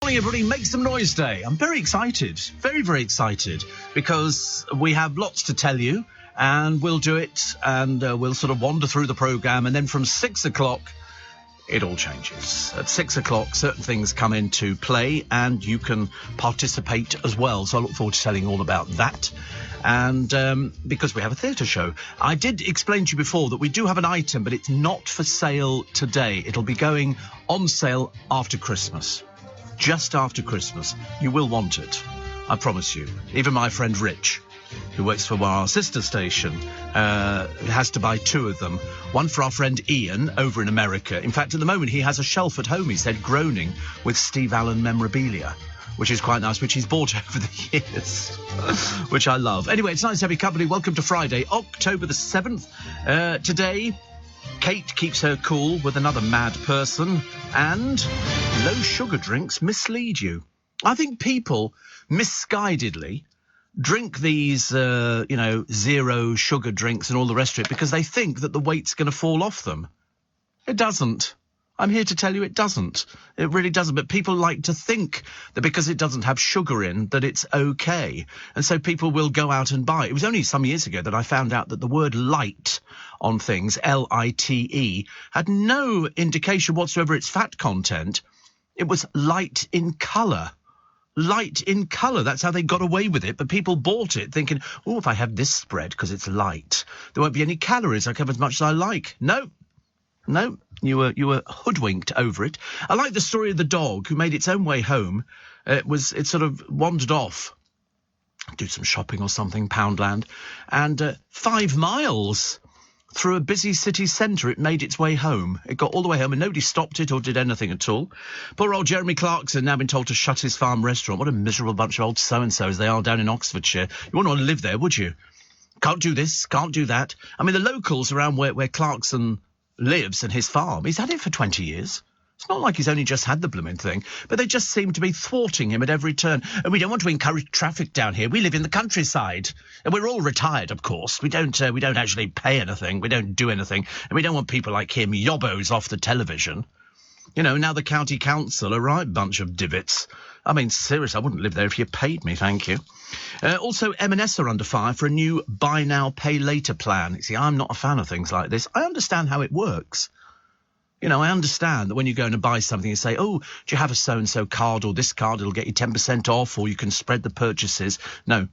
Morning, everybody. Make some noise day. I'm very excited, very, very excited, because we have lots to tell you, and we'll do it, and we'll sort of wander through the programme, and then from 6 o'clock, it all changes. At 6 o'clock, certain things come into play, and you can participate as well. So I look forward to telling you all about that. And because we have a theatre show. I did explain to you before that we do have an item, but it's not for sale today. It'll be going on sale after Christmas. Just after Christmas. You will want it. I promise you. Even my friend Rich, who works for our sister station, has to buy 2 of them. One for our friend Ian over in America. In fact, at the moment, he has a shelf at home, he said, groaning with Steve Allen memorabilia, which is quite nice, which he's bought over the years, which I love. Anyway, it's nice to have your company. Welcome to Friday, October the 7th. Today, Kate keeps her cool with another mad person, and low sugar drinks mislead you. I think people misguidedly drink these, zero sugar drinks and all the rest of it because they think that the weight's going to fall off them. It doesn't. I'm here to tell you it doesn't. It really doesn't. But people like to think that because it doesn't have sugar in, that it's okay. And so people will go out and buy it. It was only some years ago that I found out that the word light on things, L-I-T-E, had no indication whatsoever its fat content. It was light in colour. Light in colour. That's how they got away with it. But people bought it thinking, oh, if I have this spread because it's light, there won't be any calories. I can have as much as I like. No, you were hoodwinked over it. I like the story of the dog who made its own way home. It sort of wandered off, do some shopping or something, Poundland, and 5 miles through a busy city centre it made its way home. It got all the way home and nobody stopped it or did anything at all. Poor old Jeremy Clarkson now been told to shut his farm restaurant. What a miserable bunch of old so-and-sos they are down in Oxfordshire. You wouldn't want to live there, would you? Can't do this, can't do that. I mean, the locals around where Clarkson lives and his farm, he's had it for 20 years. It's not like he's only just had the blooming thing, but they just seem to be thwarting him at every turn. And we don't want to encourage traffic down here. We live in the countryside, and we're all retired, of course. We don't actually pay anything. We don't do anything, and we don't want people like him yobbos off the television. You know, now the county council, a right bunch of divots. I mean, seriously, I wouldn't live there if you paid me, thank you. Also, M&S are under fire for a new buy now, pay later plan. You see, I'm not a fan of things like this. I understand how it works. You know, I understand that when you go in and buy something, you say, oh, do you have a so-and-so card or this card? It'll get you 10% off, or you can spread the purchases. No.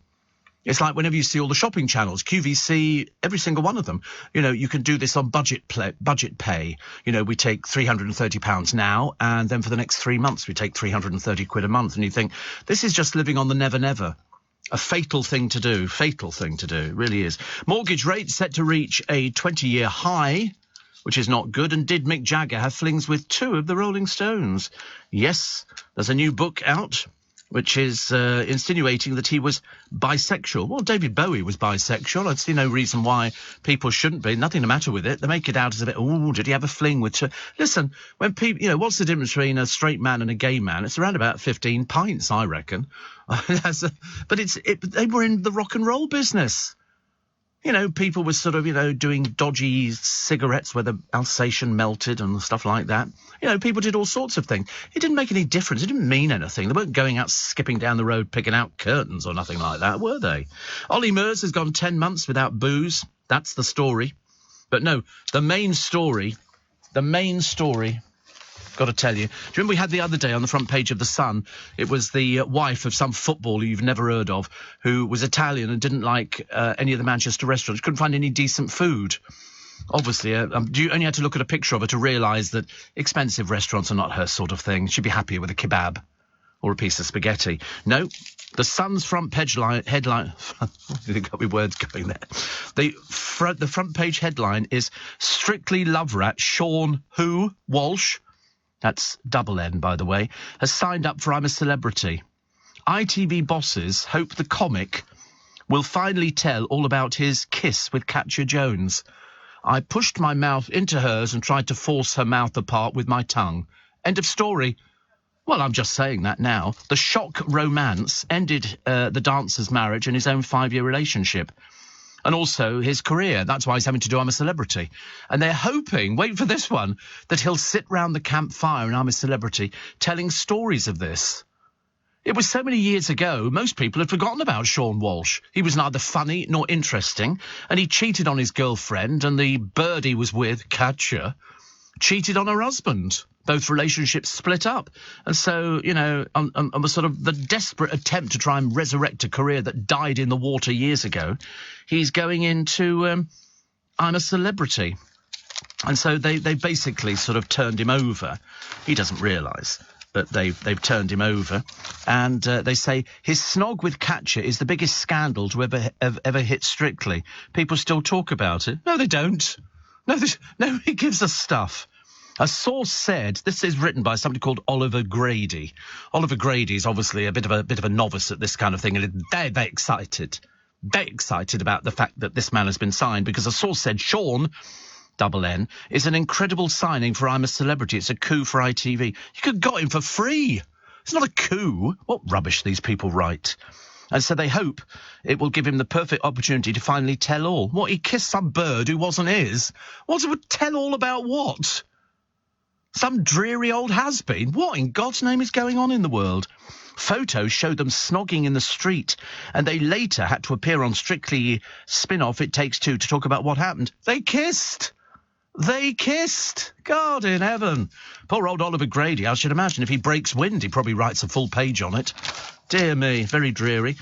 It's like whenever you see all the shopping channels, QVC, every single one of them. You know, you can do this on budget pay. You know, we take £330 now, and then for the next 3 months we take 330 quid a month. And you think, this is just living on the never. A fatal thing to do. It really is. Mortgage rates set to reach a 20-year high, which is not good. And did Mick Jagger have flings with 2 of the Rolling Stones? Yes, there's a new book out which is insinuating that he was bisexual. Well, David Bowie was bisexual. I'd see no reason why people shouldn't be. Nothing the matter with it. They make it out as a bit, oh, did he have a fling with 2? Listen, when people, you know, what's the difference between a straight man and a gay man? It's around about 15 pints, I reckon. But they were in the rock and roll business. You know, people were sort of, you know, doing dodgy cigarettes where the Alsatian melted and stuff like that. You know, people did all sorts of things. It didn't make any difference. It didn't mean anything. They weren't going out skipping down the road picking out curtains or nothing like that, were they? Ollie Murs has gone 10 months without booze. That's the story. But no, the main story, got to tell you. Do you remember we had the other day on the front page of The Sun? It was the wife of some footballer you've never heard of who was Italian and didn't like any of the Manchester restaurants. Couldn't find any decent food. Obviously, you only had to look at a picture of her to realise that expensive restaurants are not her sort of thing. She'd be happier with a kebab or a piece of spaghetti. No, The Sun's front page headline... You've got me words going there. The front page headline is Strictly Love Rat Sean Walsh... That's double N, by the way, has signed up for I'm a Celebrity. ITV bosses hope the comic will finally tell all about his kiss with Katja Jones. I pushed my mouth into hers and tried to force her mouth apart with my tongue. End of story. Well, I'm just saying that now. The shock romance ended the dancer's marriage and his own 5-year relationship. And also his career. That's why he's having to do I'm a Celebrity. And they're hoping, wait for this one, that he'll sit round the campfire in I'm a Celebrity telling stories of this. It was so many years ago, most people had forgotten about Sean Walsh. He was neither funny nor interesting, and he cheated on his girlfriend, and the bird he was with, Katja, cheated on her husband. Both relationships split up. And so, you know, on the sort of the desperate attempt to try and resurrect a career that died in the water years ago, he's going into I'm a Celebrity. And so they basically sort of turned him over. He doesn't realise, but they've turned him over. And they say his snog with Katja is the biggest scandal to ever hit Strictly. People still talk about it. No, they don't. No, he gives us stuff. A source said, this is written by somebody called Oliver Grady. Oliver Grady is obviously a bit of a novice at this kind of thing, and they're excited. They're excited about the fact that this man has been signed, because a source said Sean, double N, is an incredible signing for I'm a Celebrity. It's a coup for ITV. You could have got him for free. It's not a coup. What rubbish these people write. And so they hope it will give him the perfect opportunity to finally tell all. What, he kissed some bird who wasn't his? What, would tell all about what? Some dreary old has-been? What in God's name is going on in the world? Photos showed them snogging in the street, and they later had to appear on Strictly spin-off It Takes Two to talk about what happened. They kissed! They kissed! God in heaven. Poor old Oliver Grady. I should imagine if he breaks wind, he probably writes a full page on it. Dear me, very dreary.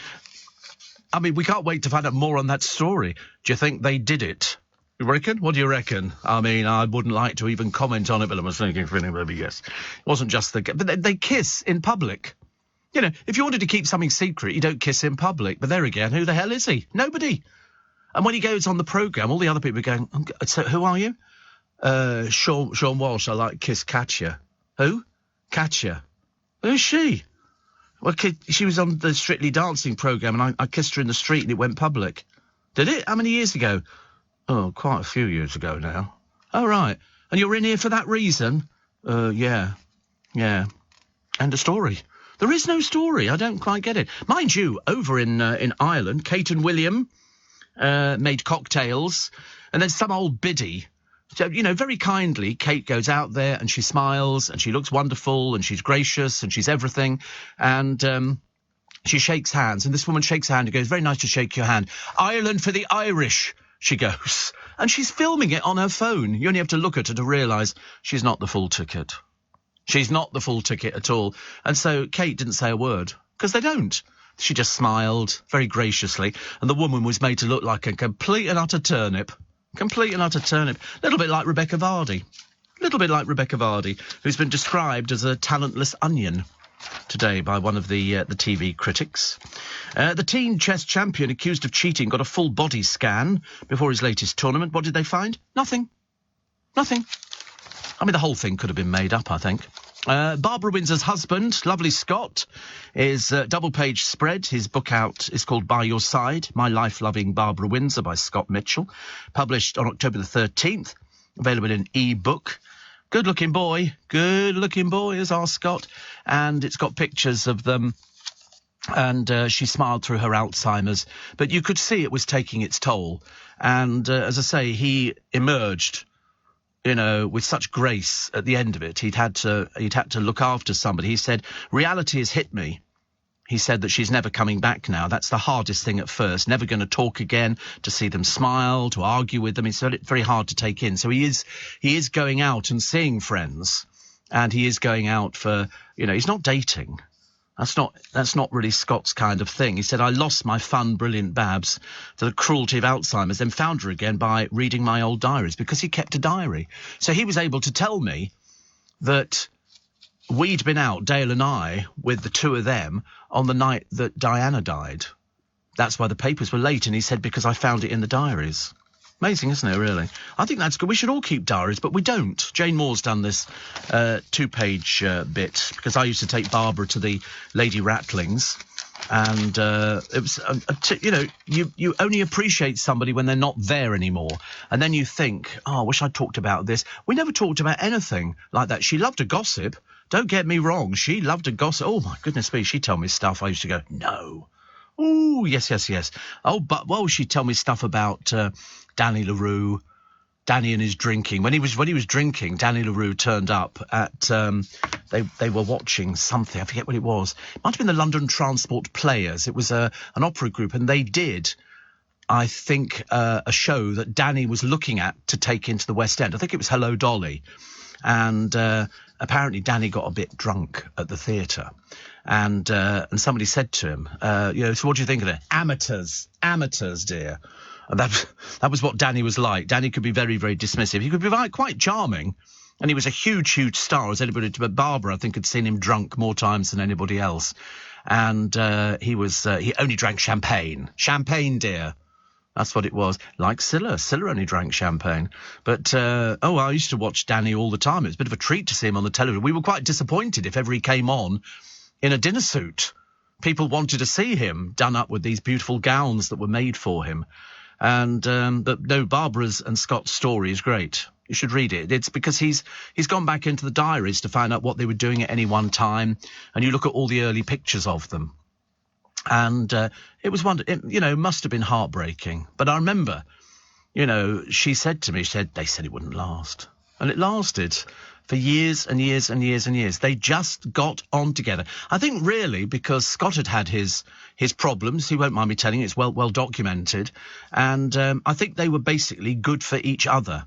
I mean, we can't wait to find out more on that story. Do you think they did it? You reckon? What do you reckon? I mean, I wouldn't like to even comment on it, but I was thinking, maybe yes. It wasn't just the... But they kiss in public. You know, if you wanted to keep something secret, you don't kiss in public. But there again, who the hell is he? Nobody. And when he goes on the programme, all the other people are going, so who are you? Sean Walsh, I like kiss Katja. Who? Katja. Who's she? Well, she was on the Strictly Dancing programme, and I kissed her in the street and it went public. Did it? How many years ago? Oh, quite a few years ago now. Oh, right. And you're in here for that reason? Yeah. End of story. There is no story. I don't quite get it. Mind you, over in Ireland, Kate and William made cocktails, and then some old biddy. So, you know, very kindly, Kate goes out there and she smiles and she looks wonderful and she's gracious and she's everything. And she shakes hands, and this woman shakes her hand and goes, very nice to shake your hand. Ireland for the Irish, she goes. And she's filming it on her phone. You only have to look at her to realise she's not the full ticket. She's not the full ticket at all. And so Kate didn't say a word, because they don't. She just smiled very graciously, and the woman was made to look like a complete and utter turnip. Complete and utter turnip. A little bit like Rebecca Vardy. Who's been described as a talentless onion today by one of the TV critics. The teen chess champion accused of cheating got a full body scan before his latest tournament. What did they find? Nothing. I mean, the whole thing could have been made up, I think. Barbara Windsor's husband, Lovely Scott, is double-page spread. His book out is called By Your Side, My Life Loving Barbara Windsor by Scott Mitchell, published on October the 13th, available in e-book. Good-looking boy is our Scott, and it's got pictures of them, and she smiled through her Alzheimer's, but you could see it was taking its toll. And as I say, he emerged, you know, with such grace at the end of it. He'd had to look after somebody. He said, reality has hit me. He said that she's never coming back now. That's the hardest thing at first. Never going to talk again, to see them smile, to argue with them. It's very hard to take in. So he is going out and seeing friends, and he is going out for, you know, he's not dating. That's not really Scott's kind of thing. He said, I lost my fun, brilliant Babs to the cruelty of Alzheimer's, then found her again by reading my old diaries, because he kept a diary. So he was able to tell me that we'd been out, Dale and I, with the two of them on the night that Diana died. That's why the papers were late, and he said, because I found it in the diaries. Amazing, isn't it, really? I think that's good. We should all keep diaries, but we don't. Jane Moore's done this two-page bit, because I used to take Barbara to the Lady Rattlings, and it was, you know, you only appreciate somebody when they're not there anymore. And then you think, oh, I wish I'd talked about this. We never talked about anything like that. She loved a gossip. Don't get me wrong. She loved a gossip. Oh, my goodness me. She'd tell me stuff. I used to go, no. Oh, yes. Oh, but, well, she'd tell me stuff about Danny LaRue, Danny and his drinking. When he was drinking, Danny LaRue turned up at, they were watching something, I forget what it was. It might have been the London Transport Players. It was an opera group, and they did, I think, a show that Danny was looking at to take into the West End. I think it was Hello, Dolly. And apparently Danny got a bit drunk at the theatre. And somebody said to him, so what do you think of it? Amateurs, dear. And that was what Danny was like. Danny could be very, very dismissive. He could be quite charming. And he was a huge, huge star, as anybody. But Barbara, I think, had seen him drunk more times than anybody else. And he only drank champagne. Champagne, dear. That's what it was. Like Scylla. Scylla only drank champagne. But, I used to watch Danny all the time. It was a bit of a treat to see him on the television. We were quite disappointed if ever he came on in a dinner suit. People wanted to see him done up with these beautiful gowns that were made for him. And, but no, Barbara's and Scott's story is great. You should read it. It's because he's gone back into the diaries to find out what they were doing at any one time. And you look at all the early pictures of them. And it was must have been heartbreaking. But I remember, she said to me, they said it wouldn't last. And it lasted for years and years and years and years. They just got on together. I think really because Scott had his problems. He won't mind me telling you, it's well documented. And I think they were basically good for each other.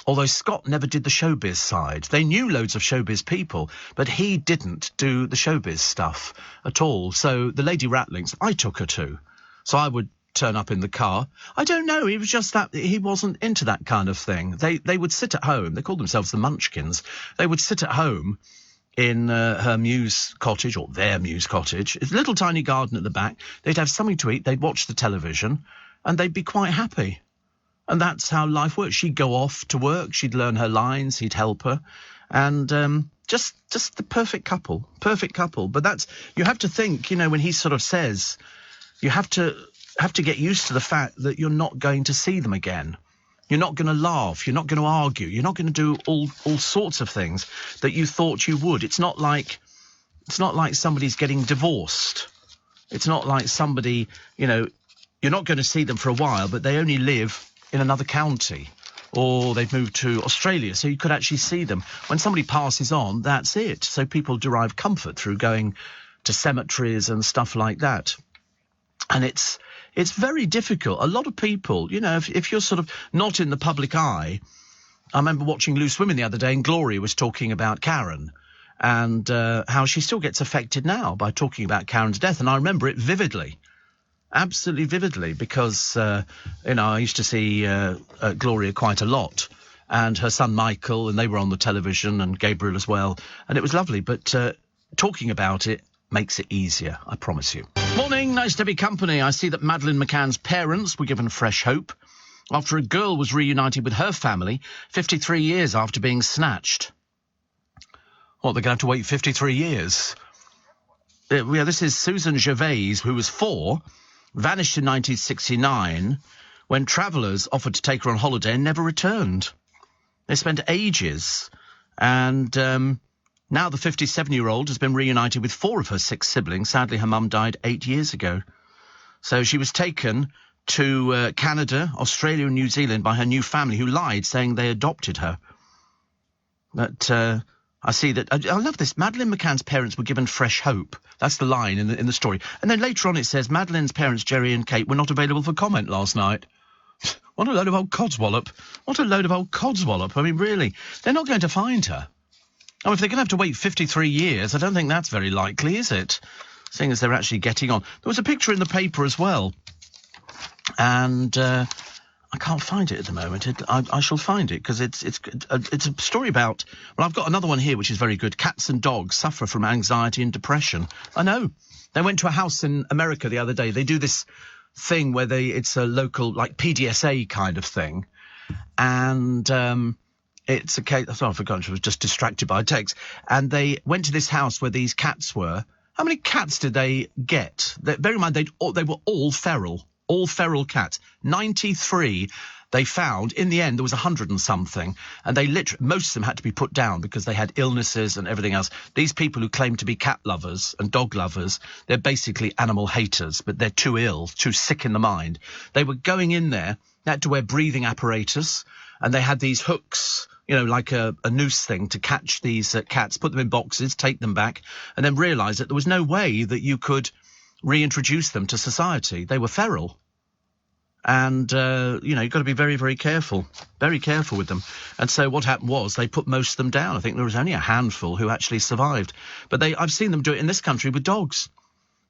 Although Scott never did the showbiz side. They knew loads of showbiz people, but he didn't do the showbiz stuff at all. So the Lady Rattlings, I took her to. So I would turn up in the car. I don't know, he was just that, he wasn't into that kind of thing. They would sit at home, they called themselves the Munchkins. They would sit at home in her Muse cottage, or their Muse cottage. It's a little tiny garden at the back. They'd have something to eat, they'd watch the television, and they'd be quite happy. And that's how life works. She'd go off to work, she'd learn her lines, he'd help her. And just the perfect couple. But that's, you have to think, when he sort of says, you have to get used to the fact that you're not going to see them again. You're not going to laugh, you're not going to argue, you're not going to do all sorts of things that you thought you would. It's not like somebody's getting divorced. It's not like somebody, you're not going to see them for a while, but they only live in another county, or they've moved to Australia, so you could actually see them. When somebody passes on, that's it. So people derive comfort through going to cemeteries and stuff like that. And it's very difficult. A lot of people, if you're sort of not in the public eye. I remember watching Loose Women the other day, and Gloria was talking about Karen and how she still gets affected now by talking about Karen's death. And I remember it vividly. Absolutely vividly, because, I used to see Gloria quite a lot, and her son Michael, and they were on the television, and Gabriel as well, and it was lovely. But talking about it makes it easier, I promise you. Morning, nice to be company. I see that Madeleine McCann's parents were given fresh hope after a girl was reunited with her family 53 years after being snatched. What, they're going to have to wait 53 years? This is Susan Gervais, who was 4, vanished in 1969 when travellers offered to take her on holiday and never returned. They spent ages, and now the 57-year-old has been reunited with 4 of her 6 siblings. Sadly, her mum died 8 years ago. So she was taken to Canada, Australia and New Zealand by her new family, who lied, saying they adopted her. But I see that. I love this. Madeleine McCann's parents were given fresh hope. That's the line in the story. And then later on it says, Madeleine's parents, Jerry and Kate, were not available for comment last night. What a load of old codswallop. What a load of old codswallop. I mean, really, they're not going to find her. Oh, if they're going to have to wait 53 years, I don't think that's very likely, is it? Seeing as they're actually getting on. There was a picture in the paper as well. And I can't find it at the moment. I shall find it, because it's a story about... Well, I've got another one here which is very good. Cats and dogs suffer from anxiety and depression. I know. They went to a house in America the other day. They do this thing where it's a local, like, PDSA kind of thing. And it's a case... Oh, I forgot. I was just distracted by a text. And they went to this house where these cats were. How many cats did they get? Bear in mind, they were all feral. All feral cats. 93. they found, in the end, there was 100 and something, and they most of them had to be put down because they had illnesses and everything else. These people who claim to be cat lovers and dog lovers, they're basically animal haters, but they're too ill, too sick in the mind. They were going in there, they had to wear breathing apparatus, and they had these hooks, you know, like a noose thing to catch these cats, put them in boxes, take them back, and then realise that there was no way that you could reintroduce them to society. They were feral. And, you know, you've got to be very, very careful with them. And so what happened was they put most of them down. I think there was only a handful who actually survived. But I've seen them do it in this country with dogs.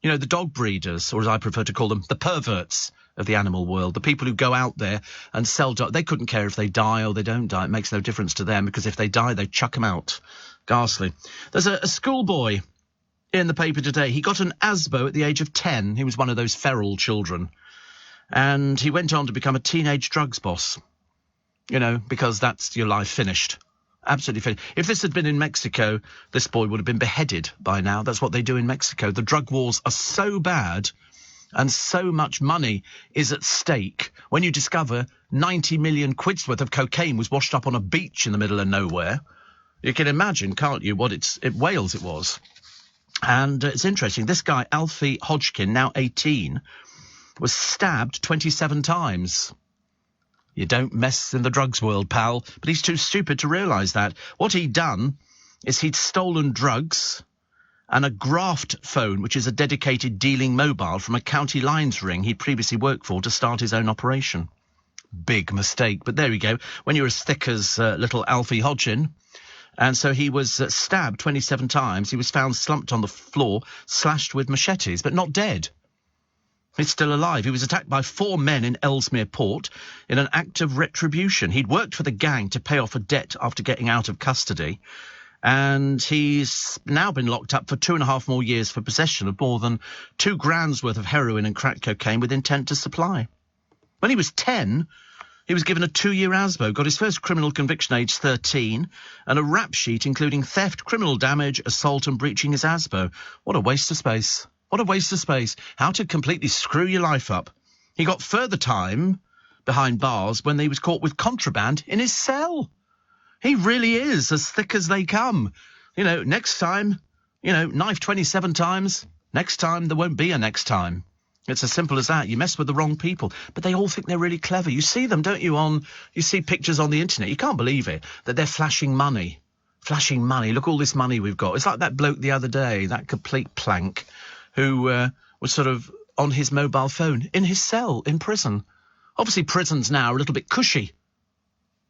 You know, the dog breeders, or as I prefer to call them, the perverts of the animal world, the people who go out there and sell dogs. They couldn't care if they die or they don't die. It makes no difference to them, because if they die, they chuck them out. Ghastly. There's a schoolboy in the paper today. He got an ASBO at the age of 10. He was one of those feral children. And he went on to become a teenage drugs boss, you know, because that's your life finished. Absolutely finished. If this had been in Mexico, this boy would have been beheaded by now. That's what they do in Mexico. The drug wars are so bad and so much money is at stake. When you discover 90 million quid's worth of cocaine was washed up on a beach in the middle of nowhere, you can imagine, can't you, what Wales it was. And it's interesting. This guy, Alfie Hodgkin, now 18, was stabbed 27 times. You don't mess in the drugs world, pal. But he's too stupid to realise that. What he'd done is he'd stolen drugs and a graft phone, which is a dedicated dealing mobile, from a county lines ring he'd previously worked for to start his own operation. Big mistake. But there we go. When you're as thick as little Alfie Hodgkin. And so he was stabbed 27 times. He was found slumped on the floor, slashed with machetes, but not dead. He's still alive. He was attacked by 4 men in Ellesmere Port in an act of retribution. He'd worked for the gang to pay off a debt after getting out of custody. And he's now been locked up for 2.5 more years for possession of more than 2 grand's worth of heroin and crack cocaine with intent to supply. When he was 10, he was given a 2-year ASBO, got his first criminal conviction age 13, and a rap sheet including theft, criminal damage, assault and breaching his ASBO. What a waste of space. What a waste of space. How to completely screw your life up. He got further time behind bars when he was caught with contraband in his cell. He really is as thick as they come. You know, next time, you know, knife 27 times. Next time, there won't be a next time. It's as simple as that. You mess with the wrong people. But they all think they're really clever. You see them, don't you, you see pictures on the internet. You can't believe it, that they're flashing money. Flashing money. Look, all this money we've got. It's like that bloke the other day, that complete plank, who was sort of on his mobile phone in his cell in prison. Obviously, prisons now are a little bit cushy.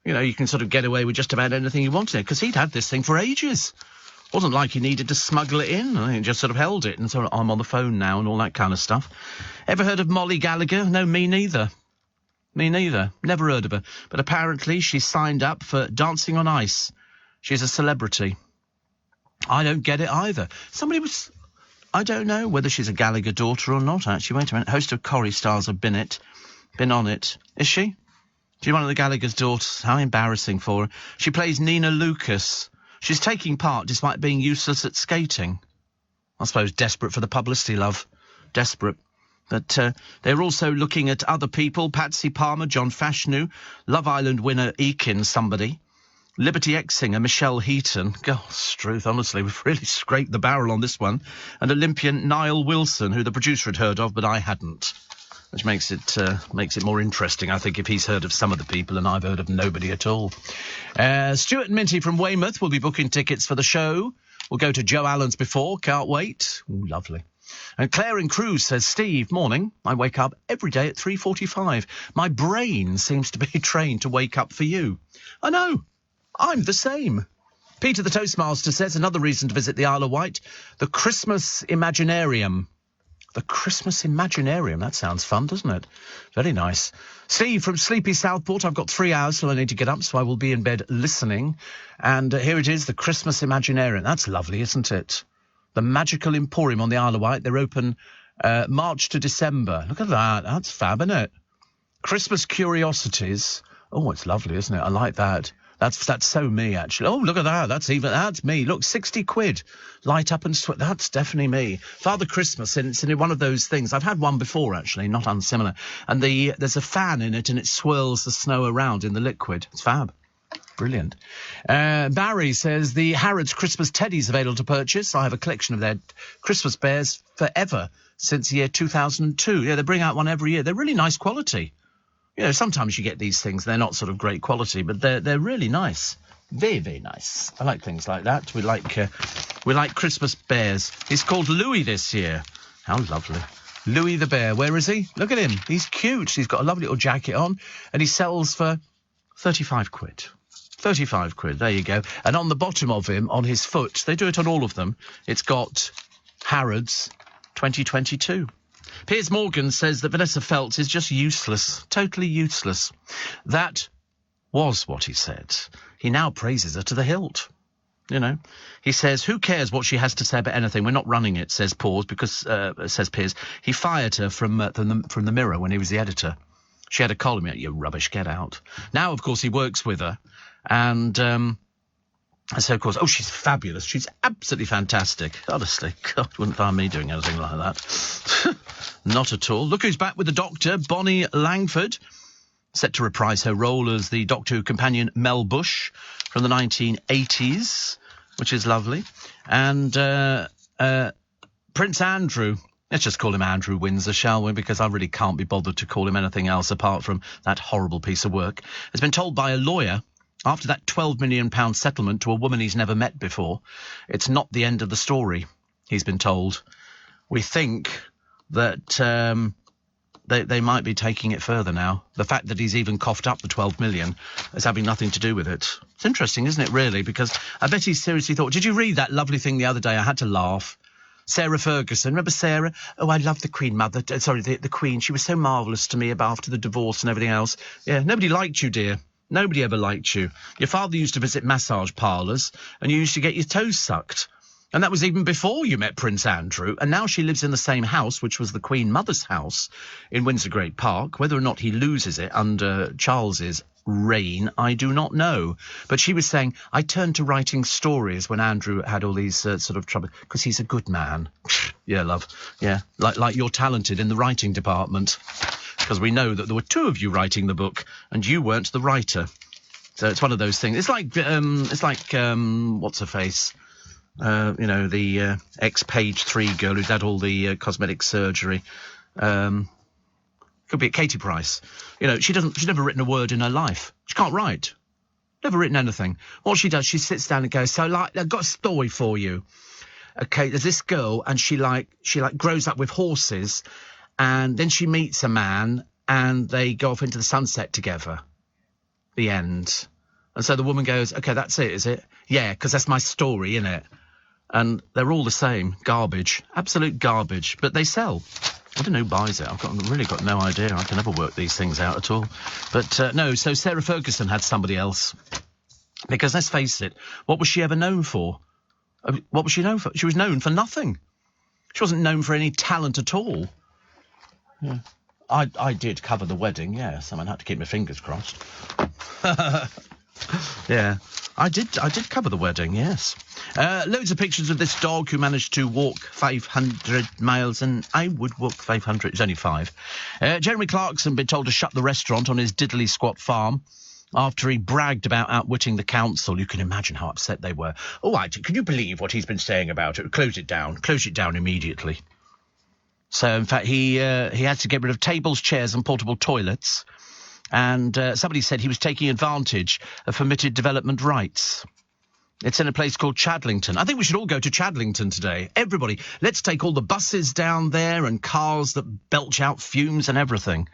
You know, you can sort of get away with just about anything you want in it, because he'd had this thing for ages. Wasn't like he needed to smuggle it in. He just sort of held it and sort of, I'm on the phone now and all that kind of stuff. Ever heard of Molly Gallagher? No, me neither. Me neither. Never heard of her. But apparently she signed up for Dancing on Ice. She's a celebrity. I don't get it either. I don't know whether she's a Gallagher daughter or not, actually. Wait a minute. Host of Corrie stars have been on it. Is she? She's one of the Gallagher's daughters. How embarrassing for her. She plays Nina Lucas. She's taking part despite being useless at skating. I suppose desperate for the publicity, love. Desperate. But they're also looking at other people. Patsy Palmer, John Fashanu, Love Island winner Ekin somebody. Liberty X singer Michelle Heaton. God, Struth, honestly, we've really scraped the barrel on this one. And Olympian Niall Wilson, who the producer had heard of, but I hadn't. Which makes it more interesting, I think, if he's heard of some of the people and I've heard of nobody at all. Stuart and Minty from Weymouth will be booking tickets for the show. We'll go to Joe Allen's before. Can't wait. Ooh, lovely. And Claire in Cruz says, Steve, morning. I wake up every day at 3:45. My brain seems to be trained to wake up for you. I know. I'm the same. Peter the Toastmaster says another reason to visit the Isle of Wight, the Christmas Imaginarium. The Christmas Imaginarium. That sounds fun, doesn't it? Very nice. Steve from Sleepy Southport. I've got 3 hours till I need to get up, so I will be in bed listening. And here it is, the Christmas Imaginarium. That's lovely, isn't it? The Magical Emporium on the Isle of Wight. They're open March to December. Look at that. That's fab, isn't it? Christmas Curiosities. Oh, it's lovely, isn't it? I like that. That's so me, actually. Oh, look at that. That's me. Look, 60 quid. Light up and sweat. That's definitely me. Father Christmas, and it's in one of those things. I've had one before, actually, not unsimilar. And there's a fan in it, and it swirls the snow around in the liquid. It's fab. Brilliant. Barry says, the Harrods Christmas teddies available to purchase. I have a collection of their Christmas bears forever since the year 2002. Yeah, they bring out one every year. They're really nice quality. You know, sometimes you get these things, they're not sort of great quality, but they're really nice. Very, very nice. I like things like that. We like Christmas bears. He's called Louis this year. How lovely. Louis the bear. Where is he? Look at him. He's cute. He's got a lovely little jacket on, and he sells for 35 quid. 35 quid. There you go. And on the bottom of him, on his foot, they do it on all of them, it's got Harrods 2022. Piers Morgan says that Vanessa Feltz is just useless, totally useless. That was what he said. He now praises her to the hilt. You know, he says, who cares what she has to say about anything? We're not running it, says Piers. He fired her from the Mirror when he was the editor. She had a column, you rubbish, get out. Now, of course, he works with her. And so, of course, she's fabulous. She's absolutely fantastic. Honestly, God, wouldn't find me doing anything like that. Not at all. Look who's back with the Doctor, Bonnie Langford, set to reprise her role as the Doctor Who companion Mel Bush from the 1980s, which is lovely. And Prince Andrew, let's just call him Andrew Windsor, shall we? Because I really can't be bothered to call him anything else apart from that horrible piece of work, has been told by a lawyer, after that £12 million settlement to a woman he's never met before, it's not the end of the story, he's been told. We think that they might be taking it further now. The fact that he's even coughed up the 12 million is having nothing to do with it. It's interesting, isn't it, really? Because I bet he seriously thought, did you read that lovely thing the other day? I had to laugh. Sarah Ferguson. Remember Sarah? Oh, I love the Queen Mother. The Queen. She was so marvellous to me after the divorce and everything else. Yeah, nobody liked you, dear. Nobody ever liked you. Your father used to visit massage parlours and you used to get your toes sucked. And that was even before you met Prince Andrew. And now she lives in the same house, which was the Queen Mother's house in Windsor Great Park. Whether or not he loses it under Charles's reign, I do not know. But she was saying, I turned to writing stories when Andrew had all these sort of trouble, because he's a good man. Yeah, love. Yeah, like you're talented in the writing department. Because we know that there were two of you writing the book, and you weren't the writer. So it's one of those things. It's like what's her face? The ex-Page 3 girl who's had all the cosmetic surgery. Could be Katie Price. You know, she's never written a word in her life. She can't write. Never written anything. What she does, she sits down and goes, so, like, I've got a story for you. Okay, there's this girl, and she grows up with horses, and then she meets a man, and they go off into the sunset together. The end. And so the woman goes, okay, that's it, is it? Yeah, because that's my story, innit? And they're all the same. Garbage. Absolute garbage. But they sell. I don't know who buys it. I've really got no idea. I can never work these things out at all. But no, so Sarah Ferguson had somebody else. Because let's face it, what was she ever known for? What was she known for? She was known for nothing. She wasn't known for any talent at all. Yeah. I did cover the wedding, yes. I had to keep my fingers crossed. Yeah, I did cover the wedding, yes. Loads of pictures of this dog who managed to walk 500 miles, and I would walk 500. It's only 5. Jeremy Clarkson been told to shut the restaurant on his diddly squat farm after he bragged about outwitting the council. You can imagine how upset they were. Oh, can you believe what he's been saying about it? Close it down immediately. So, in fact, he had to get rid of tables, chairs and portable toilets. And somebody said he was taking advantage of permitted development rights. It's in a place called Chadlington. I think we should all go to Chadlington today. Everybody, let's take all the buses down there and cars that belch out fumes and everything.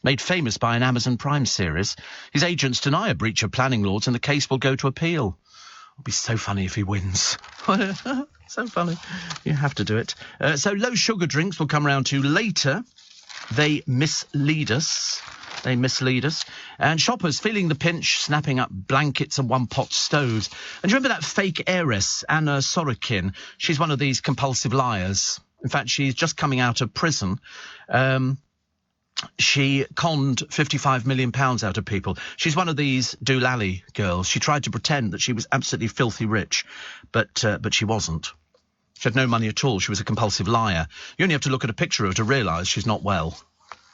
Made famous by an Amazon Prime series. His agents deny a breach of planning laws and the case will go to appeal. It'll be so funny if he wins. So funny. You have to do it. So low sugar drinks we'll come round to later. They mislead us. And shoppers feeling the pinch, snapping up blankets and one-pot stoves. And do you remember that fake heiress, Anna Sorokin? She's one of these compulsive liars. In fact, she's just coming out of prison. She conned £55 million out of people. She's one of these doolally girls. She tried to pretend that she was absolutely filthy rich, but she wasn't. She had no money at all. She was a compulsive liar. You only have to look at a picture of her to realise she's not well.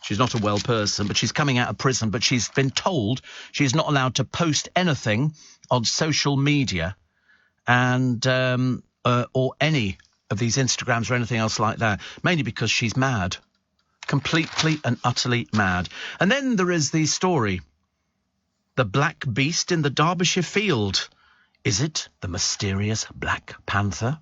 She's not a well person, but she's coming out of prison, but she's been told she's not allowed to post anything on social media and or any of these Instagrams or anything else like that, mainly because she's mad. Completely and utterly mad. And then there is the story. The Black Beast in the Derbyshire Field. Is it the mysterious Black Panther?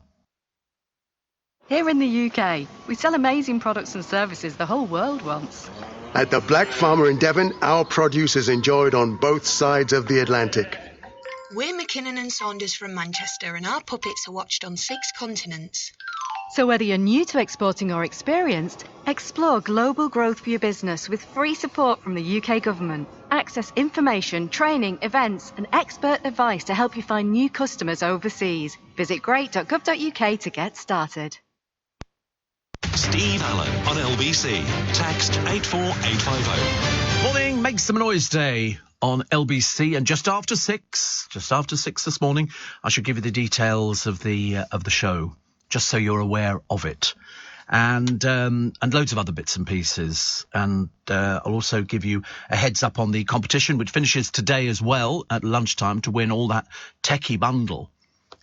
Here in the UK, we sell amazing products and services the whole world wants. At the Black Farmer in Devon, our produce is enjoyed on both sides of the Atlantic. We're McKinnon and Saunders from Manchester, and our puppets are watched on 6 continents. So whether you're new to exporting or experienced, explore global growth for your business with free support from the UK government. Access information, training, events and expert advice to help you find new customers overseas. Visit great.gov.uk to get started. Steve Allen on LBC. Text 84850. Morning, make some noise day on LBC, and just after six this morning, I should give you the details of the show, just so you're aware of it, and loads of other bits and pieces, and I'll also give you a heads up on the competition, which finishes today as well at lunchtime, to win all that techie bundle.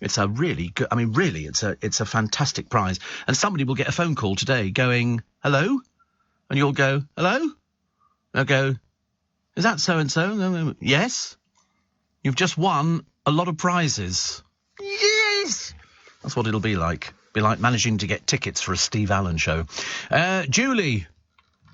It's a really good, I mean, really, it's a fantastic prize. And somebody will get a phone call today going, hello? And you'll go, hello? They'll go, is that so-and-so? Yes? You've just won a lot of prizes. Yes! That's what it'll be like. Be like managing to get tickets for a Steve Allen show. Julie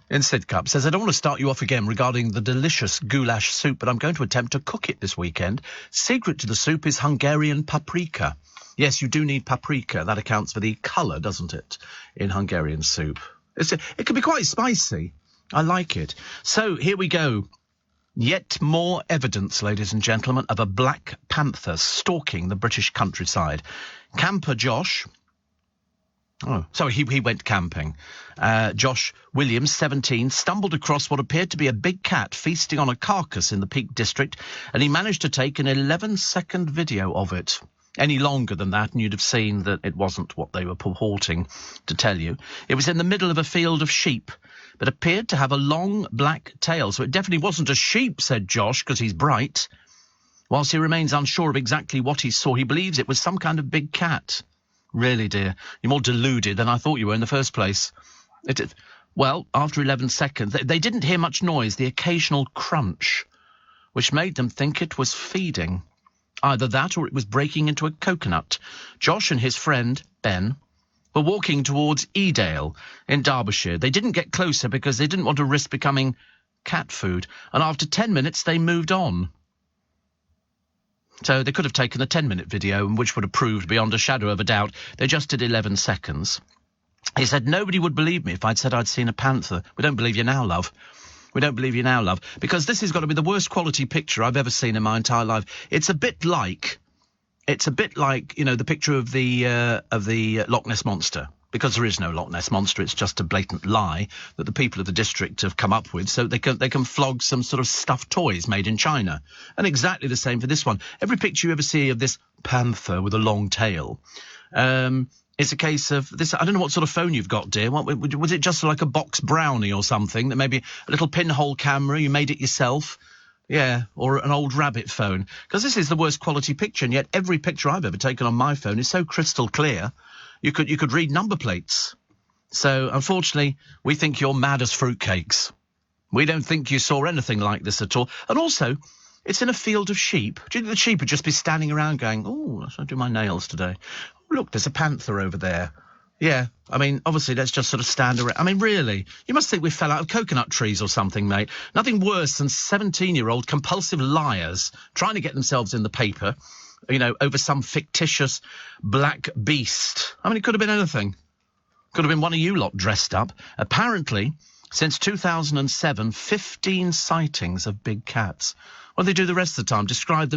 in Sidcup says, I don't want to start you off again regarding the delicious goulash soup, but I'm going to attempt to cook it this weekend. Secret to the soup is Hungarian paprika. Yes, you do need paprika. That accounts for the colour, doesn't it, in Hungarian soup? It can be quite spicy. I like it. So here we go. Yet more evidence, ladies and gentlemen, of a black panther stalking the British countryside. Camper Josh... Oh, sorry, he went camping. Josh Williams, 17, stumbled across what appeared to be a big cat feasting on a carcass in the Peak District, and he managed to take an 11-second video of it. Any longer than that, and you'd have seen that it wasn't what they were purporting to tell you. It was in the middle of a field of sheep, but appeared to have a long black tail, so it definitely wasn't a sheep, said Josh, because he's bright. Whilst he remains unsure of exactly what he saw, he believes it was some kind of big cat. Really, dear, you're more deluded than I thought you were in the first place. Well, after 11 seconds, they didn't hear much noise, the occasional crunch, which made them think it was feeding. Either that or it was breaking into a coconut. Josh and his friend, Ben, were walking towards Edale in Derbyshire. They didn't get closer because they didn't want to risk becoming cat food, and after 10 minutes they moved on. So they could have taken a 10-minute video, which would have proved beyond a shadow of a doubt. They just did 11 seconds. He said, nobody would believe me if I'd said I'd seen a panther. We don't believe you now, love. We don't believe you now, love. Because this has got to be the worst quality picture I've ever seen in my entire life. It's a bit like, you know, the picture of the Loch Ness Monster. Because there is no Loch Ness Monster, it's just a blatant lie that the people of the district have come up with, so they can flog some sort of stuffed toys made in China. And exactly the same for this one. Every picture you ever see of this panther with a long tail is a case of this. I don't know what sort of phone you've got, dear. Was it just like a box brownie or something? That maybe a little pinhole camera, you made it yourself? Yeah, or an old rabbit phone. Because this is the worst quality picture, and yet every picture I've ever taken on my phone is so crystal clear. You could read number plates. So, unfortunately, we think you're mad as fruitcakes. We don't think you saw anything like this at all. And also, it's in a field of sheep. Do you think the sheep would just be standing around going, oh, let's do my nails today. Oh, look, there's a panther over there. Yeah, I mean, obviously, let's just sort of stand around. I mean, really, you must think we fell out of coconut trees or something, mate. Nothing worse than 17-year-old compulsive liars trying to get themselves in the paper, you know, over some fictitious black beast. I mean, it could have been anything. Could have been one of you lot dressed up. Apparently, Since 2007, 15 sightings of big cats. What do they do the rest of the time? Disguise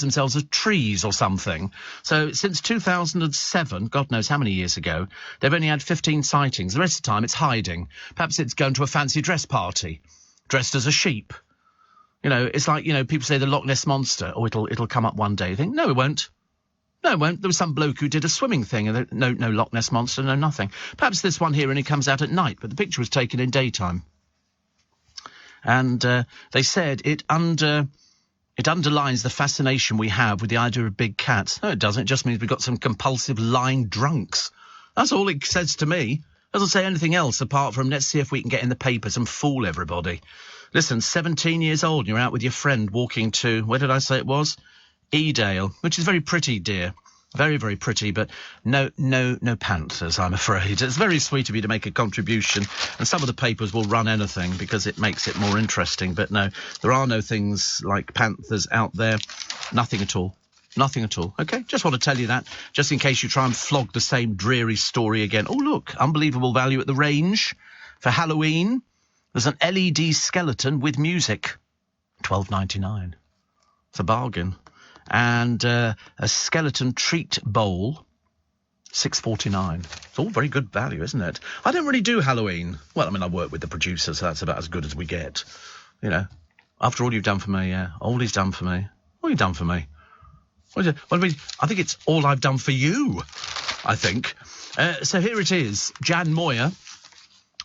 themselves as trees or something. So since 2007, God knows how many years ago, they've only had 15 sightings. The rest of the time, it's hiding. Perhaps it's going to a fancy dress party, dressed as a sheep. You know, it's like, you know, people say the Loch Ness Monster. Oh, it'll come up one day. You think, no, it won't. No, it won't. There was some bloke who did a swimming thing. And no Loch Ness Monster, no nothing. Perhaps this one here only comes out at night, but the picture was taken in daytime. And they said it underlines the fascination we have with the idea of big cats. No, it doesn't. It just means we've got some compulsive lying drunks. That's all it says to me. It doesn't say anything else apart from let's see if we can get in the papers and fool everybody. Listen, 17 years old, and you're out with your friend walking to, where did I say it was? Edale, which is very pretty, dear. Very, very pretty, but no panthers, I'm afraid. It's very sweet of you to make a contribution, and some of the papers will run anything because it makes it more interesting. But no, there are no things like panthers out there. Nothing at all. Nothing at all. OK, just want to tell you that, just in case you try and flog the same dreary story again. Oh, look, unbelievable value at the range for Halloween. There's an LED skeleton with music, $12.99. It's a bargain. And a skeleton treat bowl, $6.49. It's all very good value, isn't it? I don't really do Halloween. Well, I mean, I work with the producer, so that's about as good as we get. You know, after all you've done for me, yeah. All he's done for me. What have you done for me? I think it's all I've done for you, I think. So here it is. Jan Moyer.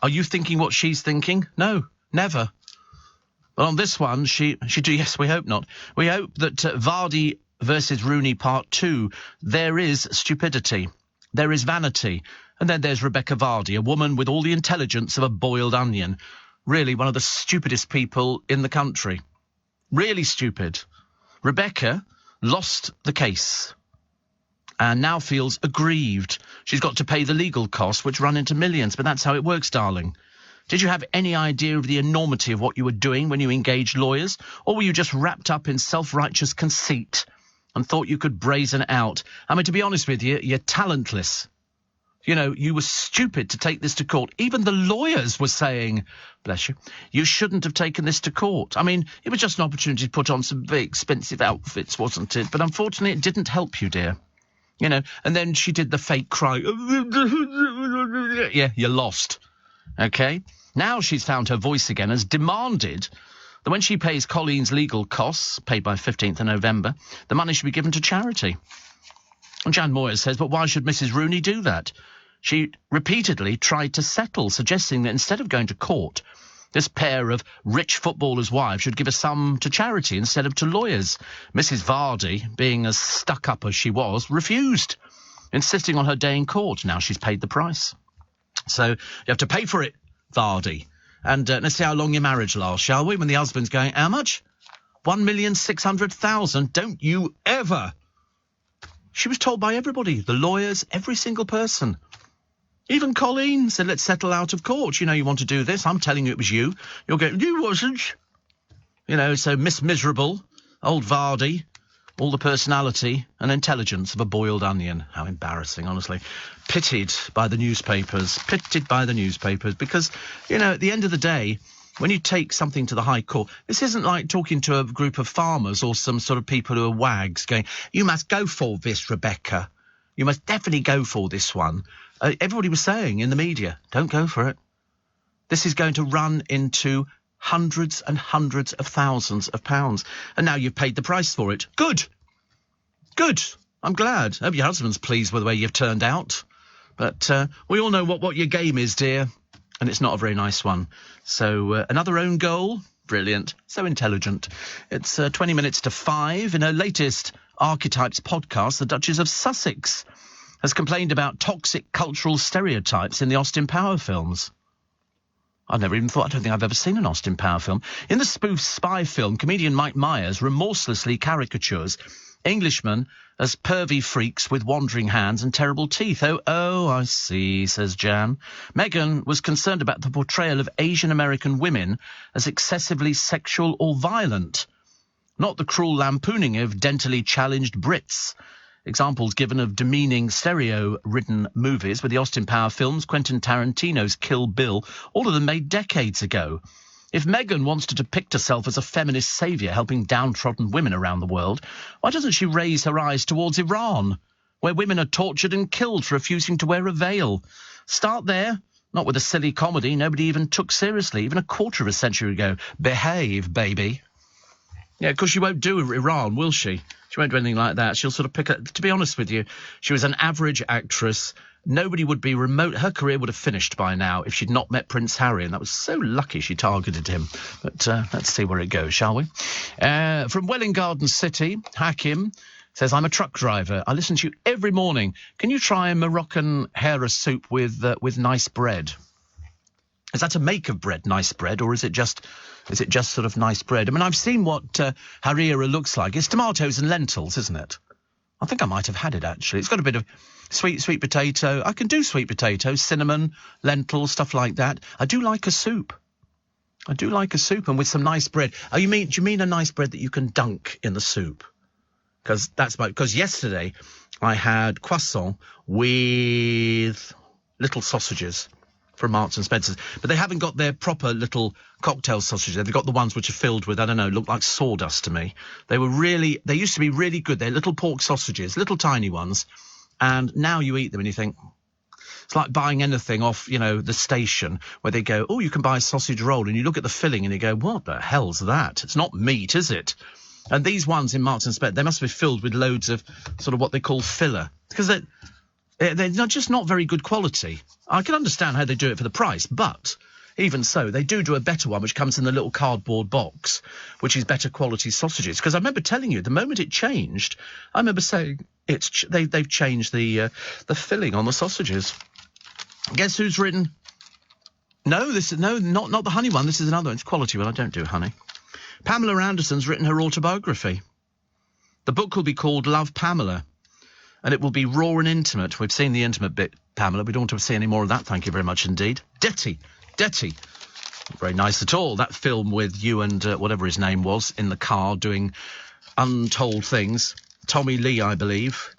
Are you thinking what she's thinking? No, never. But on this one, she do. Yes, we hope not. We hope that Vardy versus Rooney Part 2, there is stupidity, there is vanity, and then there's Rebecca Vardy, a woman with all the intelligence of a boiled onion. Really one of the stupidest people in the country. Really stupid. Rebecca lost the case and now feels aggrieved. She's got to pay the legal costs, which run into millions, but that's how it works, darling. Did you have any idea of the enormity of what you were doing when you engaged lawyers? Or were you just wrapped up in self-righteous conceit and thought you could brazen it out? I mean, to be honest with you, you're talentless. You know, you were stupid to take this to court. Even the lawyers were saying, bless you, you shouldn't have taken this to court. I mean, it was just an opportunity to put on some very expensive outfits, wasn't it? But unfortunately, it didn't help you, dear. You know, and then she did the fake cry. Yeah, you lost. OK? Now she's found her voice again, has demanded that when she pays Colleen's legal costs, paid by 15th of November, the money should be given to charity. And Jan Moyer says, but why should Mrs. Rooney do that? She repeatedly tried to settle, suggesting that instead of going to court, this pair of rich footballers' wives should give a sum to charity instead of to lawyers. Mrs. Vardy, being as stuck-up as she was, refused, insisting on her day in court. Now she's paid the price. So you have to pay for it, Vardy. And let's see how long your marriage lasts, shall we? When the husband's going, how much? 1,600,000. Don't you ever. She was told by everybody, the lawyers, every single person. Even Colleen said, let's settle out of court. You know, you want to do this. I'm telling you it was you. You're going, you wasn't. You know, so Miss Miserable, old Vardy, all the personality and intelligence of a boiled onion. How embarrassing, honestly. Pitied by the newspapers, because, you know, at the end of the day, when you take something to the High Court, this isn't like talking to a group of farmers or some sort of people who are wags going, you must go for this, Rebecca. You must definitely go for this one. Everybody was saying in the media, don't go for it. This is going to run into hundreds and hundreds of thousands of pounds. And now you've paid the price for it. Good. Good. I'm glad. I hope your husband's pleased with the way you've turned out. But we all know what your game is, dear. And it's not a very nice one. So another own goal. Brilliant. So intelligent. It's 20 minutes to 5. In her latest Archetypes podcast, the Duchess of Sussex has complained about toxic cultural stereotypes in the Austin Power films. I don't think I've ever seen an Austin Power film. In the spoof spy film, comedian Mike Myers remorselessly caricatures Englishmen as pervy freaks with wandering hands and terrible teeth. Oh, I see, says Jan. Meghan was concerned about the portrayal of Asian American women as excessively sexual or violent, not the cruel lampooning of dentally challenged Brits. Examples given of demeaning stereo-ridden movies with the Austin Power films, Quentin Tarantino's Kill Bill, all of them made decades ago. If Meghan wants to depict herself as a feminist saviour helping downtrodden women around the world, why doesn't she raise her eyes towards Iran, where women are tortured and killed for refusing to wear a veil? Start there, not with a silly comedy nobody even took seriously, even a quarter of a century ago. Behave, baby. Yeah, because she won't do Iran, will she? She won't do anything like that. She'll sort of pick up... To be honest with you, she was an average actress. Nobody would be remote... Her career would have finished by now if she'd not met Prince Harry, and that was so lucky she targeted him. But let's see where it goes, shall we? From Welwyn Garden City, Hakim says, I'm a truck driver. I listen to you every morning. Can you try a Moroccan hera soup with nice bread? Is that a make of bread, nice bread, or is it just sort of nice bread? I mean, I've seen what harira looks like. It's tomatoes and lentils, isn't it? I think I might have had it, actually. It's got a bit of sweet potato. I can do sweet potatoes, cinnamon, lentils, stuff like that. I do like a soup. And with some nice bread. Do you mean a nice bread that you can dunk in the soup? Because yesterday I had croissant with little sausages from Marks and Spencer's, but they haven't got their proper little cocktail sausages. They've got the ones which are filled with, I don't know, look like sawdust to me. They used to be really good. They're little pork sausages, little tiny ones, and now you eat them and you think, it's like buying anything off, the station where they go, oh, you can buy a sausage roll, and you look at the filling and you go, what the hell's that? It's not meat, is it? And these ones in Marks and Spencer, they must be filled with loads of sort of what they call filler, because they're just not very good quality. I can understand how they do it for the price, but even so, they do a better one, which comes in the little cardboard box, which is better quality sausages. Because I remember telling you, the moment it changed, I remember saying they've changed the filling on the sausages. Guess who's written? No, not the honey one. This is another one. It's quality one. I don't do honey. Pamela Anderson's written her autobiography. The book will be called Love, Pamela. And it will be raw and intimate. We've seen the intimate bit, Pamela. We don't want to see any more of that, thank you very much indeed. Detty. Not very nice at all. That film with you and whatever his name was in the car doing untold things. Tommy Lee, I believe.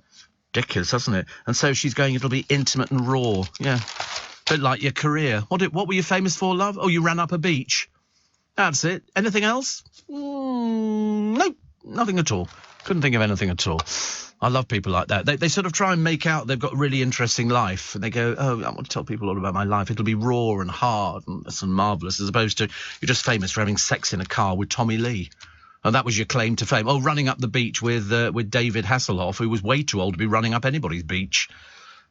Ridiculous, hasn't it? And so she's going, it'll be intimate and raw. Yeah. Bit like your career. What were you famous for, love? Oh, you ran up a beach. That's it. Anything else? Nope. Nothing at all. Couldn't think of anything at all. I love people like that. They sort of try and make out they've got a really interesting life. And they go, oh, I want to tell people all about my life. It'll be raw and hard and marvellous, as opposed to you're just famous for having sex in a car with Tommy Lee. And that was your claim to fame. Oh, running up the beach with David Hasselhoff, who was way too old to be running up anybody's beach.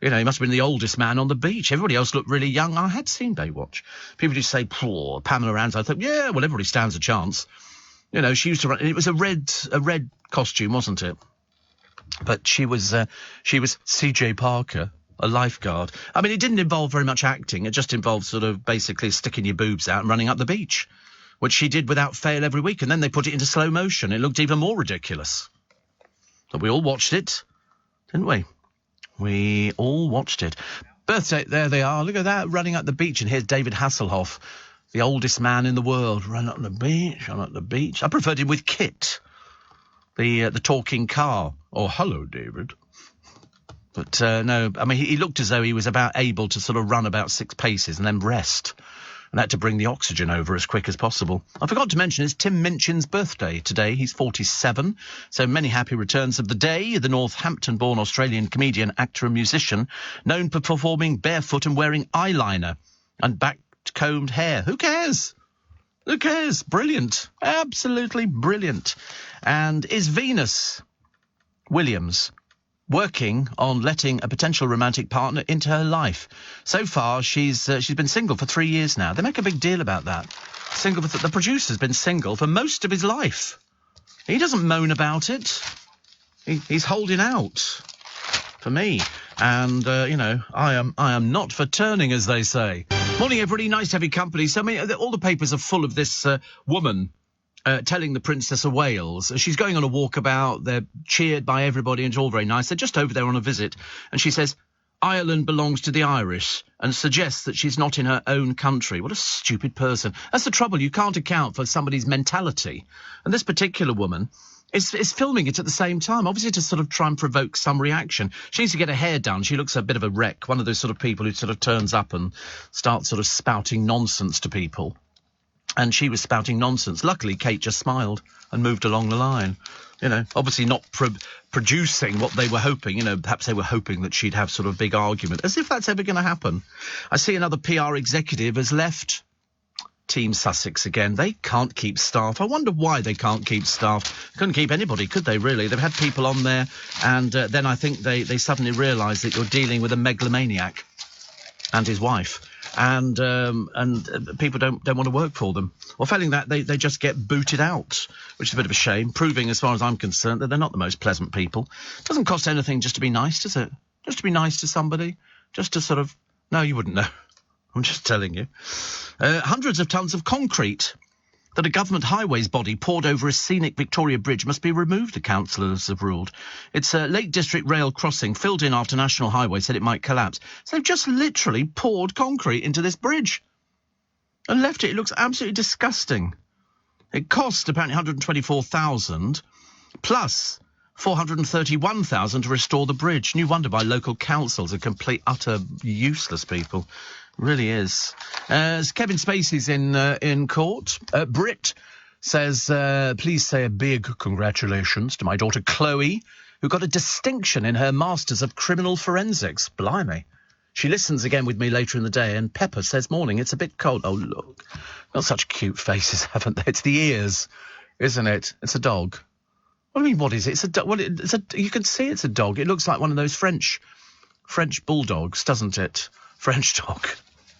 He must have been the oldest man on the beach. Everybody else looked really young. I had seen Baywatch. People just say, poor Pamela Anderson. I thought, yeah, well, everybody stands a chance. She used to run. It was a red costume, wasn't it? But she was C.J. Parker, a lifeguard. I mean, it didn't involve very much acting. It just involved sort of basically sticking your boobs out and running up the beach, which she did without fail every week. And then they put it into slow motion. It looked even more ridiculous. But we all watched it, didn't we? We all watched it. Birthday, there they are. Look at that, running up the beach. And here's David Hasselhoff, the oldest man in the world. Run up the beach. I preferred him with Kit, the talking car. Oh, hello, David. But no, I mean, he looked as though he was about able to sort of run about 6 paces and then rest. And had to bring the oxygen over as quick as possible. I forgot to mention it's Tim Minchin's birthday today. He's 47. So many happy returns of the day. The Northampton-born Australian comedian, actor and musician, known for performing barefoot and wearing eyeliner and back-combed hair. Who cares? Who cares? Brilliant. Absolutely brilliant. And is Venus Williams working on letting a potential romantic partner into her life? So far, she's been single for 3 years now. They make a big deal about that. The producer's been single for most of his life. He doesn't moan about it. He's holding out for me. And, I am not for turning, as they say. Morning, everybody. Nice to have your company. So, I mean, all the papers are full of this woman telling the Princess of Wales. She's going on a walkabout. They're cheered by everybody, and it's all very nice. They're just over there on a visit. And she says, Ireland belongs to the Irish, and suggests that she's not in her own country. What a stupid person. That's the trouble. You can't account for somebody's mentality. And this particular woman is filming it at the same time, obviously to sort of try and provoke some reaction. She needs to get her hair done. She looks a bit of a wreck, one of those sort of people who sort of turns up and starts sort of spouting nonsense to people. And she was spouting nonsense. Luckily, Kate just smiled and moved along the line. You know, obviously not producing what they were hoping. You know, perhaps they were hoping that she'd have sort of a big argument, as if that's ever going to happen. I see another PR executive has left Team Sussex again. They can't keep staff. I wonder why they can't keep staff. They couldn't keep anybody, could they, really? They've had people on there, and then I think they suddenly realise that you're dealing with a megalomaniac and his wife, and people don't want to work for them. Well, failing that, they just get booted out, which is a bit of a shame, proving, as far as I'm concerned, that they're not the most pleasant people. It doesn't cost anything just to be nice, does it? Just to be nice to somebody, just to sort of... No, you wouldn't know. I'm just telling you. Hundreds of tons of concrete that a government highways body poured over a scenic Victoria Bridge must be removed, the councillors have ruled. It's a Lake District rail crossing filled in after National Highway said it might collapse. So they've just literally poured concrete into this bridge and left it. It looks absolutely disgusting. It cost apparently $124,000 plus $431,000 to restore the bridge. And you wonder why local councils are complete, utter useless people. Really is. Kevin Spacey's in court. Britt says, please say a big congratulations to my daughter Chloe, who got a distinction in her Masters of Criminal Forensics. Blimey. She listens again with me later in the day, and Pepper says, morning, it's a bit cold. Oh, look. Got such cute faces, haven't they? It's the ears, isn't it? It's a dog. What do you mean, what is it? It's a dog. Well, you can see it's a dog. It looks like one of those French bulldogs, doesn't it? French dog.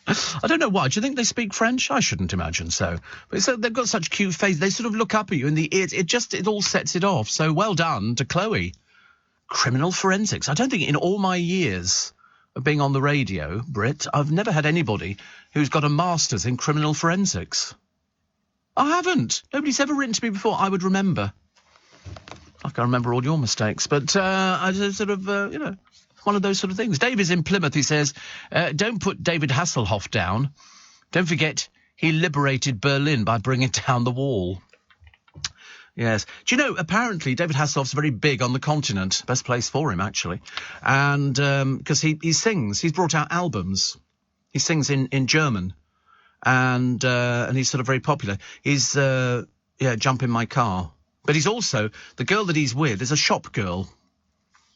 I don't know why. Do you think they speak French? I shouldn't imagine so. But they've got such cute faces. They sort of look up at you in the ears. It all sets it off. So well done to Chloe. Criminal forensics. I don't think in all my years of being on the radio, Britt, I've never had anybody who's got a master's in criminal forensics. I haven't. Nobody's ever written to me before. I would remember. I can remember all your mistakes. But I just sort of, one of those sort of things. Dave is in Plymouth. He says, don't put David Hasselhoff down. Don't forget he liberated Berlin by bringing down the wall. Yes. Do you know, apparently David Hasselhoff's very big on the continent. Best place for him, actually. And because he sings. He's brought out albums. He sings in German. And he's sort of very popular. He's, Jump in My Car. But he's also, the girl that he's with is a shop girl.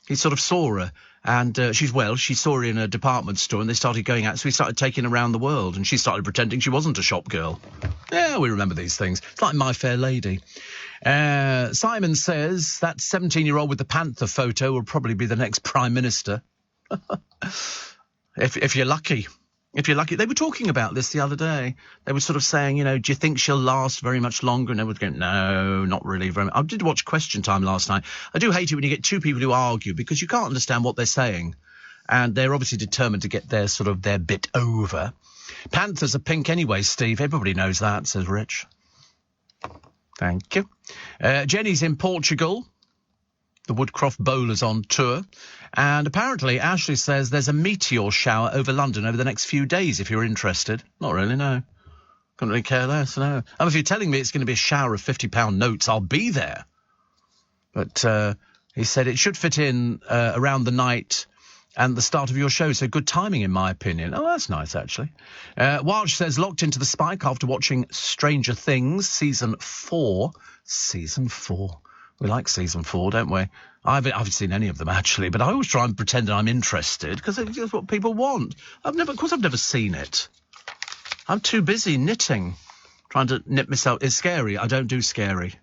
He sort of saw her. And she saw her in a department store, and they started going out. So he started taking her around the world, and she started pretending she wasn't a shop girl. Yeah, we remember these things. It's like My Fair Lady. Simon says that 17-year-old with the Panther photo will probably be the next Prime Minister. if you're lucky. If you're lucky. They were talking about this the other day. They were sort of saying, do you think she'll last very much longer? And everyone's going, no, not really very much. I did watch Question Time last night. I do hate it when you get two people who argue because you can't understand what they're saying. And they're obviously determined to get their bit over. Panthers are pink anyway, Steve. Everybody knows that, says Rich. Thank you. Jenny's in Portugal. The Woodcroft Bowlers on tour. And apparently Ashley says there's a meteor shower over London over the next few days, if you're interested. Not really, no. Couldn't really care less, no. And if you're telling me it's going to be a shower of £50 notes, I'll be there. But he said it should fit in around the night and the start of your show, so good timing, in my opinion. Oh, that's nice, actually. Walsh says, locked into the spike after watching Stranger Things, Season 4. Season 4. We like Season 4, don't we? I haven't seen any of them, actually, but I always try and pretend that I'm interested, because it's what people want. Of course I've never seen it. I'm too busy knitting, trying to knit myself. It's scary. I don't do scary.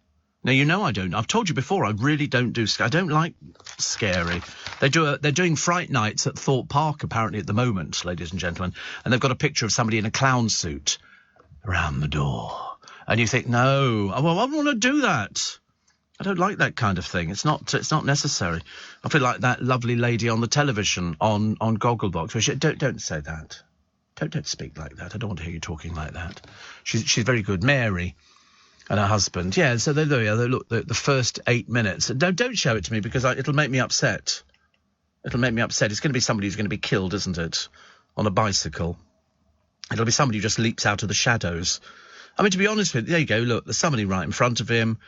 Now, you know I don't. I've told you before, I really don't do scary. I don't like scary. They're doing Fright Nights at Thorpe Park, apparently, at the moment, ladies and gentlemen, and they've got a picture of somebody in a clown suit around the door. And you think, no, well, I don't want to do that. I don't like that kind of thing. It's not necessary. I feel like that lovely lady on the television on Gogglebox. Don't say that. Don't speak like that. I don't want to hear you talking like that. She's very good. Mary and her husband. Yeah, so they look, the first 8 minutes. Don't show it to me because it'll make me upset. It'll make me upset. It's going to be somebody who's going to be killed, isn't it? On a bicycle. It'll be somebody who just leaps out of the shadows. I mean, to be honest with you, there you go. Look, there's somebody right in front of him.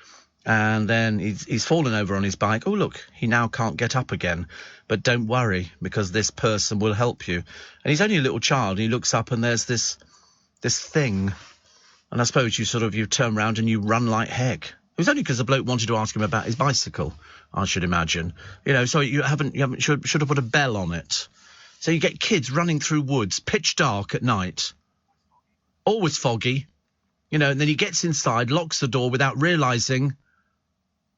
And then he's fallen over on his bike. Oh, look, he now can't get up again. But don't worry, because this person will help you. And he's only a little child, and he looks up, and there's this thing. And I suppose you turn round and you run like heck. It was only because the bloke wanted to ask him about his bicycle, I should imagine. So you should have put a bell on it. So you get kids running through woods, pitch dark at night. Always foggy. And then he gets inside, locks the door without realising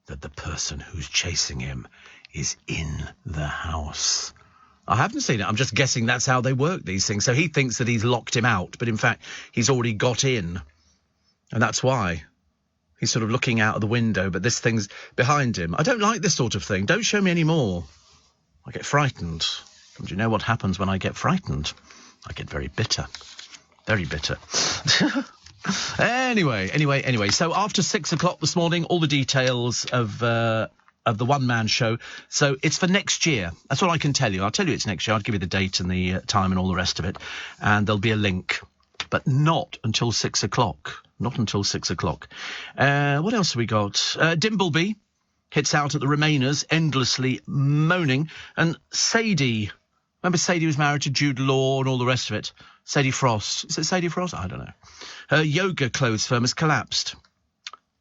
that the person who's chasing him is in the house. I haven't seen it. I'm just guessing that's how they work these things. So he thinks that he's locked him out, but in fact, he's already got in. And that's why he's sort of looking out of the window, but this thing's behind him. I don't like this sort of thing. Don't show me any more. I get frightened. And do you know what happens when I get frightened? I get very bitter. Very bitter. Anyway. So after 6 o'clock this morning, all the details of the one-man show. So it's for next year. That's all I can tell you. I'll tell you it's next year. I'll give you the date and the time and all the rest of it. And there'll be a link. But not until 6 o'clock. Not until 6 o'clock. What else have we got? Dimbleby hits out at the Remainers, endlessly moaning. And Sadie. Remember Sadie was married to Jude Law and all the rest of it? Sadie Frost. Is it Sadie Frost? I don't know. Her yoga clothes firm has collapsed.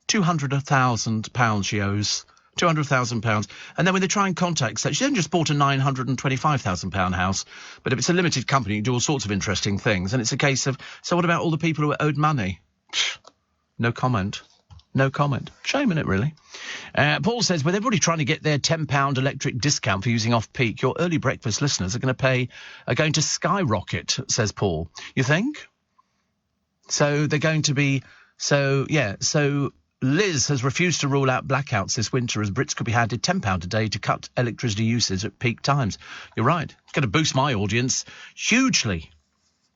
£200,000 she owes. £200,000. And then when they try and contact her, she then just bought a £925,000 house. But if it's a limited company, you do all sorts of interesting things. And it's a case of, so what about all the people who are owed money? No comment. No comment. Shame in it, really. Paul says, with everybody trying to get their £10 electric discount for using off-peak, your early breakfast listeners are going to skyrocket, says Paul. You think? So they're going to be... So Liz has refused to rule out blackouts this winter as Brits could be handed £10 a day to cut electricity usage at peak times. You're right. It's going to boost my audience hugely.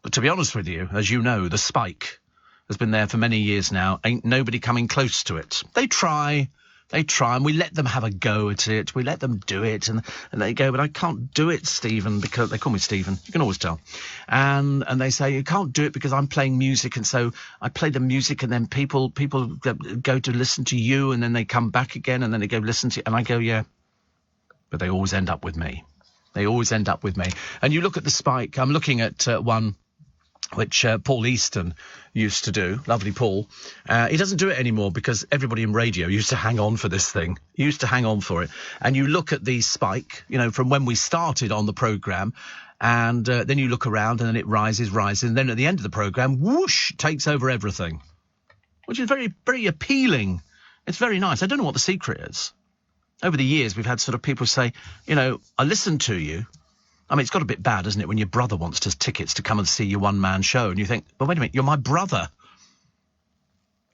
But to be honest with you, as you know, the spike has been there for many years now. Ain't nobody coming close to it. They try, and we let them have a go at it. We let them do it, and they go, but I can't do it, Stephen, because they call me Stephen. You can always tell. And they say, you can't do it because I'm playing music, and so I play the music, and then people go to listen to you, and then they come back again, and then they go listen to you, and I go, yeah. But they always end up with me. They always end up with me. And you look at the spike. I'm looking at one which Paul Easton used to do. Lovely Paul. He doesn't do it anymore because everybody in radio used to hang on for this thing. Used to hang on for it. And you look at the spike, from when we started on the programme, and then you look around and then it rises, and then at the end of the programme, whoosh, takes over everything, which is very, very appealing. It's very nice. I don't know what the secret is. Over the years, we've had sort of people say, I listened to you. I mean, it's got a bit bad, isn't it, when your brother wants tickets to come and see your one-man show, and you think, well, wait a minute, you're my brother.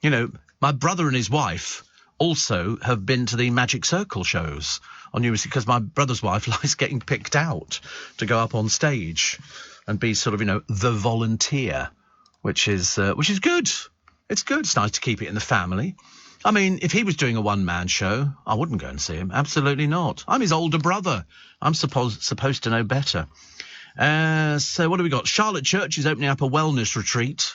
My brother and his wife also have been to the Magic Circle shows on New Music, because my brother's wife likes getting picked out to go up on stage and be sort of, the volunteer, which is good. It's good. It's nice to keep it in the family. I mean, if he was doing a one-man show, I wouldn't go and see him. Absolutely not. I'm his older brother. I'm supposed to know better. So what do we got? Charlotte Church is opening up a wellness retreat.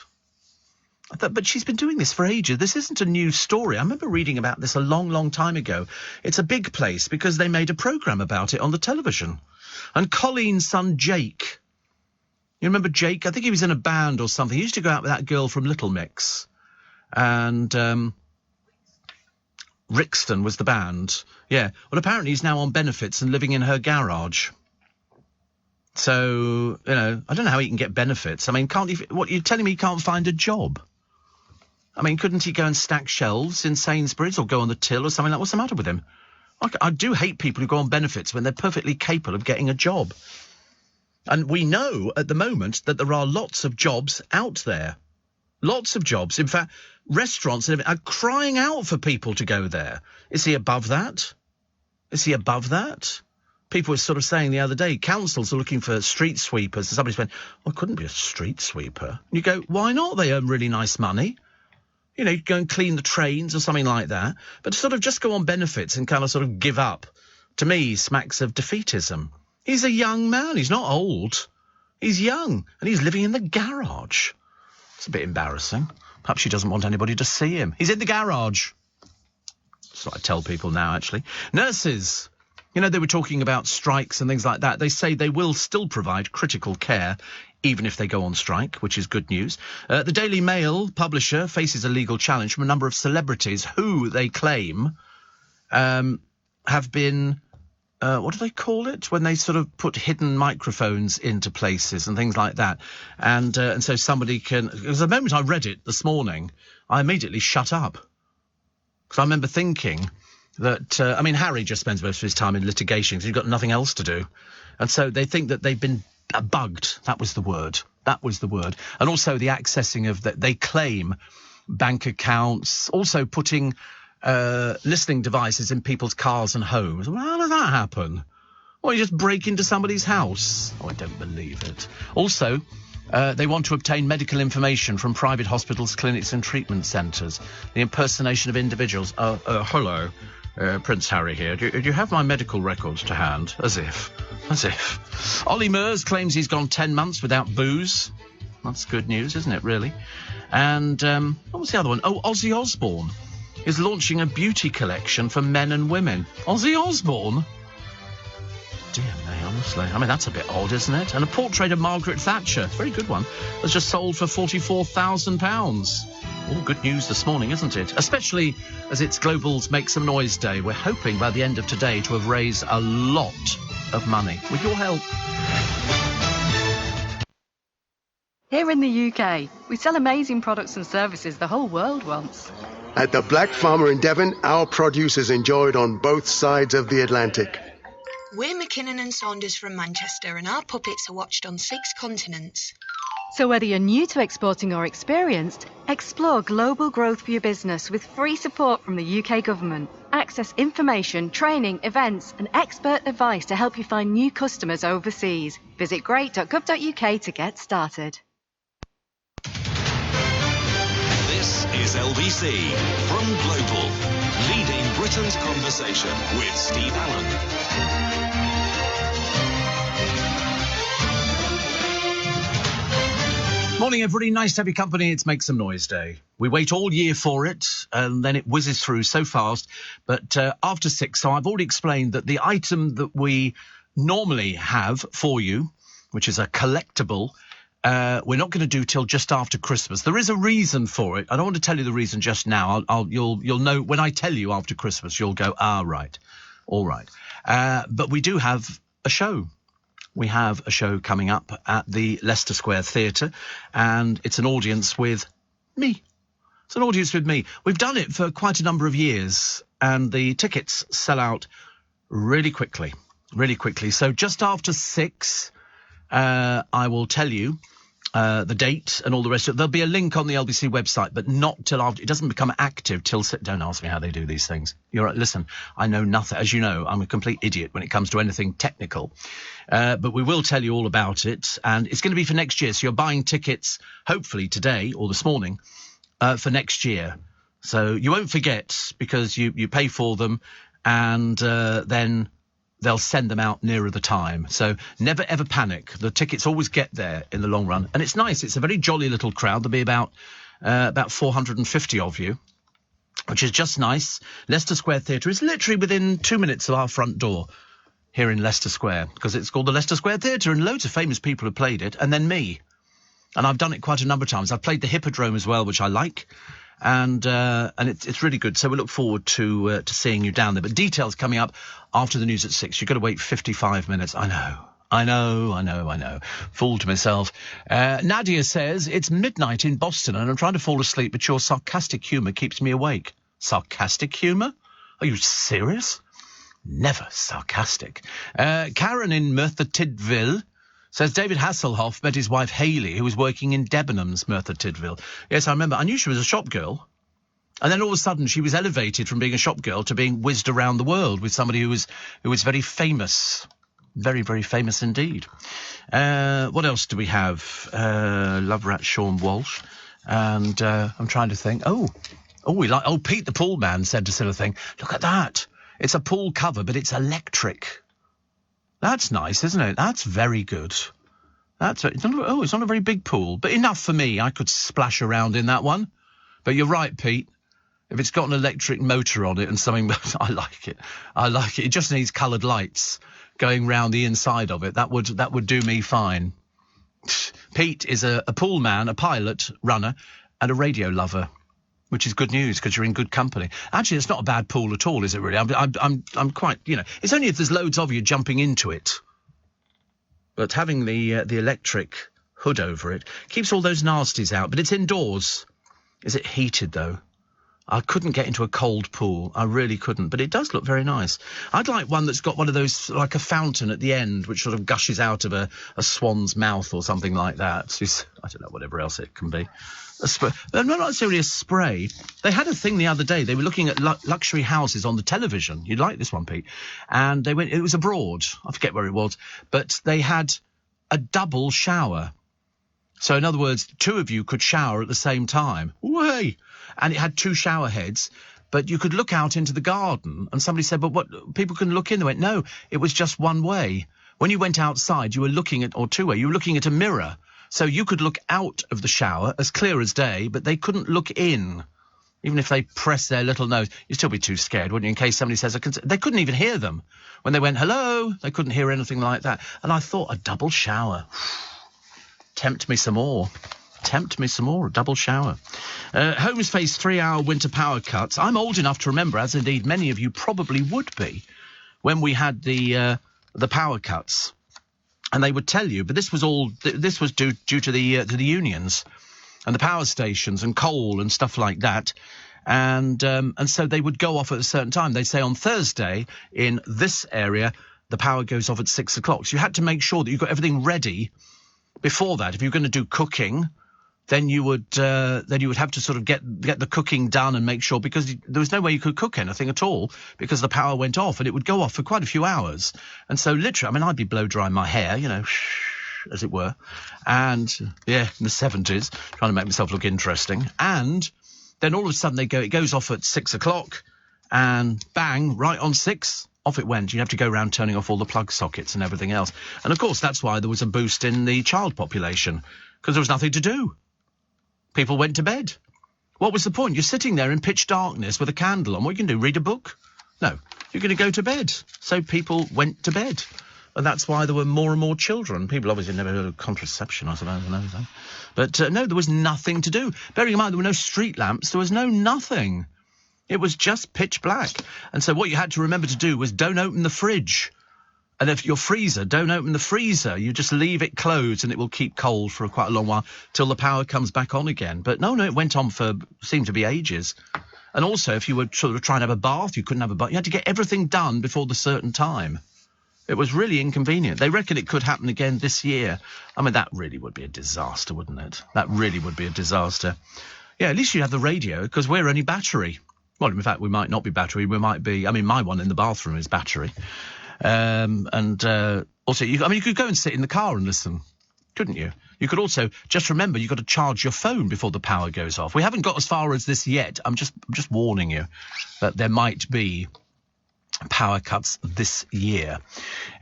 But she's been doing this for ages. This isn't a new story. I remember reading about this a long, long time ago. It's a big place because they made a programme about it on the television. And Colleen's son, Jake. You remember Jake? I think he was in a band or something. He used to go out with that girl from Little Mix. And... Rixton was the band. Yeah. Well, apparently he's now on benefits and living in her garage. So, I don't know how he can get benefits. I mean, what, you're telling me he can't find a job? I mean, couldn't he go and stack shelves in Sainsbury's or go on the till or something like that? What's the matter with him? I do hate people who go on benefits when they're perfectly capable of getting a job. And we know at the moment that there are lots of jobs out there. Lots of jobs. In fact, restaurants are crying out for people to go there. Is he above that? Is he above that? People were sort of saying the other day, councils are looking for street sweepers. And somebody's went, well, I couldn't be a street sweeper. And you go, why not? They earn really nice money. You go and clean the trains or something like that. But to sort of just go on benefits and kind of sort of give up, to me, smacks of defeatism. He's a young man. He's not old. He's young. And he's living in the garage. It's a bit embarrassing. Perhaps she doesn't want anybody to see him. He's in the garage. That's what I tell people now, actually. Nurses. You know, they were talking about strikes and things like that. They say they will still provide critical care even if they go on strike, which is good news. The Daily Mail publisher faces a legal challenge from a number of celebrities who they claim have been... what do they call it? When they sort of put hidden microphones into places and things like that. And so somebody can... Because the moment I read it this morning, I immediately shut up. Because I remember thinking that... Harry just spends most of his time in litigation because he's got nothing else to do. And so they think that they've been bugged. That was the word. And also the accessing of... They claim bank accounts, also putting... listening devices in people's cars and homes. Well, how does that happen? Well, you just break into somebody's house. Oh, I don't believe it. Also, they want to obtain medical information from private hospitals, clinics and treatment centres. The impersonation of individuals. Hello, Prince Harry here. Do you have my medical records to hand? As if. Ollie Murs claims he's gone 10 months without booze. That's good news, isn't it, really? And what was the other one? Oh, Ozzy Osbourne is launching a beauty collection for men and women. Ozzy Osbourne? Dear me, honestly. That's a bit odd, isn't it? And a portrait of Margaret Thatcher, very good one, has just sold for £44,000. All good news this morning, isn't it? Especially as it's Global's Make Some Noise Day. We're hoping by the end of today to have raised a lot of money. With your help. Here in the UK, we sell amazing products and services the whole world wants. At the Black Farmer in Devon, our produce is enjoyed on both sides of the Atlantic. We're McKinnon and Saunders from Manchester, and our puppets are watched on 6 continents. So whether you're new to exporting or experienced, explore global growth for your business with free support from the UK government. Access information, training, events and expert advice to help you find new customers overseas. Visit great.gov.uk to get started. This is LBC from Global, leading Britain's conversation with Steve Allen. Morning, everybody. Nice to have your company. It's Make Some Noise Day. We wait all year for it, and then it whizzes through so fast. But after 6, so I've already explained that the item that we normally have for you, which is a collectible, we're not going to do till just after Christmas. There is a reason for it. I don't want to tell you the reason just now. You'll know when I tell you after Christmas. You'll go, right, all right. But we do have a show. We have a show coming up at the Leicester Square Theatre, and it's an audience with me. It's an audience with me. We've done it for quite a number of years, and the tickets sell out really quickly. So just after 6, I will tell you the date and all the rest of it. There'll be a link on the LBC website, but not till after. It doesn't become active till... Don't ask me how they do these things. You're right. Listen, I know nothing. As you know, I'm a complete idiot when it comes to anything technical. But we will tell you all about it. And it's going to be for next year. So you're buying tickets, hopefully today or this morning, for next year. So you won't forget, because you pay for them, and then... they'll send them out nearer the time. So never, ever panic. The tickets always get there in the long run. And it's nice. It's a very jolly little crowd. There'll be about 450 of you, which is just nice. Leicester Square Theatre is literally within 2 minutes of our front door here in Leicester Square, because it's called the Leicester Square Theatre, and loads of famous people have played it, and then me. And I've done it quite a number of times. I've played the Hippodrome as well, which I like. And it's really good. So we look forward to seeing you down there. But details coming up after the news at 6. You've got to wait 55 minutes. I know. Fooled myself. Nadia says, it's midnight in Boston and I'm trying to fall asleep, but your sarcastic humour keeps me awake. Sarcastic humour? Are you serious? Never sarcastic. Karen in Merthyr Tydfil says David Hasselhoff met his wife Hayley, who was working in Debenhams, Merthyr Tydfil. Yes, I remember. I knew she was a shop girl. And then all of a sudden she was elevated from being a shop girl to being whizzed around the world with somebody who was very famous. Very, very famous indeed. What else do we have? Love Rat Sean Walsh. And I'm trying to think. Pete the Pool Man said a sort of thing. Look at that. It's a pool cover, but it's electric. That's nice, isn't it? That's very good. It's not a very big pool, but enough for me. I could splash around in that one. But you're right, Pete. If it's got an electric motor on it and something, I like it. I like it. It just needs coloured lights going round the inside of it. That would do me fine. Pete is a pool man, a pilot, runner, and a radio lover, which is good news because you're in good company. Actually, it's not a bad pool at all, is it? Really, I'm quite. It's only if there's loads of you jumping into it. But having the electric hood over it keeps all those nasties out. But it's indoors. Is it heated though? I couldn't get into a cold pool. I really couldn't. But it does look very nice. I'd like one that's got one of those, like a fountain at the end, which sort of gushes out of a swan's mouth or something like that. I don't know, whatever else it can be. Not necessarily a spray. They had a thing the other day. They were looking at luxury houses on the television. You'd like this one, Pete. And it was abroad. I forget where it was. But they had a double shower. So, in other words, two of you could shower at the same time. Way! And it had two shower heads, but you could look out into the garden. And somebody said, but what? People can look in. They went, no, it was just one way. When you went outside, you were looking at, or two way, you were looking at a mirror. So you could look out of the shower as clear as day, but they couldn't look in. Even if they pressed their little nose, you'd still be too scared, wouldn't you, in case somebody says, they couldn't even hear them. When they went, hello, they couldn't hear anything like that. And I thought, a double shower. Tempt me some more. A double shower. Homes face 3-hour winter power cuts. I'm old enough to remember, as indeed many of you probably would be, when we had the power cuts. And they would tell you, but this was due to the unions and the power stations and coal and stuff like that. And so they would go off at a certain time. They'd say on Thursday in this area, the power goes off at 6 o'clock. So you had to make sure that you got everything ready before that. If you're going to do cooking, then you would have to sort of get the cooking done and make sure, because there was no way you could cook anything at all because the power went off, and it would go off for quite a few hours. And so literally, I'd be blow drying my hair, as it were. And yeah, in the 70s, trying to make myself look interesting. And then all of a sudden it goes off at 6 o'clock, and bang, right on 6. Off it went. You'd have to go around turning off all the plug sockets and everything else. And, of course, that's why there was a boost in the child population, because there was nothing to do. People went to bed. What was the point? You're sitting there in pitch darkness with a candle on. What are you going to do, read a book? No, you're going to go to bed. So people went to bed. And that's why there were more and more children. People obviously never heard of contraception, I suppose. But, no, there was nothing to do. Bearing in mind, there were no street lamps. There was nothing. It was just pitch black. And so what you had to remember to do was don't open the fridge. And if your freezer, don't open the freezer. You just leave it closed and it will keep cold for quite a long while till the power comes back on again. But no, it went on for, seemed to be ages. And also, if you were sort of trying to have a bath, you couldn't have a bath. You had to get everything done before the certain time. It was really inconvenient. They reckon it could happen again this year. That really would be a disaster, wouldn't it? That really would be a disaster. Yeah, at least you have the radio, because we're only battery. Well, in fact, we might not be battery. We might be. My one in the bathroom is battery. Also, you could go and sit in the car and listen, couldn't you? You could also just remember you've got to charge your phone before the power goes off. We haven't got as far as this yet. I'm just warning you that there might be power cuts this year.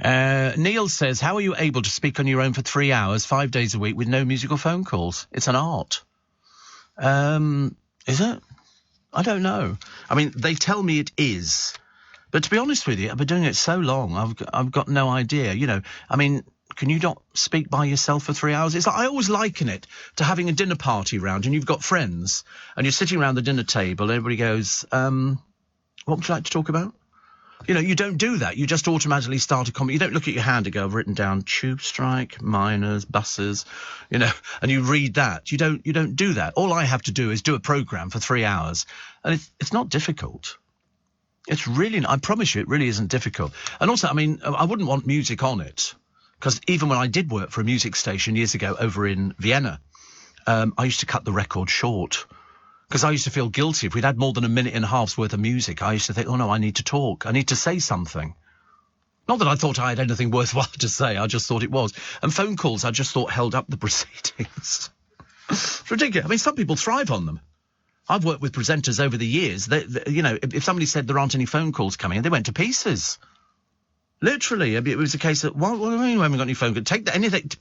Neil says, how are you able to speak on your own for 3 hours, 5 days a week with no musical phone calls? It's an art. Is it? I don't know. They tell me it is. But to be honest with you, I've been doing it so long, I've got no idea. Can you not speak by yourself for 3 hours? It's like, I always liken it to having a dinner party round, and you've got friends, and you're sitting around the dinner table, and everybody goes, what would you like to talk about? You don't do that. You just automatically start a comment. You don't look at your hand and go, I've written down tube strike, miners, buses, and you read that. You don't do that. All I have to do is do a programme for 3 hours, and it's not difficult. It's really, I promise you, it really isn't difficult. And also, I wouldn't want music on it, because even when I did work for a music station years ago over in Vienna, I used to cut the record short. Because I used to feel guilty. If we'd had more than a minute and a half's worth of music, I used to think, oh no, I need to talk. I need to say something. Not that I thought I had anything worthwhile to say. I just thought it was. And phone calls, I just thought held up the proceedings. It's ridiculous. Some people thrive on them. I've worked with presenters over the years. If somebody said there aren't any phone calls coming in, they went to pieces. Literally, it was a case of, what do you mean we haven't got any phone calls?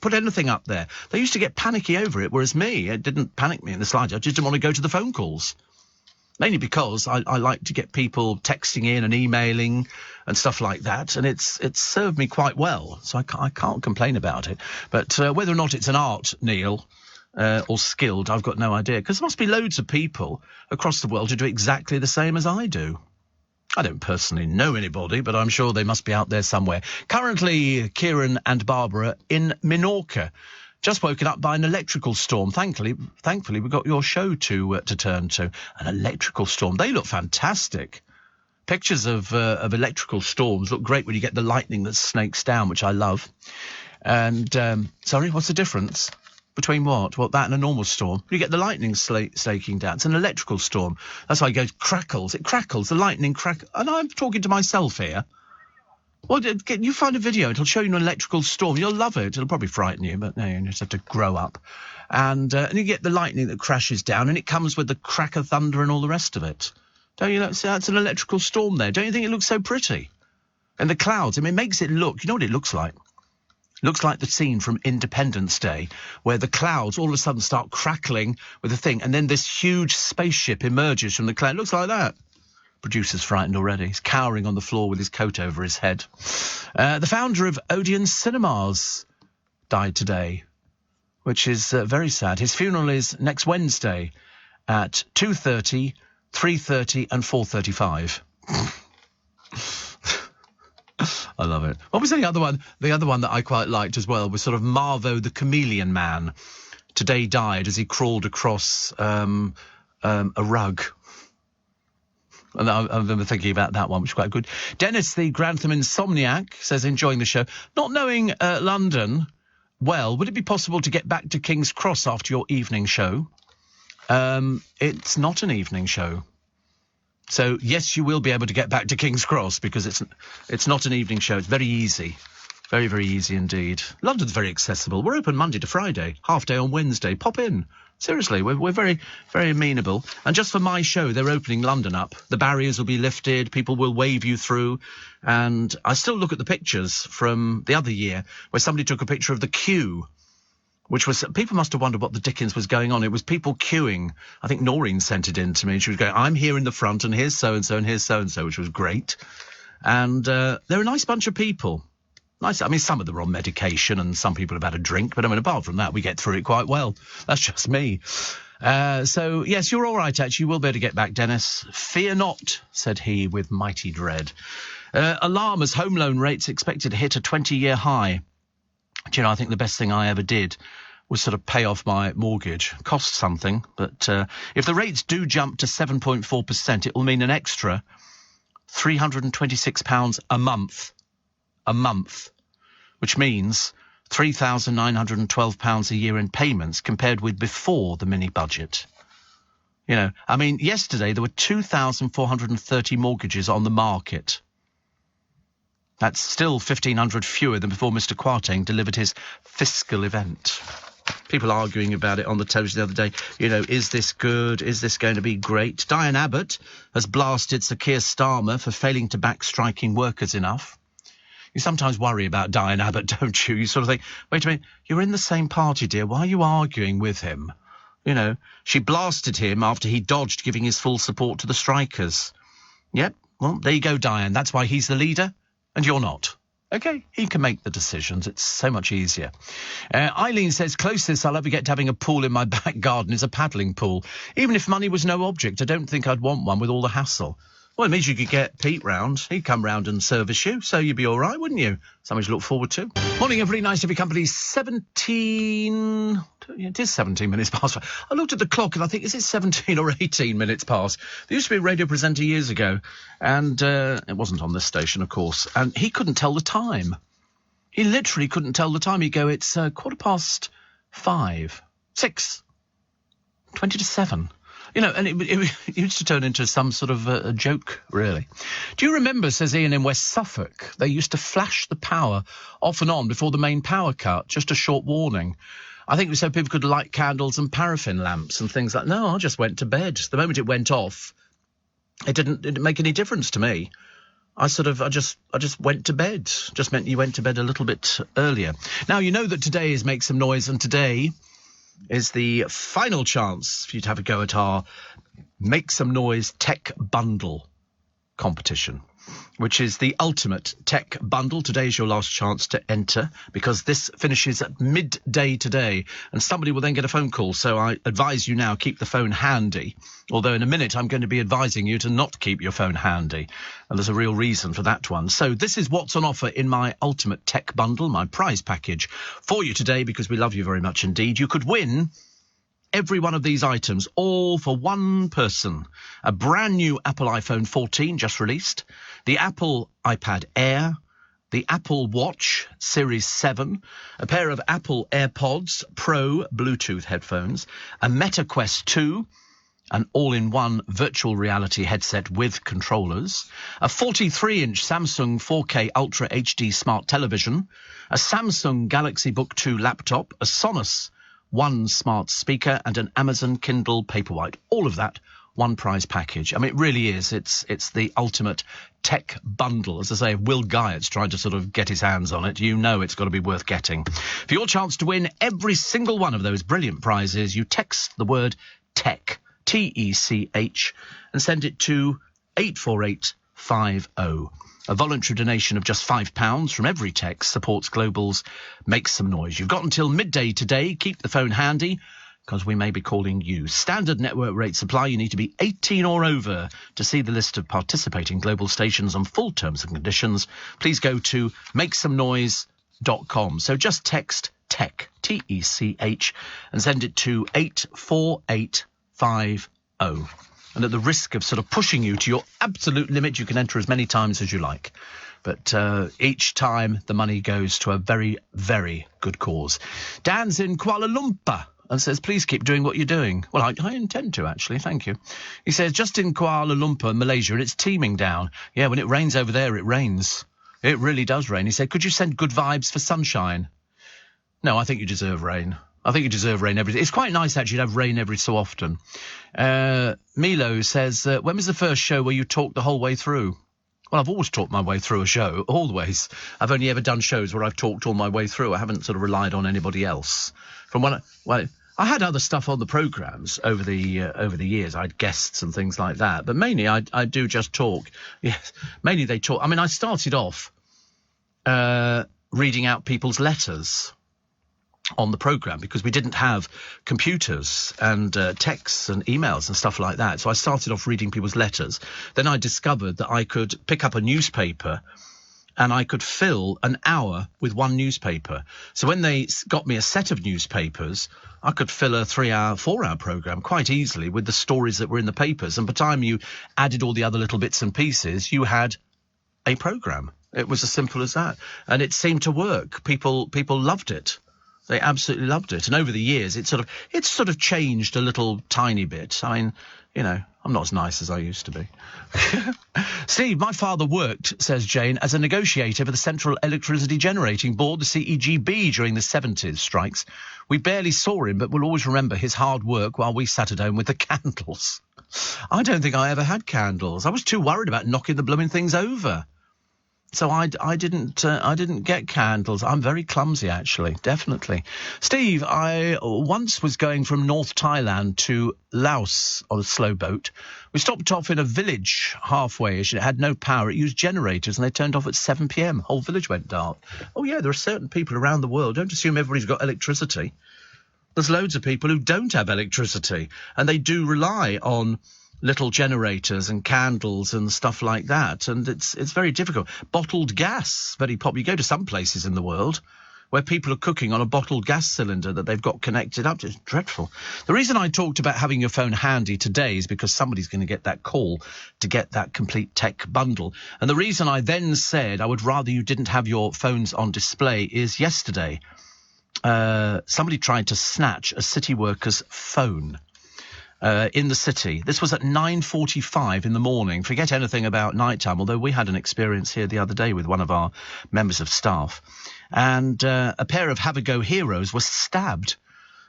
Put anything up there. They used to get panicky over it, whereas me, it didn't panic me in the slightest. I just didn't want to go to the phone calls. Mainly because I like to get people texting in and emailing and stuff like that, and it's served me quite well, so I can't complain about it. But whether or not it's an art, Neil, or skilled, I've got no idea, because there must be loads of people across the world who do exactly the same as I do. I don't personally know anybody, but I'm sure they must be out there somewhere. Currently, Kieran and Barbara in Minorca, just woken up by an electrical storm. Thankfully, we got your show to turn to. An electrical storm. They look fantastic. Pictures of electrical storms look great when you get the lightning that snakes down, which I love. And sorry, what's the difference between what? Well, that and a normal storm. You get the lightning snaking down. It's an electrical storm. That's why it goes crackles. It crackles. The lightning crack. And I'm talking to myself here. Well, you find a video. It'll show you an electrical storm. You'll love it. It'll probably frighten you, but no, you just have to grow up. And you get the lightning that crashes down, and it comes with the crack of thunder and all the rest of it. Don't you know? So that's an electrical storm there. Don't you think it looks so pretty? And the clouds, I mean, it makes it look, you know what it looks like? It looks like the scene from Independence Day, where the clouds all of a sudden start crackling with a thing, and then this huge spaceship emerges from the cloud. It looks like that. Producer's frightened already. He's cowering on the floor with his coat over his head. The founder of Odeon Cinemas died today, which is very sad. His funeral is next Wednesday at 2:30, 3:30 and 4:35. I love it. What was the other one? The other one that I quite liked as well was sort of Marvo the Chameleon Man. Today died as he crawled across a rug. And I remember thinking about that one, which is quite good. Dennis, the Grantham Insomniac, says, enjoying the show. Not knowing London well, would it be possible to get back to King's Cross after your evening show? It's not an evening show. So, yes, you will be able to get back to King's Cross because it's not an evening show. It's very easy. Very, very easy indeed. London's very accessible. We're open Monday to Friday, half day on Wednesday. Pop in. Seriously, we're very, very amenable. And just for my show, they're opening London up. The barriers will be lifted. People will wave you through. And I still look at the pictures from the other year where somebody took a picture of the queue, which was, people must have wondered what the dickens was going on. It was people queuing. I think Noreen sent it in to me. And she was going, I'm here in the front and here's so-and-so and here's so-and-so, which was great. And they're a nice bunch of people. Nice. I mean, some of them are on medication and some people have had a drink, but I mean, apart from that, we get through it quite well. That's just me. So, yes, you're all right, actually. You will be able to get back, Dennis. Fear not, said he with mighty dread. Alarm as home loan rates expected to hit a 20-year high. Do you know, I think the best thing I ever did was sort of pay off my mortgage. Cost something, but if the rates do jump to 7.4%, it will mean an extra £326 a month, which means £3,912 a year in payments compared with before the mini budget. You know, I mean, yesterday there were 2,430 mortgages on the market. That's still 1,500 fewer than before Mr. Kwarteng delivered his fiscal event. People arguing about it on the television the other day. You know, is this good? Is this going to be great? Diane Abbott has blasted Sir Keir Starmer for failing to back striking workers enough. You sometimes worry about Diane Abbott, don't you? You sort of think, wait a minute, you're in the same party, dear. Why are you arguing with him? You know, she blasted him after he dodged giving his full support to the strikers. Yep, well, there you go, Diane. That's why he's the leader and you're not. OK, he can make the decisions. It's so much easier. Eileen says, closest I'll ever get to having a pool in my back garden is a paddling pool. Even if money was no object, I don't think I'd want one with all the hassle. Well, it means you could get Pete round. He'd come round and service you, so you'd be all right, wouldn't you? Something to look forward to. Morning, everybody. Nice to be company. 17... It is 17 minutes past. I looked at the clock and I think, is it 17 or 18 minutes past? There used to be a radio presenter years ago, and it wasn't on this station, of course, and he couldn't tell the time. He literally couldn't tell the time. He'd go, it's 5:15, 6, 20 to 7. You know, and it used to turn into some sort of a joke, really. Do you remember, says Ian, in West Suffolk, they used to flash the power off and on before the main power cut, just a short warning. I think it was so people could light candles and paraffin lamps and things like that. No, I just went to bed. The moment it went off, it didn't make any difference to me. I just went to bed. Just meant you went to bed a little bit earlier. Now, you know that today is Make Some Noise, and today is the final chance for you to have a go at our Make Some Noise Tech Bundle competition, which is the ultimate tech bundle. Today is your last chance to enter because this finishes at midday today and somebody will then get a phone call. So I advise you now, keep the phone handy. Although in a minute I'm going to be advising you to not keep your phone handy. And there's a real reason for that one. So this is what's on offer in my ultimate tech bundle, my prize package for you today because we love you very much indeed. You could win every one of these items, all for one person. A brand new Apple iPhone 14 just released, the Apple iPad Air, the Apple Watch Series 7, a pair of Apple AirPods Pro Bluetooth headphones, a Meta Quest 2, an all-in-one virtual reality headset with controllers, a 43-inch Samsung 4K Ultra HD smart television, a Samsung Galaxy Book 2 laptop, a Sonos One smart speaker and an Amazon Kindle Paperwhite. All of that, one prize package. I mean, it really is. It's the ultimate tech bundle. As I say, if Will Guyot's trying to sort of get his hands on it, you know it's got to be worth getting. For your chance to win every single one of those brilliant prizes, you text the word TECH, T-E-C-H, and send it to 84850. A voluntary donation of just £5 from every text supports Global's Make Some Noise. You've got until midday today. Keep the phone handy because we may be calling you. Standard network rate supply. You need to be 18 or over to see the list of participating Global stations on full terms and conditions. Please go to makesomenoise.com. So just text TECH, T-E-C-H, and send it to 84850. And at the risk of sort of pushing you to your absolute limit, you can enter as many times as you like. But each time the money goes to a very, very good cause. Dan's in Kuala Lumpur and says, please keep doing what you're doing. Well, I intend to, actually. Thank you. He says, just in Kuala Lumpur, Malaysia, and it's teeming down. Yeah, when it rains over there, it rains. It really does rain. He said, could you send good vibes for sunshine? No, I think you deserve rain. I think you deserve rain every day. It's quite nice, actually, to have rain every so often. Milo says, when was the first show where you talked the whole way through? Well, I've always talked my way through a show, always. I've only ever done shows where I've talked all my way through. I haven't sort of relied on anybody else. I had other stuff on the programmes over the years. I had guests and things like that. But mainly I do just talk. Yes, mainly they talk. I mean, I started off reading out people's letters on the programme because we didn't have computers and texts and emails and stuff like that. So I started off reading people's letters. Then I discovered that I could pick up a newspaper and I could fill an hour with one newspaper. So when they got me a set of newspapers, I could fill a 3-hour, 4-hour programme quite easily with the stories that were in the papers. And by the time you added all the other little bits and pieces, you had a programme. It was as simple as that. And it seemed to work. People loved it. They absolutely loved it. And over the years, it's sort of changed a little tiny bit. I mean, you know, I'm not as nice as I used to be. Steve, my father worked, says Jane, as a negotiator for the Central Electricity Generating Board, the CEGB, during the 70s strikes. We barely saw him, but we'll always remember his hard work while we sat at home with the candles. I don't think I ever had candles. I was too worried about knocking the blooming things over. So I didn't get candles. I'm very clumsy, actually, definitely. Steve, I once was going from North Thailand to Laos on a slow boat. We stopped off in a village halfway-ish. It had no power. It used generators, and they turned off at 7 p.m. Whole village went dark. Oh, yeah, there are certain people around the world. Don't assume everybody's got electricity. There's loads of people who don't have electricity, and they do rely on little generators and candles and stuff like that, and it's very difficult. Bottled gas, very popular. You go to some places in the world where people are cooking on a bottled gas cylinder that they've got connected up to. It's dreadful. The reason I talked about having your phone handy today is because somebody's going to get that call to get that complete tech bundle. And the reason I then said I would rather you didn't have your phones on display is yesterday somebody tried to snatch a city worker's phone in the city. This was at 9:45 in the morning. Forget anything about nighttime, although we had an experience here the other day with one of our members of staff. And a pair of have-a-go heroes were stabbed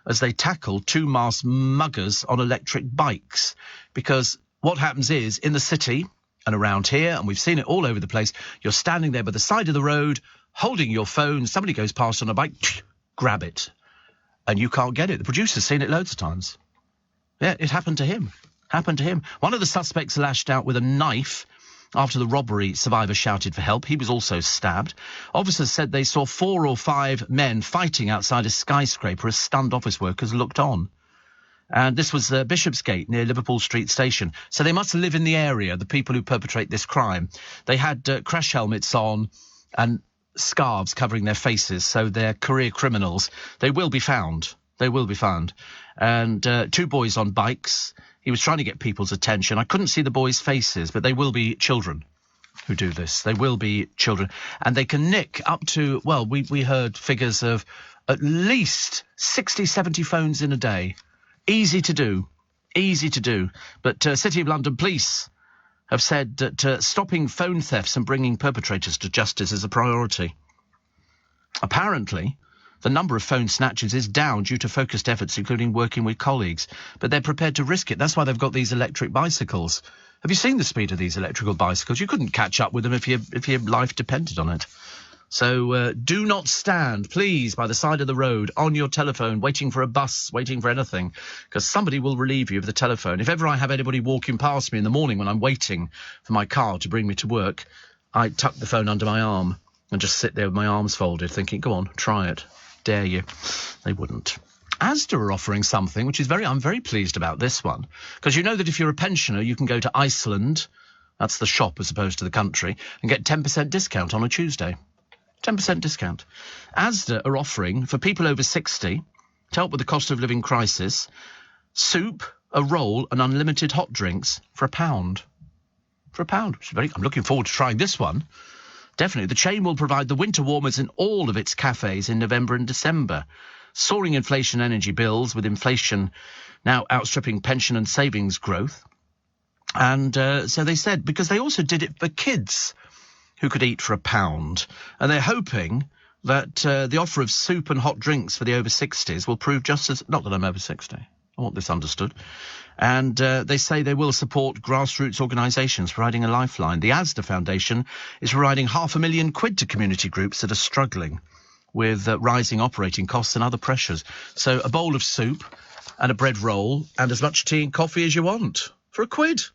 as they tackled two masked muggers on electric bikes. Because what happens is, in the city and around here, and we've seen it all over the place, you're standing there by the side of the road, holding your phone, somebody goes past on a bike, grab it, and you can't get it. The producer's seen it loads of times. Yeah, it happened to him. happened to him. One of the suspects lashed out with a knife after the robbery survivor shouted for help. He was also stabbed. Officers said they saw 4 or 5 men fighting outside a skyscraper as stunned office workers looked on. And this was Bishopsgate near Liverpool Street Station. So they must live in the area, the people who perpetrate this crime. They had crash helmets on and scarves covering their faces, so they're career criminals. They will be found. They will be found. And 2 boys on bikes. He was trying to get people's attention. I couldn't see the boys' faces, but they will be children who do this. They will be children. And they can nick up to, well, we heard figures of at least 60, 70 phones in a day. Easy to do. Easy to do. But City of London Police have said that stopping phone thefts and bringing perpetrators to justice is a priority. Apparently, the number of phone snatches is down due to focused efforts, including working with colleagues. But they're prepared to risk it. That's why they've got these electric bicycles. Have you seen the speed of these electrical bicycles? You couldn't catch up with them if your life depended on it. So do not stand, please, by the side of the road, on your telephone, waiting for a bus, waiting for anything, because somebody will relieve you of the telephone. If ever I have anybody walking past me in the morning when I'm waiting for my car to bring me to work, I tuck the phone under my arm and just sit there with my arms folded, thinking, go on, try it. Dare you. They wouldn't. Asda are offering something, which is I'm very pleased about this one, because you know that if you're a pensioner, you can go to Iceland, that's the shop as opposed to the country, and get 10% discount on a Tuesday. 10% discount. Asda are offering, for people over 60, to help with the cost of living crisis, soup, a roll and unlimited hot drinks for £1. For £1. I'm looking forward to trying this one. Definitely. The chain will provide the winter warmers in all of its cafes in November and December. Soaring inflation energy bills, with inflation now outstripping pension and savings growth. And so they said, because they also did it for kids who could eat for £1. And they're hoping that the offer of soup and hot drinks for the over 60s will prove just as... Not that I'm over 60. I want this understood. And they say they will support grassroots organisations providing a lifeline. The Asda Foundation is providing £500,000 to community groups that are struggling with rising operating costs and other pressures. So a bowl of soup and a bread roll and as much tea and coffee as you want for £1.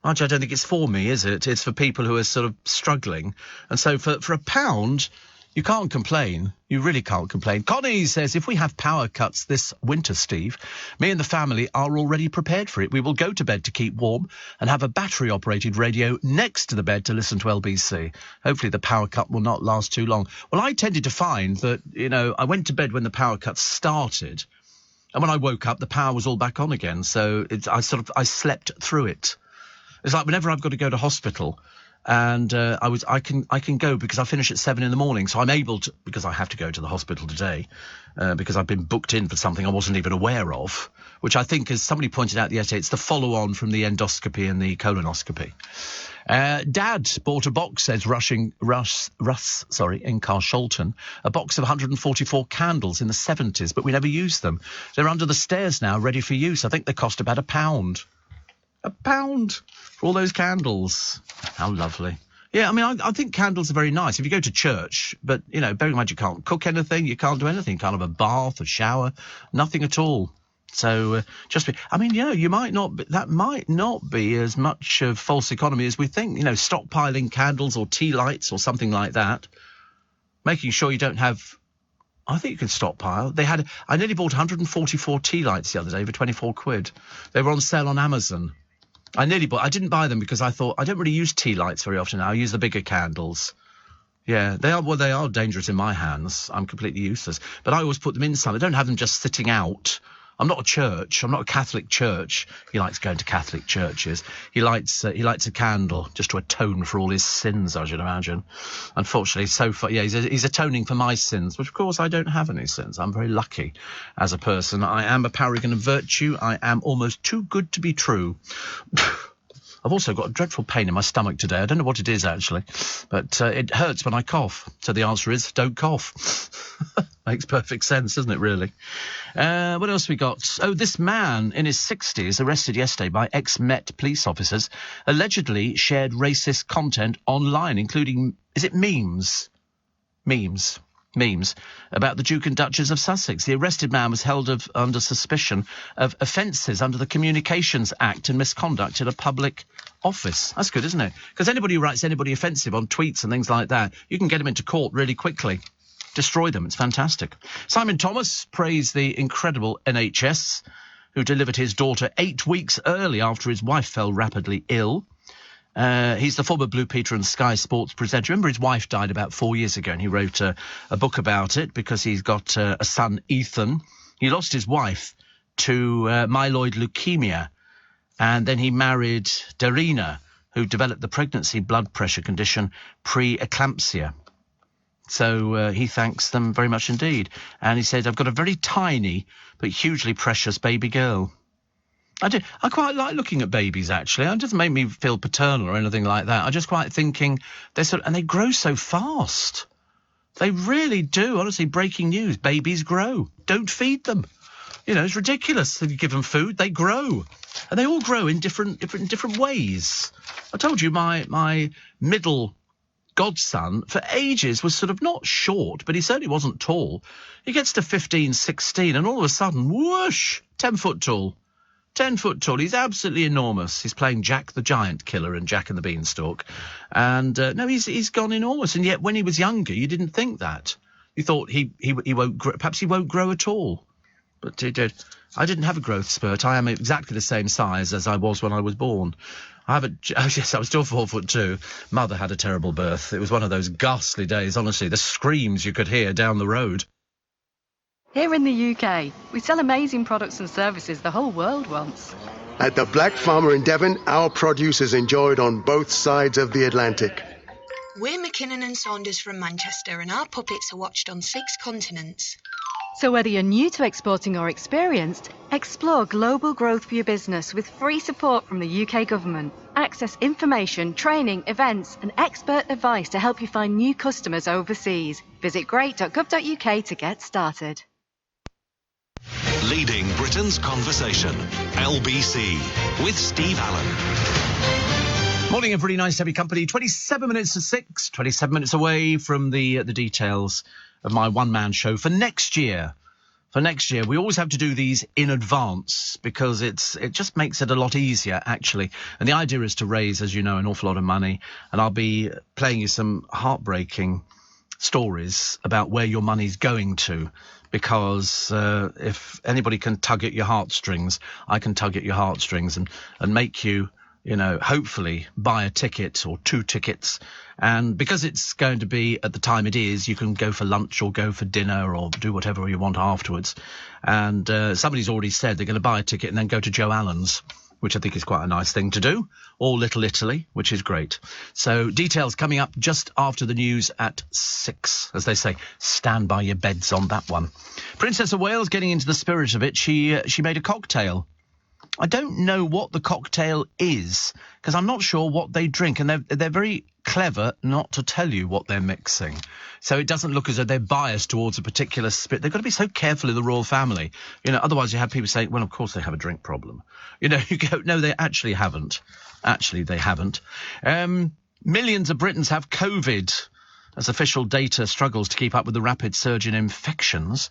Actually, I don't think it's for me, is it? It's for people who are sort of struggling. And so for £1... you can't complain. You really can't complain. Connie says, if we have power cuts this winter, Steve, me and the family are already prepared for it. We will go to bed to keep warm and have a battery-operated radio next to the bed to listen to LBC. Hopefully the power cut will not last too long. Well, I tended to find that, I went to bed when the power cut started, and when I woke up, the power was all back on again. So I slept through it. It's like whenever I've got to go to hospital... And I can go because I finish at 7 a.m, so I'm able to, because I have to go to the hospital today, because I've been booked in for something I wasn't even aware of, which I think, as somebody pointed out the other day, it's the follow-on from the endoscopy and the colonoscopy. Dad bought a box, says Russ, in Carshalton, a box of 144 candles in the 70s, but we never used them. They're under the stairs now, ready for use. I think they cost about £1. £1 for all those candles. How lovely. Yeah, I mean, I think candles are very nice. If you go to church, but, bear in mind you can't cook anything, you can't do anything, can't have a bath, a shower, nothing at all. So you might not, that might not be as much of false economy as we think, stockpiling candles or tea lights or something like that, making sure you don't have... I think you can stockpile. I nearly bought 144 tea lights the other day for £24. They were on sale on Amazon. I didn't buy them because I thought I don't really use tea lights very often now. I use the bigger candles. Yeah, they are dangerous in my hands. I'm completely useless. But I always put them inside. I don't have them just sitting out. I'm not a church. I'm not a Catholic church. He likes going to Catholic churches. He lights a candle just to atone for all his sins, I should imagine. Unfortunately, so far, yeah, he's atoning for my sins, which of course I don't have any sins. I'm very lucky as a person. I am a paragon of virtue. I am almost too good to be true. I've also got a dreadful pain in my stomach today. I don't know what it is, actually, but it hurts when I cough. So the answer is don't cough. Makes perfect sense, doesn't it, really? What else we got? Oh, this man in his 60s, arrested yesterday by ex-Met police officers, allegedly shared racist content online, including, is it memes? Memes. memes about the Duke and Duchess of Sussex. The arrested man was held under suspicion of offences under the Communications Act and misconduct in a public office. That's good, isn't it? Because anybody who writes anybody offensive on tweets and things like that, you can get them into court really quickly. Destroy them. It's fantastic. Simon Thomas praised the incredible NHS, who delivered his daughter 8 weeks early after his wife fell rapidly ill. He's the former Blue Peter and Sky Sports presenter. Remember, his wife died about 4 years ago, and he wrote a book about it because he's got a son, Ethan. He lost his wife to myeloid leukemia, and then he married Darina, who developed the pregnancy blood pressure condition preeclampsia. So he thanks them very much indeed. And he said, I've got a very tiny but hugely precious baby girl. I quite like looking at babies, actually. It doesn't make me feel paternal or anything like that. I just quite thinking, and they grow so fast. They really do. Honestly, breaking news, babies grow. Don't feed them. You know, it's ridiculous. If you give them food, they grow. And they all grow in different ways. I told you my middle godson for ages was sort of not short, but he certainly wasn't tall. He gets to 15, 16, and all of a sudden, whoosh, 10 foot tall. 10 foot tall. He's absolutely enormous. He's playing Jack the Giant Killer and Jack and the Beanstalk. And no, he's gone enormous. And yet when he was younger, you didn't think that. You thought he won't grow, perhaps he won't grow at all. But he did. I didn't have a growth spurt. I am exactly the same size as I was when I was born. Yes, I was still 4'2". Mother had a terrible birth. It was one of those ghastly days, honestly. The screams you could hear down the road. Here in the UK, we sell amazing products and services the whole world wants. At the Black Farmer in Devon, our produce is enjoyed on both sides of the Atlantic. We're McKinnon and Saunders from Manchester, and our puppets are watched on 6 continents. So whether you're new to exporting or experienced, explore global growth for your business with free support from the UK government. Access information, training, events and expert advice to help you find new customers overseas. Visit great.gov.uk to get started. Leading Britain's conversation, LBC, with Steve Allen. Morning, everybody. Nice to have your company. 27 minutes to 6, 27 minutes away from the details of my one-man show for next year. For next year, we always have to do these in advance because it just makes it a lot easier, actually. And the idea is to raise, as you know, an awful lot of money. And I'll be playing you some heartbreaking stories about where your money's going to. Because if anybody can tug at your heartstrings, I can tug at your heartstrings and make you, hopefully buy a ticket or 2 tickets. And because it's going to be at the time it is, you can go for lunch or go for dinner or do whatever you want afterwards. And somebody's already said they're going to buy a ticket and then go to Joe Allen's, which I think is quite a nice thing to do, or Little Italy, which is great. So details coming up just after the news at 6. As they say, stand by your beds on that one. Princess of Wales, getting into the spirit of it, she made a cocktail. I don't know what the cocktail is, because I'm not sure what they drink, and they're very clever not to tell you what they're mixing. So it doesn't look as though they're biased towards a particular spirit. They've got to be so careful in the royal family. Otherwise you have people saying, well, of course they have a drink problem. You go, no, they actually haven't. Actually, they haven't. Millions of Britons have COVID as official data struggles to keep up with the rapid surge in infections.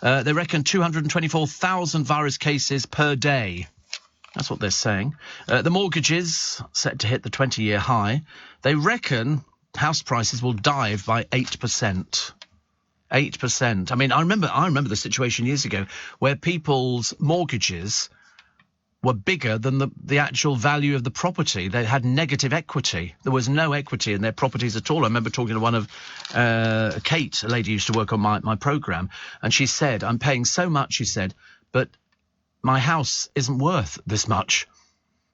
They reckon 224,000 virus cases per day. That's what they're saying. The mortgages set to hit the 20-year high. They reckon house prices will dive by 8%. 8%. I mean, I remember the situation years ago where people's mortgages were bigger than the actual value of the property. They had negative equity. There was no equity in their properties at all. I remember talking to one of Kate, a lady who used to work on my programme, and she said, I'm paying so much, she said, but my house isn't worth this much.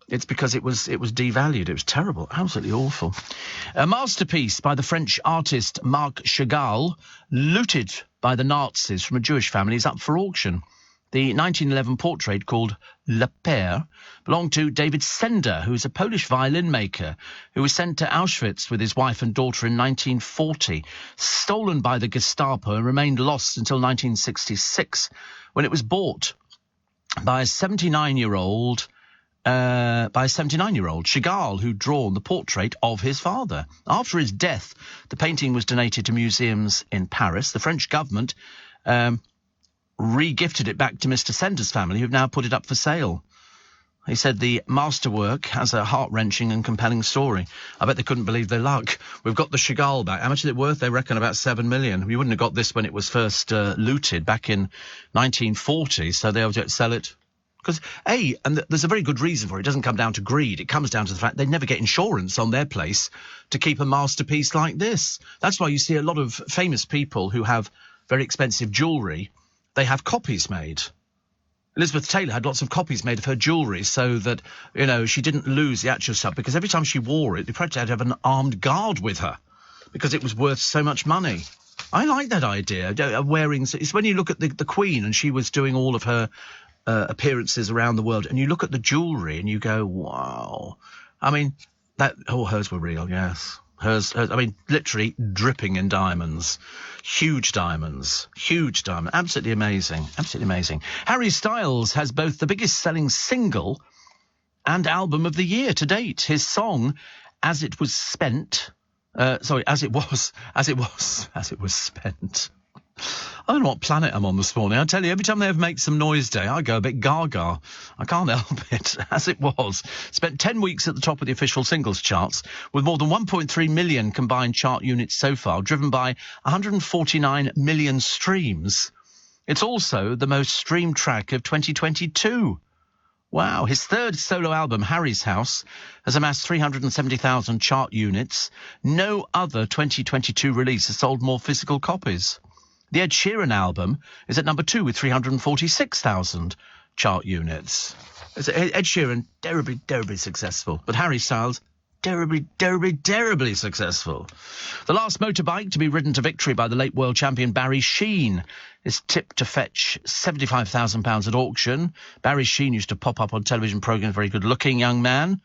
It's because it was devalued. It was terrible, absolutely awful. A masterpiece by the French artist Marc Chagall, looted by the Nazis from a Jewish family, is up for auction. The 1911 portrait, called Le Père, belonged to David Sender, who is a Polish violin maker who was sent to Auschwitz with his wife and daughter in 1940, stolen by the Gestapo and remained lost until 1966, when it was bought by a 79-year-old by a 79-year-old, Chagall, who'd drawn the portrait of his father. After his death, the painting was donated to museums in Paris. The French government re-gifted it back to Mr. Sender's family, who've now put it up for sale. He said the masterwork has a heart-wrenching and compelling story. I bet they couldn't believe their luck. We've got the Chagall back. How much is it worth? They reckon about 7 million. We wouldn't have got this when it was first looted back in 1940, so they'll sell it. Because, there's a very good reason for it. It doesn't come down to greed. It comes down to the fact they never get insurance on their place to keep a masterpiece like this. That's why you see a lot of famous people who have very expensive jewellery, they have copies made. Elizabeth Taylor had lots of copies made of her jewellery so that, she didn't lose the actual stuff, because every time she wore it, they practically had to have an armed guard with her because it was worth so much money. I like that idea of wearing... It's when you look at the Queen, and she was doing all of her appearances around the world, and you look at the jewellery and you go, wow. I mean, hers were real, yes. Hers, I mean, literally dripping in diamonds. Huge diamonds. Absolutely amazing. Harry Styles has both the biggest selling single and album of the year to date. His song, As It Was Spent... As it was spent... I don't know what planet I'm on this morning. I tell you, every time they ever make some noise day, I go a bit gaga. I can't help it. As It Was spent 10 weeks at the top of the official singles charts, with more than 1.3 million combined chart units so far, driven by 149 million streams. It's also the most streamed track of 2022. Wow. His third solo album, Harry's House, has amassed 370,000 chart units. No other 2022 release has sold more physical copies. The Ed Sheeran album is at number 2 with 346,000 chart units. Ed Sheeran, terribly successful. But Harry Styles, terribly successful. The last motorbike to be ridden to victory by the late world champion Barry Sheene is tipped to fetch £75,000 at auction. Barry Sheene used to pop up on television programmes, very good-looking young man.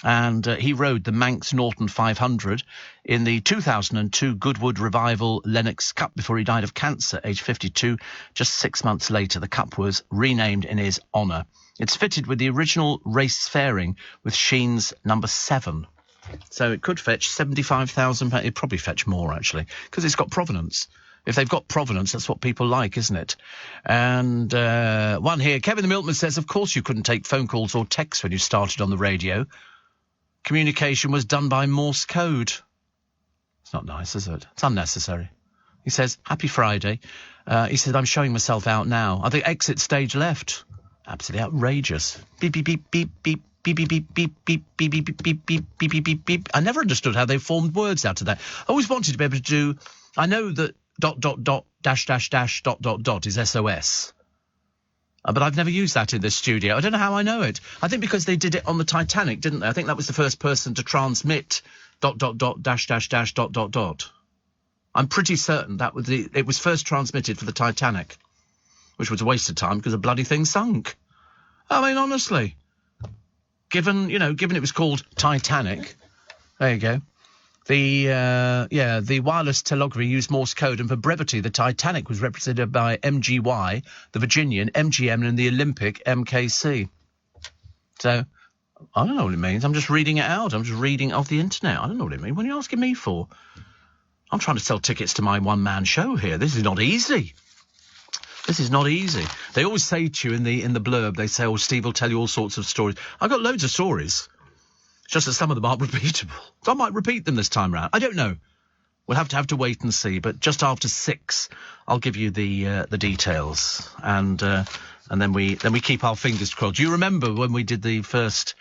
And he rode the Manx Norton 500 in the 2002 Goodwood Revival Lennox Cup before he died of cancer, aged 52. Just 6 months later, the Cup was renamed in his honour. It's fitted with the original race fairing with Sheen's number 7. So it could fetch £75,000. It'd probably fetch more, actually, because it's got provenance. If they've got provenance, that's what people like, isn't it? And one here, Kevin the Milkman says, of course you couldn't take phone calls or texts when you started on the radio. Communication was done by Morse code. It's not nice, is it? It's unnecessary. He says, happy Friday. He said, I'm showing myself out now. I think exit stage left. Absolutely outrageous. Beep, beep, beep, beep, beep, beep, beep, beep, beep, beep, beep, beep, beep, beep, beep, beep, beep, beep, beep. I never understood how they formed words out of that. I always wanted to be able to do... I know that ... is SOS. But I've never used that in this studio. I don't know how I know it. I think because they did it on the Titanic, didn't they? I think that was the first person to transmit ... I'm pretty certain that was it was first transmitted for the Titanic, which was a waste of time because the bloody thing sunk. I mean, honestly, given it was called Titanic, there you go. The wireless telegraphy used Morse code, and for brevity, the Titanic was represented by MGY, the Virginian, MGM, and the Olympic, MKC. So, I don't know what it means. I'm just reading it out. I'm just reading off the internet. I don't know what it means. What are you asking me for? I'm trying to sell tickets to my one-man show here. This is not easy. They always say to you in the blurb, they say, Steve will tell you all sorts of stories. I've got loads of stories. It's just that some of them aren't repeatable. So I might repeat them this time round. I don't know. We'll have to wait and see. But just after 6, I'll give you the details, and then we keep our fingers crossed. Do you remember when we did the first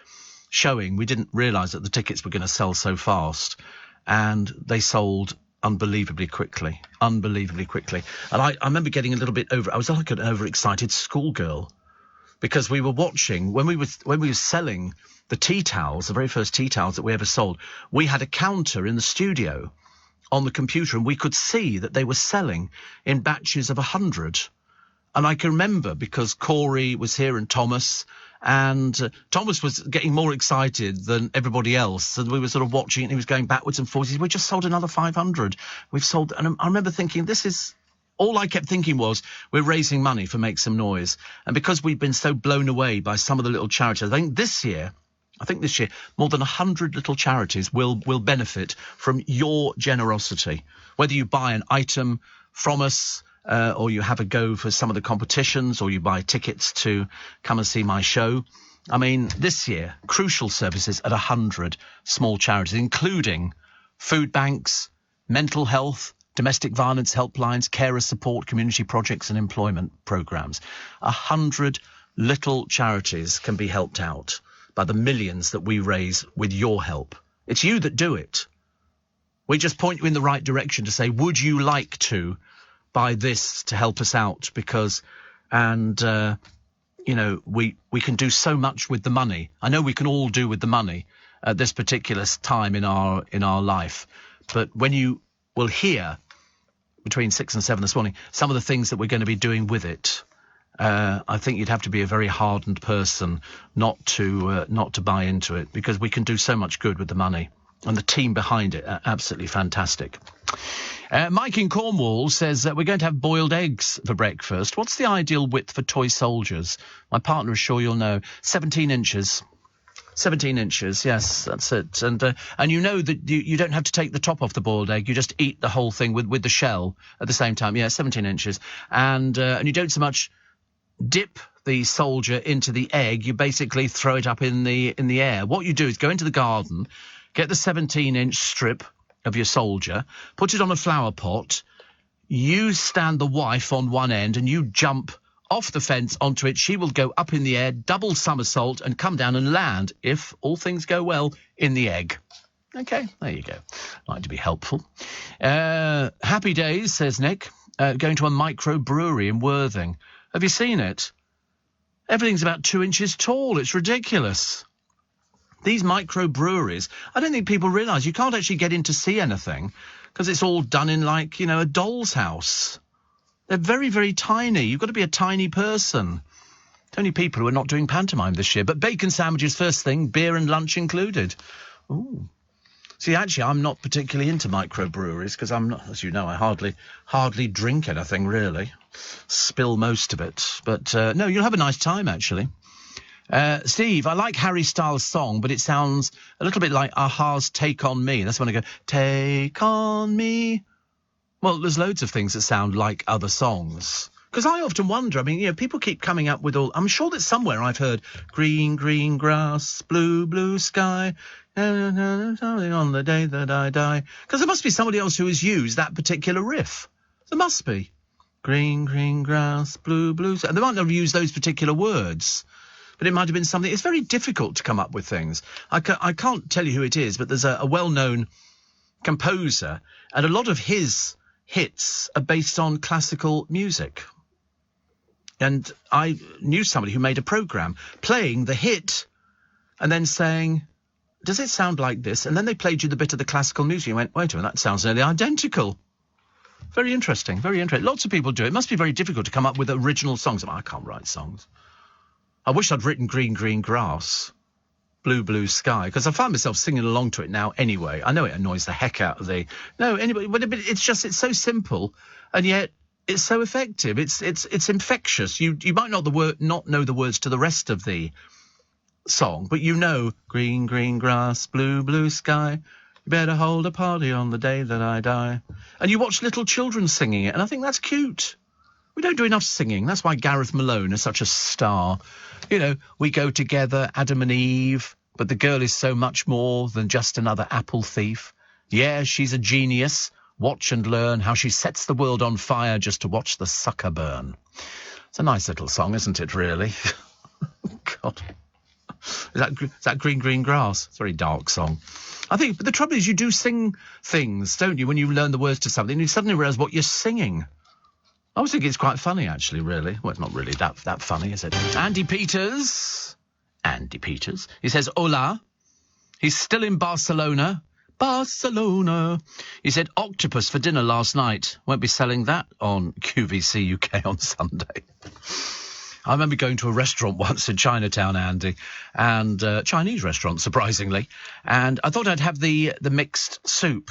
showing? We didn't realise that the tickets were going to sell so fast, and they sold unbelievably quickly. And I remember getting a little bit I was like an overexcited schoolgirl, because we were watching when we were selling the tea towels, the very first tea towels that we ever sold. We had a counter in the studio on the computer, and we could see that they were selling in batches of 100. And I can remember, because Corey was here and Thomas, and Thomas was getting more excited than everybody else. And we were sort of watching, and he was going backwards and forwards. We just sold another 500. We've sold, and I remember thinking, this is All I kept thinking was, we're raising money for Make Some Noise. And because we've been so blown away by some of the little charities, I think this year, more than 100 little charities will benefit from your generosity. Whether you buy an item from us, or you have a go for some of the competitions, or you buy tickets to come and see my show. I mean, this year, crucial services at 100 small charities, including food banks, mental health, domestic violence helplines, carer support, community projects and employment programmes. 100 little charities can be helped out by the millions that we raise with your help. It's you that do it. We just point you in the right direction to say, would you like to buy this to help us out? Because, we can do so much with the money. I know we can all do with the money at this particular time in our life. But when you will hear between 6 and 7 this morning some of the things that we're going to be doing with it, I think you'd have to be a very hardened person not to buy into it, because we can do so much good with the money. And the team behind it are absolutely fantastic. Mike in Cornwall says we're going to have boiled eggs for breakfast. What's the ideal width for toy soldiers? My partner is sure you'll know. 17 inches. 17 inches, yes, that's it. And you know that you don't have to take the top off the boiled egg. You just eat the whole thing with the shell at the same time. Yeah, 17 inches. And you don't so much dip the soldier into the egg. You basically throw it up in the air. What you do is go into the garden, get the 17-inch strip of your soldier, put it on a flower pot. You stand the wife on one end and you jump off the fence onto it. She will go up in the air, double somersault, and come down and land, if all things go well, in the egg. Okay, there you go. Like to be helpful. Happy days, says Nick. Going to a microbrewery in Worthing. Have you seen it? Everything's about 2 inches tall. It's ridiculous. These microbreweries, I don't think people realise you can't actually get in to see anything because it's all done in a doll's house. They're very, very tiny. You've got to be a tiny person. It's only people who are not doing pantomime this year. But bacon sandwiches first thing, beer and lunch included. Ooh. See, actually, I'm not particularly into microbreweries because I'm not, as you know, I hardly drink anything, really. Spill most of it. But, no, you'll have a nice time, actually. Steve, I like Harry Styles' song, but it sounds a little bit like a-ha's Take On Me. That's when I go, Take On Me. Well, there's loads of things that sound like other songs. Because I often wonder, people keep coming up with all... I'm sure that somewhere I've heard green, green grass, blue, blue sky, something on the day that I die. Because there must be somebody else who has used that particular riff. There must be. Green, green grass, blue, blue sky. And they might not have used those particular words, but it might have been something... It's very difficult to come up with things. I can't tell you who it is, but there's a well-known composer, and a lot of his hits are based on classical music. And I knew somebody who made a programme playing the hit and then saying, does it sound like this? And then they played you the bit of the classical music. You went, wait a minute, that sounds nearly identical. Very interesting, very interesting. Lots of people do it. It must be very difficult to come up with original songs. I can't write songs. I wish I'd written Green, Green Grass, Blue, Blue Sky, because I find myself singing along to it now anyway. I know it annoys the heck out of anybody, but it's so simple, and yet it's so effective. It's infectious. You might not know the words to the rest of the song, but you know, green, green grass, blue, blue sky, you better hold a party on the day that I die. And you watch little children singing it, and I think that's cute. We don't do enough singing. That's why Gareth Malone is such a star. We go together, Adam and Eve, but the girl is so much more than just another apple thief. Yeah, she's a genius. Watch and learn how she sets the world on fire just to watch the sucker burn. It's a nice little song, isn't it, really? God. Is that Green, Green Grass? It's a very dark song. I think, but the trouble is you do sing things, don't you, when you learn the words to something, you suddenly realise what you're singing. I always think it's quite funny, actually, really. Well, it's not really that funny, is it? Andy Peters. He says, hola. He's still in Barcelona. Barcelona. He said, octopus for dinner last night. Won't be selling that on QVC UK on Sunday. I remember going to a restaurant once in Chinatown, Andy, and Chinese restaurant, surprisingly, and I thought I'd have the mixed soup.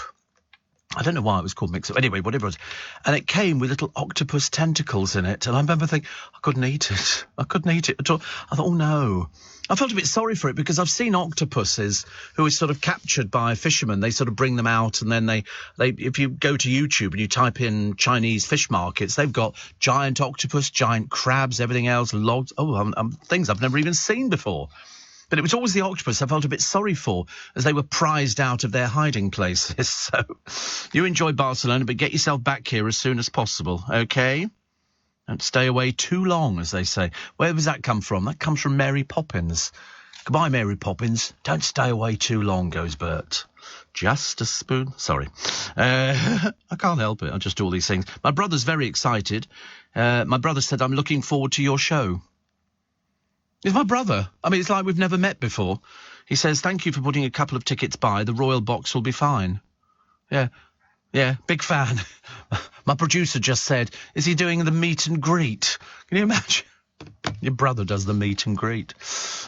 I don't know why it was called mix-up. Anyway, whatever it was. And it came with little octopus tentacles in it. And I remember thinking, I couldn't eat it. I couldn't eat it at all. I thought, oh, no. I felt a bit sorry for it because I've seen octopuses who are sort of captured by fishermen. They sort of bring them out, and then they if you go to YouTube and you type in Chinese fish markets, they've got giant octopus, giant crabs, everything else, logs. Things I've never even seen before. But it was always the octopus I felt a bit sorry for, as they were prized out of their hiding places. So you enjoy Barcelona, but get yourself back here as soon as possible, OK? Don't stay away too long, as they say. Where does that come from? That comes from Mary Poppins. Goodbye, Mary Poppins. Don't stay away too long, goes Bert. Just a spoon. Sorry. I can't help it. I just do all these things. My brother's very excited. My brother said, I'm looking forward to your show. It's my brother. I mean, it's like we've never met before. He says, thank you for putting a couple of tickets by. The Royal Box will be fine. Yeah, big fan. My producer just said, is he doing the meet and greet? Can you imagine? Your brother does the meet and greet.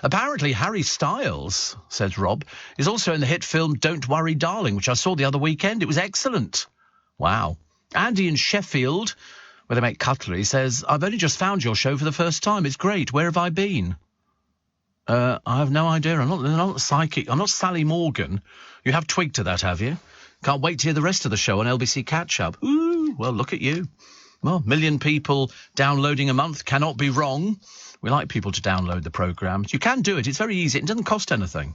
Apparently, Harry Styles, says Rob, is also in the hit film Don't Worry, Darling, which I saw the other weekend. It was excellent. Wow. Andy in Sheffield, where they make cutlery, says, I've only just found your show for the first time. It's great. Where have I been? I have no idea. I'm not psychic. I'm not Sally Morgan. You have twigged to that, have you? Can't wait to hear the rest of the show on LBC Catch-Up. Ooh, well, look at you. Well, 1 million people downloading a month cannot be wrong. We like people to download the programmes. You can do it. It's very easy. It doesn't cost anything.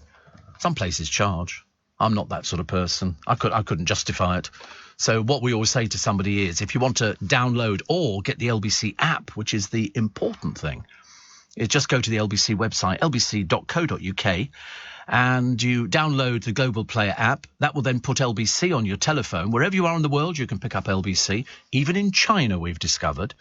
Some places charge. I'm not that sort of person. I couldn't justify it. So what we always say to somebody is, if you want to download or get the LBC app, which is the important thing, is just go to the LBC website, lbc.co.uk, and you download the Global Player app. That will then put LBC on your telephone. Wherever you are in the world, you can pick up LBC. Even in China, we've discovered.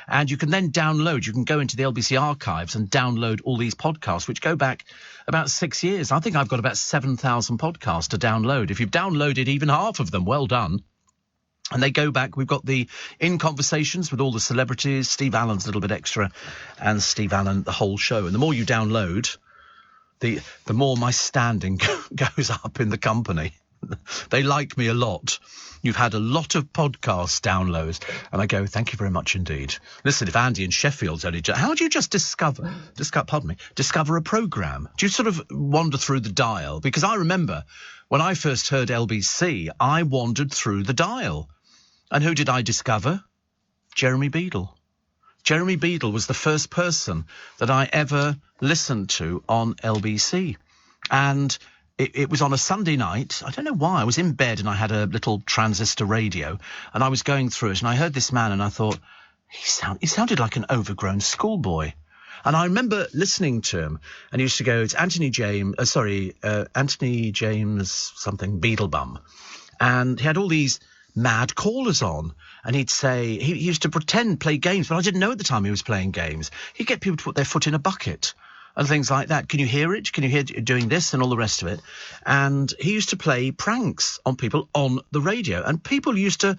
And you can then download. You can go into the LBC archives and download all these podcasts, which go back about 6 years. I think I've got about 7,000 podcasts to download. If you've downloaded even half of them, well done. And they go back. We've got the In Conversations with all the celebrities, Steve Allen's a little bit extra, and Steve Allen, the whole show. And the more you download, the more my standing goes up in the company. They like me a lot. You've had a lot of podcast downloads. And I go, thank you very much indeed. Listen, if Andy in Sheffield's only... How do you just discover a programme? Do you sort of wander through the dial? Because I remember when I first heard LBC, I wandered through the dial. And who did I discover? Jeremy Beadle. Jeremy Beadle was the first person that I ever listened to on LBC. And it was on a Sunday night. I don't know why. I was in bed and I had a little transistor radio and I was going through it and I heard this man and I thought, he sounded like an overgrown schoolboy. And I remember listening to him and he used to go, it's Anthony James something, Beadlebum. And he had all these mad callers on, and he'd say, he used to play games, but I didn't know at the time he was playing games. He'd get people to put their foot in a bucket and things like that. Can you hear it? Can you hear doing this and all the rest of it? And he used to play pranks on people on the radio, and people used to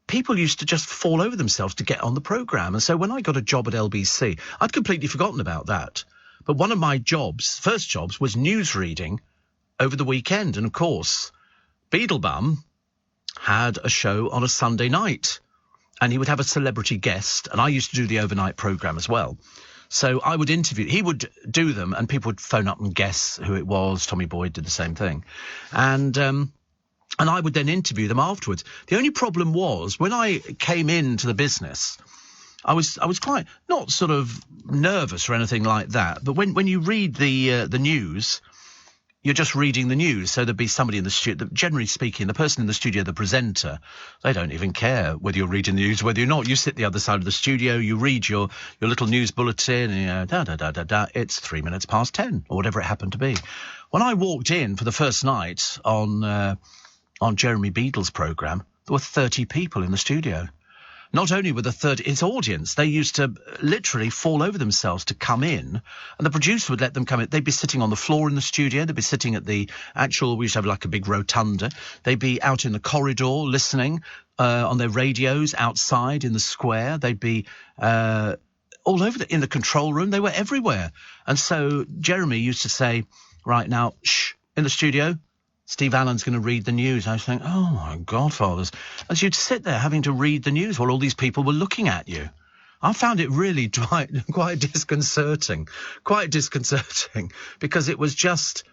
just fall over themselves to get on the programme. And so when I got a job at LBC, I'd completely forgotten about that. But one of my first jobs, was news reading over the weekend. And of course, Beadlebum had a show on a Sunday night and he would have a celebrity guest, and I used to do the overnight programme as well. So I would interview, he would do them and people would phone up and guess who it was. Tommy Boyd did the same thing. And I would then interview them afterwards. The only problem was when I came into the business, I was quite not sort of nervous or anything like that. But when you read the news, you're just reading the news. So there'd be somebody in the studio. Generally speaking, the person in the studio, the presenter, they don't even care whether you're reading the news, whether you're not. You sit the other side of the studio, you read your little news bulletin, and you know, it's 3 minutes past 10 or whatever it happened to be. When I walked in for the first night on Jeremy Beadle's programme, there were 30 people in the studio. Not only were his audience, they used to literally fall over themselves to come in, and the producer would let them come in. They'd be sitting on the floor in the studio. They'd be sitting at we used to have like a big rotunda. They'd be out in the corridor listening on their radios outside in the square. They'd be all over in the control room. They were everywhere. And so Jeremy used to say, right now, shh, in the studio, Steve Allen's going to read the news. I was thinking, oh, my God, fathers. As you'd sit there having to read the news while all these people were looking at you. I found it really quite disconcerting. Quite disconcerting. Because it was just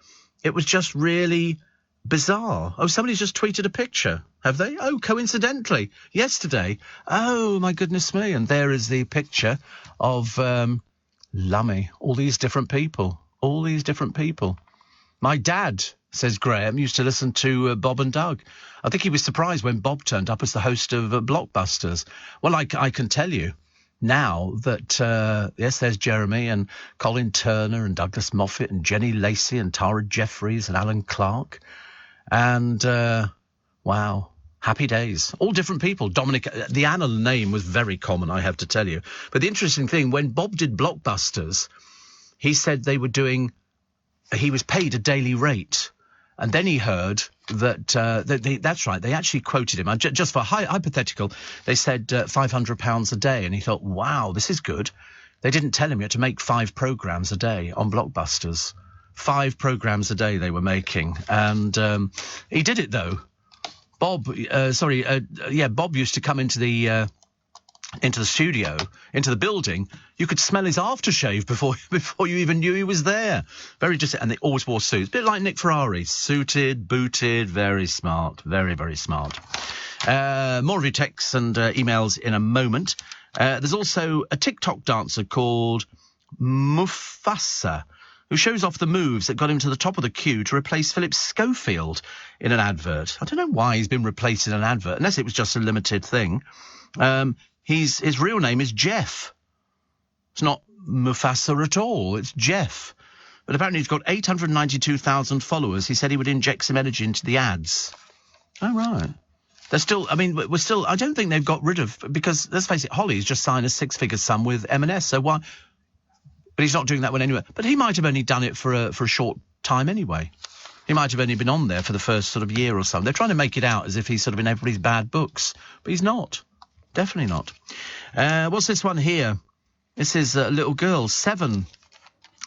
really bizarre. Oh, somebody's just tweeted a picture. Have they? Oh, coincidentally, yesterday. Oh, my goodness me. And there is the picture of, Lummy. All these different people. My dad, says Graham, used to listen to Bob and Doug. I think he was surprised when Bob turned up as the host of Blockbusters. Well, I can tell you now that, yes, there's Jeremy and Colin Turner and Douglas Moffat and Jenny Lacey and Tara Jeffries and Alan Clark. And, wow, happy days. All different people. Dominic, the Anna name was very common, I have to tell you. But the interesting thing, when Bob did Blockbusters, he said they were doing... He was paid a daily rate. And then he heard that, that's right, they actually quoted him. Just for hypothetical, they said £500 a day. And he thought, wow, this is good. They didn't tell him you had to make 5 programmes a day on Blockbusters. 5 programmes a day they were making. And he did it, though. Bob used to come into the studio, into the building. You could smell his aftershave before you even knew he was there. And they always wore suits. A bit like Nick Ferrari. Suited, booted, very smart. Very, very smart. More of your texts and emails in a moment. There's also a TikTok dancer called Mufasa, who shows off the moves that got him to the top of the queue to replace Philip Schofield in an advert. I don't know why he's been replaced in an advert, unless it was just a limited thing. His real name is Jeff. It's not Mufasa at all. It's Jeff. But apparently he's got 892,000 followers. He said he would inject some energy into the ads. Oh, right. They're still, I don't think they've got rid of, because let's face it, Holly's just signed a 6-figure sum with M&S. So why? But he's not doing that one anyway. But he might have only done it for a short time anyway. He might have only been on there for the first sort of year or something. They're trying to make it out as if he's sort of in everybody's bad books. But he's not. Definitely not. What's this one here? This is a little girl, 7.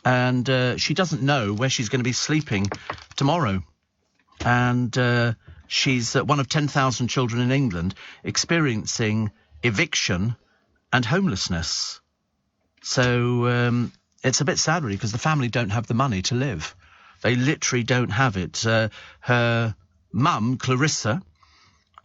And she doesn't know where she's going to be sleeping tomorrow. And she's one of 10,000 children in England experiencing eviction and homelessness. So it's a bit sad, really, because the family don't have the money to live. They literally don't have it. Her mum, Clarissa,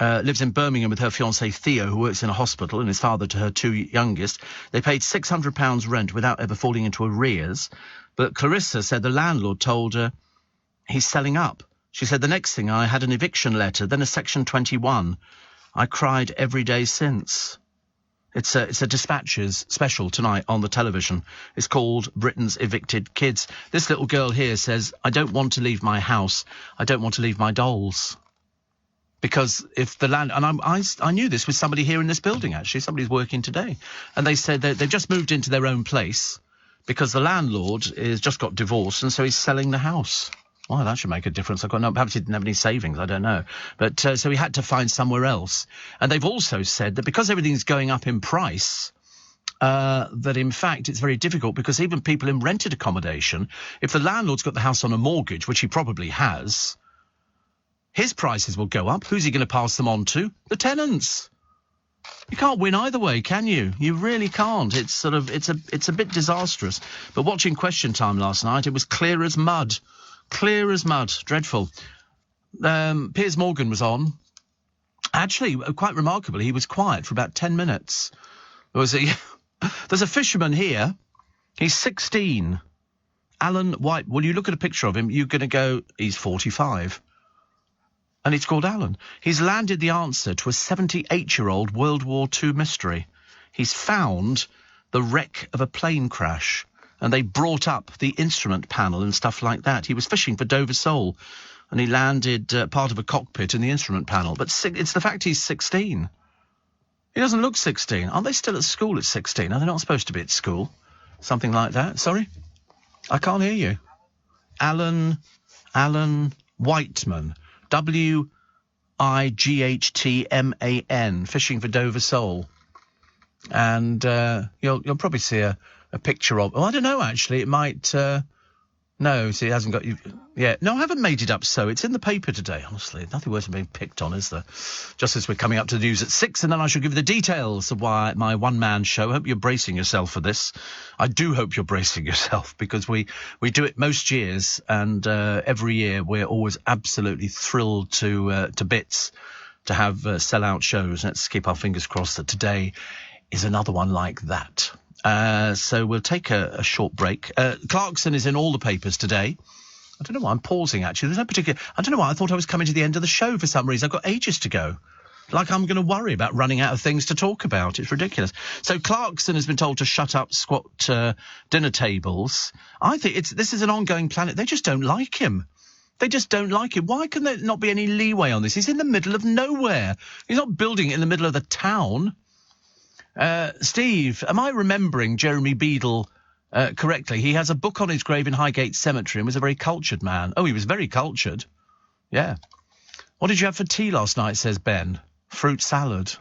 lives in Birmingham with her fiancé Theo, who works in a hospital, and is father to her 2 youngest. They paid £600 rent without ever falling into arrears. But Clarissa said the landlord told her he's selling up. She said, the next thing, I had an eviction letter, then a Section 21. I cried every day since. It's a Dispatches special tonight on the television. It's called Britain's Evicted Kids. This little girl here says, I don't want to leave my house. I don't want to leave my dolls. Because if the land... And I knew this with somebody here in this building, actually. Somebody's working today. And they said that they've just moved into their own place because the landlord has just got divorced, and so he's selling the house. Well, that should make a difference. Perhaps he didn't have any savings, I don't know. But so he had to find somewhere else. And they've also said that because everything's going up in price, that in fact it's very difficult, because even people in rented accommodation, if the landlord's got the house on a mortgage, which he probably has, his prices will go up. Who's he going to pass them on to? The tenants. You can't win either way, can you? You really can't. It's a bit disastrous. But watching Question Time last night, it was clear as mud. Clear as mud. Dreadful. Piers Morgan was on. Actually, quite remarkably, he was quiet for about 10 minutes. There's a fisherman here. He's 16. Alan White. When you look at a picture of him, you're going to go, he's 45. And it's called Alan. He's landed the answer to a 78-year-old World War II mystery. He's found the wreck of a plane crash. And they brought up the instrument panel and stuff like that. He was fishing for Dover Sole, and he landed part of a cockpit in the instrument panel. But it's the fact he's 16. He doesn't look 16. Aren't they still at school at 16? Are they not supposed to be at school? Something like that. Sorry? I can't hear you. Alan Whiteman. Wightman, fishing for Dover Sole. And you'll probably see a picture of... Oh, I don't know, actually. It might No, see, it hasn't got you. Yeah, no, I haven't made it up. So it's in the paper today. Honestly, nothing worse than being picked on, is there? Just as we're coming up to the news at 6, and then I shall give you the details of why my one-man show. I hope you're bracing yourself for this. I do hope you're bracing yourself, because we do it most years, and every year we're always absolutely thrilled to bits to have sell-out shows. Let's keep our fingers crossed that today is another one like that. So we'll take a short break. Clarkson is in all the papers today. I don't know why I'm pausing, actually. There's no particular... I don't know why I thought I was coming to the end of the show for some reason. I've got ages to go. Like I'm going to worry about running out of things to talk about. It's ridiculous. So Clarkson has been told to shut up squat dinner tables. I think this is an ongoing planet. They just don't like him. They just don't like him. Why can there not be any leeway on this? He's in the middle of nowhere. He's not building it in the middle of the town. Steve, am I remembering Jeremy Beadle correctly? He has a book on his grave in Highgate Cemetery and was a very cultured man. Oh, he was very cultured. Yeah. What did you have for tea last night, says Ben? Fruit salad.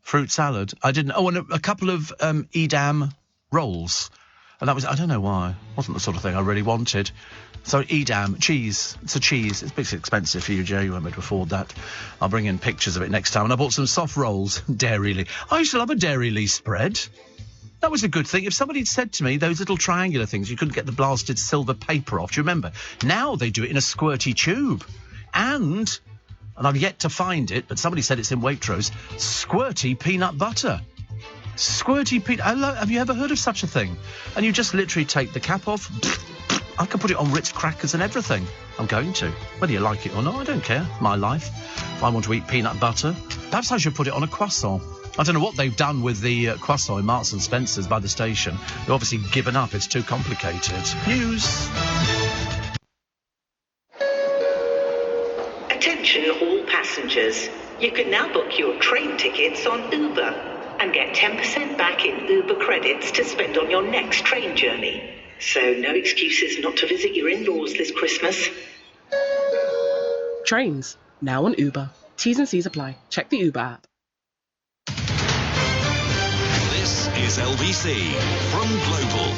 Fruit salad. I didn't... Oh, and a couple of Edam rolls. And that was... I don't know why. Wasn't the sort of thing I really wanted. So Edam, cheese. It's a cheese. It's a bit expensive for you, Joe. You won't be able to afford that. I'll bring in pictures of it next time. And I bought some soft rolls, Dairy Lee. I used to love a Dairy Lee spread. That was a good thing. If somebody had said to me, those little triangular things, you couldn't get the blasted silver paper off. Do you remember? Now they do it in a squirty tube. And I've yet to find it, but somebody said it's in Waitrose, squirty peanut butter. Squirty peanut... Have you ever heard of such a thing? And you just literally take the cap off... I can put it on Ritz crackers and everything. I'm going to. Whether you like it or not, I don't care. My life. If I want to eat peanut butter, perhaps I should put it on a croissant. I don't know what they've done with the croissant in Marks and Spencer's by the station. They've obviously given up. It's too complicated. News. Attention all passengers. You can now book your train tickets on Uber and get 10% back in Uber credits to spend on your next train journey. So no excuses not to visit your in-laws this Christmas. Trains, now on Uber. T's and C's apply. Check the Uber app. This is LBC from Global,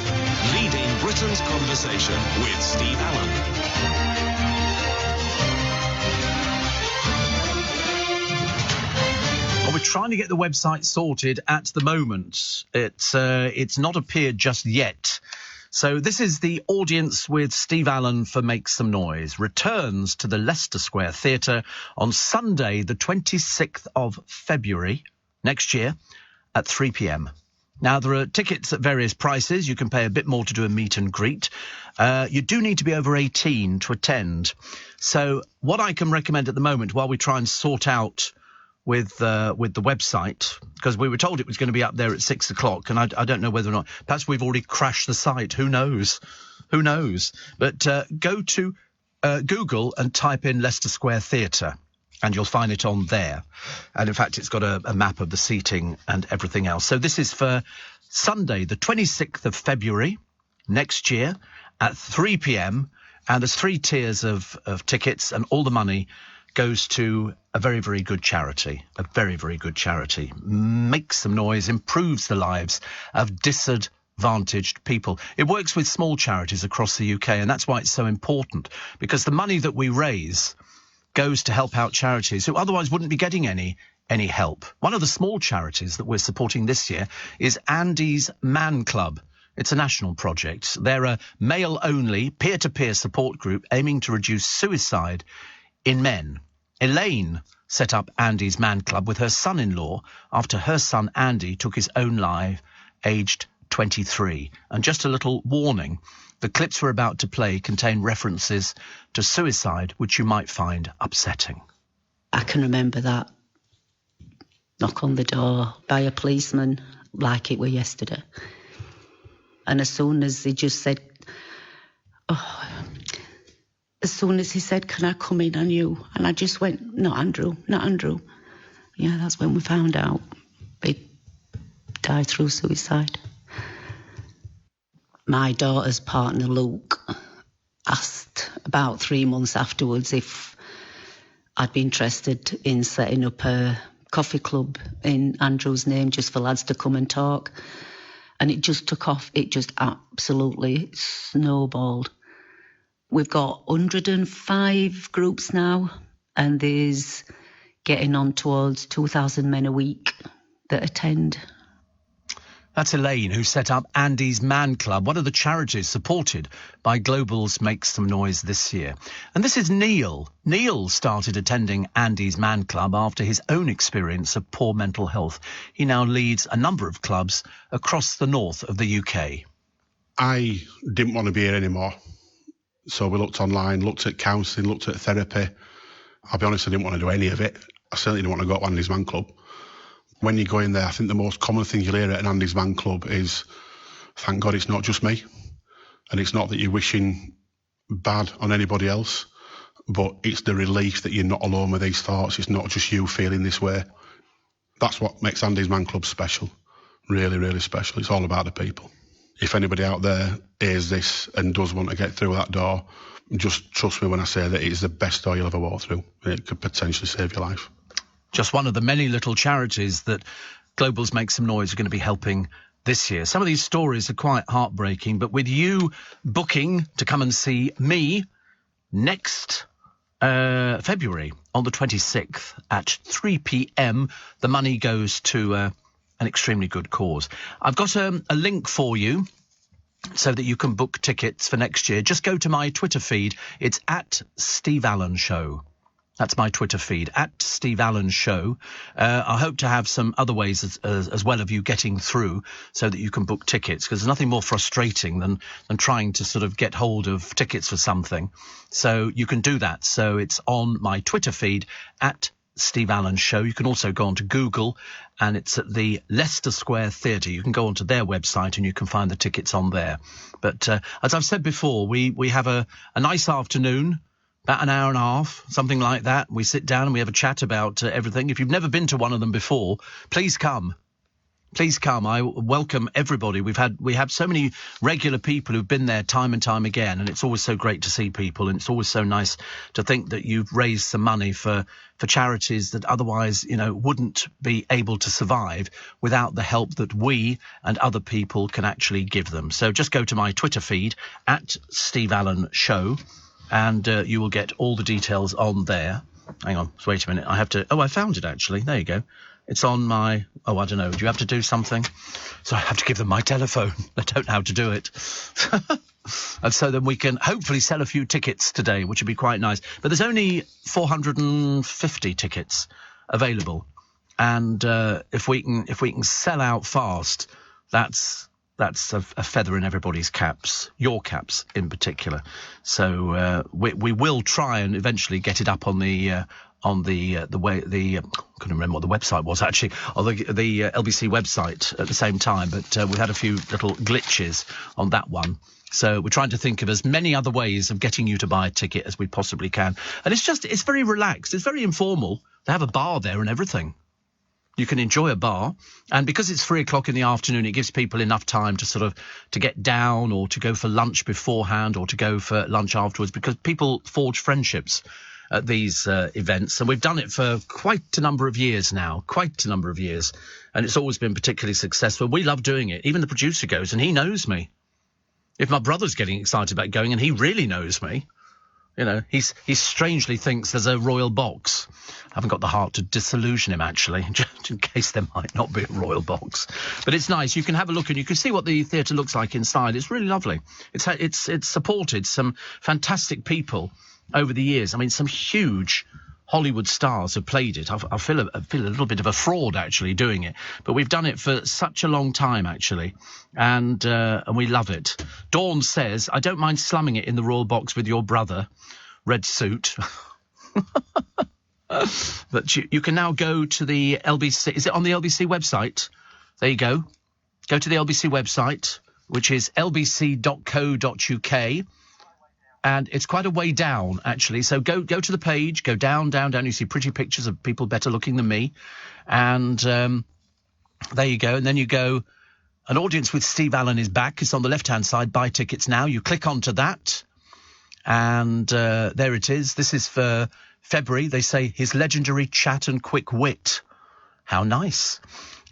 leading Britain's conversation with Steve Allen. Well, we're trying to get the website sorted at the moment. It's not appeared just yet. So this is the audience with Steve Allen for Make Some Noise. Returns to the Leicester Square Theatre on Sunday, the 26th of February next year at 3 p.m. Now, there are tickets at various prices. You can pay a bit more to do a meet and greet. You do need to be over 18 to attend. So what I can recommend at the moment, while we try and sort out with the website, because we were told it was going to be up there at 6 o'clock, and I don't know whether or not, perhaps we've already crashed the site. Who knows? But go to Google and type in Leicester Square Theatre, and you'll find it on there. And in fact, it's got a map of the seating and everything else. So this is for Sunday, the 26th of February next year at 3 p.m. And there's 3 tiers of tickets, and all the money goes to a very, very good charity. A very, very good charity. Makes some noise, improves the lives of disadvantaged people. It works with small charities across the UK, and that's why it's so important, because the money that we raise goes to help out charities who otherwise wouldn't be getting any help. One of the small charities that we're supporting this year is Andy's Man Club. It's a national project. They're a male-only, peer-to-peer support group aiming to reduce suicide in men. Elaine set up Andy's Man Club with her son-in-law after her son Andy took his own life, aged 23. And just a little warning, the clips we're about to play contain references to suicide, which you might find upsetting. I can remember that knock on the door by a policeman like it were yesterday. And as soon as he just said, as soon as he said, "Can I come in?" I knew. And I just went, "Not Andrew, not Andrew." Yeah, that's when we found out he died through suicide. My daughter's partner, Luke, asked about 3 months afterwards if I'd be interested in setting up a coffee club in Andrew's name just for lads to come and talk. And it just took off. It just absolutely snowballed. We've got 105 groups now, and there's getting on towards 2,000 men a week that attend. That's Elaine, who set up Andy's Man Club, one of the charities supported by Global's Make Some Noise this year. And this is Neil. Neil started attending Andy's Man Club after his own experience of poor mental health. He now leads a number of clubs across the north of the UK. I didn't want to be here anymore. So we looked online, looked at counselling, looked at therapy. I'll be honest, I didn't want to do any of it. I certainly didn't want to go to Andy's Man Club. When you go in there, I think the most common thing you'll hear at an Andy's Man Club is, thank God it's not just me. And it's not that you're wishing bad on anybody else, but it's the relief that you're not alone with these thoughts. It's not just you feeling this way. That's what makes Andy's Man Club special. Really, really special. It's all about the people. If anybody out there hears this and does want to get through that door, just trust me when I say that it is the best door you'll ever walk through. It could potentially save your life. Just one of the many little charities that Global's Make Some Noise are going to be helping this year. Some of these stories are quite heartbreaking, but with you booking to come and see me next February on the 26th at 3 p.m, the money goes to an extremely good cause. I've got a link for you so that you can book tickets for next year. Just go to my Twitter feed. It's at Steve Allen Show. That's my Twitter feed, at Steve Allen Show. I hope to have some other ways as well of you getting through so that you can book tickets, because there's nothing more frustrating than trying to sort of get hold of tickets for something. So you can do that. So it's on my Twitter feed, at Steve Allen Show. You can also go onto Google, and it's at the Leicester Square Theatre. You can go onto their website and you can find the tickets on there. But as I've said before, we have a nice afternoon, about an hour and a half, something like that. We sit down and we have a chat about everything. If you've never been to one of them before, please come. Please come. I welcome everybody. We have so many regular people who've been there time and time again, and it's always so great to see people, and it's always so nice to think that you've raised some money for charities that otherwise, wouldn't be able to survive without the help that we and other people can actually give them. So just go to my Twitter feed, at Steve Allen Show, and you will get all the details on there. Hang on, just wait a minute. I found it actually. There you go. It's on my, I don't know, do you have to do something? So I have to give them my telephone. They don't know how to do it. And so then we can hopefully sell a few tickets today, which would be quite nice. But there's only 450 tickets available. And if we can sell out fast, that's a feather in everybody's caps, your caps in particular. So we will try and eventually get it up on the way I couldn't remember what the website was actually, or the LBC website at the same time. But we had a few little glitches on that one. So we're trying to think of as many other ways of getting you to buy a ticket as we possibly can. And it's very relaxed. It's very informal. They have a bar there and everything. You can enjoy a bar, and because it's 3 o'clock in the afternoon, it gives people enough time to get down, or to go for lunch beforehand, or to go for lunch afterwards, because people forge friendships at these events. And we've done it for quite a number of years now, and it's always been particularly successful. We love doing it. Even the producer goes, and he knows me. If my brother's getting excited about going, and he really knows me, he strangely thinks there's a royal box. I haven't got the heart to disillusion him, actually, just in case there might not be a royal box. But it's nice. You can have a look and you can see what the theatre looks like inside. It's really lovely. It's supported some fantastic people over the years. I mean, some huge Hollywood stars have played it. I feel a little bit of a fraud actually doing it, but we've done it for such a long time actually, and we love it. Dawn says, I don't mind slumming it in the royal box with your brother, red suit. But you can now go to the LBC. Is it on the LBC website? There you go. Go to the LBC website, which is lbc.co.uk. And it's quite a way down, actually. So go to the page, go down. You see pretty pictures of people better looking than me. And there you go. And then you go, an audience with Steve Allen is back. It's on the left-hand side, buy tickets now. You click onto that. And there it is. This is for February. They say his legendary chat and quick wit. How nice.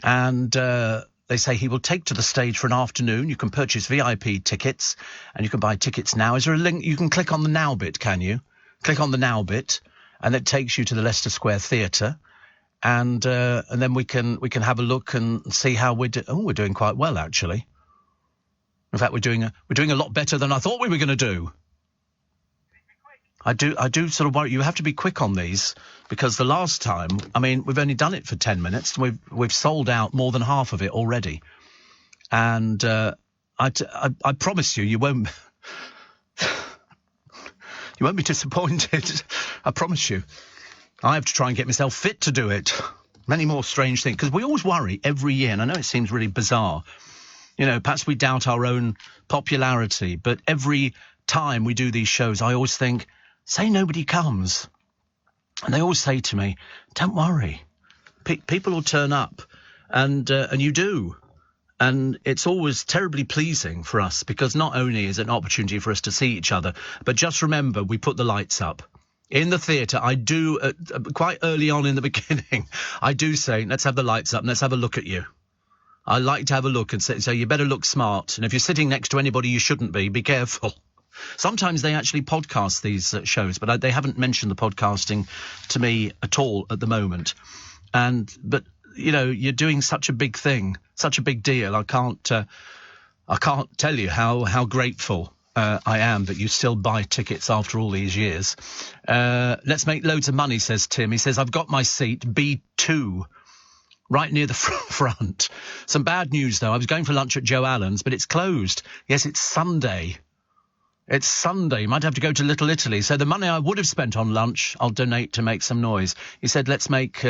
And they say he will take to the stage for an afternoon. You can purchase VIP tickets, and you can buy tickets now. Is there a link? You can click on the Now bit, can you? Click on the Now bit, and it takes you to the Leicester Square Theatre, and then we can have a look and see how we're doing quite well, actually. In fact, we're doing a lot better than I thought we were going to do. I do sort of worry. You have to be quick on these, because the last time, I mean, we've only done it for 10 minutes. We've sold out more than half of it already, and I promise you won't be disappointed. I promise you. I have to try and get myself fit to do it. Many more strange things, because we always worry every year, and I know it seems really bizarre. You know, perhaps we doubt our own popularity, but every time we do these shows, I always think, say nobody comes. And they always say to me, don't worry, people will turn up, and you do. And it's always terribly pleasing for us, because not only is it an opportunity for us to see each other, but just remember, we put the lights up. In the theatre, I do, quite early on in the beginning, I do say, let's have the lights up and let's have a look at you. I like to have a look and say, you better look smart. And if you're sitting next to anybody you shouldn't be careful. Sometimes they actually podcast these shows, but they haven't mentioned the podcasting to me at all at the moment. But you know, you're doing such a big thing, such a big deal. I can't tell you how grateful I am that you still buy tickets after all these years. Let's make loads of money, says Tim. He says, I've got my seat, B2. Right near the front. Some bad news, though. I was going for lunch at Joe Allen's, but it's closed. Yes, it's Sunday. It's Sunday. You might have to go to Little Italy. So the money I would have spent on lunch, I'll donate to Make Some Noise. He said, let's make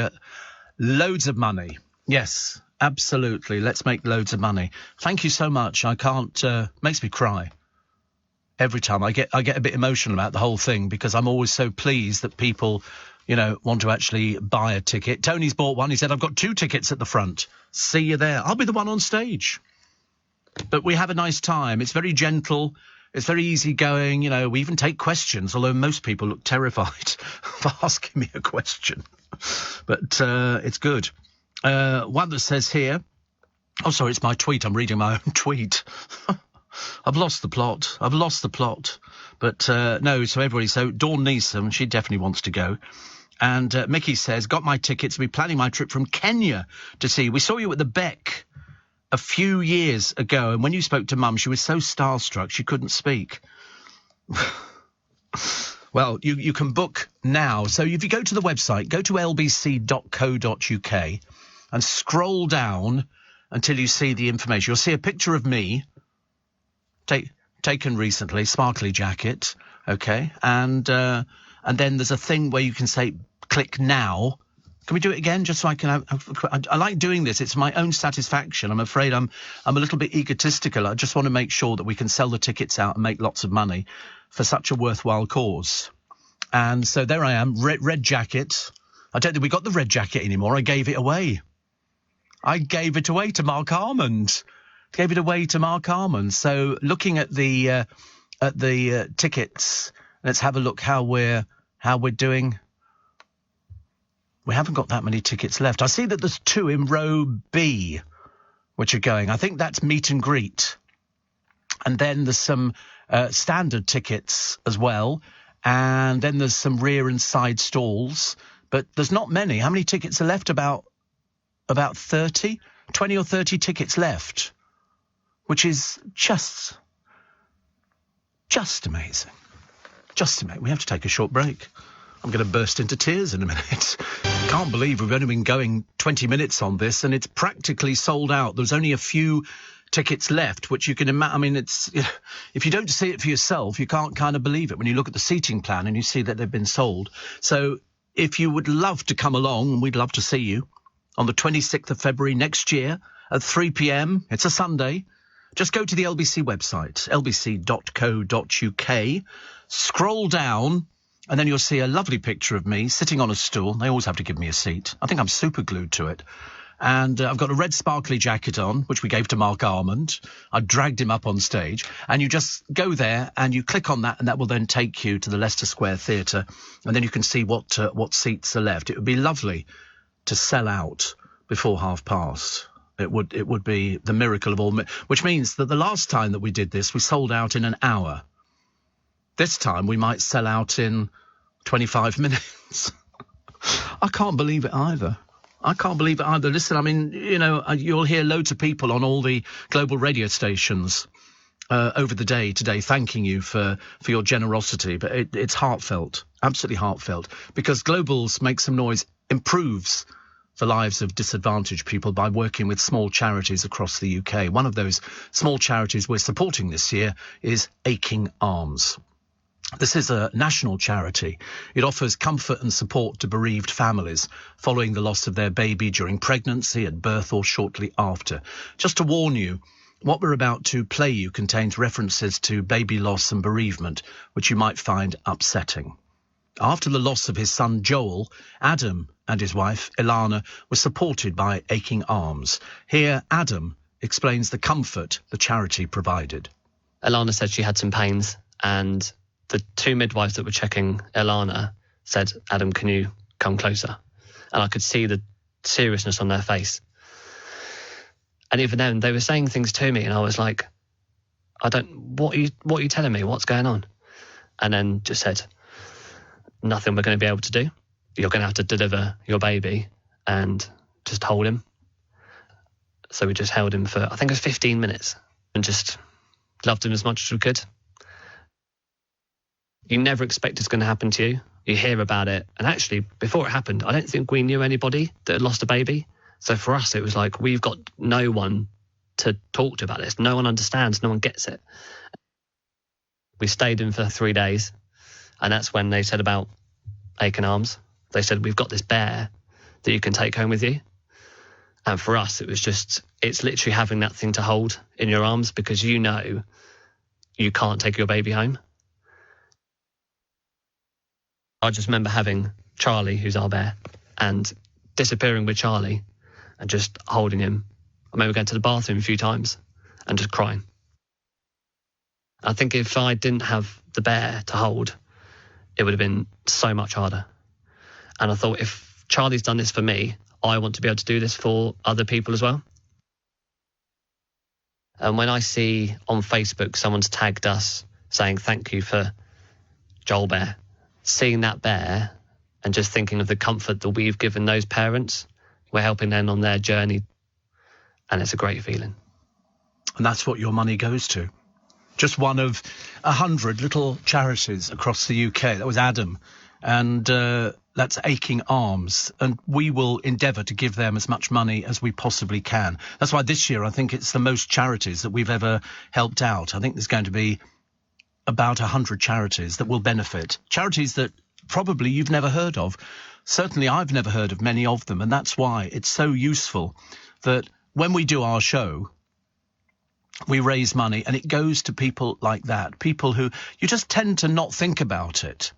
loads of money. Yes, absolutely. Let's make loads of money. Thank you so much. I can't... makes me cry. Every time I get a bit emotional about the whole thing, because I'm always so pleased that people... you know, want to actually buy a ticket. Tony's bought one. He said, I've got 2 tickets at the front. See you there. I'll be the one on stage. But we have a nice time. It's very gentle. It's very easygoing. You know, we even take questions, although most people look terrified for asking me a question. But it's good. One that says here... Oh, sorry, it's my tweet. I'm reading my own tweet. I've lost the plot. But no, so everybody... So Dawn Neeson, she definitely wants to go. And Mickey says, got my tickets, we're planning my trip from Kenya to see. We saw you at the Beck a few years ago, and when you spoke to Mum, she was so starstruck she couldn't speak. Well, you can book now. So if you go to the website, go to lbc.co.uk and scroll down until you see the information. You'll see a picture of me, taken recently, sparkly jacket, okay, and then there's a thing where you can say, click now. Can we do it again, just so I can I like doing this. It's my own satisfaction. I'm afraid I'm a little bit egotistical. I just want to make sure that we can sell the tickets out and make lots of money for such a worthwhile cause. And so there I am, red jacket. I don't think we got the red jacket anymore. I gave it away. To Mark Armand. So looking at the tickets, let's have a look how we're doing. We haven't got that many tickets left. I see that there's 2 in row B, which are going. I think that's meet and greet. And then there's some standard tickets as well. And then there's some rear and side stalls. But there's not many. How many tickets are left? About 30? 20 or 30 tickets left. Which is just amazing. Just amazing. We have to take a short break. I'm going to burst into tears in a minute. Can't believe we've only been going 20 minutes on this, and it's practically sold out. There's only a few tickets left, which you can imagine. I mean, it's, if you don't see it for yourself, you can't kind of believe it when you look at the seating plan and you see that they've been sold. So if you would love to come along, and we'd love to see you on the 26th of February next year at 3 p.m. It's a Sunday. Just go to the LBC website, lbc.co.uk, scroll down, and then you'll see a lovely picture of me sitting on a stool. They always have to give me a seat. I think I'm super glued to it. And I've got a red sparkly jacket on, which we gave to Mark Armand. I dragged him up on stage. And you just go there and you click on that, and that will then take you to the Leicester Square Theatre. And then you can see what seats are left. It would be lovely to sell out before past. It would be the miracle of all, which means that the last time that we did this, we sold out in an hour. This time we might sell out in 25 minutes. I can't believe it either. Listen, I mean, you'll hear loads of people on all the global radio stations over the day today thanking you for your generosity, but it's heartfelt, absolutely heartfelt, because Globals Make Some Noise improves the lives of disadvantaged people by working with small charities across the UK. One of those small charities we're supporting this year is Aching Arms. This is a national charity. It offers comfort and support to bereaved families following the loss of their baby during pregnancy, at birth or shortly after. Just to warn you, what we're about to play you contains references to baby loss and bereavement, which you might find upsetting. After the loss of his son Joel, Adam and his wife Ilana were supported by Aching Arms. Here, Adam explains the comfort the charity provided. Ilana said she had some pains, and the two midwives that were checking Ilana said, "Adam, can you come closer?" And I could see the seriousness on their face. And even then, they were saying things to me, and I was like, what are you telling me? What's going on? And then just said, nothing we're going to be able to do. You're going to have to deliver your baby and just hold him. So we just held him for, I think it was 15 minutes, and just loved him as much as we could. You never expect it's going to happen to you. You hear about it. And actually, before it happened, I don't think we knew anybody that had lost a baby. So for us, it was like, we've got no one to talk to about this. No one understands. No one gets it. We stayed in for 3 days. And that's when they said about Aching Arms. They said, we've got this bear that you can take home with you. And for us, it's literally having that thing to hold in your arms, because you know you can't take your baby home. I just remember having Charlie, who's our bear, and disappearing with Charlie and just holding him. I remember going to the bathroom a few times and just crying. I think if I didn't have the bear to hold, it would have been so much harder. And I thought, if Charlie's done this for me, I want to be able to do this for other people as well. And when I see on Facebook someone's tagged us saying thank you for Joel Bear, seeing that bear and just thinking of the comfort that we've given those parents, we're helping them on their journey, and it's a great feeling. And that's what your money goes to. Just one of 100 little charities across the UK. That was Adam. And that's Aching Arms. And we will endeavour to give them as much money as we possibly can. That's why this year I think it's the most charities that we've ever helped out. I think there's going to be about 100 charities that will benefit. Charities that probably you've never heard of. Certainly I've never heard of many of them. And that's why it's so useful that when we do our show, we raise money and it goes to people like that. People who you just tend to not think about it.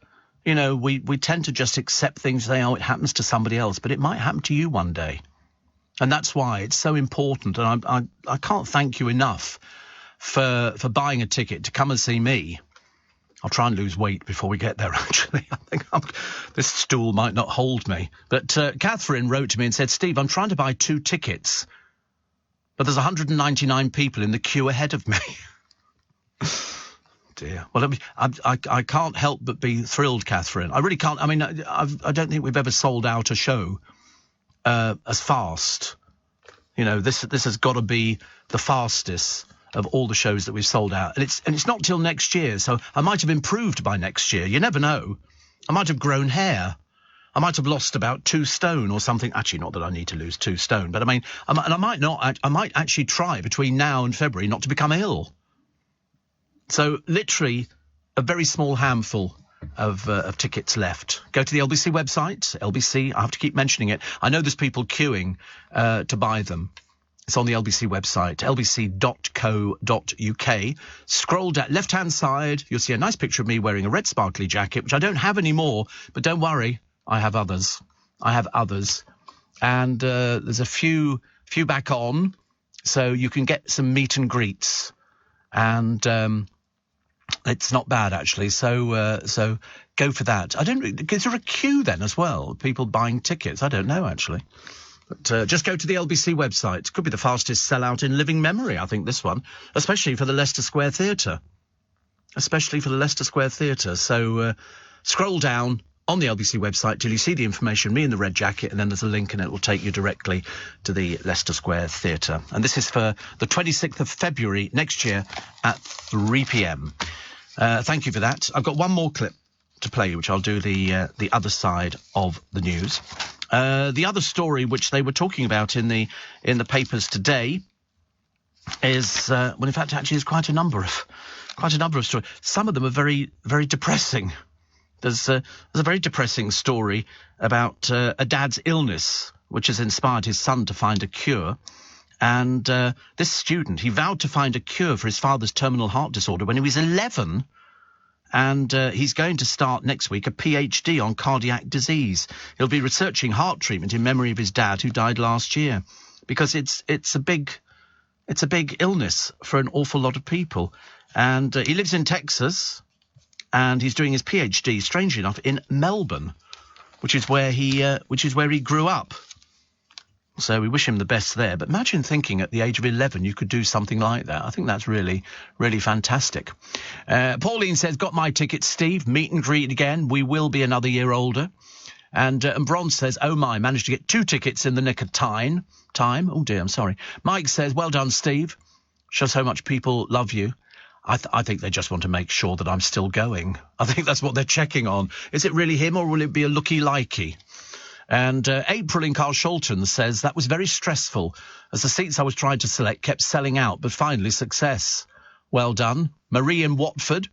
You know, we tend to just accept things, say, oh, it happens to somebody else, but it might happen to you one day. And that's why it's so important. And I can't thank you enough for buying a ticket to come and see me. I'll try and lose weight before we get there, actually. I think this stool might not hold me. But Catherine wrote to me and said, Steve, I'm trying to buy 2 tickets, but there's 199 people in the queue ahead of me. Dear. Well, I can't help but be thrilled, Catherine. I really can't. I mean, I don't think we've ever sold out a show as fast. You know, this has got to be the fastest of all the shows that we've sold out. And it's not till next year, so I might have improved by next year. You never know. I might have grown hair. I might have lost about 2 stone or something. Actually, not that I need to lose 2 stone, but I mean, I might actually try between now and February not to become ill. So literally a very small handful of tickets left. Go to the LBC website, LBC, I have to keep mentioning it. I know there's people queuing to buy them. It's on the LBC website, lbc.co.uk. Scroll down, left-hand side, you'll see a nice picture of me wearing a red sparkly jacket, which I don't have anymore, but don't worry, I have others. And there's a few back on, so you can get some meet and greets. And it's not bad, actually, so go for that. Is there a queue then as well? People buying tickets? I don't know, actually. But just go to the LBC website. Could be the fastest sellout in living memory, I think, this one. Especially for the Leicester Square Theatre. So scroll down on the LBC website till you see the information, me in the red jacket, and then there's a link and it will take you directly to the Leicester Square Theatre. And this is for the 26th of February next year at 3 p.m. Thank you for that. I've got one more clip to play you, which I'll do the other side of the news. The other story which they were talking about in the papers today is, well, in fact, actually, there's quite a number of stories. Some of them are very, very depressing. There's a very depressing story about a dad's illness, which has inspired his son to find a cure. And this student, he vowed to find a cure for his father's terminal heart disorder when he was 11. And he's going to start next week a PhD on cardiac disease. He'll be researching heart treatment in memory of his dad, who died last year, because it's a big illness for an awful lot of people. And he lives in Texas. And he's doing his PhD, strangely enough, in Melbourne, which is where he grew up. So we wish him the best there. But imagine thinking at the age of 11 you could do something like that. I think that's really, really fantastic. Pauline says, got my ticket, Steve. Meet and greet again. We will be another year older. And Bronze says, oh my, managed to get 2 tickets in the nick of time. Oh dear, I'm sorry. Mike says, well done, Steve. Shows how much people love you. I think they just want to make sure that I'm still going. I think that's what they're checking on. Is it really him, or will it be a looky-likey? And April in Carshalton says, that was very stressful, as the seats I was trying to select kept selling out, but finally success. Well done. Marie in Watford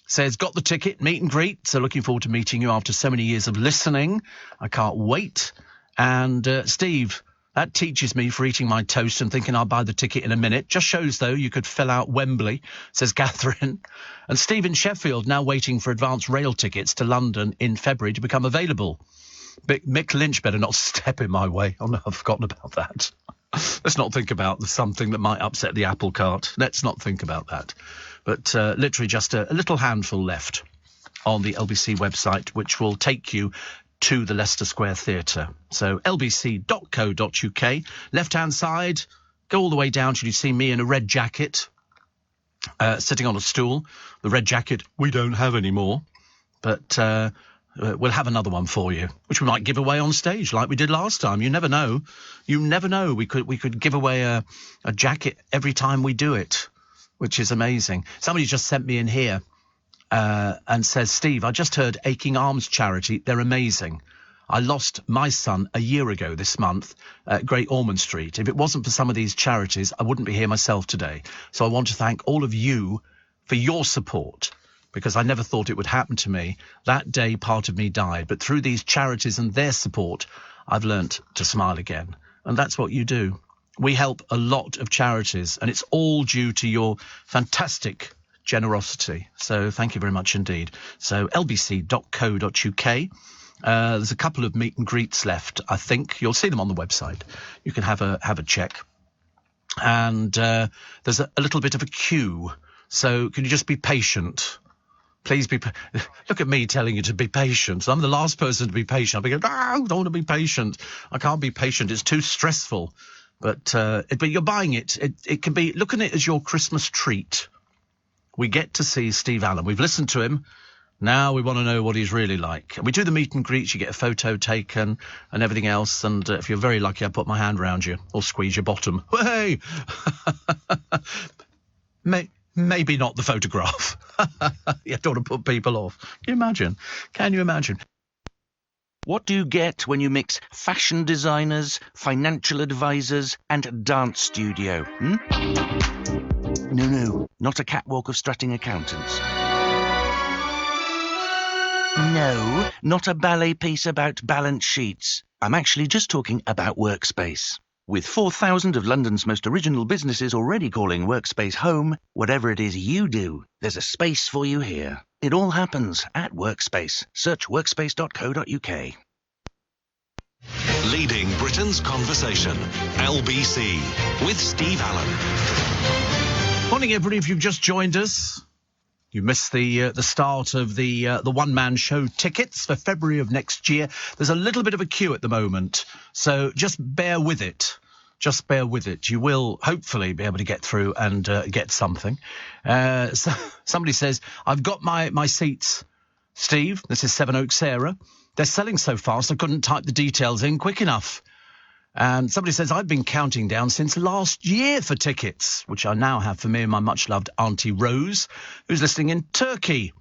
says, got the ticket, meet and greet. So looking forward to meeting you after so many years of listening. I can't wait. And Steve, that teaches me for eating my toast and thinking I'll buy the ticket in a minute. Just shows, though, you could fill out Wembley, says Catherine. And Steve in Sheffield now waiting for advance rail tickets to London in February to become available. Mick Lynch better not step in my way. Oh, no, I've forgotten about that. Let's not think about something that might upset the apple cart. Let's not think about that. But literally just a little handful left on the LBC website, which will take you to the Leicester Square Theatre. So lbc.co.uk, left-hand side, go all the way down till you see me in a red jacket, sitting on a stool. The red jacket we don't have anymore, but we'll have another one for you, which we might give away on stage like we did last time. You never know. You never know. We could give away a jacket every time we do it, which is amazing. Somebody just sent me in here and says, Steve, I just heard Aching Arms Charity. They're amazing. I lost my son a year ago this month at Great Ormond Street. If it wasn't for some of these charities, I wouldn't be here myself today. So I want to thank all of you for your support, because I never thought it would happen to me. That day, part of me died. But through these charities and their support, I've learnt to smile again. And that's what you do. We help a lot of charities, and it's all due to your fantastic generosity. So thank you very much indeed. So lbc.co.uk. There's a couple of meet and greets left, I think. You'll see them on the website. You can have a check. And there's a little bit of a queue. So can you just be patient? Please be... Look at me telling you to be patient. I'm the last person to be patient. I'll be going, I don't want to be patient. I can't be patient. It's too stressful. But you're buying it. It can be... Look at it as your Christmas treat. We get to see Steve Allen. We've listened to him. Now we want to know what he's really like. And we do the meet and greets. You get a photo taken and everything else. And if you're very lucky, I put my hand around you or squeeze your bottom. Hey! Maybe not the photograph. You don't want to put people off. Can you imagine? Can you imagine? What do you get when you mix fashion designers, financial advisors, and dance studio? No, not a catwalk of strutting accountants. No, not a ballet piece about balance sheets. I'm actually just talking about Workspace. With 4,000 of London's most original businesses already calling Workspace home, whatever it is you do, there's a space for you here. It all happens at Workspace. Search workspace.co.uk. Leading Britain's conversation, LBC, with Steve Allen. Morning, everybody. If you've just joined us, You missed the start of the one-man show tickets for February of next year. There's a little bit of a queue at the moment, so just bear with it. Just bear with it. You will hopefully be able to get through and get something. So somebody says, I've got my seats, Steve. This is Sevenoaks Sarah. They're selling so fast I couldn't type the details in quick enough. And somebody says, I've been counting down since last year for tickets, which I now have for me and my much-loved Auntie Rose, who's listening in Turkey.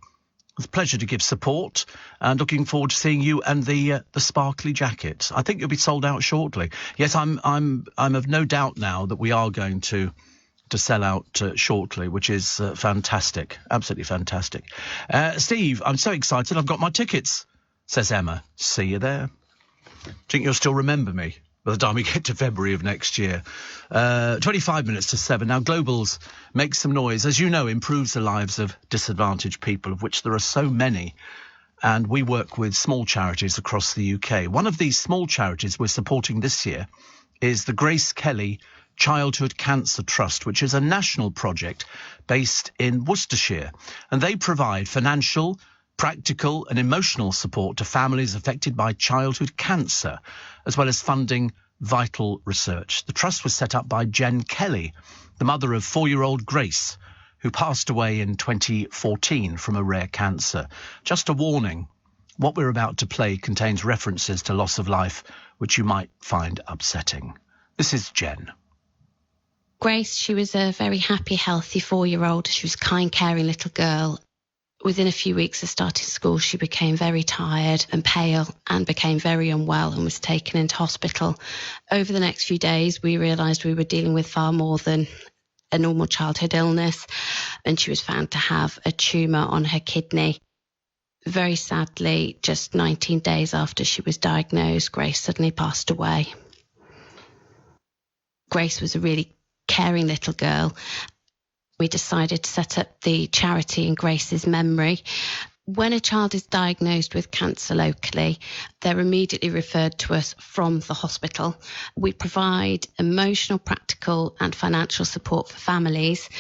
It's a pleasure to give support and looking forward to seeing you and the sparkly jacket. I think you'll be sold out shortly. Yes, I'm of no doubt now that we are going to sell out shortly, which is fantastic, absolutely fantastic. Steve, I'm so excited. I've got my tickets, says Emma. See you there. Think you'll still remember me by the time we get to February of next year. 25 minutes to 7. Now, Globals makes some noise. As you know, improves the lives of disadvantaged people, of which there are so many. And we work with small charities across the UK. One of these small charities we're supporting this year is the Grace Kelly Childhood Cancer Trust, which is a national project based in Worcestershire. And they provide financial, practical and emotional support to families affected by childhood cancer, as well as funding vital research. The trust was set up by Jen Kelly, the mother of 4-year-old Grace, who passed away in 2014 from a rare cancer. Just a warning, what we're about to play contains references to loss of life, which you might find upsetting. This is Jen. Grace, she was a very happy, healthy 4-year-old. She was a kind, caring little girl. Within a few weeks of starting school, she became very tired and pale and became very unwell and was taken into hospital. Over the next few days, we realised we were dealing with far more than a normal childhood illness, and she was found to have a tumour on her kidney. Very sadly, just 19 days after she was diagnosed, Grace suddenly passed away. Grace was a really caring little girl. We decided to set up the charity in Grace's memory. When a child is diagnosed with cancer locally, they're immediately referred to us from the hospital. We provide emotional, practical and financial support for families.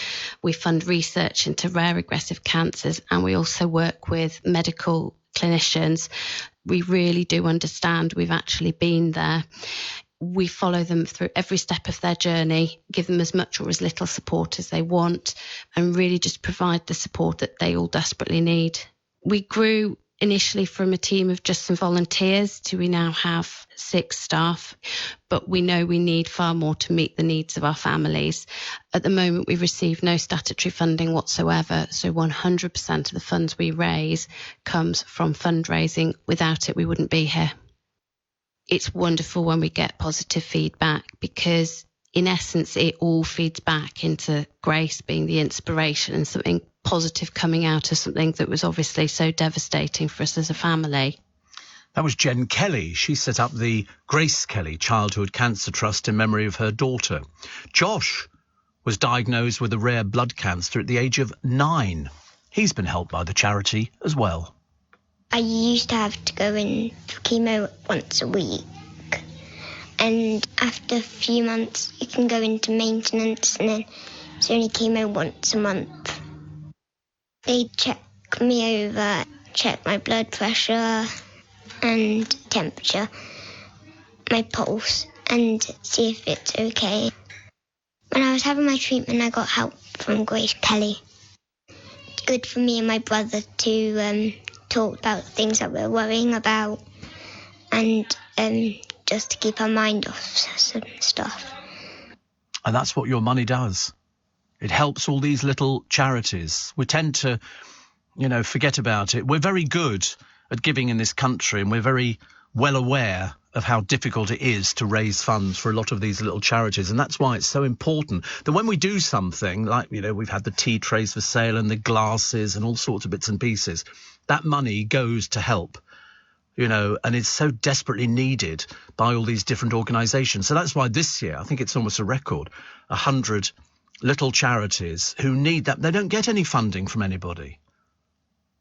We fund research into rare aggressive cancers, and we also work with medical clinicians. We really do understand. We've actually been there. We follow them through every step of their journey, give them as much or as little support as they want, and really just provide the support that they all desperately need. We grew initially from a team of just some volunteers to we now have 6 staff, but we know we need far more to meet the needs of our families. At the moment, we receive no statutory funding whatsoever, so 100% of the funds we raise comes from fundraising. Without it, we wouldn't be here. It's wonderful when we get positive feedback because, in essence, it all feeds back into Grace being the inspiration and something positive coming out of something that was obviously so devastating for us as a family. That was Jen Kelly. She set up the Grace Kelly Childhood Cancer Trust in memory of her daughter. Josh was diagnosed with a rare blood cancer at the age of 9. He's been helped by the charity as well. I used to have to go in for chemo once a week, and after a few months you can go into maintenance, and then it's only chemo once a month. They check me over, check my blood pressure and temperature, my pulse, and see if it's okay. When I was having my treatment, I got help from Grace Kelly. It's good for me and my brother to talk about things that we're worrying about, and just to keep our mind off some stuff. And that's what your money does. It helps all these little charities. We tend to, forget about it. We're very good at giving in this country, and we're very well aware of how difficult it is to raise funds for a lot of these little charities. And that's why it's so important that when we do something like, we've had the tea trays for sale and the glasses and all sorts of bits and pieces, that money goes to help, and it's so desperately needed by all these different organisations. So that's why this year, I think it's almost a record, 100 little charities who need that. They don't get any funding from anybody.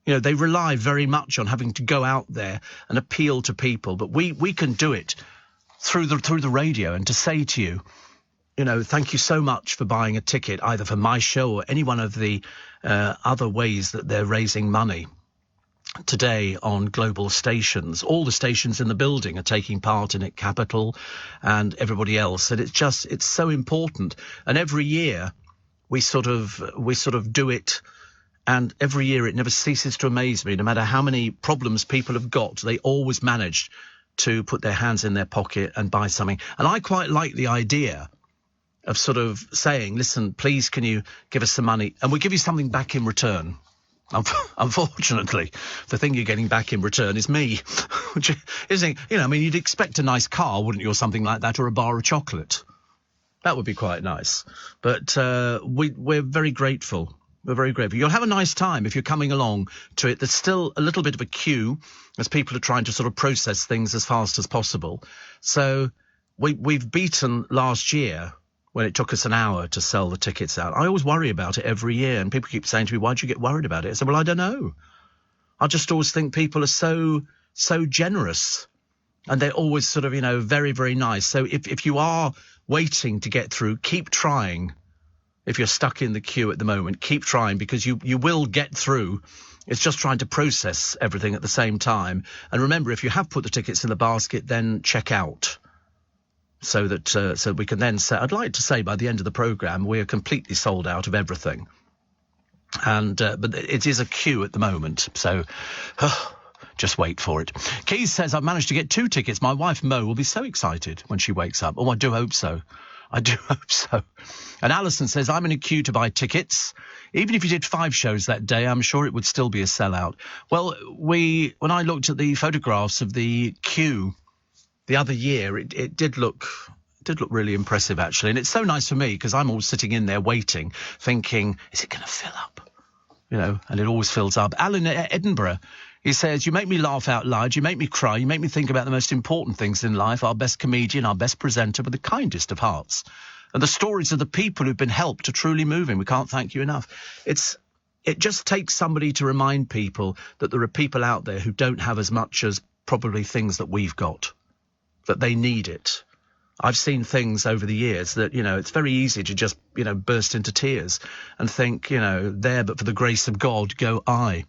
They rely very much on having to go out there and appeal to people. But we can do it through the radio, and to say to you, thank you so much for buying a ticket, either for my show or any one of the other ways that they're raising money today on global stations. All the stations in the building are taking part in it, Capital and everybody else. And it's so important. And every year we sort of do it. And every year it never ceases to amaze me. No matter how many problems people have got, they always manage to put their hands in their pocket and buy something. And I quite like the idea of sort of saying, listen, please, can you give us some money? And we'll give you something back in return. Unfortunately, the thing you're getting back in return is me, which isn't, you'd expect a nice car, wouldn't you, or something like that, or a bar of chocolate. That would be quite nice. But we're very grateful. We're very grateful. You'll have a nice time if you're coming along to it. There's still a little bit of a queue as people are trying to sort of process things as fast as possible. So we've beaten last year when it took us an hour to sell the tickets out. I always worry about it every year, and people keep saying to me, why do you get worried about it? I said, well, I don't know. I just always think people are so generous, and they're always sort of, very, very nice. So if you are waiting to get through, keep trying. If you're stuck in the queue at the moment, keep trying, because you will get through. It's just trying to process everything at the same time. And remember, if you have put the tickets in the basket, then check out. So that so we can then say, I'd like to say by the end of the programme, we're completely sold out of everything. And but it is a queue at the moment. So just wait for it. Keith says, I've managed to get 2 tickets. My wife, Mo, will be so excited when she wakes up. Oh, I do hope so. I do hope so. And Alison says, I'm in a queue to buy tickets. Even if you did 5 shows that day, I'm sure it would still be a sellout. Well, when I looked at the photographs of the queue the other year, it did look really impressive, actually. And it's so nice for me, because I'm always sitting in there waiting, thinking, is it going to fill up? And it always fills up. Alan at Edinburgh, he says, you make me laugh out loud, you make me cry, you make me think about the most important things in life, our best comedian, our best presenter with the kindest of hearts. And the stories of the people who've been helped are truly moving. We can't thank you enough. It just takes somebody to remind people that there are people out there who don't have as much as probably things that we've got, that they need it. I've seen things over the years that, it's very easy to just, burst into tears and think, there, but for the grace of God, go I.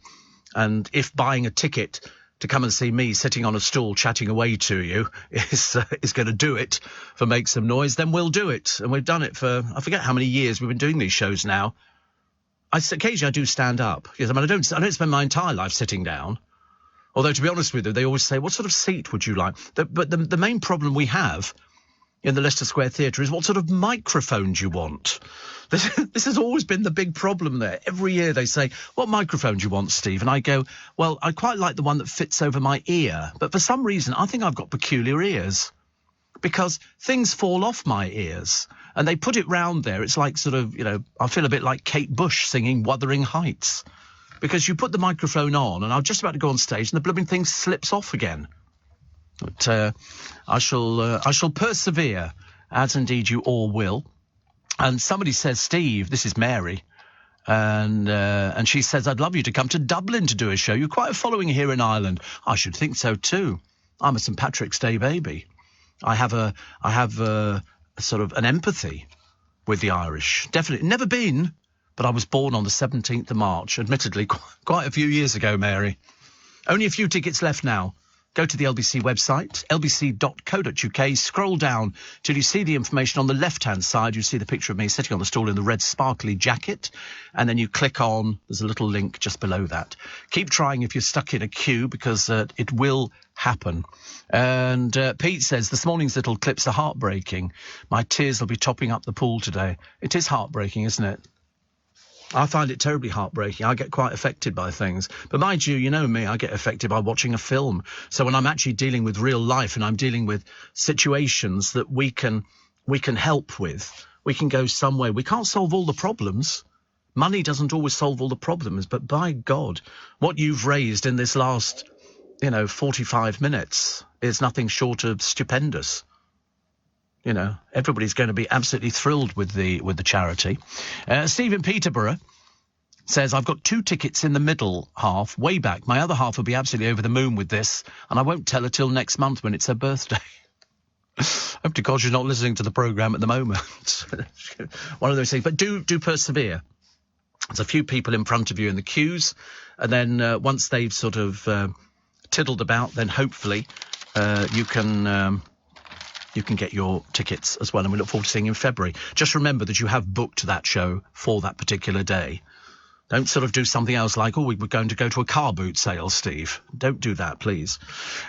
And if buying a ticket to come and see me sitting on a stool chatting away to you is going to do it for Make Some Noise, then we'll do it. And we've done it for, I forget how many years we've been doing these shows now. Occasionally I do stand up. Yes, I don't spend my entire life sitting down. Although, to be honest with you, they always say, what sort of seat would you like? But the main problem we have in the Leicester Square Theatre is what sort of microphone do you want? This has always been the big problem there. Every year they say, what microphone do you want, Steve? And I go, well, I quite like the one that fits over my ear. But for some reason, I think I've got peculiar ears, because things fall off my ears and they put it round there. It's like sort of, I feel a bit like Kate Bush singing Wuthering Heights, because you put the microphone on and I'm just about to go on stage and the blooming thing slips off again. But I shall persevere, as indeed you all will. And somebody says, Steve, this is Mary, and she says, I'd love you to come to Dublin to do a show. You're quite a following here in Ireland. I should think so too. I'm a St. Patrick's Day baby. I have a sort of an empathy with the Irish. Definitely never been, but I was born on the 17th of March, admittedly quite a few years ago, Mary. Only a few tickets left now. Go to the LBC website, lbc.co.uk, scroll down till you see the information on the left-hand side. You see the picture of me sitting on the stool in the red sparkly jacket, and then you click on, there's a little link just below that. Keep trying if you're stuck in a queue, because it will happen. And Pete says, this morning's little clips are heartbreaking. My tears will be topping up the pool today. It is heartbreaking, isn't it? I find it terribly heartbreaking. I get quite affected by things. But mind you, you know me, I get affected by watching a film. So when I'm actually dealing with real life and I'm dealing with situations that we can help with, we can go somewhere. We can't solve all the problems. Money doesn't always solve all the problems. But by God, what you've raised in this last, 45 minutes is nothing short of stupendous. Everybody's going to be absolutely thrilled with the charity. Stephen Peterborough says, I've got 2 tickets in the middle half, way back. My other half will be absolutely over the moon with this, and I won't tell her till next month when it's her birthday. Hope to God you're not listening to the programme at the moment. One of those things. But do persevere. There's a few people in front of you in the queues, and then once they've sort of tiddled about, then hopefully you can get your tickets as well, and we look forward to seeing you in February. Just remember that you have booked that show for that particular day. Don't sort of do something else like, we were going to go to a car boot sale, Steve. Don't do that, please.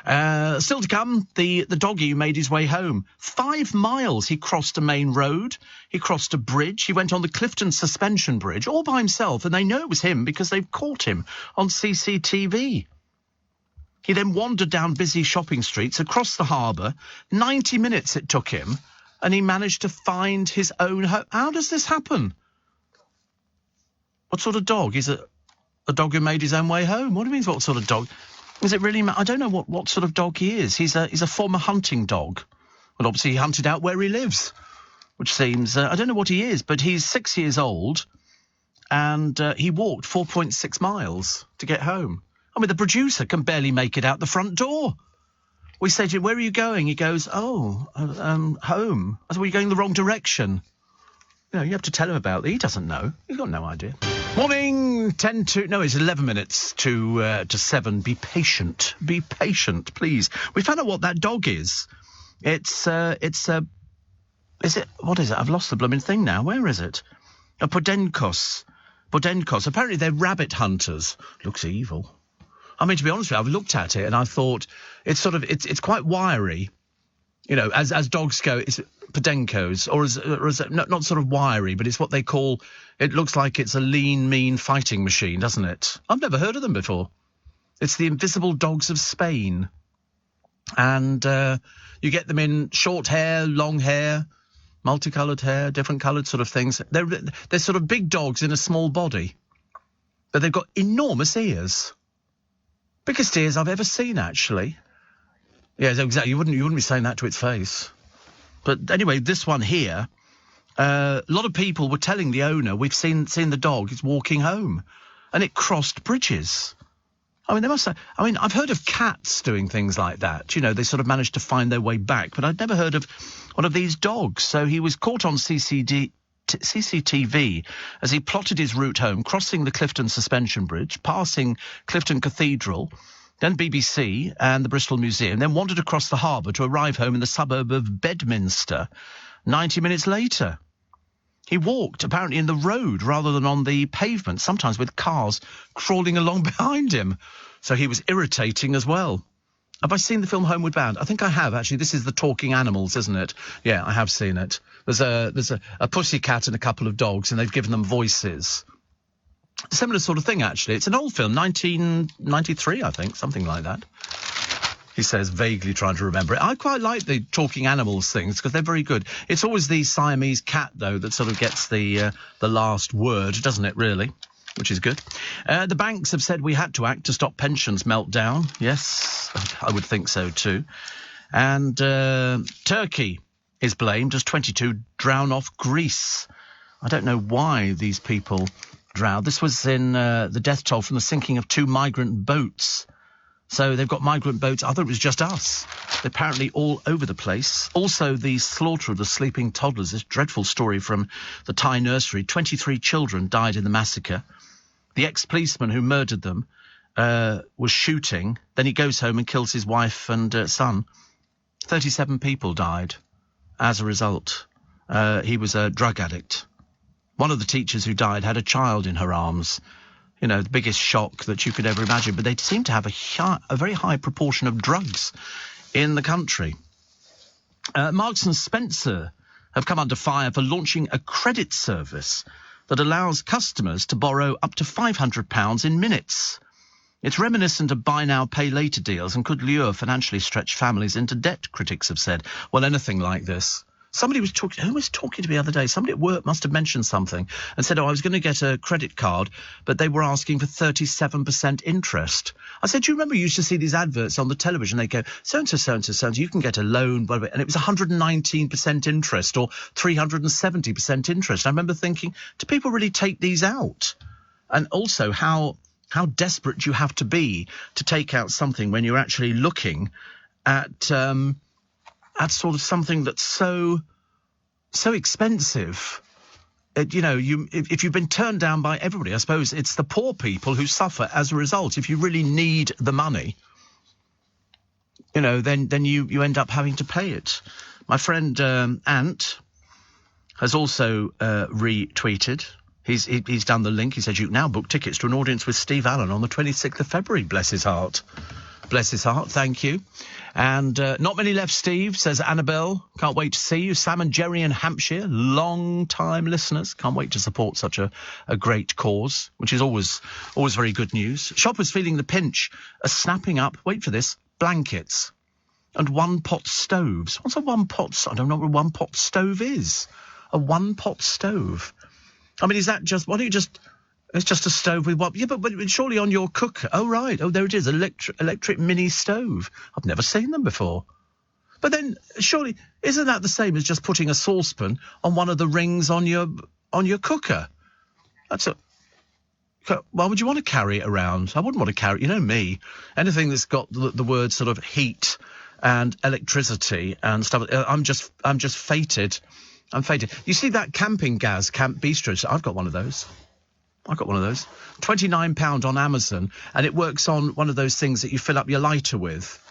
Still to come, the doggy who made his way home. 5 miles he crossed a main road. He crossed a bridge. He went on the Clifton Suspension Bridge all by himself, and they know it was him because they've caught him on CCTV. He then wandered down busy shopping streets across the harbour. 90 minutes it took him, and he managed to find his own home. How does this happen? What sort of dog? He's a dog who made his own way home. What do you mean, what sort of dog? Is it really... I don't know what sort of dog he is. He's a former hunting dog. Well, obviously he hunted out where he lives, which seems... I don't know what he is, but he's 6 years old, and he walked 4.6 miles to get home. I mean, the producer can barely make it out the front door. We say to him, where are you going? He goes, home. I said, well, you're going the wrong direction. You know, you have to tell him about it. He doesn't know. He's got no idea. Morning, 11 minutes to 7. Be patient. Be patient, please. We found out what that dog is. Is it, what is it? I've lost the blooming thing now. Where is it? A Podencos. Apparently they're rabbit hunters. Looks evil. I mean, to be honest with you, I've looked at it and I thought it's quite wiry. You know, as dogs go, it's Podencos, or is it not sort of wiry, but it's what they call, it looks like it's a lean, mean fighting machine, doesn't it? I've never heard of them before. It's the Invisible Dogs of Spain. And you get them in short hair, long hair, multicoloured hair, different coloured sort of things. They're sort of big dogs in a small body, but they've got enormous ears. Biggest ears I've ever seen, actually. Yeah, exactly. You wouldn't be saying that to its face. But anyway, this one here, a lot of people were telling the owner, we've seen the dog, it's walking home. And it crossed bridges. I mean, I've heard of cats doing things like that. You know, they sort of managed to find their way back. But I'd never heard of one of these dogs. So he was caught on CCTV as he plotted his route home, crossing the Clifton Suspension Bridge, passing Clifton Cathedral, then BBC and the Bristol Museum, then wandered across the harbour to arrive home in the suburb of Bedminster 90 minutes later. He walked, apparently, in the road rather than on the pavement, sometimes with cars crawling along behind him. So he was irritating as well. Have I seen the film Homeward Bound? I think I have, actually. This is the talking animals, isn't it? Yeah, I have seen it. There's a pussycat and a couple of dogs, and they've given them voices. Similar sort of thing, actually. It's an old film, 1993, I think, something like that. He says, vaguely trying to remember it. I quite like the talking animals things because they're very good. It's always the Siamese cat, though, that sort of gets the last word, doesn't it, really? Which is good. The banks have said we had to act to stop pensions meltdown. Yes, I would think so, too. And Turkey is blamed as 22 drown off Greece. I don't know why these people drowned. This was in the death toll from the sinking of 2 migrant boats. So they've got migrant boats. I thought it was just us. They're apparently all over the place. Also, the slaughter of the sleeping toddlers. This dreadful story from the Thai nursery. 23 children died in the massacre. The ex-policeman who murdered them was shooting. Then he goes home and kills his wife and son. 37 people died as a result. He was a drug addict. One of the teachers who died had a child in her arms. You know, the biggest shock that you could ever imagine. But they seem to have a very high proportion of drugs in the country. Marks and Spencer have come under fire for launching a credit service that allows customers to borrow up to £500 in minutes. It's reminiscent of buy now, pay later deals and could lure financially stretched families into debt, critics have said. Well, anything like this. Somebody was talking, who was talking to me the other day? Somebody at work must have mentioned something and said, I was going to get a credit card, but they were asking for 37% interest. I said, do you remember you used to see these adverts on the television? They go, so-and-so, so-and-so, so-and-so, you can get a loan, and it was 119% interest or 370% interest. I remember thinking, do people really take these out? And also how desperate you have to be to take out something when you're actually looking at at sort of something that's so expensive. If you've been turned down by everybody, I suppose it's the poor people who suffer as a result. If you really need the money, then you end up having to pay it. My friend Ant has also retweeted. He's done the link. He said you can now book tickets to an audience with Steve Allen on the 26th of February. Bless his heart. Bless his heart. Thank you. And not many left, Steve, says Annabelle. Can't wait to see you. Sam and Jerry in Hampshire, long-time listeners. Can't wait to support such a great cause, which is always very good news. Shoppers feeling the pinch are snapping up, wait for this, blankets and one-pot stoves. What's a one-pot? I don't know what a one-pot stove is. A one-pot stove. I mean, is that just, why don't you just, it's just a stove with what? Yeah, but surely on your cooker. Oh, right. Oh, there it is, electric mini stove. I've never seen them before. But then, surely, isn't that the same as just putting a saucepan on one of the rings on your cooker? Why would you want to carry it around? I wouldn't want to carry, me, anything that's got the word sort of heat and electricity and stuff. I'm just fated. I'm fated. You see that camping gas, Camp Bistro? I've got one of those. £29 on Amazon, and it works on one of those things that you fill up your lighter with.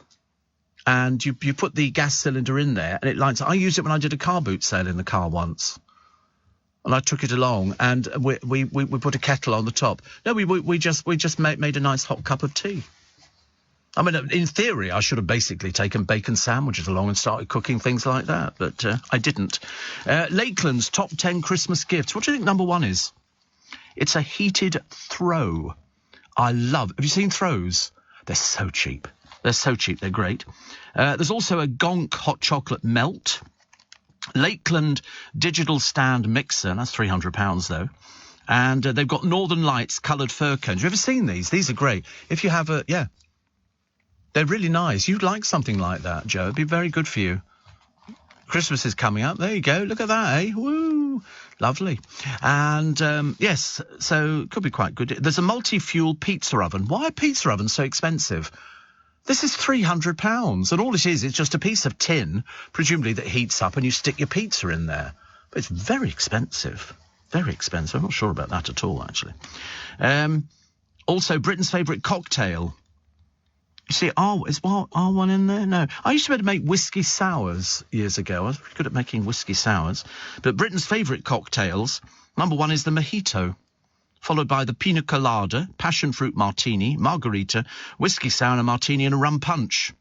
And you put the gas cylinder in there, and it lights. I used it when I did a car boot sale in the car once. And I took it along, and we put a kettle on the top. No, we just made a nice hot cup of tea. I mean, in theory, I should have basically taken bacon sandwiches along and started cooking things like that, but I didn't. Lakeland's top 10 Christmas gifts. What do you think number one is? It's a heated throw. Have you seen throws? They're so cheap. They're great. There's also a Gonk hot chocolate melt. Lakeland digital stand mixer. That's £300 though. And they've got Northern Lights coloured fir cones. Have you ever seen these? These are great. If you have they're really nice. You'd like something like that, Joe. It'd be very good for you. Christmas is coming up. There you go. Look at that, eh? Woo! Lovely. And, yes, so it could be quite good. There's a multi-fuel pizza oven. Why are pizza ovens so expensive? This is £300, and all it is just a piece of tin, presumably that heats up, and you stick your pizza in there. But it's very expensive. Very expensive. I'm not sure about that at all, actually. Also, Britain's favourite cocktail. You see, is R1 in there? No. I used to be able to make whiskey sours years ago. I was pretty good at making whiskey sours. But Britain's favourite cocktails, number one is the mojito, followed by the pina colada, passion fruit martini, margarita, whiskey sour and a martini, and a rum punch.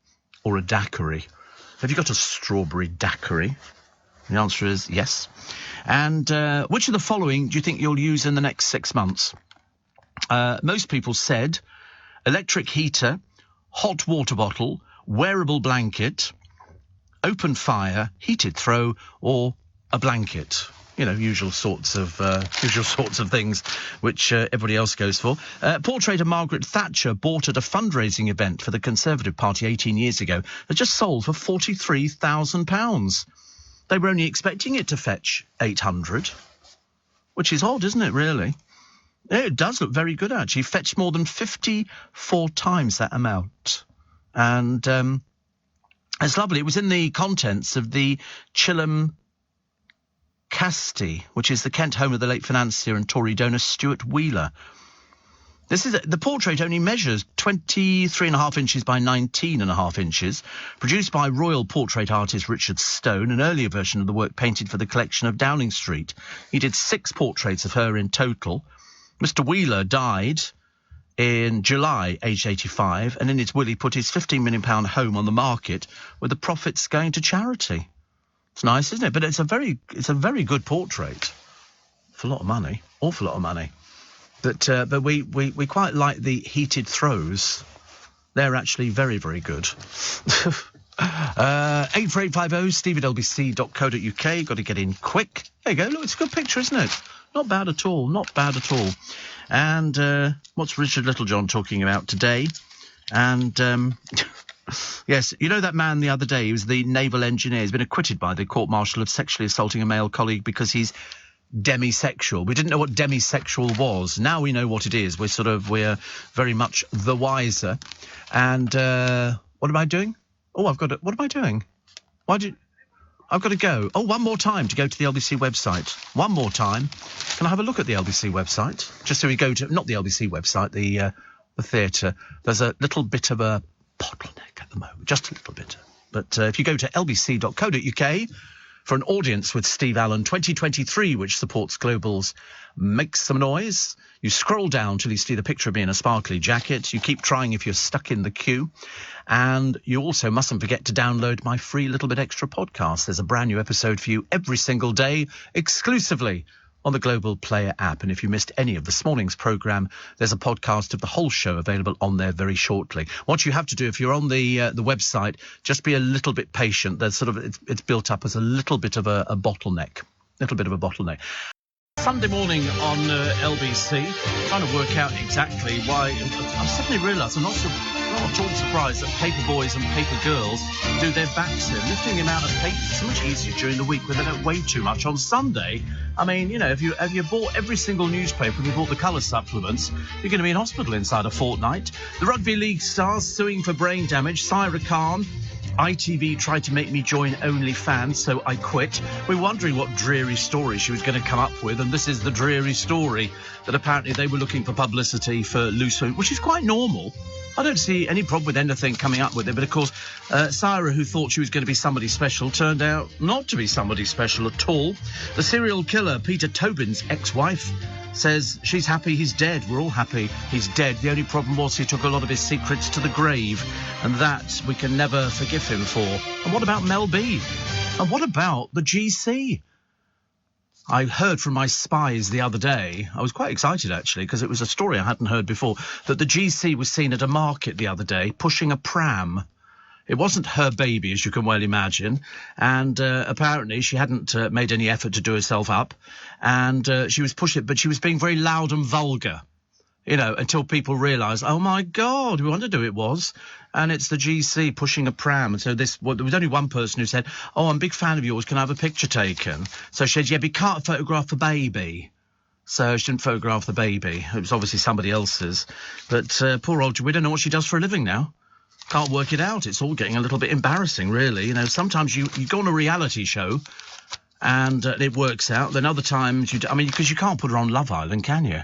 Or a daiquiri. Have you got a strawberry daiquiri? The answer is yes. And which of the following do you think you'll use in the next 6 months? Most people said electric heater, hot water bottle, wearable blanket, open fire, heated throw, or a blanket. Usual sorts of things which everybody else goes for. Portrait of Margaret Thatcher bought at a fundraising event for the Conservative Party 18 years ago has just sold for £43,000. They were only expecting it to fetch 800, which is odd, isn't it, really? It does look very good, actually. Fetched more than 54 times that amount. And it's lovely. It was in the contents of the Chilham Casti, which is the Kent home of the late financier and Tory donor Stuart Wheeler. The portrait only measures 23.5 inches by 19.5 inches, produced by Royal portrait artist Richard Stone, an earlier version of the work painted for the collection of Downing Street. He did 6 portraits of her in total. Mr. Wheeler died in July, aged 85, and in his will he put his £15 million home on the market, with the profits going to charity. It's nice, isn't it? But it's a very good portrait. For a lot of money, awful lot of money. But we quite like the heated throws. They're actually very, very good. 84850 steve@lbc.co.uk. Got to get in quick. There you go. Look, it's a good picture, isn't it? Not bad at all. Not bad at all. And what's Richard Littlejohn talking about today? And yes, you know that man the other day, he was the naval engineer. He's been acquitted by the court-martial of sexually assaulting a male colleague because he's demisexual. We didn't know what demisexual was. Now we know what it is. We're very much the wiser. And what am I doing? Oh, what am I doing? Why did... I've got to go. Oh, one more time to go to the LBC website. One more time. Can I have a look at the LBC website? Just so we go to... Not the LBC website, the theatre. There's a little bit of a bottleneck at the moment. Just a little bit. But if you go to lbc.co.uk for an audience with Steve Allen 2023, which supports Global's Make Some Noise, you scroll down till you see the picture of me in a sparkly jacket. You keep trying if you're stuck in the queue. And you also mustn't forget to download my free Little Bit Extra podcast. There's a brand new episode for you every single day, exclusively on the Global Player app. And if you missed any of this morning's programme, there's a podcast of the whole show available on there very shortly. What you have to do, if you're on the website, just be a little bit patient. There's sort of it's built up as a little bit of a bottleneck. Sunday morning on LBC, trying to work out exactly why. I've suddenly realised I'm not at all surprised that paper boys and paper girls do their backs in. Lifting the amount of paper is so much easier during the week when they don't weigh too much. On Sunday, I mean, you know, if you bought every single newspaper and you bought the colour supplements, you're going to be in hospital inside a fortnight. The rugby league stars suing for brain damage. Saira Khan. ITV tried to make me join OnlyFans, so I quit. We're wondering what dreary story she was going to come up with, and this is the dreary story, that apparently they were looking for publicity for loose women, which is quite normal. I don't see any problem with anything coming up with it, but of course, Saira, who thought she was going to be somebody special, turned out not to be somebody special at all. The serial killer, Peter Tobin's ex-wife, says she's happy he's dead. We're all happy he's dead. The only problem was he took a lot of his secrets to the grave, and that we can never forgive him for. And what about Mel B? And what about the GC? I heard from my spies the other day, I was quite excited actually, because it was a story I hadn't heard before, that the GC was seen at a market the other day pushing a pram. It wasn't her baby, as you can well imagine, and apparently she hadn't made any effort to do herself up, and she was pushing it, but she was being very loud and vulgar, you know, until people realised, oh my God, we wondered who it was, and it's the GC pushing a pram. And so there was only one person who said, oh, I'm a big fan of yours, can I have a picture taken? So she said, yeah, but you can't photograph the baby. So she didn't photograph the baby. It was obviously somebody else's. But poor old, we don't know what she does for a living now. Can't work it out. It's all getting a little bit embarrassing, really. You know, sometimes you go on a reality show and it works out. Then other times because you can't put her on Love Island, can you?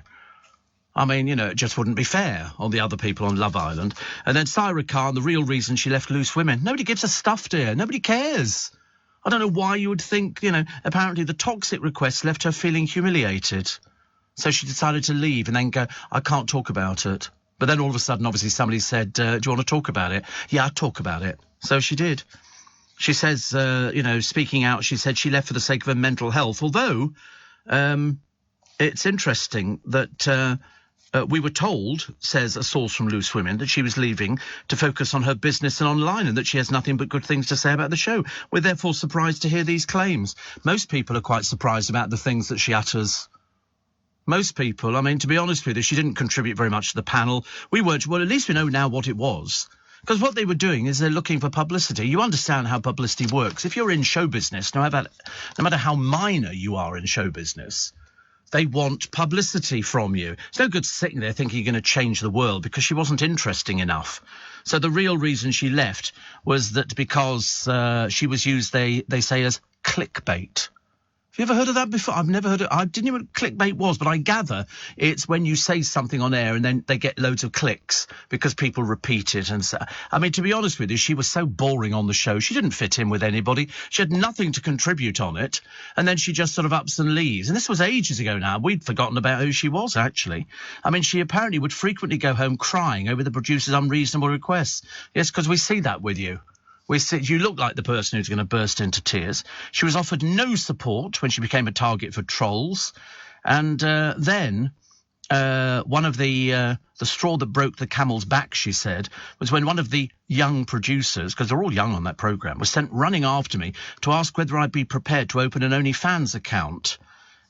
I mean, you know, it just wouldn't be fair on the other people on Love Island. And then Saira Khan, the real reason she left Loose Women. Nobody gives a stuff, dear. Nobody cares. I don't know why you would think, you know, apparently the toxic request left her feeling humiliated. So she decided to leave and then go, I can't talk about it. But then all of a sudden, obviously, somebody said, do you want to talk about it? Yeah, I'll talk about it. So she did. She says, you know, speaking out, she said she left for the sake of her mental health. Although it's interesting that we were told, says a source from Loose Women, that she was leaving to focus on her business and online and that she has nothing but good things to say about the show. We're therefore surprised to hear these claims. Most people are quite surprised about the things that she utters. Most people, I mean, to be honest with you, she didn't contribute very much to the panel. We weren't, well, at least we know now what it was. Because what they were doing is they're looking for publicity. You understand how publicity works. If you're in show business, no matter how minor you are in show business, they want publicity from you. It's no good sitting there thinking you're going to change the world because she wasn't interesting enough. So the real reason she left was that because she was used, they say, as clickbait. Have you ever heard of that before? I've never heard of it. I didn't know what clickbait was, but I gather it's when you say something on air and then they get loads of clicks because people repeat it. And so, I mean, to be honest with you, she was so boring on the show. She didn't fit in with anybody. She had nothing to contribute on it. And then she just sort of ups and leaves. And this was ages ago now. We'd forgotten about who she was, actually. I mean, she apparently would frequently go home crying over the producer's unreasonable requests. Yes, because we see that with you. You look like the person who's going to burst into tears. She was offered no support when she became a target for trolls. And then one of the straw that broke the camel's back, she said, was when one of the young producers, because they're all young on that programme, was sent running after me to ask whether I'd be prepared to open an OnlyFans account.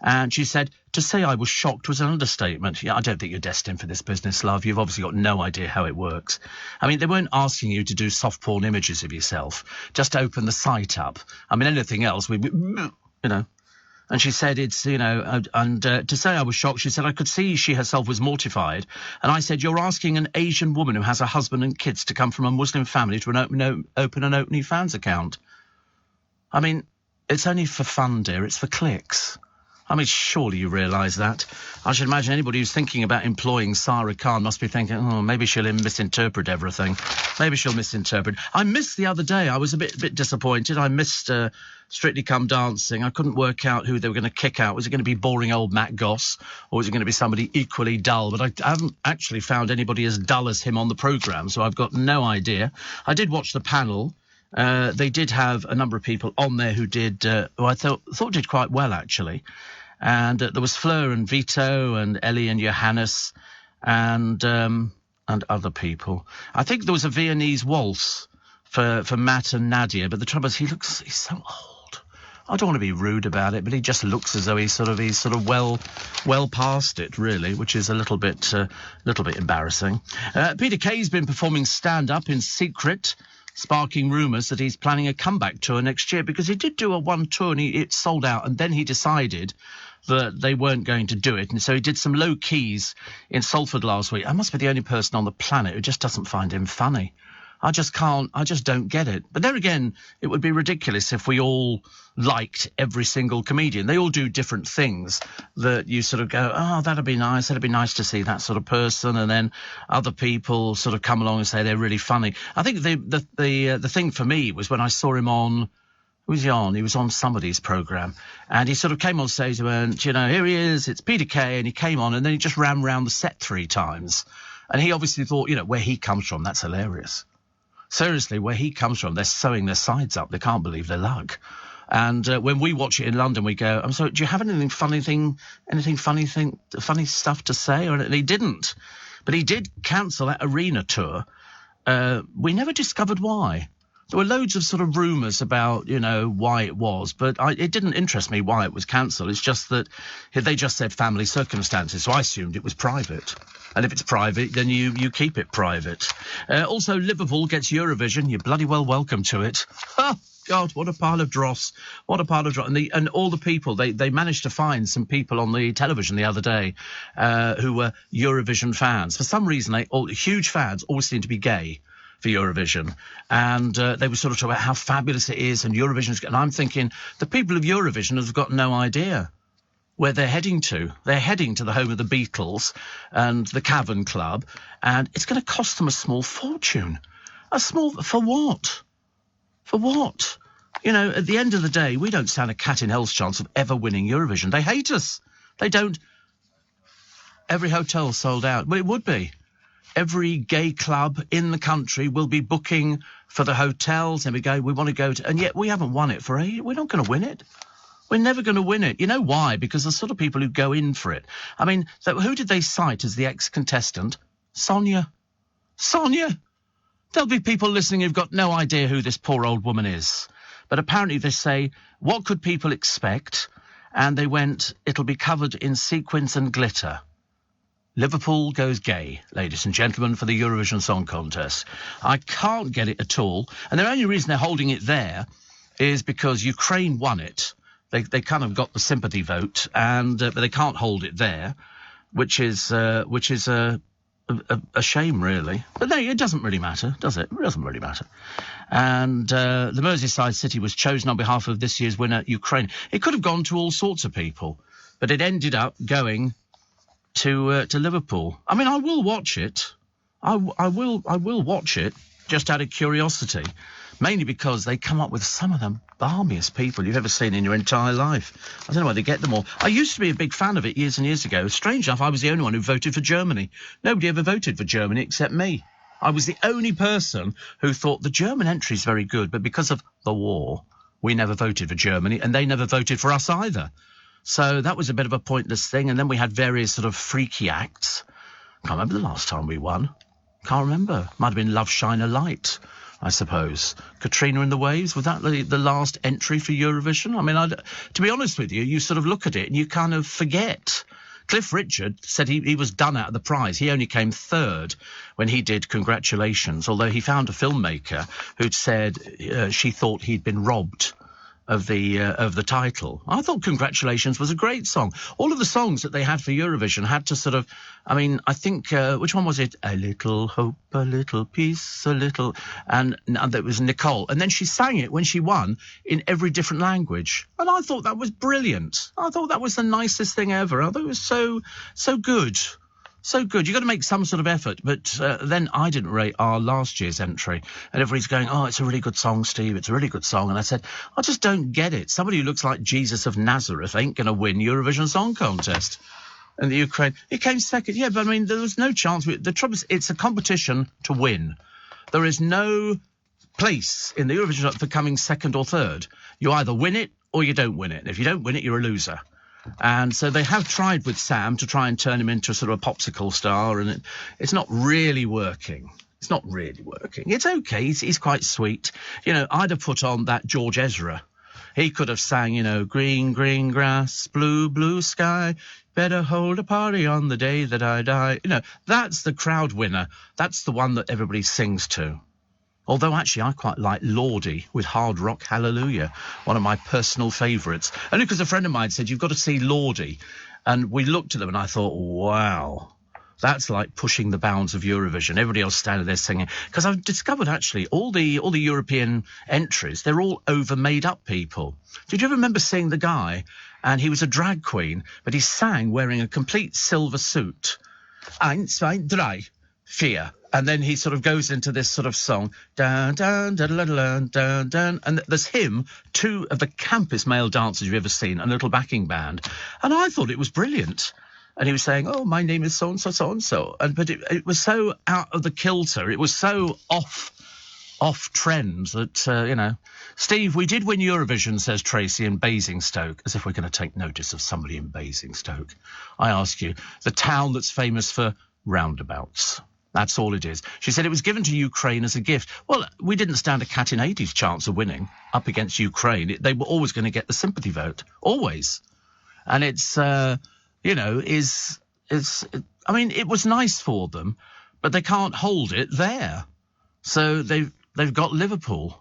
And she said, to say I was shocked was an understatement. Yeah, I don't think you're destined for this business, love. You've obviously got no idea how it works. I mean, they weren't asking you to do soft porn images of yourself, just to open the site up. I mean, anything else, you know. And she said it's, you know, and to say I was shocked, she said I could see she herself was mortified. And I said, you're asking an Asian woman who has a husband and kids to come from a Muslim family to open an OnlyFans account. I mean, it's only for fun, dear. It's for clicks. I mean, surely you realise that. I should imagine anybody who's thinking about employing Sarah Khan must be thinking, oh, maybe she'll misinterpret everything. Maybe she'll misinterpret. I missed the other day. I was a bit disappointed. I missed Strictly Come Dancing. I couldn't work out who they were going to kick out. Was it going to be boring old Matt Goss, or was it going to be somebody equally dull? But I haven't actually found anybody as dull as him on the programme, so I've got no idea. I did watch the panel. They did have a number of people on there who did, who I thought did quite well, actually. And there was Fleur and Vito and Ellie and Johannes and other people. I think there was a Viennese waltz for Matt and Nadia, but the trouble is he's so old. I don't want to be rude about it, but he just looks as though he's sort of well past it, really, which is a little bit embarrassing. Peter Kay's been performing stand-up in secret, sparking rumours that he's planning a comeback tour next year, because he did do a one tour and it sold out, and then he decided that they weren't going to do it, and so he did some low keys in Salford last week. I must be the only person on the planet who just doesn't find him funny. I just don't get it. But there again, it would be ridiculous if we all liked every single comedian. They all do different things that you sort of go, oh, that'd be nice to see that sort of person, and then other people sort of come along and say they're really funny. I think the thing for me was when I saw him on, who was he on? He was on somebody's programme, and he sort of came on stage and went, here he is, it's Peter Kay, and he came on, and then he just ran round the set 3 times. And he obviously thought, where he comes from, that's hilarious. Seriously, where he comes from, they're sewing their sides up. They can't believe their luck. And when we watch it in London, we go, I'm sorry, do you have anything funny stuff to say? And he didn't. But he did cancel that arena tour. We never discovered why. There were loads of sort of rumours about, why it was, but it didn't interest me why it was cancelled. It's just that they just said family circumstances, so I assumed it was private. And if it's private, then you keep it private. Also, Liverpool gets Eurovision. You're bloody well welcome to it. Oh, God, what a pile of dross. What a pile of dross. And all the people, they managed to find some people on the television the other day who were Eurovision fans. For some reason, huge fans always seem to be gay for Eurovision, and they were sort of talking about how fabulous it is, and Eurovision. And I'm thinking, the people of Eurovision have got no idea where they're heading to. They're heading to the home of the Beatles and the Cavern Club, and it's going to cost them a small fortune. For what? For what? At the end of the day, we don't stand a cat in hell's chance of ever winning Eurovision. They hate us. They don't. Every hotel sold out. Well, it would be. Every gay club in the country will be booking for the hotels, and we want to go to, and yet we haven't won it for ages. We're not going to win it. We're never going to win it. You know why? Because the sort of people who go in for it. I mean, who did they cite as the ex-contestant? Sonia. There'll be people listening who've got no idea who this poor old woman is. But apparently they say, what could people expect? And they went, it'll be covered in sequins and glitter. Liverpool goes gay, ladies and gentlemen, for the Eurovision Song Contest. I can't get it at all. And the only reason they're holding it there is because Ukraine won it. They kind of got the sympathy vote, and but they can't hold it there, which is a shame, really. But no, it doesn't really matter, does it? It doesn't really matter. And the Merseyside city was chosen on behalf of this year's winner, Ukraine. It could have gone to all sorts of people, but it ended up going to Liverpool. I mean, I will watch it. I will watch it just out of curiosity. Mainly because they come up with some of the balmiest people you've ever seen in your entire life. I don't know where they get them all. I used to be a big fan of it years and years ago. Strange enough, I was the only one who voted for Germany. Nobody ever voted for Germany except me. I was the only person who thought the German entry is very good, but because of the war, we never voted for Germany, and they never voted for us either. So that was a bit of a pointless thing. And then we had various sort of freaky acts. Can't remember the last time we won. Can't remember. Might have been Love Shine a Light, I suppose. Katrina and the Waves, was that the last entry for Eurovision? I mean, to be honest with you, you sort of look at it and you kind of forget. Cliff Richard said he was done out of the prize. He only came third when he did Congratulations, although he found a filmmaker who'd said she thought he'd been robbed of the title. I thought Congratulations was a great song. All of the songs that they had for Eurovision had to sort of, I mean, I think, which one was it? A little hope, a little peace, a little, and that was Nicole. And then she sang it when she won in every different language. And I thought that was brilliant. I thought that was the nicest thing ever. I thought it was so good. So good. You've got to make some sort of effort. But then I didn't rate our last year's entry. And everybody's going, oh, it's a really good song, Steve. It's a really good song. And I said, I just don't get it. Somebody who looks like Jesus of Nazareth ain't going to win Eurovision Song Contest. And the Ukraine, it came second. Yeah, but I mean, there was no chance. The trouble is, it's a competition to win. There is no place in the Eurovision for coming second or third. You either win it or you don't win it. And if you don't win it, you're a loser. And so they have tried with Sam to try and turn him into a sort of a popsicle star, and it's not really working. It's not really working. It's okay. He's quite sweet. You know, I'd have put on that George Ezra. He could have sang, you know, green, green grass, blue, blue sky, better hold a party on the day that I die. You know, that's the crowd winner. That's the one that everybody sings to. Although, actually, I quite like Lordi with Hard Rock Hallelujah, one of my personal favourites. Only because a friend of mine said, you've got to see Lordi. And we looked at them and I thought, wow, that's like pushing the bounds of Eurovision. Everybody else standing there singing. Because I've discovered, actually, all the European entries, they're all over-made-up people. Did you ever remember seeing the guy? And he was a drag queen, but he sang wearing a complete silver suit. 1, 2, 3, 4. And then he sort of goes into this sort of song, dun, dun, dun, dun, dun, dun, dun, and there's him, 2 of the campest male dancers you've ever seen, and a little backing band. And I thought it was brilliant. And he was saying, oh, my name is so-and-so, so-and-so. But it was so out of the kilter. It was so off trend that, you know. Steve, we did win Eurovision, says Tracy in Basingstoke, as if we're going to take notice of somebody in Basingstoke. I ask you, the town that's famous for roundabouts. That's all it is. She said it was given to Ukraine as a gift. Well, we didn't stand a cat in Hades chance of winning up against Ukraine. They were always going to get the sympathy vote. Always. And it's, you know, I mean, it was nice for them, but they can't hold it there. So they've got Liverpool,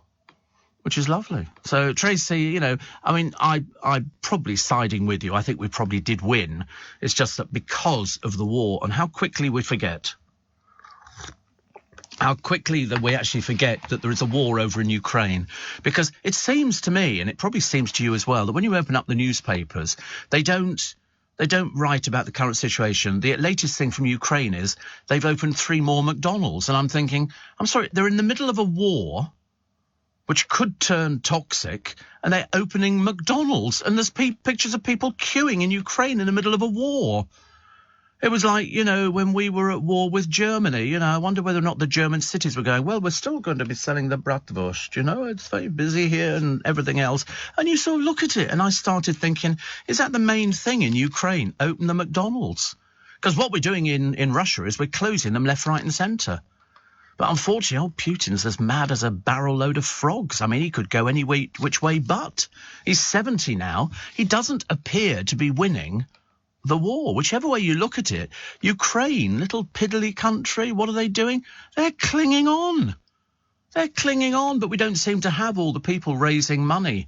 which is lovely. So, Tracy, you know, I mean, I'm probably siding with you. I think we probably did win. It's just that because of the war and how quickly we forget. How quickly that we actually forget that there is a war over in Ukraine. Because it seems to me, and it probably seems to you as well, that when you open up the newspapers, they don't write about the current situation. The latest thing from Ukraine is they've opened 3 more McDonald's. And I'm thinking, I'm sorry, they're in the middle of a war, which could turn toxic, and they're opening McDonald's. And there's pictures of people queuing in Ukraine in the middle of a war. It was like, you know, when we were at war with Germany, you know, I wonder whether or not the German cities were going, well, we're still going to be selling the bratwurst, you know, it's very busy here and everything else. And you sort of look at it, and I started thinking, is that the main thing in Ukraine? Open the McDonald's. Because what we're doing in Russia is we're closing them left, right and centre. But unfortunately, old Putin's as mad as a barrel load of frogs. I mean, he could go any which way but. He's 70 now. He doesn't appear to be winning the war, whichever way you look at it. Ukraine, little piddly country, what are they doing? They're clinging on. They're clinging on, but we don't seem to have all the people raising money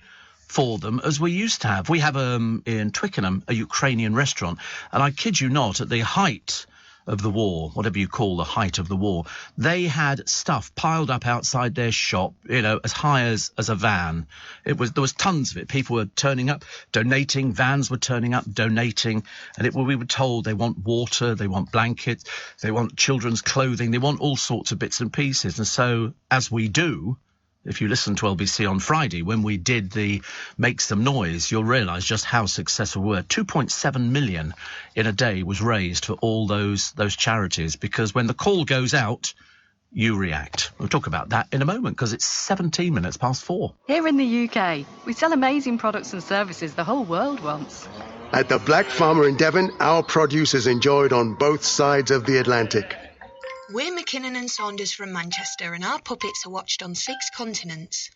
for them as we used to have. We have in Twickenham a Ukrainian restaurant, and I kid you not, at the height of the war, whatever you call the height of the war, they had stuff piled up outside their shop, you know, as high as a van. There was tons of it. People were turning up, donating. Vans were turning up, donating. And we were told they want water, they want blankets, they want children's clothing, they want all sorts of bits and pieces. And so, as we do, if you listen to LBC on Friday, when we did the Make Some Noise, you'll realise just how successful we were. 2.7 million in a day was raised for all those charities, because when the call goes out, you react. We'll talk about that in a moment, because it's 17 minutes past 4. Here in the UK, we sell amazing products and services the whole world wants. At the Black Farmer in Devon, our produce is enjoyed on both sides of the Atlantic. We're McKinnon and Saunders from Manchester, and our puppets are watched on 6 continents.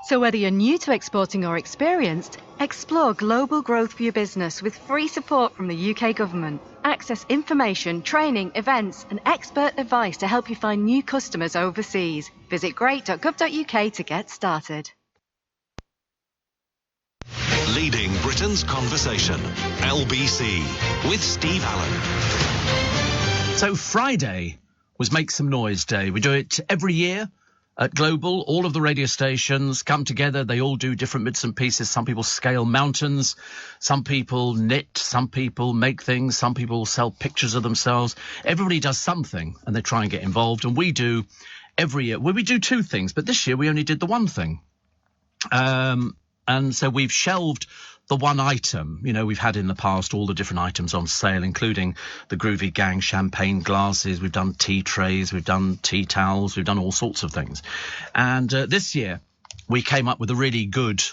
So whether you're new to exporting or experienced, explore global growth for your business with free support from the UK government. Access information, training, events and expert advice to help you find new customers overseas. Visit great.gov.uk to get started. Leading Britain's conversation. LBC with Steve Allen. So Friday was Make Some Noise Day. We do it every year at Global. All of the radio stations come together. They all do different bits and pieces. Some people scale mountains. Some people knit. Some people make things. Some people sell pictures of themselves. Everybody does something and they try and get involved. And we do every year. Well, we do two things, but this year we only did the one thing. And so we've shelved the one item. You know, we've had in the past all the different items on sale, including the Groovy Gang champagne glasses. We've done tea trays. We've done tea towels. We've done all sorts of things. And this year we came up with a really good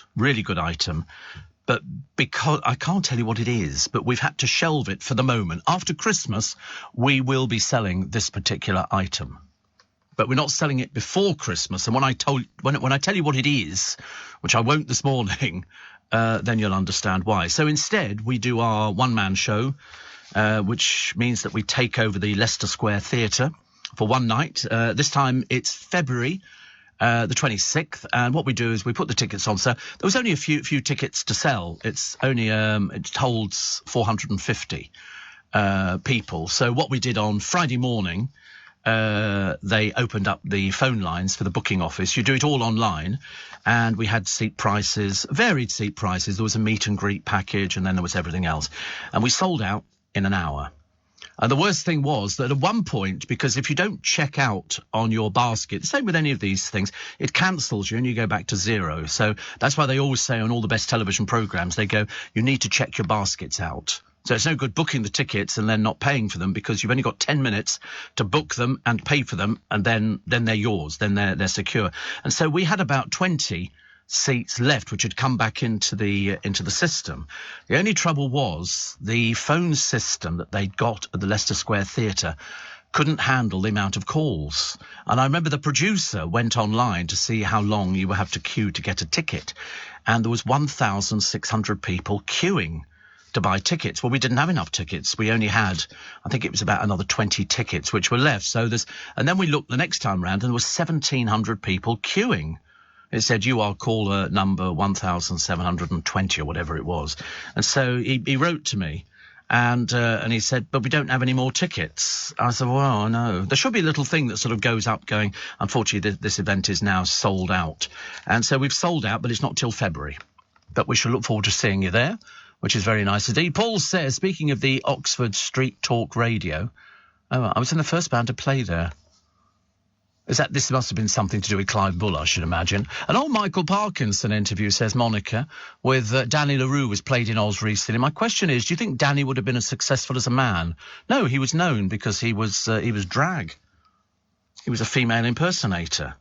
item. But because I can't tell you what it is, but we've had to shelve it for the moment. After Christmas, we will be selling this particular item. But we're not selling it before Christmas. And when I tell you what it is, which I won't this morning, then you'll understand why. So instead, we do our one-man show, which means that we take over the Leicester Square Theatre for one night. This time it's February the 26th. And what we do is we put the tickets on. So there was only a few tickets to sell. It's only it holds 450 people. So what we did on Friday morning, they opened up the phone lines for the booking office. You do it all online, and we had seat prices, varied seat prices. There was a meet and greet package, and then there was everything else. And we sold out in an hour. And the worst thing was that at one point, because if you don't check out on your basket, same with any of these things, it cancels you and you go back to zero. So that's why they always say on all the best television programmes, they go, you need to check your baskets out. So it's no good booking the tickets and then not paying for them, because you've only got 10 minutes to book them and pay for them, and then they're yours, then they're secure. And so we had about 20 seats left, which had come back into the system. The only trouble was the phone system that they'd got at the Leicester Square Theatre couldn't handle the amount of calls. And I remember the producer went online to see how long you would have to queue to get a ticket, and there was 1,600 people queuing to buy tickets. Well, we didn't have enough tickets. We only had, I think it was about another 20 tickets which were left. So and then we looked the next time round and there was 1,700 people queuing. It said, you are caller number 1,720 or whatever it was. And so he wrote to me and he said, but we don't have any more tickets. I said, well, no. There should be a little thing that sort of goes up going, unfortunately, this event is now sold out. And so we've sold out, but it's not till February. But we shall look forward to seeing you there, which is very nice indeed. Paul says, speaking of the Oxford Street Talk Radio, I was in the first band to play there. This must have been something to do with Clive Bull, I should imagine. An old Michael Parkinson interview, says Monica, with Danny LaRue was played in Oz recently. My question is, do you think Danny would have been as successful as a man? No, he was known because he was drag. He was a female impersonator.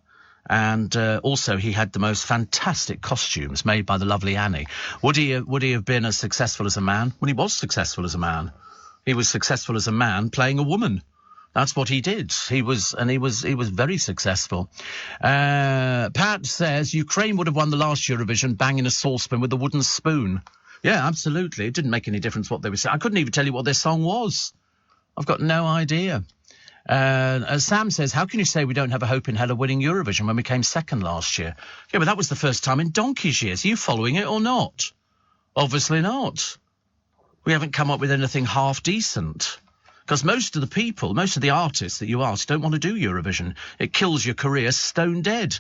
And also he had the most fantastic costumes made by the lovely Annie. Would he have been as successful as a man? Well, he was successful as a man. He was successful as a man playing a woman. That's what he did. He was very successful. Pat says Ukraine would have won the last Eurovision banging a saucepan with a wooden spoon. Yeah, absolutely. It didn't make any difference what they were saying. I couldn't even tell you what their song was. I've got no idea. Sam says, how can you say we don't have a hope in hell of winning Eurovision when we came second last year? Yeah, but that was the first time in donkey's years. Are you following it or not? Obviously not. We haven't come up with anything half decent. Because most of the artists that you ask don't want to do Eurovision. It kills your career stone dead.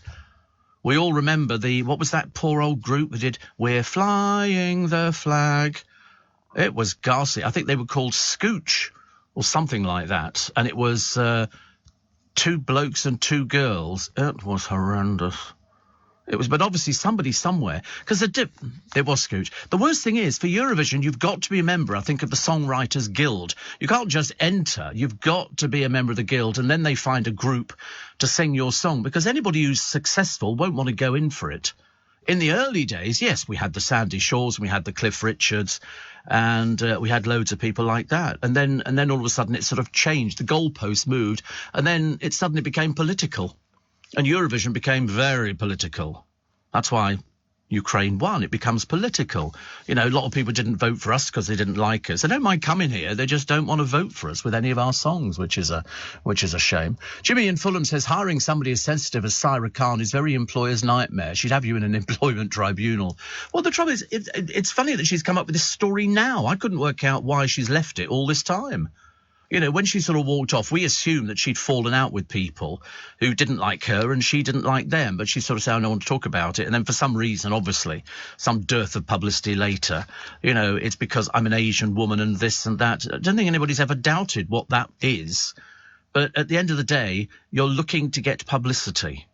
We all remember what was that poor old group that did We're Flying the Flag? It was ghastly. I think they were called Scooch or something like that. And it was two blokes and two girls. It was horrendous. It was, but obviously somebody somewhere, because it was Scooch. The worst thing is, for Eurovision, you've got to be a member, I think, of the Songwriters Guild. You can't just enter. You've got to be a member of the Guild, and then they find a group to sing your song, because anybody who's successful won't want to go in for it. In the early days, yes, we had the Sandy Shaws, and we had the Cliff Richards, and we had loads of people like that. And then all of a sudden it sort of changed. The goalpost moved, and then it suddenly became political. And Eurovision became very political. That's why Ukraine won. It becomes political. You know, a lot of people didn't vote for us because they didn't like us. They don't mind coming here. They just don't want to vote for us with any of our songs, which is a shame. Jimmy in Fulham says hiring somebody as sensitive as Saira Khan is very employer's nightmare. She'd have you in an employment tribunal. Well, the trouble is, it's funny that she's come up with this story now. I couldn't work out why she's left it all this time. You know, when she sort of walked off, we assumed that she'd fallen out with people who didn't like her and she didn't like them. But she sort of said, I don't want to talk about it. And then for some reason, obviously, some dearth of publicity later, you know, it's because I'm an Asian woman and this and that. I don't think anybody's ever doubted what that is. But at the end of the day, you're looking to get publicity.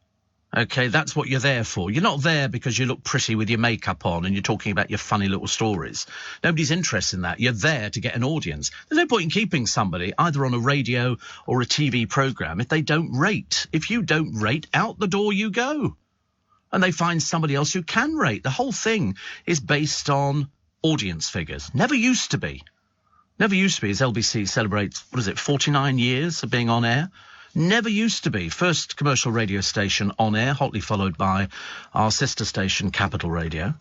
OK, that's what you're there for. You're not there because you look pretty with your makeup on and you're talking about your funny little stories. Nobody's interested in that. You're there to get an audience. There's no point in keeping somebody either on a radio or a TV programme if they don't rate. If you don't rate, out the door you go. And they find somebody else who can rate. The whole thing is based on audience figures. Never used to be. Never used to be, as LBC celebrates, 49 years of being on air. Never used to be. First commercial radio station on air, hotly followed by our sister station, Capital Radio.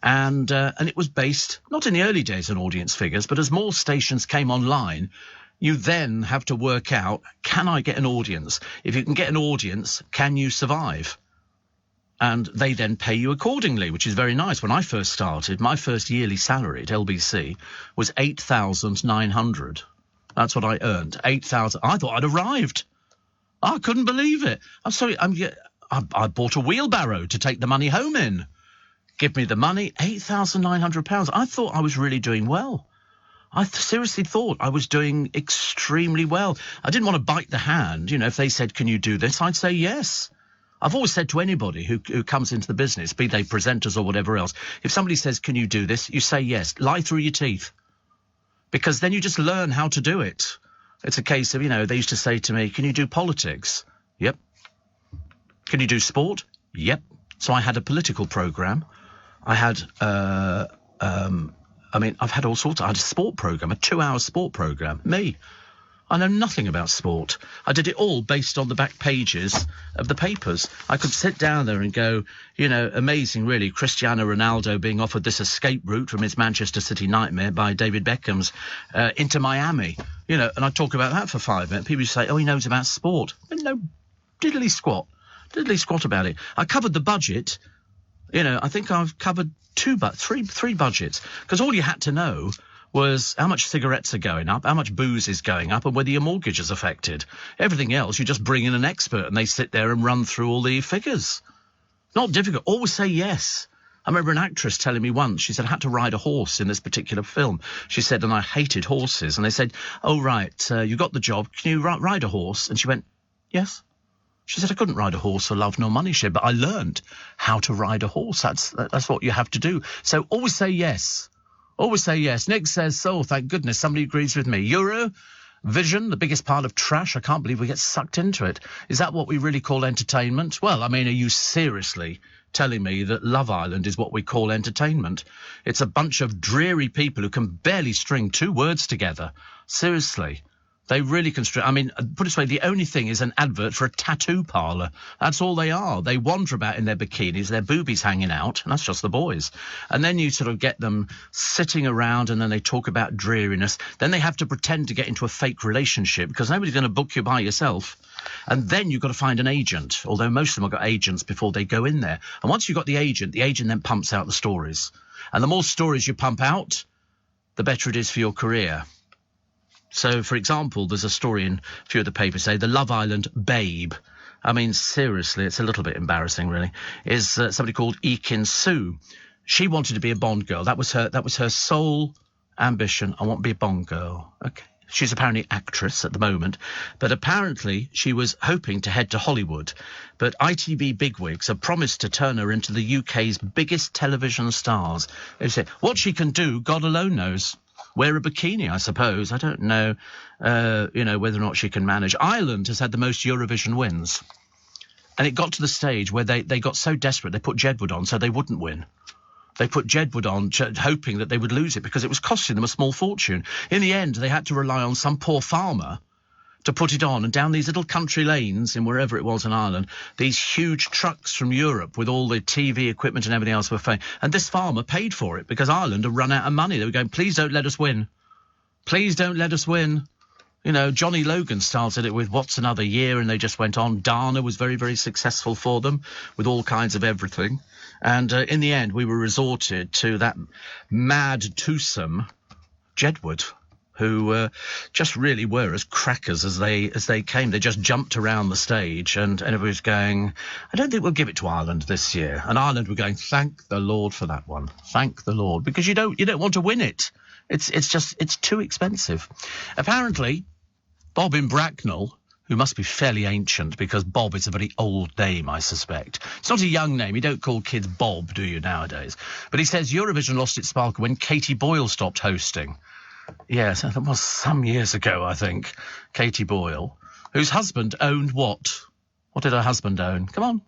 And it was based, not in the early days on audience figures, but as more stations came online, you then have to work out, can I get an audience? If you can get an audience, can you survive? And they then pay you accordingly, which is very nice. When I first started, my first yearly salary at LBC was $8,900. That's what I earned, 8,000. I thought I'd arrived. I couldn't believe it. I'm sorry. I bought a wheelbarrow to take the money home in. Give me the money, £8,900. I thought I was really doing well. I seriously thought I was doing extremely well. I didn't want to bite the hand. You know, if they said, can you do this? I'd say yes. I've always said to anybody who comes into the business, be they presenters or whatever else, if somebody says, can you do this? You say yes. Lie through your teeth. Because then you just learn how to do it. It's a case of, you know, they used to say to me, can you do politics? Yep. Can you do sport? Yep. So I had a political programme. I had, I've had all sorts. I had a sport programme, a 2-hour sport programme. Me. I know nothing about sport. I did it all based on the back pages of the papers. I could sit down there and go, you know, amazing, really, Cristiano Ronaldo being offered this escape route from his Manchester City nightmare by David Beckham's into Miami, you know, and I'd talk about that for 5 minutes. People say, oh, he knows about sport. No diddly squat about it. I covered the budget. You know, I think I've covered three budgets, because all you had to know was how much cigarettes are going up, how much booze is going up, and whether your mortgage is affected. Everything else, you just bring in an expert and they sit there and run through all the figures. Not difficult. Always say yes. I remember an actress telling me once, she said, I had to ride a horse in this particular film. She said, and I hated horses. And they said, oh, right, you got the job. Can you ride a horse? And she went, yes. She said, I couldn't ride a horse for love nor money, she said, but I learned how to ride a horse. That's what you have to do. So always say yes. Always say yes. Nick says, oh, thank goodness, somebody agrees with me. Eurovision, the biggest pile of trash. I can't believe we get sucked into it. Is that what we really call entertainment? Well, I mean, are you seriously telling me that Love Island is what we call entertainment? It's a bunch of dreary people who can barely string 2 words together. Seriously. They really can string. I mean, put it this way, the only thing is an advert for a tattoo parlour. That's all they are. They wander about in their bikinis, their boobies hanging out, and that's just the boys. And then you sort of get them sitting around and then they talk about dreariness. Then they have to pretend to get into a fake relationship because nobody's going to book you by yourself. And then you've got to find an agent, although most of them have got agents before they go in there. And once you've got the agent then pumps out the stories. And the more stories you pump out, the better it is for your career. So, for example, there's a story in a few of the papers, say, the Love Island babe. I mean, seriously, it's a little bit embarrassing, really, is somebody called Ekin Sue. She wanted to be a Bond girl. That was her sole ambition. I want to be a Bond girl. Okay. She's apparently actress at the moment, but apparently she was hoping to head to Hollywood. But ITV bigwigs have promised to turn her into the UK's biggest television stars. They say, what she can do, God alone knows. Wear a bikini, I suppose. I don't know, whether or not she can manage. Ireland has had the most Eurovision wins. And it got to the stage where they got so desperate, they put Jedward on so they wouldn't win. They put Jedward on hoping that they would lose it because it was costing them a small fortune. In the end, they had to rely on some poor farmer to put it on, and down these little country lanes in wherever it was in Ireland, these huge trucks from Europe with all the TV equipment and everything else were flying. And this farmer paid for it because Ireland had run out of money. They were going, please don't let us win. Please don't let us win. You know, Johnny Logan started it with What's Another Year, and they just went on. Dana was very, very successful for them with all kinds of everything. And in the end, we were resorted to that mad twosome, Jedward, who just really were as crackers as they came. They just jumped around the stage, and everybody was going, I don't think we'll give it to Ireland this year. And Ireland were going, thank the Lord for that one. Thank the Lord. Because you don't want to win it. It's too expensive. Apparently, Bob in Bracknell, who must be fairly ancient because Bob is a very old name, I suspect. It's not a young name. You don't call kids Bob, do you, nowadays? But he says Eurovision lost its sparkle when Katie Boyle stopped hosting. Yes, that was some years ago, I think. Katie Boyle, whose husband owned what? What did her husband own? Come on.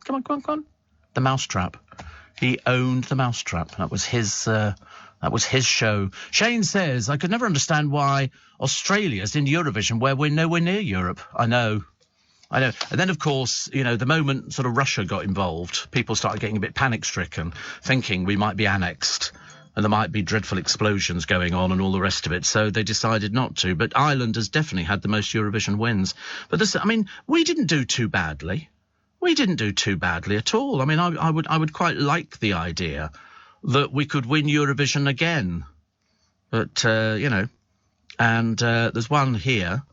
The Mousetrap. He owned the Mousetrap. That was his show. Shane says, I could never understand why Australia's in Eurovision where we're nowhere near Europe. I know. And then, of course, you know, the moment sort of Russia got involved, people started getting a bit panic-stricken, thinking we might be annexed and there might be dreadful explosions going on and all the rest of it. So they decided not to. But Ireland has definitely had the most Eurovision wins. But we didn't do too badly. We didn't do too badly at all. I mean, I would quite like the idea that we could win Eurovision again. But, you know, and there's one here,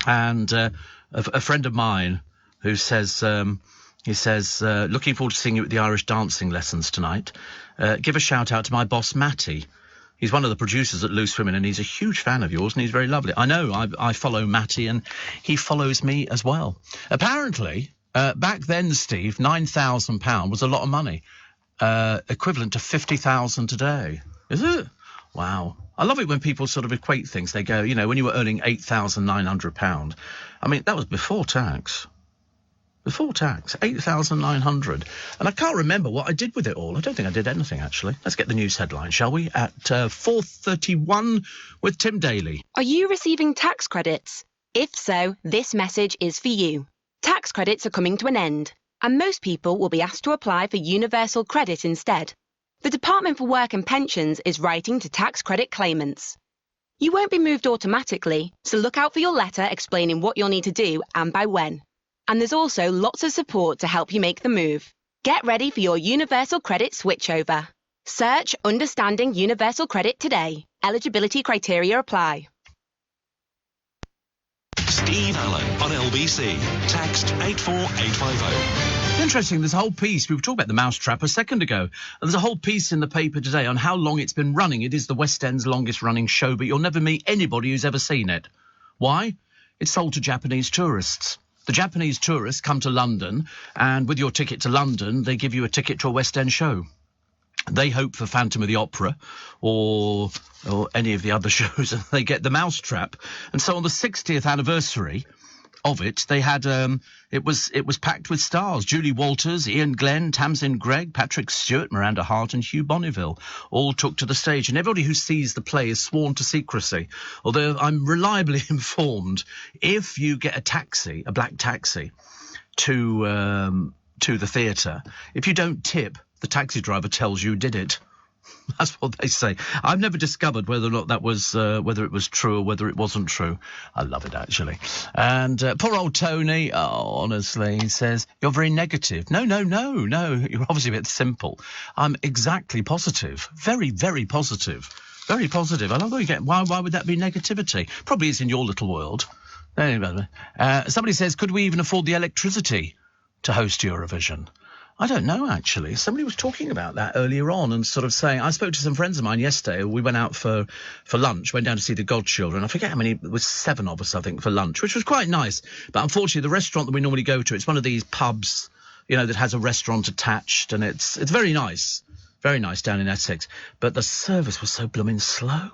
and a friend of mine who says, looking forward to seeing you at the Irish dancing lessons tonight. Give a shout out to my boss, Matty. He's one of the producers at Loose Women, and he's a huge fan of yours, and he's very lovely. I know, I follow Matty, and he follows me as well. Apparently, back then, Steve, £9,000 was a lot of money. Equivalent to 50,000 today. Is it? Wow. I love it when people sort of equate things. They go, you know, when you were earning £8,900. I mean, that was before tax. Before tax, 8,900. And I can't remember what I did with it all. I don't think I did anything, actually. Let's get the news headline, shall we? At 4:31 with Tim Daly. Are you receiving tax credits? If so, this message is for you. Tax credits are coming to an end, and most people will be asked to apply for universal credit instead. The Department for Work and Pensions is writing to tax credit claimants. You won't be moved automatically, so look out for your letter explaining what you'll need to do and by when. And there's also lots of support to help you make the move. Get ready for your universal credit switchover. Search Understanding Universal Credit today. Eligibility criteria apply. Steve Allen on LBC. Text 84850. Interesting, there's a whole piece, we were talking about the Mousetrap a second ago, and there's a whole piece in the paper today on how long it's been running. It is the West End's longest running show, but you'll never meet anybody who's ever seen it. Why? It's sold to Japanese tourists. The Japanese tourists come to London, and with your ticket to London, they give you a ticket to a West End show. They hope for Phantom of the Opera or any of the other shows, and they get the Mousetrap. And so on the 60th anniversary of it, they had it was packed with stars. Julie Walters, Ian Glenn, Tamsin Gregg, Patrick Stewart, Miranda Hart and Hugh Bonneville all took to the stage. And everybody who sees the play is sworn to secrecy. Although I'm reliably informed, if you get a black taxi, to the theatre, if you don't tip, the taxi driver tells you did it. That's what they say. I've never discovered whether or not that was whether it was true or whether it wasn't true. I love it, actually. And poor old Tony, honestly, he says, you're very negative. No, you're obviously a bit simple. I'm exactly positive. Very, very positive. Very positive. I love what you get. Why would that be negativity? Probably is in your little world. Anyway, somebody says, could we even afford the electricity to host Eurovision? I don't know, actually. Somebody was talking about that earlier on and sort of saying, I spoke to some friends of mine yesterday. We went out for lunch, went down to see the Godchildren. I forget how many, it was 7 of us, I think, for lunch, which was quite nice. But unfortunately, the restaurant that we normally go to, it's one of these pubs, you know, that has a restaurant attached, and it's very nice down in Essex. But the service was so blooming slow.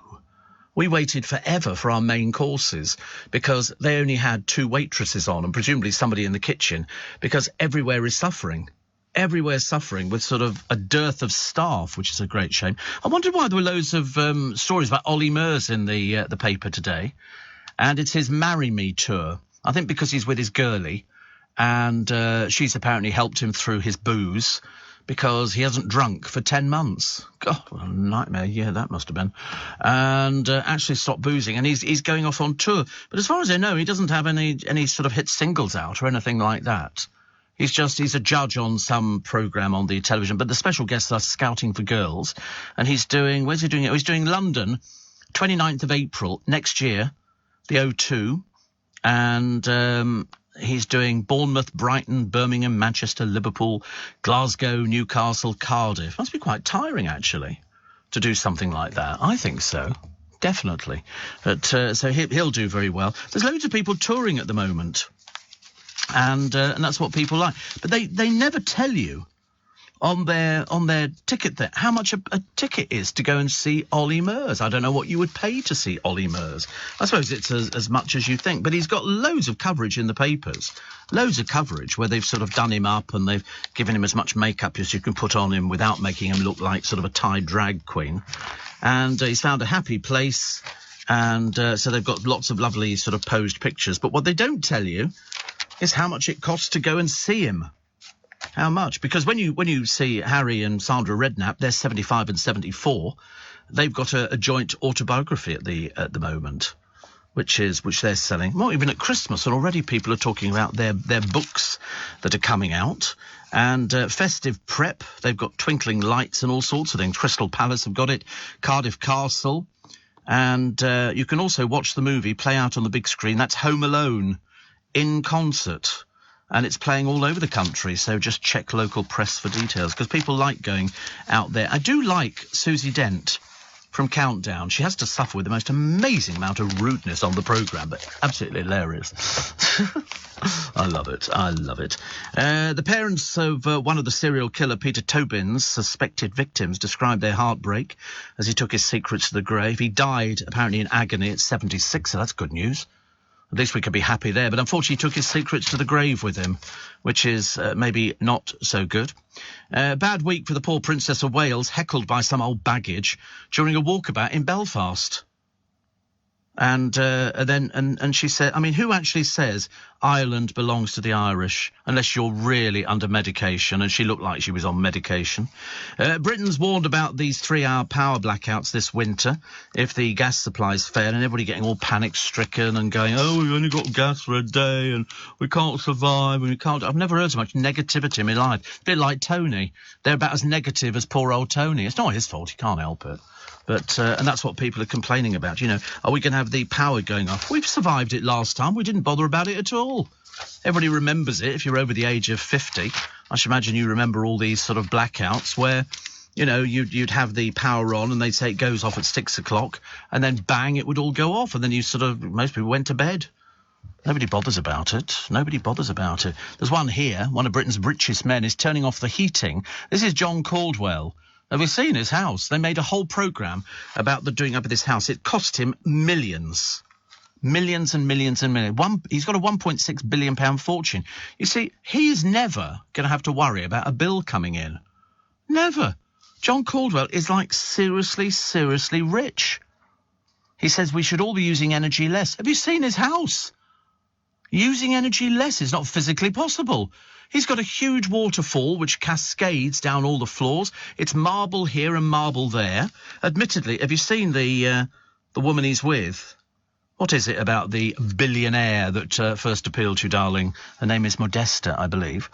We waited forever for our main courses because they only had 2 waitresses on and presumably somebody in the kitchen, because everywhere is suffering. Everywhere suffering with sort of a dearth of staff, which is a great shame. I wondered why there were loads of stories about Ollie Murs in the paper today. and it's his Marry Me tour. I think because he's with his girlie, and she's apparently helped him through his booze because he hasn't drunk for 10 months. God, what a nightmare. Yeah, that must have been. And actually stopped boozing, and he's going off on tour. But as far as I know, he doesn't have any sort of hit singles out or anything like that. He's a judge on some programme on the television, but the special guests are Scouting for Girls, and where's he doing it? Oh, he's doing London, 29th of April next year, the O2, and he's doing Bournemouth, Brighton, Birmingham, Manchester, Liverpool, Glasgow, Newcastle, Cardiff. Must be quite tiring, actually, to do something like that. I think so. Definitely. But so he'll do very well. There's loads of people touring at the moment. And that's what people like. But they never tell you on their ticket there how much a ticket is to go and see Ollie Murs. I don't know what you would pay to see Ollie Murs. I suppose it's as much as you think. But he's got loads of coverage in the papers. Loads of coverage where they've sort of done him up and they've given him as much makeup as you can put on him without making him look like sort of a Thai drag queen. And he's found a happy place. And so they've got lots of lovely sort of posed pictures. But what they don't tell you is how much it costs to go and see him. How much? Because when you see Harry and Sandra Redknapp, they're 75 and 74. They've got a joint autobiography at the moment, which they're selling. Not even at Christmas, and already people are talking about their books that are coming out. And festive prep. They've got Twinkling Lights and all sorts of things. Crystal Palace have got it. Cardiff Castle. And you can also watch the movie play out on the big screen. That's Home Alone in concert, and it's playing all over the country, so just check local press for details, because people like going out there. I do like Susie Dent from Countdown. She has to suffer with the most amazing amount of rudeness on the programme, but absolutely hilarious. I love it. The parents of one of the serial killer Peter Tobin's suspected victims described their heartbreak as he took his secrets to the grave. He died apparently in agony at 76, so that's good news. At least we could be happy there. But unfortunately, he took his secrets to the grave with him, which is maybe not so good. Bad week for the poor Princess of Wales, heckled by some old baggage during a walkabout in Belfast. And she said, I mean, who actually says Ireland belongs to the Irish unless you're really under medication? And she looked like she was on medication. Britain's warned about these 3-hour power blackouts this winter if the gas supply's fail, and everybody getting all panic-stricken and going, oh, we've only got gas for a day and we can't survive and we can't... I've never heard so much negativity in my life. A bit like Tony. They're about as negative as poor old Tony. It's not his fault. He can't help it. But and that's what people are complaining about. You know, are we going to have the power going off? We've survived it last time. We didn't bother about it at all. Everybody remembers it. If you're over the age of 50, I should imagine you remember all these sort of blackouts where, you know, you'd have the power on and they'd say it goes off at 6 o'clock and then bang, it would all go off. And then most people went to bed. Nobody bothers about it. There's one here. One of Britain's richest men is turning off the heating. This is John Caldwell. Have you seen his house? They made a whole programme about the doing up of this house. It cost him millions. Millions and millions and millions. He's got a £1.6 billion fortune. You see, he is never going to have to worry about a bill coming in. Never. John Caldwell is like seriously, seriously rich. He says we should all be using energy less. Have you seen his house? Using energy less is not physically possible. He's got a huge waterfall which cascades down all the floors. It's marble here and marble there. Admittedly, have you seen the woman he's with? What is it about the billionaire that first appealed to you, darling? Her name is Modesta, I believe.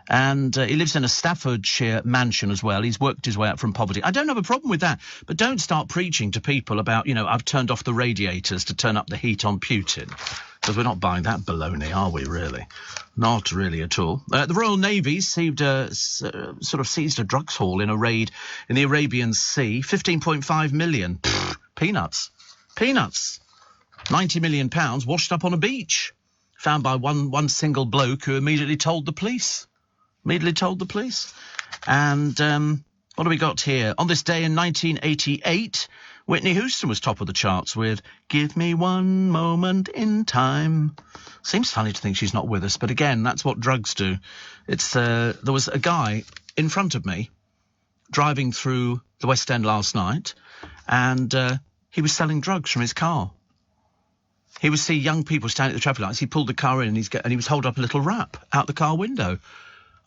And he lives in a Staffordshire mansion as well. He's worked his way up from poverty. I don't have a problem with that. But don't start preaching to people about, you know, I've turned off the radiators to turn up the heat on Putin. Because we're not buying that baloney, are we, really? Not really at all. The Royal Navy seized a drugs haul in a raid in the Arabian Sea. 15.5 million. Pfft, peanuts. 90 million pounds washed up on a beach. Found by one single bloke who immediately told the police. And what do we got here? On this day in 1988... Whitney Houston was top of the charts with Give Me One Moment in Time. Seems funny to think she's not with us, but again, that's what drugs do. It's there was a guy in front of me driving through the West End last night, and he was selling drugs from his car. He would see young people standing at the traffic lights. He pulled the car in and he was holding up a little wrap out the car window.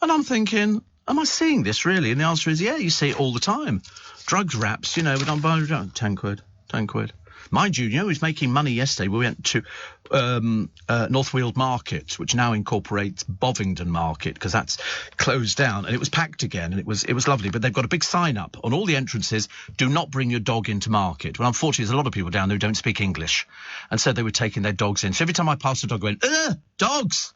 And I'm thinking, am I seeing this really? And the answer is, yeah, you see it all the time. Drugs wraps, we don't buy 10 quid. Mind you, he was making money yesterday. We went to North Weald Market, which now incorporates Bovingdon Market, because that's closed down, and it was packed again, and it was lovely. But they've got a big sign up on all the entrances: do not bring your dog into market. Well, unfortunately, there's a lot of people down there who don't speak English, and so they were taking their dogs in. So every time I passed a dog, I went, dogs!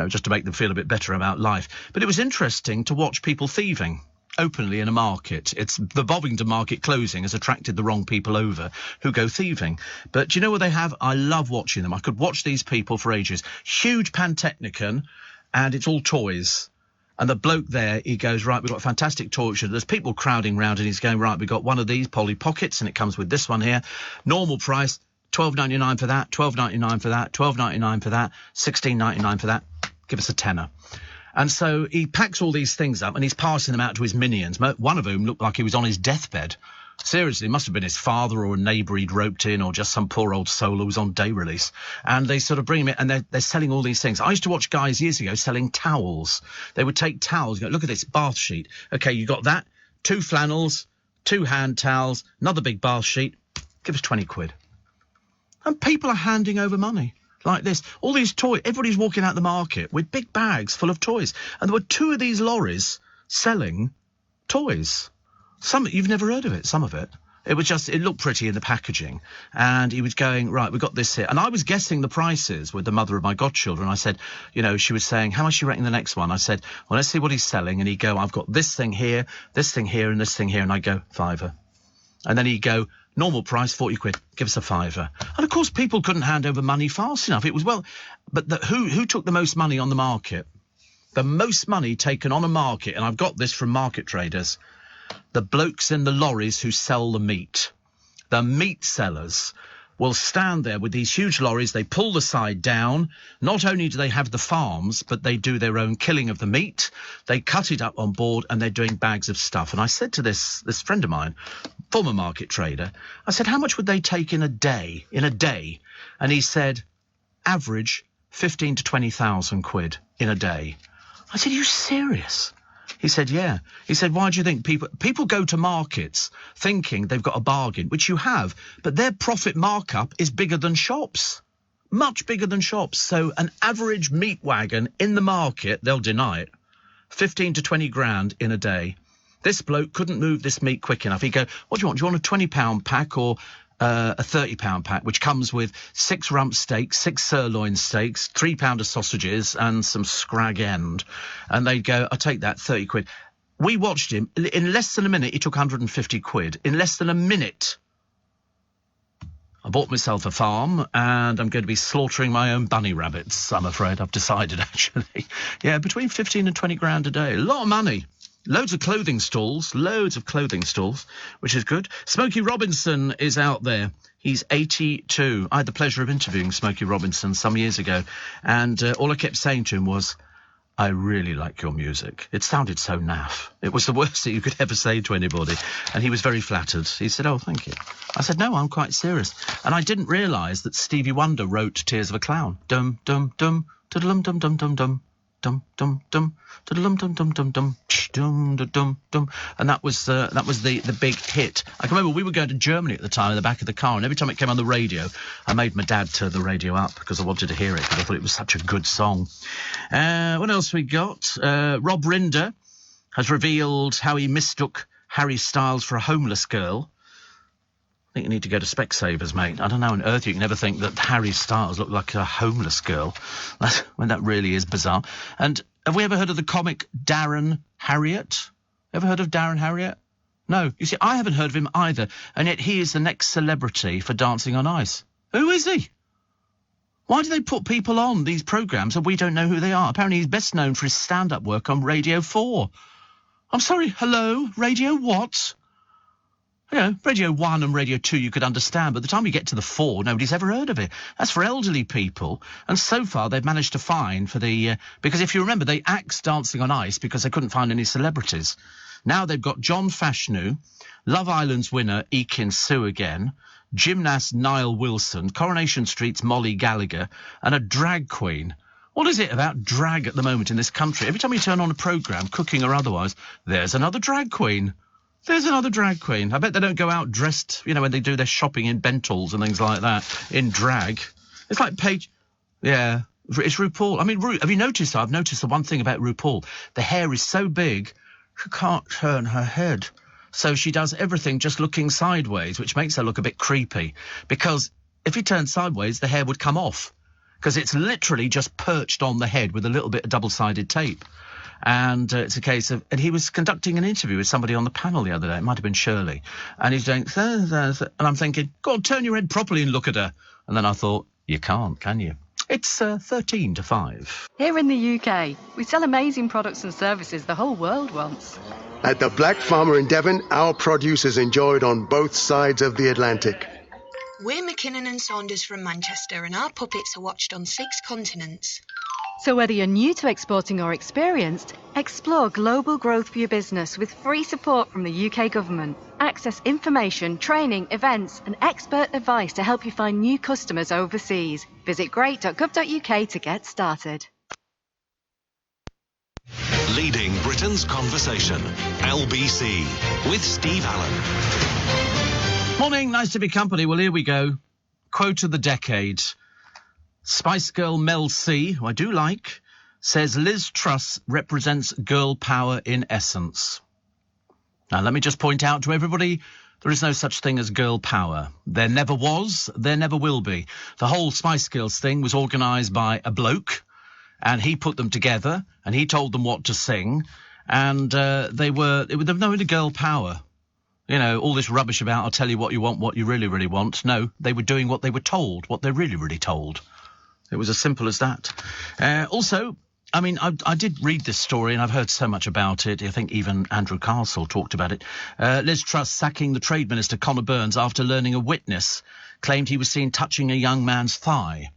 Just to make them feel a bit better about life. But it was interesting to watch people thieving openly in a market. It's the Bovingdon Market closing has attracted the wrong people over who go thieving. But do you know what they have? I love watching them. I could watch these people for ages. Huge Pantechnicon, and it's all toys. And the bloke there, he goes, right, we've got a fantastic toy auction. There's people crowding round, and he's going, right, we've got one of these Polly Pockets, and it comes with this one here. Normal price, $12.99 for that, $12.99 for that, $12.99 for that, $16.99 for that. Give us a tenner. And so he packs all these things up and he's passing them out to his minions, one of whom looked like he was on his deathbed. Seriously, it must have been his father or a neighbour he'd roped in, or just some poor old soul who was on day release. And they sort of bring him in, and they're selling all these things. I used to watch guys years ago selling towels. They would take towels, go, look at this bath sheet. OK, you got that, 2 flannels, 2 hand towels, another big bath sheet. Give us 20 quid. And people are handing over money like this. All these toys, everybody's walking out the market with big bags full of toys. And there were 2 of these lorries selling toys. Some, you've never heard of it, some of it. It was just, it looked pretty in the packaging. And he was going, right, we've got this here. And I was guessing the prices with the mother of my godchildren. I said, she was saying, how much do you reckon the next one? I said, well, let's see what he's selling. And he'd go, I've got this thing here, and this thing here. And I'd go, £5. And then he'd go, normal price, 40 quid, give us a £5. And of course, people couldn't hand over money fast enough. It was, but who took the most money on the market? The most money taken on a market, and I've got this from Market Traders, the blokes in the lorries who sell the meat. The meat sellers will stand there with these huge lorries. They pull the side down. Not only do they have the farms, but they do their own killing of the meat. They cut it up on board, and they're doing bags of stuff. And I said to this friend of mine, former market trader, I said, how much would they take in a day? And he said, average 15 to 20,000 quid in a day. I said, are you serious? He said, yeah. He said, why do you think people go to markets thinking they've got a bargain, which you have, but their profit markup is bigger than shops, much bigger than shops. So an average meat wagon in the market, they'll deny it, 15 to 20 grand in a day. This bloke couldn't move this meat quick enough. He'd go, what do you want? Do you want a £20 pack or a £30 pack, which comes with 6 rump steaks, 6 sirloin steaks, £3 of sausages and some scrag end? And they'd go, I'll take that, 30 quid. We watched him. In less than a minute, he took 150 quid. In less than a minute. I bought myself a farm, and I'm going to be slaughtering my own bunny rabbits, I'm afraid. I've decided, actually. Yeah, between 15 and 20 grand a day. A lot of money. Loads of clothing stalls, which is good. Smokey Robinson is out there. He's 82. I had the pleasure of interviewing Smokey Robinson some years ago, and all I kept saying to him was, I really like your music. It sounded so naff. It was the worst thing you could ever say to anybody. And he was very flattered. He said, oh, thank you. I said, no, I'm quite serious. And I didn't realise that Stevie Wonder wrote Tears of a Clown. Dum, dum, dum, dum, dum, dum, dum, dum. Dum dum dum dum dum dum dum dum dum dum dum, and that was the big hit. I can remember we were going to Germany at the time in the back of the car, and every time it came on the radio, I made my dad turn the radio up because I wanted to hear it, because I thought it was such a good song. What else we got? Rob Rinder has revealed how he mistook Harry Styles for a homeless girl. I think you need to go to Specsavers, mate. I don't know on earth you can ever think that Harry Styles looked like a homeless girl. When that really is bizarre. And have we ever heard of the comic Darren Harriott? Ever heard of Darren Harriott? No. You see, I haven't heard of him either. And yet he is the next celebrity for Dancing on Ice. Who is he? Why do they put people on these programmes and we don't know who they are? Apparently he's best known for his stand-up work on Radio 4. I'm sorry, hello? Radio what? Radio 1 and Radio 2 you could understand, but by the time you get to the 4, nobody's ever heard of it. That's for elderly people. And so far, they've managed to find for the... because if you remember, they axed Dancing on Ice because they couldn't find any celebrities. Now they've got John Fashanu, Love Island's winner, Ekin Su again, gymnast Niall Wilson, Coronation Street's Molly Gallagher, and a drag queen. What is it about drag at the moment in this country? Every time you turn on a programme, cooking or otherwise, there's another drag queen. There's another drag queen. I bet they don't go out dressed, when they do their shopping in Bentals and things like that, in drag. It's like Paige. Yeah, it's RuPaul. I mean, have you noticed? I've noticed the one thing about RuPaul. The hair is so big, she can't turn her head. So she does everything just looking sideways, which makes her look a bit creepy. Because if you turn sideways, the hair would come off. Because it's literally just perched on the head with a little bit of double-sided tape. And it's a case of... And he was conducting an interview with somebody on the panel the other day. It might have been Shirley. And he's doing... And I'm thinking, go on, turn your head properly and look at her. And then I thought, you can't, can you? It's 13 to 5. Here in the UK, we sell amazing products and services the whole world wants. At the Black Farmer in Devon, our produce is enjoyed on both sides of the Atlantic. We're McKinnon and Saunders from Manchester, and our puppets are watched on 6 continents. So whether you're new to exporting or experienced, explore global growth for your business with free support from the UK government. Access information, training, events and expert advice to help you find new customers overseas. Visit great.gov.uk to get started. Leading Britain's conversation, LBC, with Steve Allen. Morning, nice to be company. Well, here we go. Quote of the decade. Spice Girl Mel C, who I do like, says Liz Truss represents girl power in essence. Now, let me just point out to everybody, there is no such thing as girl power. There never was, there never will be. The whole Spice Girls thing was organised by a bloke, and he put them together, and he told them what to sing, and there was no girl power. All this rubbish about, I'll tell you what you want, what you really, really want. No, they were doing what they were told, what they're really, really told. It was as simple as that. Also, I mean, I did read this story, and I've heard so much about it. I think even Andrew Castle talked about it. Liz Truss sacking the Trade Minister Conor Burns after learning a witness claimed he was seen touching a young man's thigh,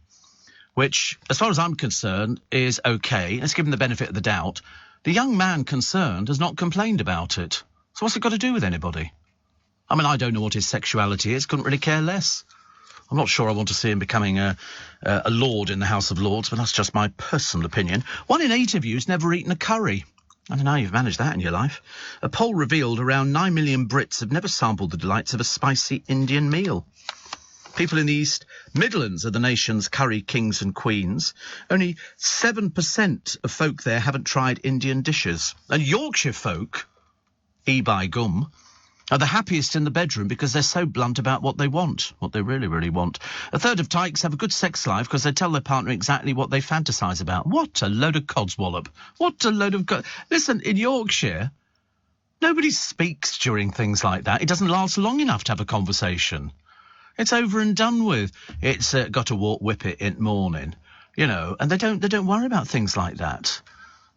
which, as far as I'm concerned, is okay. Let's give him the benefit of the doubt. The young man concerned has not complained about it. So what's it got to do with anybody? I mean, I don't know what his sexuality is. Couldn't really care less. I'm not sure I want to see him becoming a lord in the House of Lords, but that's just my personal opinion. 1 in 8 of you's never eaten a curry. I don't know how you've managed that in your life. A poll revealed around 9 million Brits have never sampled the delights of a spicy Indian meal. People in the East Midlands are the nation's curry kings and queens. Only 7% of folk there haven't tried Indian dishes. And Yorkshire folk, by gum, are the happiest in the bedroom because they're so blunt about what they want, what they really, really want. A third of tykes have a good sex life because they tell their partner exactly what they fantasize about. What a load of codswallop. What a load of... Listen, in Yorkshire, nobody speaks during things like that. It doesn't last long enough to have a conversation. It's over and done with. It's got to walk whippet in the morning, and they don't worry about things like that.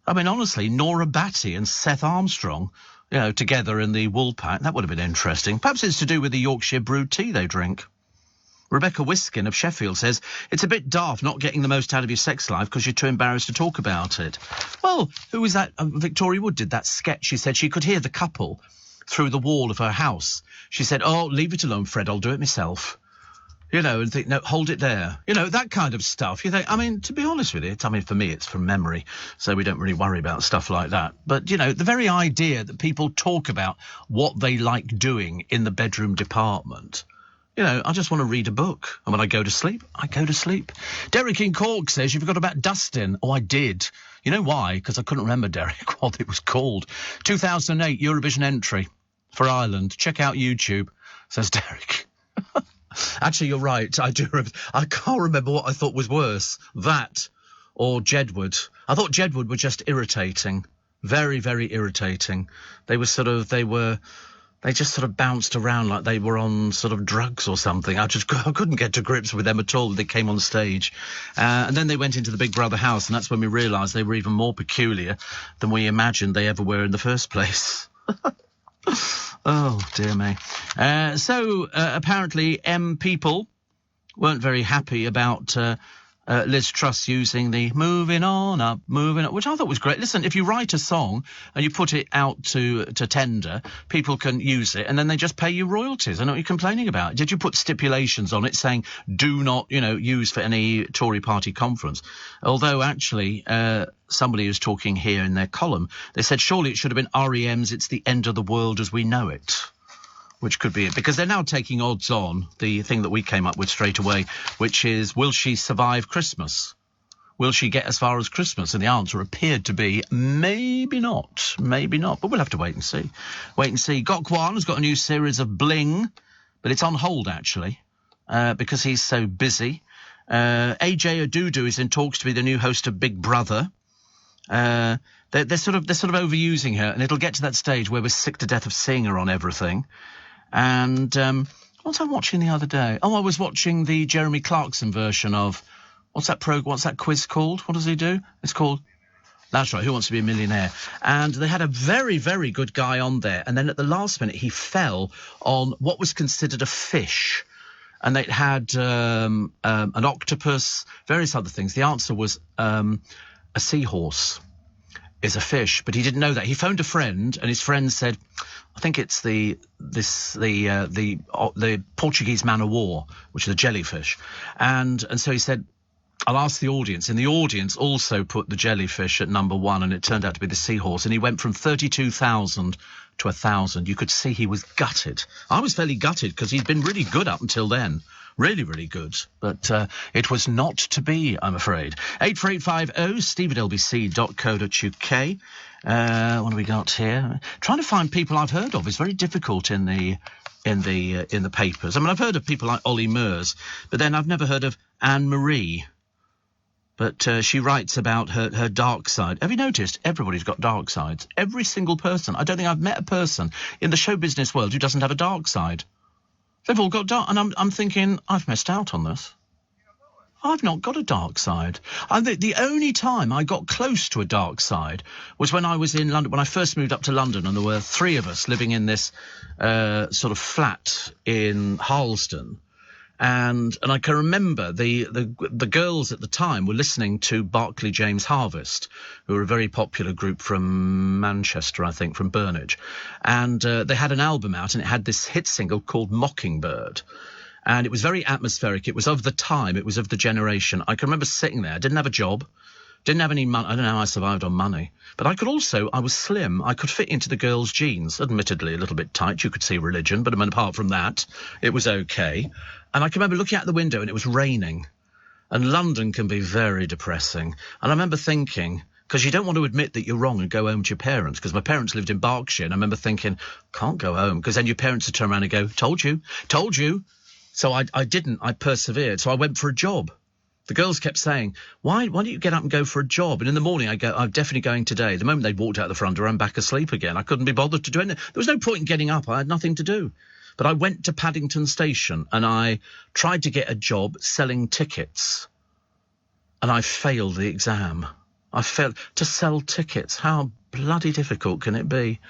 I mean, honestly, Nora Batty and Seth Armstrong... together in the Woolpack. That would have been interesting. Perhaps it's to do with the Yorkshire brewed tea they drink. Rebecca Wiskin of Sheffield says, it's a bit daft not getting the most out of your sex life because you're too embarrassed to talk about it. Well, who was that? Victoria Wood did that sketch. She said she could hear the couple through the wall of her house. She said, oh, leave it alone, Fred, I'll do it myself. And think, no, hold it there. That kind of stuff. You think, I mean, to be honest with you, for me, it's from memory, so we don't really worry about stuff like that. But, the very idea that people talk about what they like doing in the bedroom department, I just want to read a book. And when I go to sleep, I go to sleep. Derek in Cork says, you forgot about Dustin. Oh, I did. You know why? Because I couldn't remember, Derek, what it was called. 2008 Eurovision entry for Ireland. Check out YouTube, says Derek. Actually, you're right. I can't remember what I thought was worse, that or Jedward. I thought Jedward were just irritating, very, very irritating. They just sort of bounced around like they were on sort of drugs or something. I couldn't get to grips with them at all when they came on stage. And then they went into the Big Brother house, and that's when we realised they were even more peculiar than we imagined they ever were in the first place. Oh, dear me. So apparently people weren't very happy about Liz Truss using the moving on up, which I thought was great. Listen, if you write a song and you put it out to tender, people can use it and then they just pay you royalties. I know what you're complaining about. Did you put stipulations on it saying do not, use for any Tory party conference? Although actually, somebody was talking here in their column, they said surely it should have been REM's It's the End of the World as We Know It. Which could be it, because they're now taking odds on the thing that we came up with straight away, which is, will she survive Christmas? Will she get as far as Christmas? And the answer appeared to be maybe not, but we'll have to wait and see. Gok Wan has got a new series of Bling, but it's on hold, actually, because he's so busy. AJ Odudu is in talks to be the new host of Big Brother. They're sort of overusing her, and it'll get to that stage where we're sick to death of seeing her on everything. And what was I watching the other day? Oh, I was watching the Jeremy Clarkson version of what's that quiz called? What does he do? It's called, that's right, Who Wants to Be a Millionaire? And they had a very, very good guy on there, and then at the last minute he fell on what was considered a fish. And they had an octopus, various other things. The answer was a seahorse is a fish, but he didn't know that. He phoned a friend, and his friend said, I think it's the Portuguese man of war, which is a jellyfish. And so he said, I'll ask the audience. And the audience also put the jellyfish at number 1, and it turned out to be the seahorse. And he went from 32,000 to 1,000. You could see he was gutted. I was fairly gutted because he'd been really good up until then. Really, really good. But it was not to be, I'm afraid. 84850 steve@lbc.co.uk. What have we got here? Trying to find people I've heard of is very difficult in the papers. I mean, I've heard of people like Ollie Murs, but then I've never heard of Anne Marie. But she writes about her dark side. Have you noticed? Everybody's got dark sides. Every single person. I don't think I've met a person in the show business world who doesn't have a dark side. They've all got dark, and I'm thinking, I've missed out on this. I've not got a dark side. The only time I got close to a dark side was when I was in London, when I first moved up to London, and there were 3 of us living in this sort of flat in Harlesden. And I can remember the girls at the time were listening to Barclay James Harvest, who were a very popular group from Manchester, I think, from Burnage. And they had an album out, and it had this hit single called Mockingbird. And it was very atmospheric. It was of the time. It was of the generation. I can remember sitting there. I didn't have a job. Didn't have any money. I don't know how I survived on money. But I was slim. I could fit into the girls' jeans, admittedly a little bit tight. You could see religion. But I mean, apart from that, it was okay. And I can remember looking out the window, and it was raining. And London can be very depressing. And I remember thinking, because you don't want to admit that you're wrong and go home to your parents, because my parents lived in Berkshire, and I remember thinking, can't go home, because then your parents would turn around and go, told you. So I didn't. I persevered. So I went for a job. The girls kept saying, why don't you get up and go for a job? And in the morning I go, I'm definitely going today. The moment they walked out the front door, I'm back asleep again. I couldn't be bothered to do anything. There was no point in getting up. I had nothing to do. But I went to Paddington Station and I tried to get a job selling tickets. And I failed the exam. I failed to sell tickets. How bloody difficult can it be?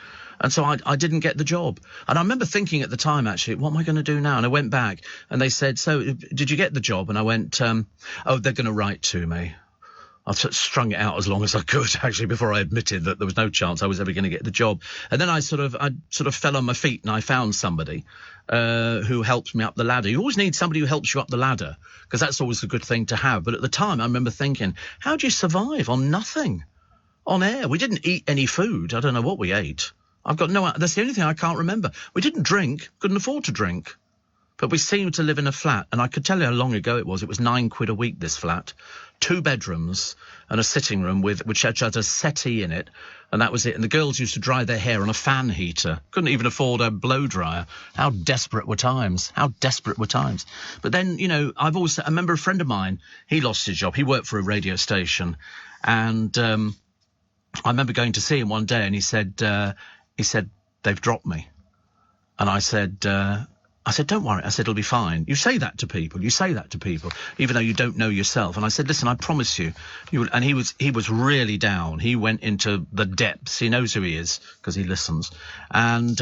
And so I didn't get the job. And I remember thinking at the time, actually, what am I going to do now? And I went back and they said, so did you get the job? And I went, oh, they're going to write to me. I strung it out as long as I could, actually, before I admitted that there was no chance I was ever going to get the job. And then I sort of fell on my feet and I found somebody who helped me up the ladder. You always need somebody who helps you up the ladder, because that's always a good thing to have. But at the time, I remember thinking, how do you survive on nothing? On air. We didn't eat any food. I don't know what we ate. That's the only thing I can't remember. We didn't drink, couldn't afford to drink. But we seemed to live in a flat, and I could tell you how long ago it was. It was £9 a week, this flat. 2 bedrooms and a sitting room which had a settee in it, and that was it. And the girls used to dry their hair on a fan heater. Couldn't even afford a blow dryer. How desperate were times. But then, I remember a friend of mine, he lost his job. He worked for a radio station, and I remember going to see him one day, and he said, they've dropped me. And I said, don't worry. I said, it'll be fine. You say that to people, even though you don't know yourself. And I said, listen, I promise you. And he was really down. He went into the depths. He knows who he is because he listens. And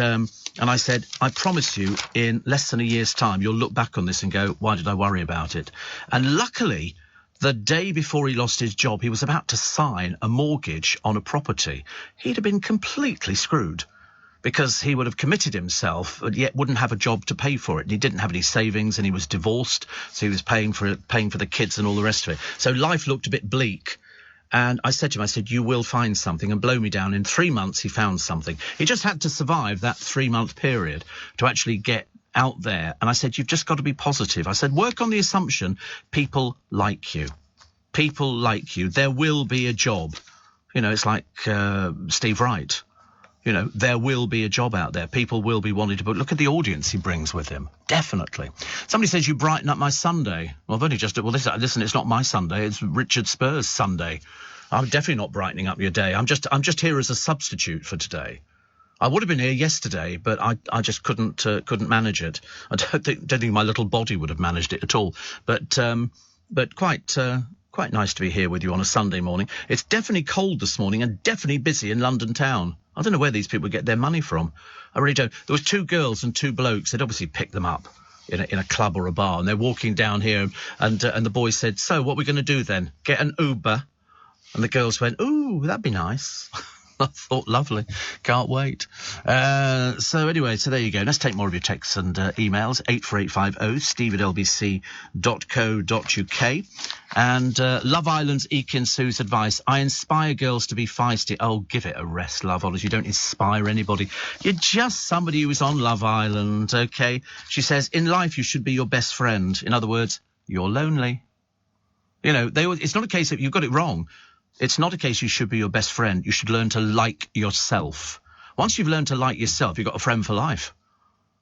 I said, I promise you, in less than a year's time, you'll look back on this and go, why did I worry about it? And luckily, The day before he lost his job, he was about to sign a mortgage on a property. He'd have been completely screwed because he would have committed himself, but yet wouldn't have a job to pay for it. And he didn't have any savings, and he was divorced, so he was paying for the kids and all the rest of it. So life looked a bit bleak. And I said to him, you will find something, and blow me down. In 3 months, he found something. He just had to survive that 3-month period to actually get out there. And I said, you've just got to be positive. I said, work on the assumption people like you. People like you. There will be a job. You know, it's like Steve Wright. You know, there will be a job out there. People will be wanting to put. Look at the audience he brings with him. Definitely. Somebody says you brighten up my Sunday. Well, I've only just. Well, listen. It's not my Sunday. It's Richard Spur's Sunday. I'm definitely not brightening up your day. I'm just here as a substitute for today. I would have been here yesterday, but I just couldn't manage it. I don't think my little body would have managed it at all. But quite nice to be here with you on a Sunday morning. It's definitely cold this morning and definitely busy in London town. I don't know where these people get their money from. I really don't. There was 2 girls and 2 blokes. They'd obviously picked them up in a club or a bar, and they're walking down here, and the boys said, so what are we going to do then? Get an Uber? And the girls went, ooh, that'd be nice. I thought, lovely. Can't wait. So anyway, so there you go. Let's take more of your texts and emails. 84850 steve@lbc.co.uk. And Love Island's Ekin Sue's advice. I inspire girls to be feisty. Oh, give it a rest, Love Island. You don't inspire anybody. You're just somebody who is on Love Island, okay? She says, in life you should be your best friend. In other words, you're lonely. You know, it's not a case of you've got it wrong. It's not a case you should be your best friend. You should learn to like yourself. Once you've learned to like yourself, you've got a friend for life.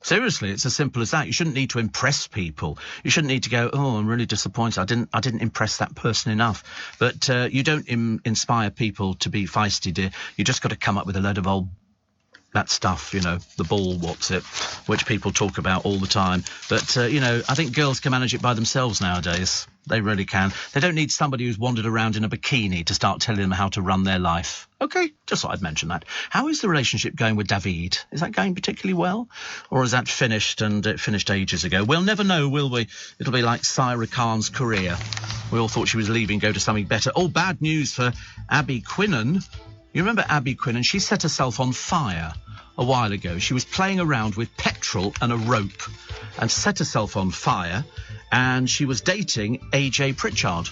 Seriously, it's as simple as that. You shouldn't need to impress people. You shouldn't need to go, oh, I'm really disappointed. I didn't impress that person enough. But you don't inspire people to be feisty, dear. You just got to come up with a load of old that stuff, you know, the ball, what's it, which people talk about all the time. But, you know, I think girls can manage it by themselves nowadays. They really can. They don't need somebody who's wandered around in a bikini to start telling them how to run their life. OK, just thought I'd mention that. How is the relationship going with David? Is that going particularly well? Or is that finished, and it finished ages ago? We'll never know, will we? It'll be like Syra Khan's career. We all thought she was leaving, go to something better. Oh, bad news for Abby Quinnan. You remember Abby Quinnan? She set herself on fire a while ago. She was playing around with petrol and a rope and set herself on fire, and she was dating AJ Pritchard.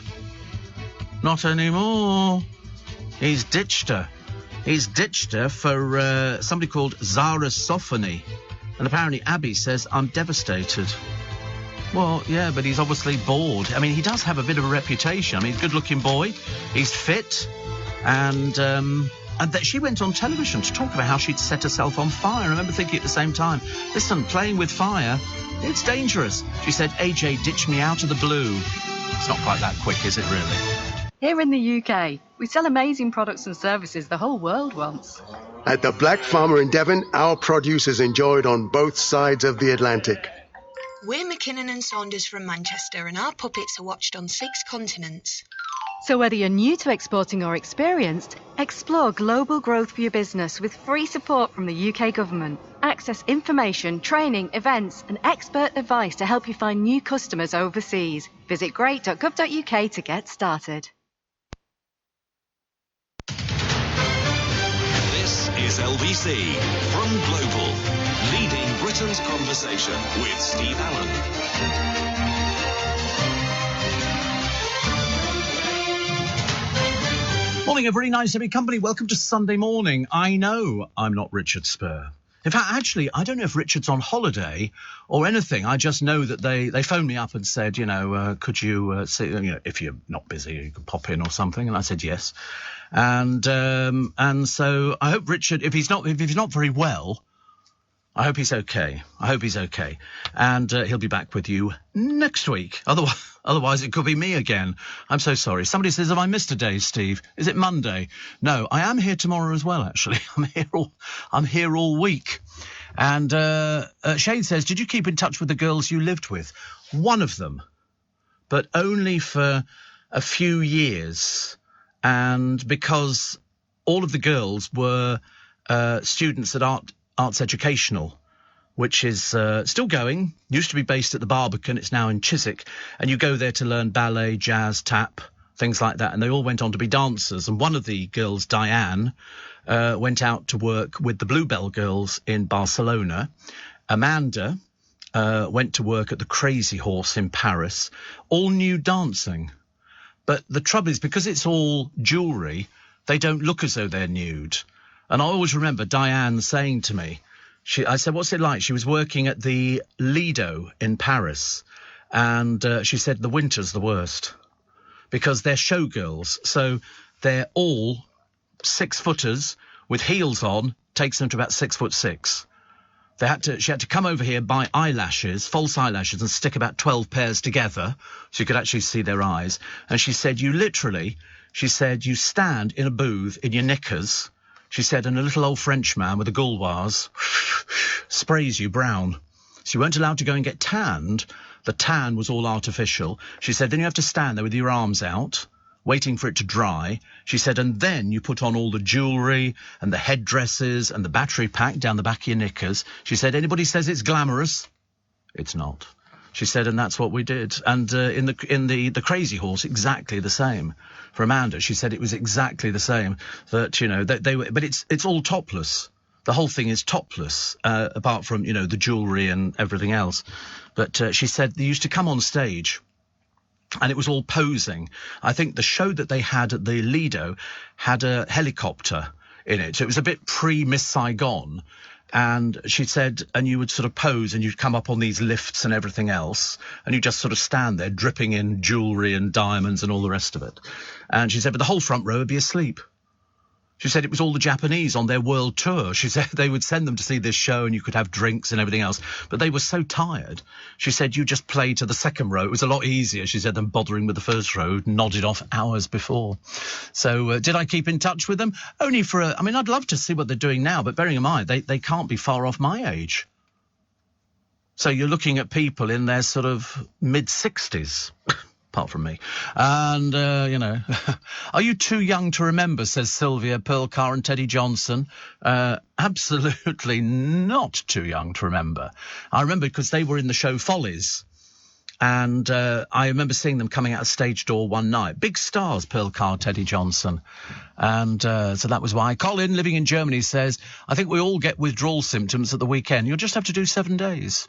Not anymore. He's ditched her. He's ditched her for somebody called Zara Sofony. And apparently Abby says, I'm devastated. Well, yeah, but he's obviously bored. I mean, he does have a bit of a reputation. I mean, he's a good-looking boy. He's fit. And that she went on television to talk about how she'd set herself on fire. I remember thinking at the same time, listen, playing with fire, it's dangerous. She said, AJ ditched me out of the blue. It's not quite that quick, is it really? Here in the UK, we sell amazing products and services the whole world wants. At the Black Farmer in Devon, our produce is enjoyed on both sides of the Atlantic. We're McKinnon and Saunders from Manchester, and our puppets are watched on 6 continents. So whether you're new to exporting or experienced, explore global growth for your business with free support from the UK government. Access information, training, events and expert advice to help you find new customers overseas. Visit great.gov.uk to get started. This is LBC from Global, leading Britain's conversation with Steve Allen. Morning, everybody. Nice to be company. Welcome to Sunday morning. I know I'm not Richard Spur. In fact, actually, I don't know if Richard's on holiday or anything. I just know that they phoned me up and said, you know, could you see, you know, if you're not busy, you can pop in or something. And I said yes. And so I hope Richard, if he's not very well, I hope he's okay. And he'll be back with you next week. Otherwise, it could be me again. I'm so sorry. Somebody says, have I missed a day, Steve? Is it Monday? No, I am here tomorrow as well, actually. I'm here all week. And Shane says, did you keep in touch with the girls you lived with? One of them, but only for a few years. And because all of the girls were students at Arts Educational. which is still going, used to be based at the Barbican, it's now in Chiswick, and you go there to learn ballet, jazz, tap, things like that, and they all went on to be dancers. And one of the girls, Diane, went out to work with the Bluebell Girls in Barcelona. Amanda went to work at the Crazy Horse in Paris, all nude dancing. But the trouble is, because it's all jewellery, they don't look as though they're nude. And I always remember Diane saying to me, I said, what's it like? She was working at the Lido in Paris, and she said the winter's the worst because they're showgirls. So they're all 6-footers with heels on, takes them to about 6'6". She had to come over here, buy eyelashes, false eyelashes, and stick about 12 pairs together so you could actually see their eyes. And she said, you stand in a booth in your knickers. She said, and a little old Frenchman with a gauloise sprays you brown. So you weren't allowed to go and get tanned. The tan was all artificial. She said, then you have to stand there with your arms out, waiting for it to dry. She said, and then you put on all the jewellery and the headdresses and the battery pack down the back of your knickers. She said, anybody says it's glamorous, it's not. She said, and that's what we did. And in the Crazy Horse, exactly the same. For Amanda, she said it was exactly the same. That, you know, they were, but it's all topless. The whole thing is topless, apart from, you know, the jewellery and everything else. But she said they used to come on stage, and it was all posing. I think the show that they had at the Lido had a helicopter in it. So it was a bit pre-Miss Saigon. And she said, and you would sort of pose and you'd come up on these lifts and everything else, and you just sort of stand there dripping in jewellery and diamonds and all the rest of it. And she said, but the whole front row would be asleep. She said it was all the Japanese on their world tour. She said they would send them to see this show and you could have drinks and everything else. But they were so tired. She said you just play to the second row. It was a lot easier, she said, than bothering with the first row, nodded off hours before. So did I keep in touch with them? Only for I mean, I'd love to see what they're doing now, but bearing in mind, they can't be far off my age. So you're looking at people in their sort of mid-60s. Apart from me. And, you know, are you too young to remember, says Sylvia, Pearl Carr and Teddy Johnson. Absolutely not too young to remember. I remember because they were in the show Follies. And I remember seeing them coming out of stage door one night. Big stars, Pearl Carr, Teddy Johnson. And so that was why. Colin, living in Germany, says, I think we all get withdrawal symptoms at the weekend. You'll just have to do 7 days.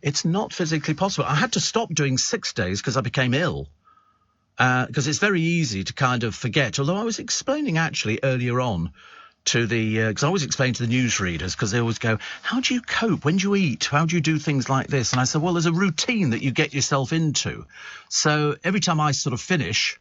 It's not physically possible. I had to stop doing 6 days because I became ill. Because it's very easy to kind of forget. Although I was explaining actually earlier on to the... because I always explain to the newsreaders, because they always go, how do you cope? When do you eat? How do you do things like this? And I said, well, there's a routine that you get yourself into. So every time I sort of finish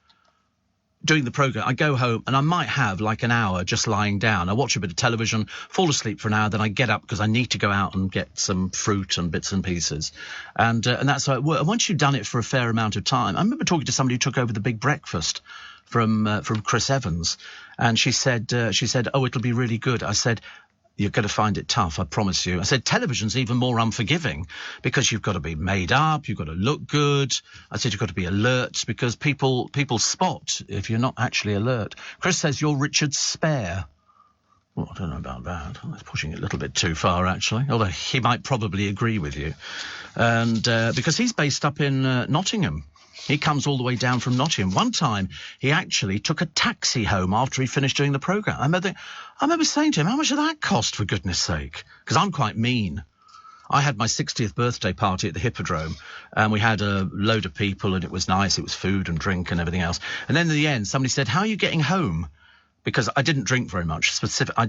doing the programme, I go home and I might have like an hour just lying down. I watch a bit of television, fall asleep for an hour, then I get up because I need to go out and get some fruit and bits and pieces. And that's how it works. And once you've done it for a fair amount of time, I remember talking to somebody who took over the Big Breakfast from Chris Evans, and she said, oh, it'll be really good. I said, you're going to find it tough, I promise you. I said, television's even more unforgiving because you've got to be made up, you've got to look good. I said, you've got to be alert because people spot if you're not actually alert. Chris says, you're Richard Spare. Well, I don't know about that. That's pushing it a little bit too far, actually, although he might probably agree with you. And because he's based up in Nottingham. He comes all the way down from Nottingham. One time, he actually took a taxi home after he finished doing the programme. I remember saying to him, how much did that cost, for goodness sake? Because I'm quite mean. I had my 60th birthday party at the Hippodrome, and we had a load of people, and it was nice. It was food and drink and everything else. And then in the end, somebody said, how are you getting home? Because I didn't drink very much. I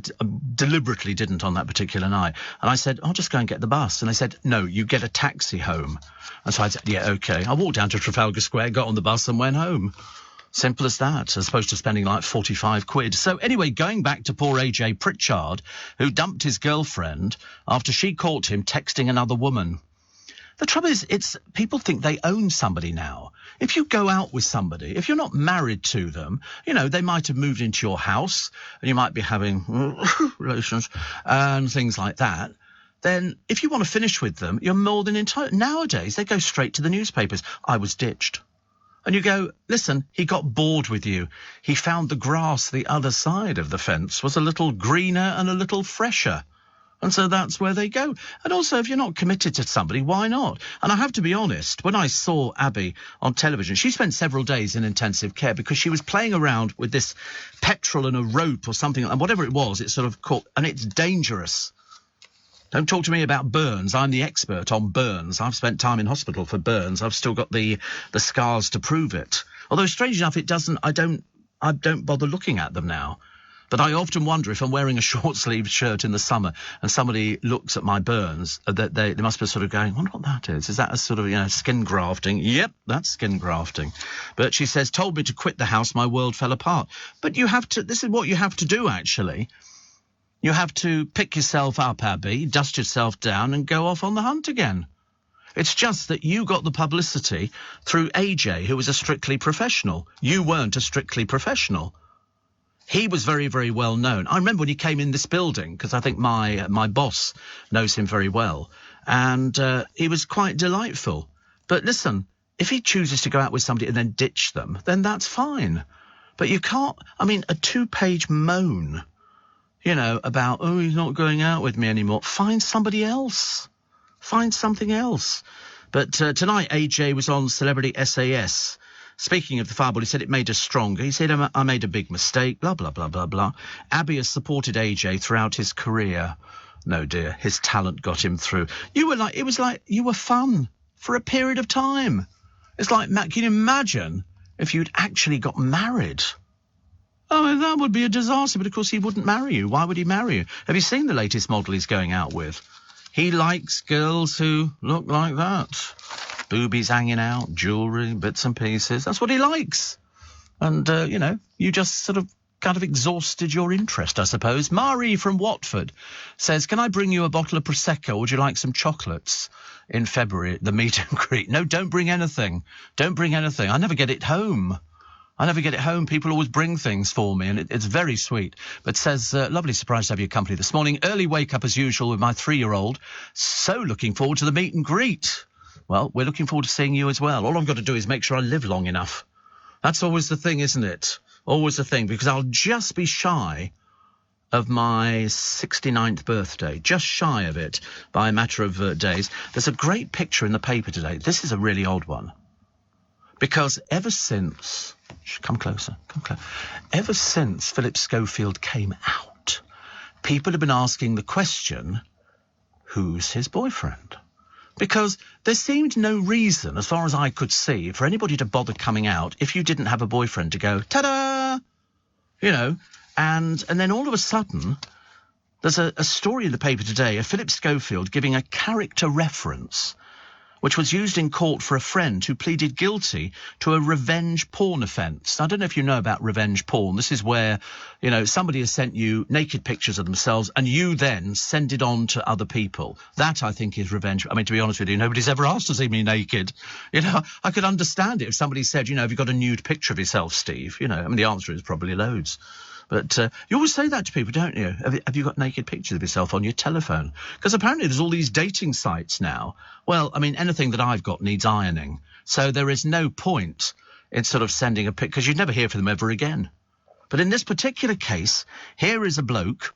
deliberately didn't on that particular night. And I said, I'll just go and get the bus. And they said, no, you get a taxi home. And so I said, yeah, OK. I walked down to Trafalgar Square, got on the bus and went home. Simple as that, as opposed to spending like 45 quid. So anyway, going back to poor AJ Pritchard, who dumped his girlfriend after she caught him texting another woman. The trouble is, people think they own somebody now. If you go out with somebody, if you're not married to them, you know, they might have moved into your house and you might be having relations and things like that. Then if you want to finish with them, you're more than entitled. Nowadays, they go straight to the newspapers. I was ditched. And you go, listen, he got bored with you. He found the grass the other side of the fence was a little greener and a little fresher. And so that's where they go. And also, if you're not committed to somebody, why not? And I have to be honest, when I saw Abby on television, she spent several days in intensive care because she was playing around with this petrol and a rope or something, and whatever it was, it sort of caught, and it's dangerous. Don't talk to me about burns. I'm the expert on burns. I've spent time in hospital for burns. I've still got the scars to prove it. Although, strange enough, I don't bother looking at them now. But I often wonder if I'm wearing a short-sleeved shirt in the summer and somebody looks at my burns, that they must be sort of going, I wonder what that is. Is that a sort of, skin grafting? Yep, that's skin grafting. But she says, told me to quit the house, my world fell apart. But this is what you have to do, actually. You have to pick yourself up, Abby, dust yourself down and go off on the hunt again. It's just that you got the publicity through AJ, who was a Strictly professional. You weren't a Strictly professional. He was very, very well known. I remember when he came in this building, because I think my boss knows him very well, and he was quite delightful. But listen, if he chooses to go out with somebody and then ditch them, then that's fine. But you can't, a 2-page moan, about, oh, he's not going out with me anymore. Find somebody else. Find something else. But tonight, AJ was on Celebrity SAS. Speaking of the Fireball, he said it made us stronger. He said, I made a big mistake, blah, blah, blah, blah, blah. Abby has supported AJ throughout his career. No, dear, his talent got him through. It was like you were fun for a period of time. It's like, can you imagine if you'd actually got married? That would be a disaster, but of course he wouldn't marry you. Why would he marry you? Have you seen the latest model he's going out with? He likes girls who look like that. Boobies hanging out, jewellery, bits and pieces. That's what he likes. And, you just sort of kind of exhausted your interest, I suppose. Marie from Watford says, can I bring you a bottle of Prosecco? Would you like some chocolates in February at the meet and greet? No, don't bring anything. Don't bring anything. I never get it home. People always bring things for me, and it's very sweet. But says, lovely surprise to have your company this morning. Early wake up as usual with my 3-year-old. So looking forward to the meet and greet. Well, we're looking forward to seeing you as well. All I've got to do is make sure I live long enough. That's always the thing, isn't it? Always the thing, because I'll just be shy of my 69th birthday, just shy of it by a matter of days. There's a great picture in the paper today. This is a really odd one. Because ever since... Come closer. Ever since Philip Schofield came out, people have been asking the question, who's his boyfriend? Because there seemed no reason, as far as I could see, for anybody to bother coming out if you didn't have a boyfriend to go, ta-da! And then all of a sudden, there's a story in the paper today of Philip Schofield giving a character reference which was used in court for a friend who pleaded guilty to a revenge porn offence. I don't know if you know about revenge porn. This is where, somebody has sent you naked pictures of themselves and you then send it on to other people. That, I think, is revenge. To be honest with you, nobody's ever asked to see me naked. I could understand it if somebody said, have you got a nude picture of yourself, Steve? The answer is probably loads. But you always say that to people, don't you? Have you got naked pictures of yourself on your telephone? Because apparently there's all these dating sites now. Well, anything that I've got needs ironing. So there is no point in sort of sending a pic, because you'd never hear from them ever again. But in this particular case, here is a bloke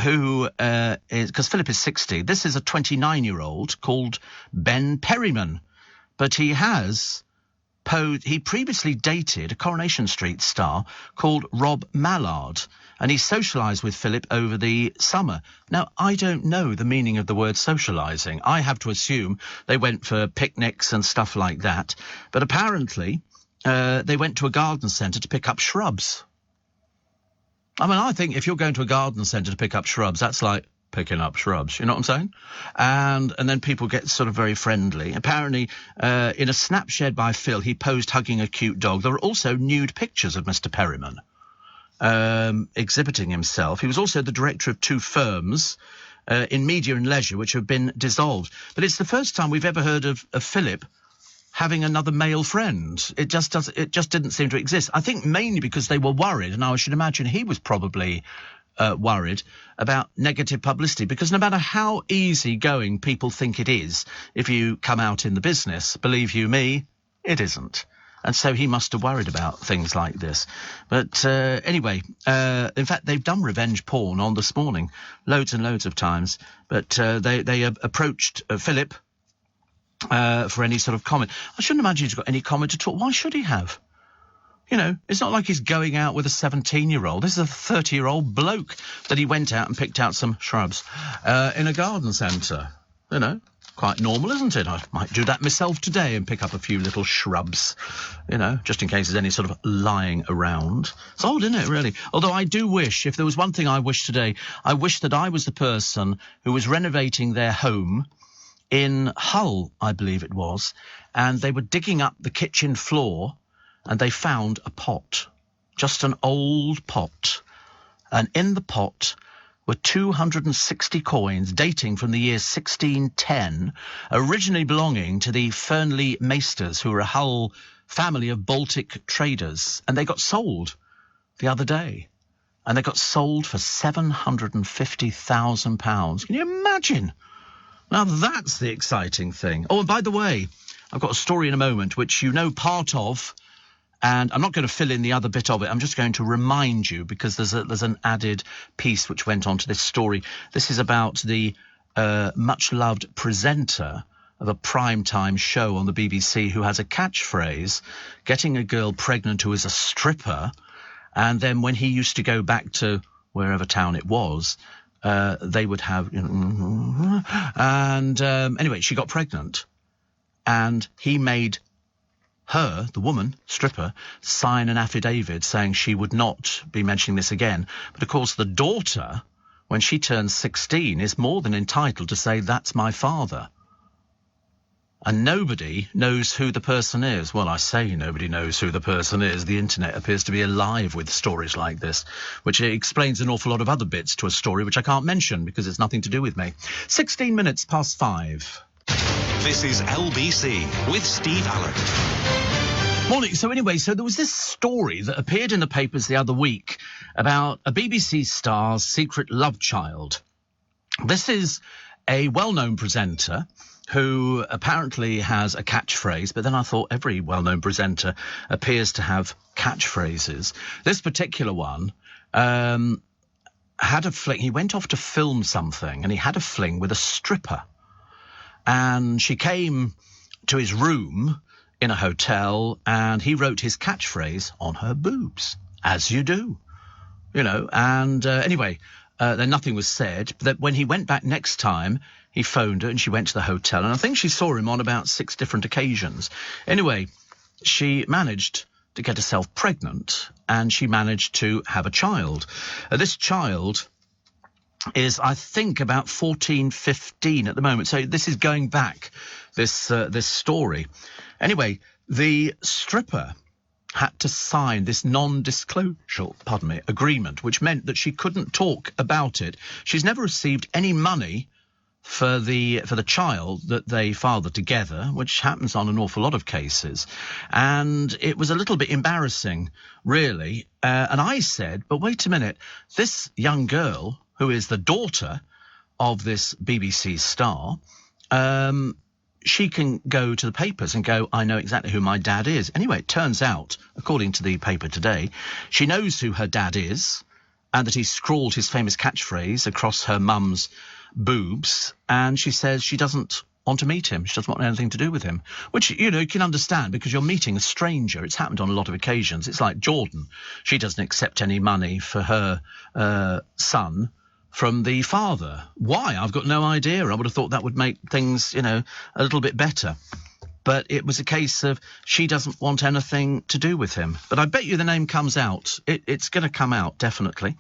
who is, because Philip is 60, this is a 29-year-old called Ben Perryman. But he previously dated a Coronation Street star called Rob Mallard, and he socialised with Philip over the summer. Now, I don't know the meaning of the word socialising. I have to assume they went for picnics and stuff like that, but apparently they went to a garden centre to pick up shrubs. I think if you're going to a garden centre to pick up shrubs, that's like picking up shrubs, you know what I'm saying? And then people get sort of very friendly. Apparently, in a snap shared by Phil, he posed hugging a cute dog. There were also nude pictures of Mr. Perryman exhibiting himself. He was also the director of 2 firms in media and leisure, which have been dissolved. But it's the first time we've ever heard of Philip having another male friend. It just didn't seem to exist. I think mainly because they were worried, and I should imagine he was probably worried about negative publicity, because no matter how easygoing people think it is, if you come out in the business, believe you me, it isn't. And so he must have worried about things like this. But anyway, in fact, they've done revenge porn on This Morning loads and loads of times. But they approached Philip for any sort of comment. I shouldn't imagine he's got any comment at all. Why should he have? You know, it's not like he's going out with a 17-year-old. This is a 30-year-old bloke that he went out and picked out some shrubs in a garden centre. You know, quite normal, isn't it? I might do that myself today and pick up a few little shrubs, you know, just in case there's any sort of lying around. It's odd, isn't it, really? Although I do wish, if there was one thing I wish today, I wish that I was the person who was renovating their home in Hull, I believe it was, and they were digging up the kitchen floor and they found a pot, just an old pot. And in the pot were 260 coins dating from the year 1610, originally belonging to the Fernley Maesters, who were a Hull family of Baltic traders. And they got sold the other day. And they got sold for £750,000. Can you imagine? Now, that's the exciting thing. Oh, and by the way, I've got a story in a moment, which you know part of, and I'm not going to fill in the other bit of it. I'm just going to remind you, because there's an added piece which went on to this story. This is about the much-loved presenter of a primetime show on the BBC who has a catchphrase, getting a girl pregnant who is a stripper, and then when he used to go back to wherever town it was, they would have... And anyway, she got pregnant, and he made her, the woman, stripper, sign an affidavit saying she would not be mentioning this again. But, of course, the daughter, when she turns 16, is more than entitled to say, that's my father. And nobody knows who the person is. Well, I say nobody knows who the person is. The internet appears to be alive with stories like this, which explains an awful lot of other bits to a story which I can't mention because it's nothing to do with me. 16 minutes past 5. This is LBC with Steve Allen. Morning. So anyway, there was this story that appeared in the papers the other week about a BBC star's secret love child. This is a well-known presenter who apparently has a catchphrase, but then I thought every well-known presenter appears to have catchphrases. This particular one had a fling. He went off to film something and he had a fling with a stripper. And she came to his room in a hotel and he wrote his catchphrase on her boobs, as you do, you know. And anyway, then nothing was said. But when he went back next time, he phoned her and she went to the hotel. And I think she saw him on about 6 different occasions. Anyway, she managed to get herself pregnant and she managed to have a child. This child is, I think, about 14, 15 at the moment. So this is going back, this story. Anyway, the stripper had to sign this non-disclosure, agreement, which meant that she couldn't talk about it. She's never received any money for the child that they fathered together, which happens on an awful lot of cases. And it was a little bit embarrassing, really. And I said, but wait a minute, this young girl, who is the daughter of this BBC star, she can go to the papers and go, I know exactly who my dad is. Anyway, it turns out, according to the paper today, she knows who her dad is and that he scrawled his famous catchphrase across her mum's boobs, and she says she doesn't want to meet him. She doesn't want anything to do with him, which, you know, you can understand because you're meeting a stranger. It's happened on a lot of occasions. It's like Jordan. She doesn't accept any money for her son from the father. Why? I've got no idea. I would have thought that would make things, you know, a little bit better. But it was a case of she doesn't want anything to do with him. But I bet you the name comes out. It's going to come out, definitely.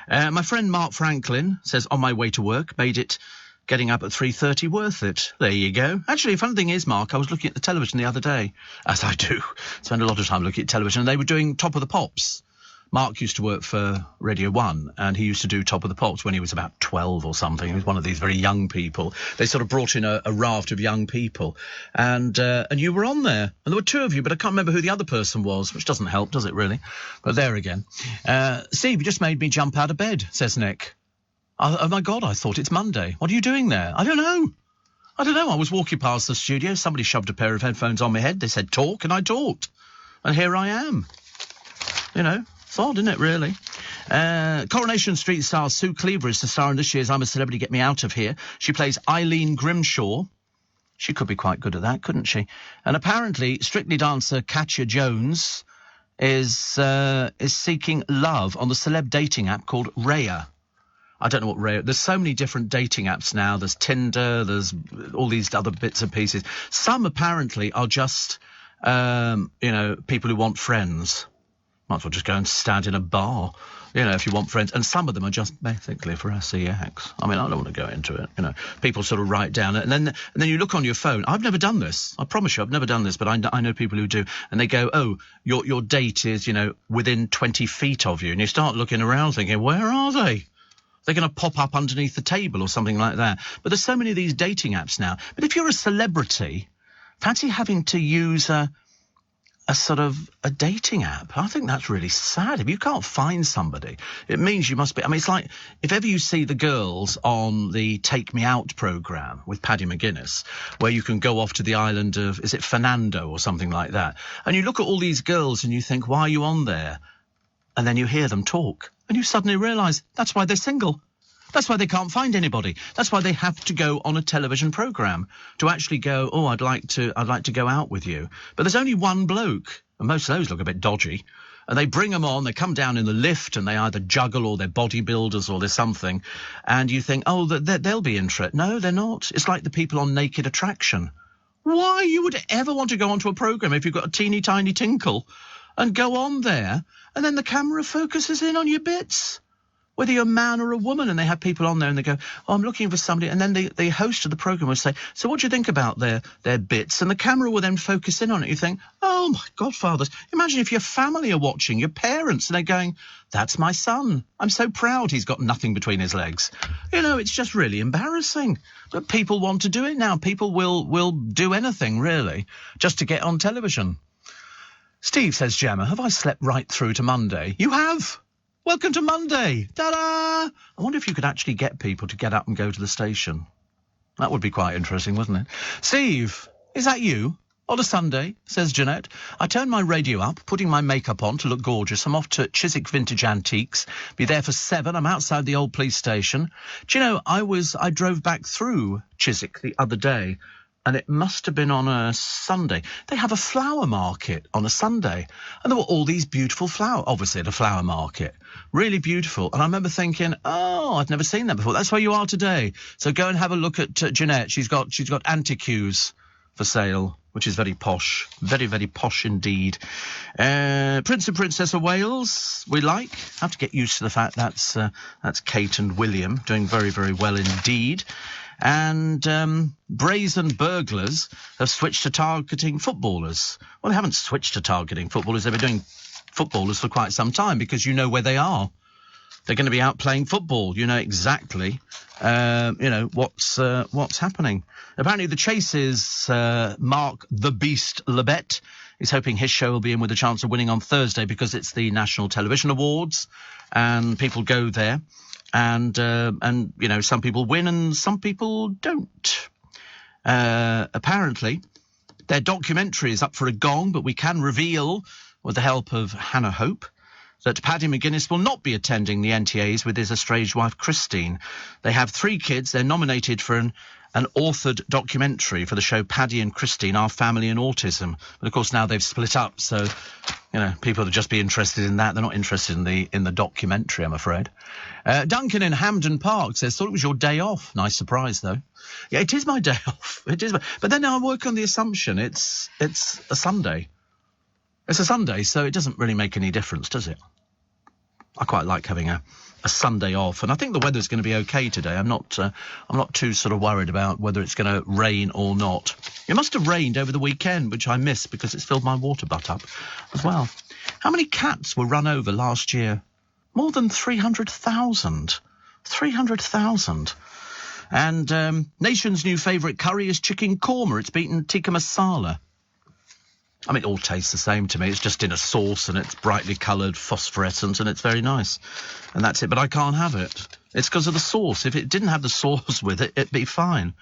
My friend Mark Franklin says, on my way to work, made it getting up at 3:30 worth it. There you go. Actually, funny thing is, Mark, I was looking at the television the other day, as I do. Spend a lot of time looking at television, and they were doing Top of the Pops. Mark used to work for Radio 1, and he used to do Top of the Pops when he was about 12 or something. He was one of these very young people. They sort of brought in a raft of young people, and you were on there. And there were 2 of you, but I can't remember who the other person was, which doesn't help, does it, really? But there again. Steve, you just made me jump out of bed, says Nick. Oh, my God, I thought it's Monday. What are you doing there? I don't know. I was walking past the studio. Somebody shoved a pair of headphones on my head. They said, talk, and I talked. And here I am. You know, it's odd, isn't it, really? Coronation Street star Sue Cleaver is the star in this year's I'm a Celebrity, Get Me Out of Here. She plays Eileen Grimshaw. She could be quite good at that, couldn't she? And apparently, Strictly dancer Katya Jones is seeking love on the celeb dating app called Raya. I don't know what Raya... There's so many different dating apps now. There's Tinder, there's all these other bits and pieces. Some apparently are just, people who want friends. Might as well just go and stand in a bar, if you want friends. And some of them are just basically for sex. I mean, I don't want to go into it, People sort of write down it. And then you look on your phone. I've never done this. I promise you, I've never done this, but I know people who do. And they go, oh, your date is, within 20 feet of you. And you start looking around thinking, where are they? They're going to pop up underneath the table or something like that. But there's so many of these dating apps now. But if you're a celebrity, fancy having to use a sort of a dating app. I think that's really sad. If you can't find somebody, it means you must be... I mean, it's like if ever you see the girls on the Take Me Out programme with Paddy McGuinness, where you can go off to the island of, is it Fernando or something like that? And you look at all these girls and you think, why are you on there? And then you hear them talk and you suddenly realise that's why they're single. That's why they can't find anybody. That's why they have to go on a television programme to actually go, oh, I'd like to go out with you. But there's only one bloke, and most of those look a bit dodgy. And they bring them on, they come down in the lift, and they either juggle or they're bodybuilders or there's something. And you think, oh, they'll be interested. No, they're not. It's like the people on Naked Attraction. Why you would ever want to go onto a programme if you've got a teeny tiny tinkle and go on there, and then the camera focuses in on your bits? Whether you're a man or a woman, and they have people on there and they go, oh, I'm looking for somebody. And then the host of the programme will say, so what do you think about their bits? And the camera will then focus in on it. You think, oh, my godfathers. Imagine if your family are watching, your parents, and they're going, that's my son. I'm so proud he's got nothing between his legs. It's just really embarrassing. But people want to do it now. People will do anything, really, just to get on television. Steve says, Gemma, have I slept right through to Monday? You have. Welcome to Monday. Ta-da! I wonder if you could actually get people to get up and go to the station. That would be quite interesting, wouldn't it? Steve, is that you? On a Sunday, says Jeanette. I turn my radio up, putting my makeup on to look gorgeous. I'm off to Chiswick Vintage Antiques. Be there for 7. I'm outside the old police station. Do you know, I drove back through Chiswick the other day, and it must have been on a Sunday. They have a flower market on a Sunday, and there were all these beautiful flowers, obviously at a flower market, really beautiful. And I remember thinking, oh, I'd never seen that before. That's where you are today. So go and have a look at Jeanette. She's got antiques for sale, which is very posh, very, very posh indeed. Prince and Princess of Wales, we like. Have to get used to the fact that's Kate and William doing very, very well indeed. And brazen burglars have switched to targeting footballers. Well, they haven't switched to targeting footballers. They've been doing footballers for quite some time because you know where they are. They're going to be out playing football. You know exactly, what's happening. Apparently, the Chase's Mark the Beast Lebet is hoping his show will be in with a chance of winning on Thursday because it's the National Television Awards, and people go there. And some people win and some people don't. Apparently, their documentary is up for a gong, but we can reveal, with the help of Hannah Hope, that Paddy McGuinness will not be attending the NTAs with his estranged wife, Christine. They have 3 kids. They're nominated for an authored documentary for the show Paddy and Christine, Our Family and Autism. But, of course, now they've split up, so, people would just be interested in that. They're not interested in the documentary, I'm afraid. Duncan in Hampden Park says, thought it was your day off. Nice surprise, though. Yeah, it is my day off. It is. But then I work on the assumption it's a Sunday. It's a Sunday, so it doesn't really make any difference, does it? I quite like having a Sunday off, and I think the weather's going to be okay today. I'm not too sort of worried about whether it's going to rain or not. It must have rained over the weekend, which I missed because it's filled my water butt up as well. How many cats were run over last year? More than 300,000. 300,000. And nation's new favourite curry is chicken korma. It's beaten tikka masala. I mean, it all tastes the same to me. It's just in a sauce and it's brightly coloured, phosphorescent, and it's very nice. And that's it. But I can't have it. It's because of the sauce. If it didn't have the sauce with it, it'd be fine.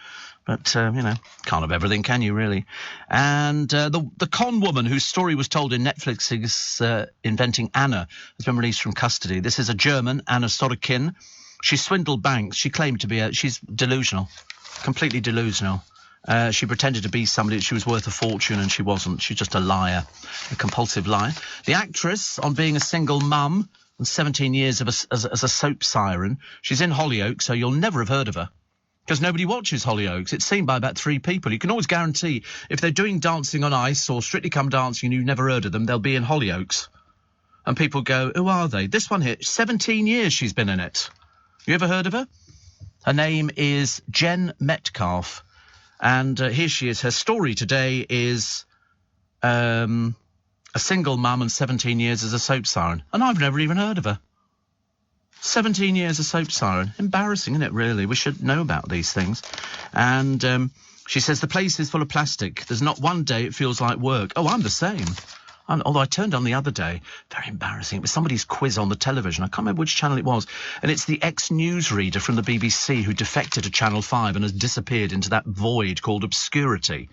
But, can't have everything, can you, really? And the con woman whose story was told in Netflix's Inventing Anna has been released from custody. This is a German, Anna Sorokin. She swindled banks. She claimed to be she's delusional, completely delusional. She pretended to be somebody. She was worth a fortune, and she wasn't. She's just a liar, a compulsive liar. The actress, on being a single mum and 17 years as a soap siren, she's in Hollyoaks, so you'll never have heard of her. Because nobody watches Hollyoaks. It's seen by about 3 people. You can always guarantee if they're doing Dancing on Ice or Strictly Come Dancing and you've never heard of them, they'll be in Hollyoaks. And people go, who are they? This one here, 17 years she's been in it. You ever heard of her? Her name is Jen Metcalf. And here she is. Her story today is a single mum and 17 years as a soap siren. And I've never even heard of her. 17 years a soap siren. Embarrassing, isn't it, really? We should know about these things. And she says, the place is full of plastic. There's not one day it feels like work. Oh, I'm the same. Although I turned on the other day, very embarrassing. It was somebody's quiz on the television. I can't remember which channel it was. And it's the ex-newsreader from the BBC who defected to Channel 5 and has disappeared into that void called obscurity.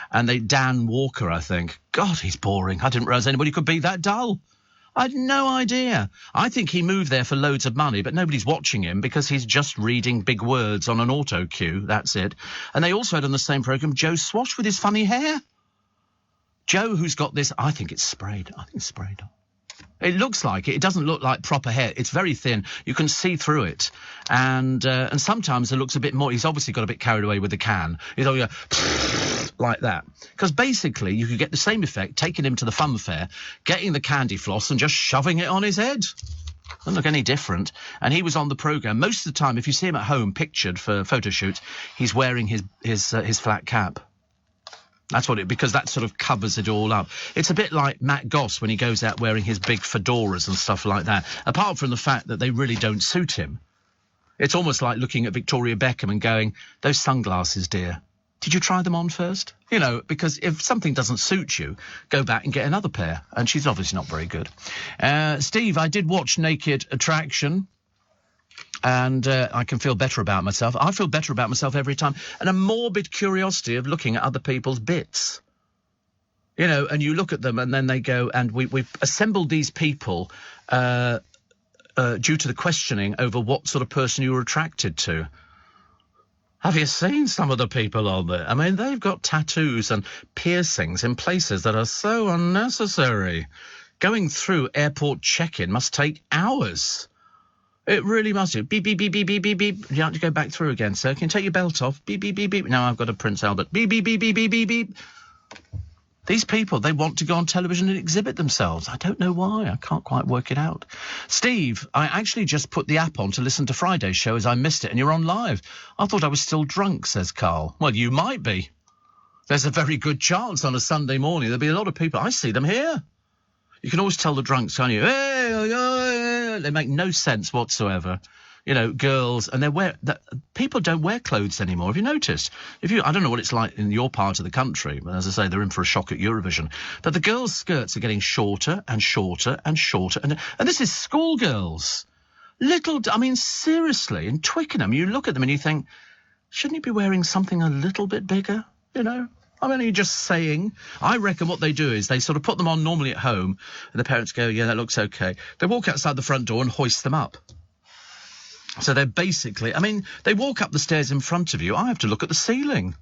And Dan Walker, I think. God, he's boring. I didn't realise anybody could be that dull. I had no idea. I think he moved there for loads of money, but nobody's watching him because he's just reading big words on an auto cue. That's it. And they also had on the same programme Joe Swash with his funny hair. Joe, who's got this, I think it's sprayed. I think it's sprayed on. It looks like it. It doesn't look like proper hair. It's very thin. You can see through it. And sometimes it looks a bit more. He's obviously got a bit carried away with the can. He's all like that. Because basically you could get the same effect taking him to the fun fair, getting the candy floss and just shoving it on his head. Doesn't look any different. And he was on the programme. Most of the time, if you see him at home pictured for photo shoots, he's wearing his flat cap. That's what because that sort of covers it all up. It's a bit like Matt Goss when he goes out wearing his big fedoras and stuff like that. Apart from the fact that they really don't suit him. It's almost like looking at Victoria Beckham and going, those sunglasses, dear, did you try them on first? Because if something doesn't suit you, go back and get another pair. And she's obviously not very good. Steve, I did watch Naked Attraction. And I can feel better about myself. I feel better about myself every time. And a morbid curiosity of looking at other people's bits. And you look at them and then they go, and we've assembled these people due to the questioning over what sort of person you were attracted to. Have you seen some of the people on there? I mean, they've got tattoos and piercings in places that are so unnecessary. Going through airport check-in must take hours. It really must do. Beep, beep, beep, beep, beep, beep, beep. You have to go back through again, sir. Can you take your belt off? Beep, beep, beep, beep. No, I've got a Prince Albert. Beep, beep, beep, beep, beep, beep, beep. These people, they want to go on television and exhibit themselves. I don't know why. I can't quite work it out. Steve, I actually just put the app on to listen to Friday's show as I missed it, and you're on live. I thought I was still drunk, says Carl. Well, you might be. There's a very good chance on a Sunday morning there'll be a lot of people. I see them here. You can always tell the drunks, can't you? Hey, they make no sense whatsoever. Girls, and people don't wear clothes anymore. Have you noticed? I don't know what it's like in your part of the country, but as I say, they're in for a shock at Eurovision. But the girls' skirts are getting shorter and shorter and shorter, and this is schoolgirls. Seriously, in Twickenham, you look at them and you think, shouldn't you be wearing something a little bit bigger? I'm only just saying. I reckon what they do is they sort of put them on normally at home, and the parents go, yeah, that looks okay. They walk outside the front door and hoist them up. So they're basically, they walk up the stairs in front of you. I have to look at the ceiling.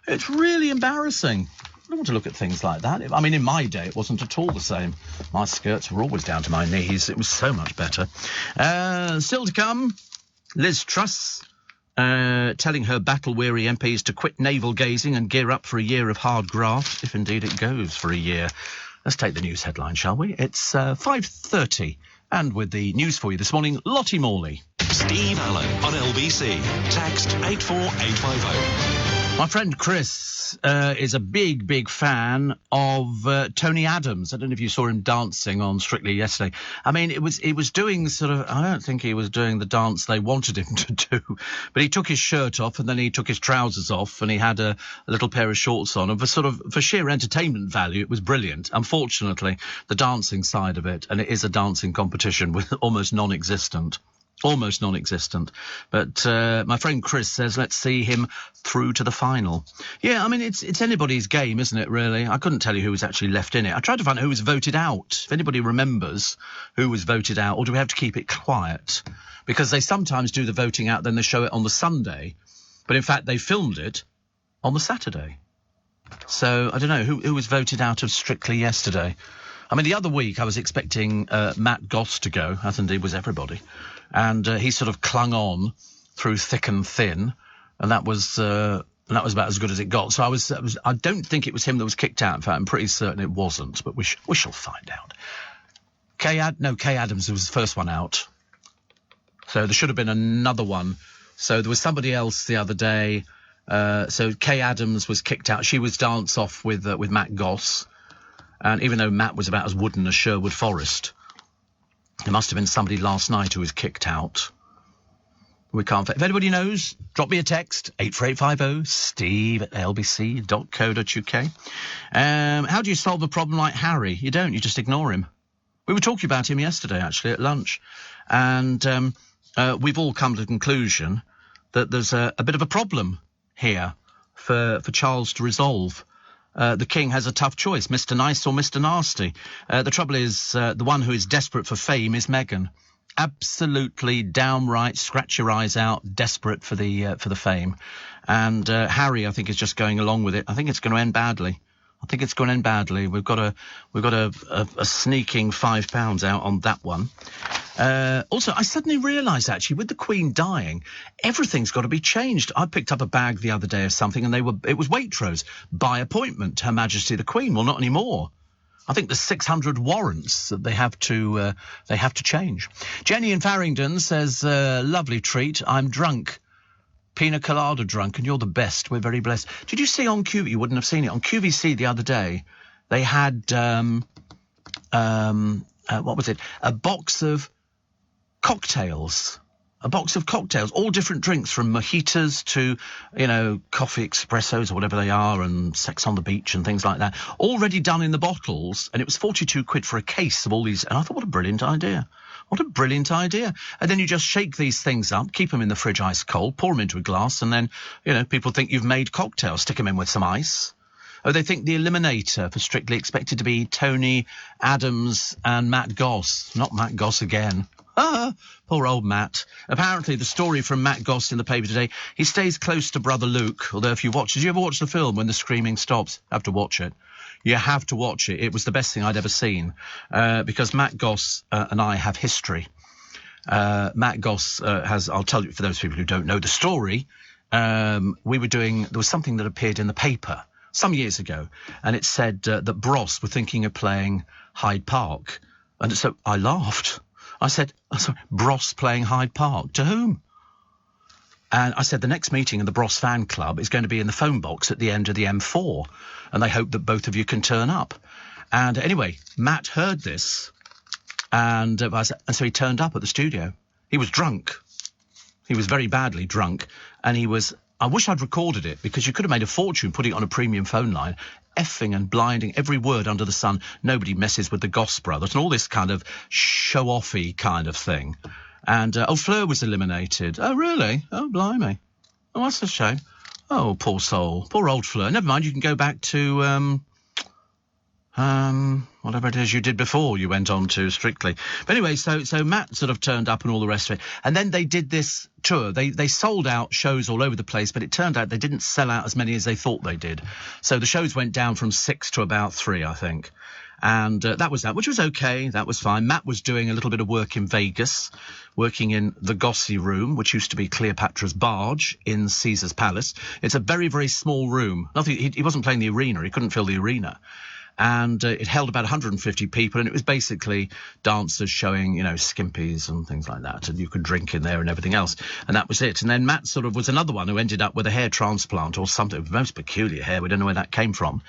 It's really embarrassing. I don't want to look at things like that. In my day, it wasn't at all the same. My skirts were always down to my knees. It was so much better. Still to come, Liz Truss. Telling her battle-weary MPs to quit navel-gazing and gear up for a year of hard graft, if indeed it goes for a year. Let's take the news headline, shall we? It's 5:30, and with the news for you this morning, Lottie Morley. Steve Allen on LBC. Text 84850. My friend Chris is a big, big fan of Tony Adams. I don't know if you saw him dancing on Strictly yesterday. He was doing I don't think he was doing the dance they wanted him to do, but he took his shirt off and then he took his trousers off and he had a little pair of shorts on. And for sheer entertainment value, it was brilliant. Unfortunately, the dancing side of it, and it is a dancing competition, was almost non-existent. Almost non-existent. But my friend Chris says, let's see him through to the final. Yeah, I mean, it's anybody's game, isn't it, really? I couldn't tell you who was actually left in it. I tried to find out who was voted out. If anybody remembers who was voted out, or do we have to keep it quiet? Because they sometimes do the voting out, then they show it on the Sunday. But in fact, they filmed it on the Saturday. So I don't know who was voted out of Strictly yesterday. I mean, the other week I was expecting Matt Goss to go, as indeed was everybody. And he sort of clung on through thick and thin, and that was about as good as it got. So I don't think it was him that was kicked out. In fact, I'm pretty certain it wasn't, but we shall find out. Kay Adams was the first one out. So there should have been another one. So there was somebody else the other day. So Kay Adams was kicked out. She was dance off with Matt Goss, and even though Matt was about as wooden as Sherwood Forest. There must have been somebody last night who was kicked out. We can't... If anybody knows, drop me a text, 84850, steve@lbc.co.uk. How do you solve a problem like Harry? You don't, you just ignore him. We were talking about him yesterday, actually, at lunch. And we've all come to the conclusion that there's a bit of a problem here for Charles to resolve. The king has a tough choice, Mr. Nice or Mr. Nasty. The trouble is, the one who is desperate for fame is Meghan. Absolutely downright, scratch your eyes out, desperate for the fame. And Harry, I think, is just going along with it. I think it's going to end badly. We've got a sneaking £5 out on that one. Also, I suddenly realised, actually, with the Queen dying, everything's got to be changed. I picked up a bag the other day of something, and it was Waitrose, by appointment, Her Majesty the Queen. Well, not anymore. I think there's 600 warrants that they have to change. Jenny in Farringdon says, lovely treat, I'm drunk. Pina colada drunk, and you're the best. We're very blessed. Did you see on QV? You wouldn't have seen it. On QVC the other day, they had, what was it? A box of cocktails, all different drinks, from mojitos to, coffee espressos or whatever they are, and Sex on the Beach and things like that, already done in the bottles, and it was 42 quid for a case of all these, and I thought, what a brilliant idea. And then you just shake these things up, keep them in the fridge ice cold, pour them into a glass, and then, people think you've made cocktails, stick them in with some ice. Oh, they think the eliminator for Strictly expected to be Tony Adams and Matt Goss. Not Matt Goss again. Poor old Matt. Apparently, the story from Matt Goss in the paper today, he stays close to brother Luke, although if you watch... Did you ever watch the film When the Screaming Stops? Have to watch it. You have to watch it. It was the best thing I'd ever seen, because Matt Goss and I have history. Matt Goss has... I'll tell you, for those people who don't know the story, there was something that appeared in the paper some years ago, and it said that Bros were thinking of playing Hyde Park. And so I laughed. I said, Bros playing Hyde Park? To whom? And I said, the next meeting of the Bros fan club is going to be in the phone box at the end of the M4, and they hope that both of you can turn up. And anyway, Matt heard this, and so he turned up at the studio. He was drunk. He was very badly drunk, and he was... I wish I'd recorded it, because you could have made a fortune putting it on a premium phone line, effing and blinding every word under the sun. Nobody messes with the Goss brothers and all this kind of show-offy kind of thing. And, Fleur was eliminated. Oh, really? Oh, blimey. Oh, that's a shame. Oh, poor soul. Poor old Fleur. Never mind, you can go back to, whatever it is you did before you went on to Strictly. But anyway, so Matt sort of turned up and all the rest of it. And then they did this tour. They sold out shows all over the place, but it turned out they didn't sell out as many as they thought they did. So the shows went down from 6 to about 3, I think. And that was that, which was okay. That was fine. Matt was doing a little bit of work in Vegas, working in the Gossy Room, which used to be Cleopatra's Barge in Caesar's Palace. It's a very, very small room. He wasn't playing the arena. He couldn't fill the arena. And it held about 150 people, and it was basically dancers showing, skimpies and things like that, and you could drink in there and everything else, and that was it. And then Matt sort of was another one who ended up with a hair transplant or something, most peculiar hair, we don't know where that came from.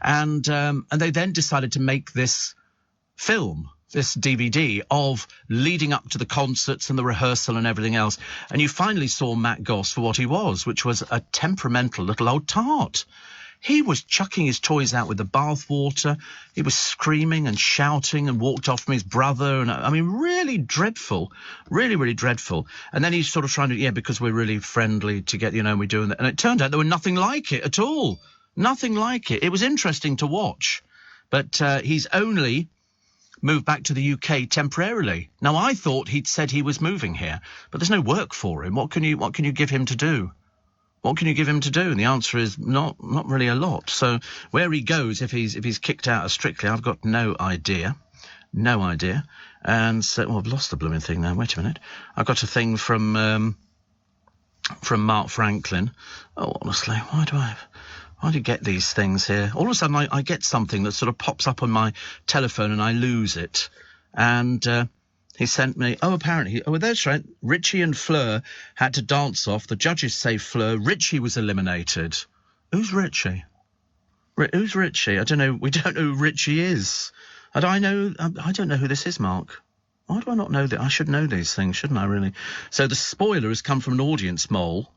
And they then decided to make this film, this DVD, of leading up to the concerts and the rehearsal and everything else, and you finally saw Matt Goss for what he was, which was a temperamental little old tart. He was chucking his toys out with the bath water. He was screaming and shouting and walked off from his brother. And I mean, really dreadful, really, really dreadful. And then he's sort of trying to, because we're really friendly to get, we're doing that. And it turned out there were nothing like it at all. Nothing like it. It was interesting to watch. But he's only moved back to the UK temporarily. Now, I thought he'd said he was moving here, but there's no work for him. What can you give him to do? What can you give him to do? And the answer is not really a lot. So where he goes, if he's kicked out of Strictly, I've got no idea. No idea. And so, I've lost the blooming thing now. Wait a minute. I got a thing from Mark Franklin. Oh, honestly, why do you get these things here? All of a sudden, I get something that sort of pops up on my telephone and I lose it. And he sent me, apparently, that's right, Richie and Fleur had to dance off. The judges say Fleur. Richie was eliminated. Who's Richie? Who's Richie? I don't know. We don't know who Richie is. And I don't know who this is, Mark. Why do I not know that? I should know these things, shouldn't I, really? So the spoiler has come from an audience mole.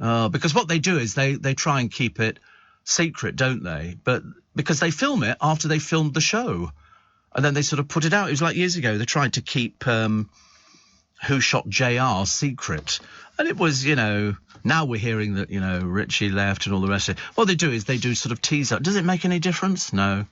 Because what they do is they try and keep it secret, don't they? But because they film it after they filmed the show. And then they sort of put it out. It was like years ago. They tried to keep Who Shot JR secret. And it was, now we're hearing that, Richie left and all the rest of it. What they do is they do sort of teaser. Does it make any difference? No.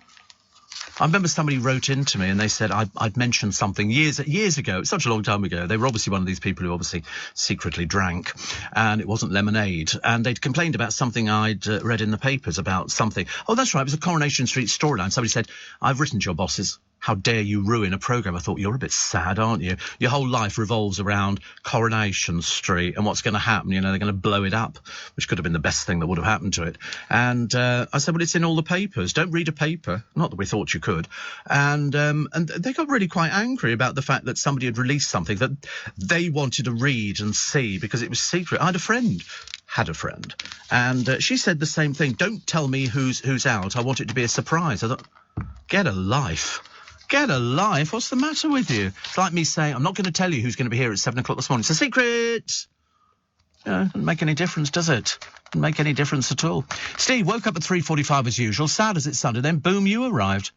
I remember somebody wrote into me and they said I'd mentioned something years ago. It's such a long time ago. They were obviously one of these people who obviously secretly drank, and it wasn't lemonade. And they'd complained about something I'd read in the papers about something. Oh, that's right. It was a Coronation Street storyline. Somebody said, I've written to your bosses. How dare you ruin a programme? I thought, you're a bit sad, aren't you? Your whole life revolves around Coronation Street and what's going to happen. They're going to blow it up, which could have been the best thing that would have happened to it. And I said, well, it's in all the papers. Don't read a paper. Not that we thought you could. And they got really quite angry about the fact that somebody had released something that they wanted to read and see because it was secret. I had a friend, and she said the same thing. Don't tell me who's out. I want it to be a surprise. I thought, get a life. Get a life. What's the matter with you? It's like me saying, I'm not going to tell you who's going to be here at 7 o'clock this morning. It's a secret. Doesn't make any difference, does it? Doesn't make any difference at all. Steve woke up at 3:45 as usual, sad as it's Sunday. Then, boom, you arrived.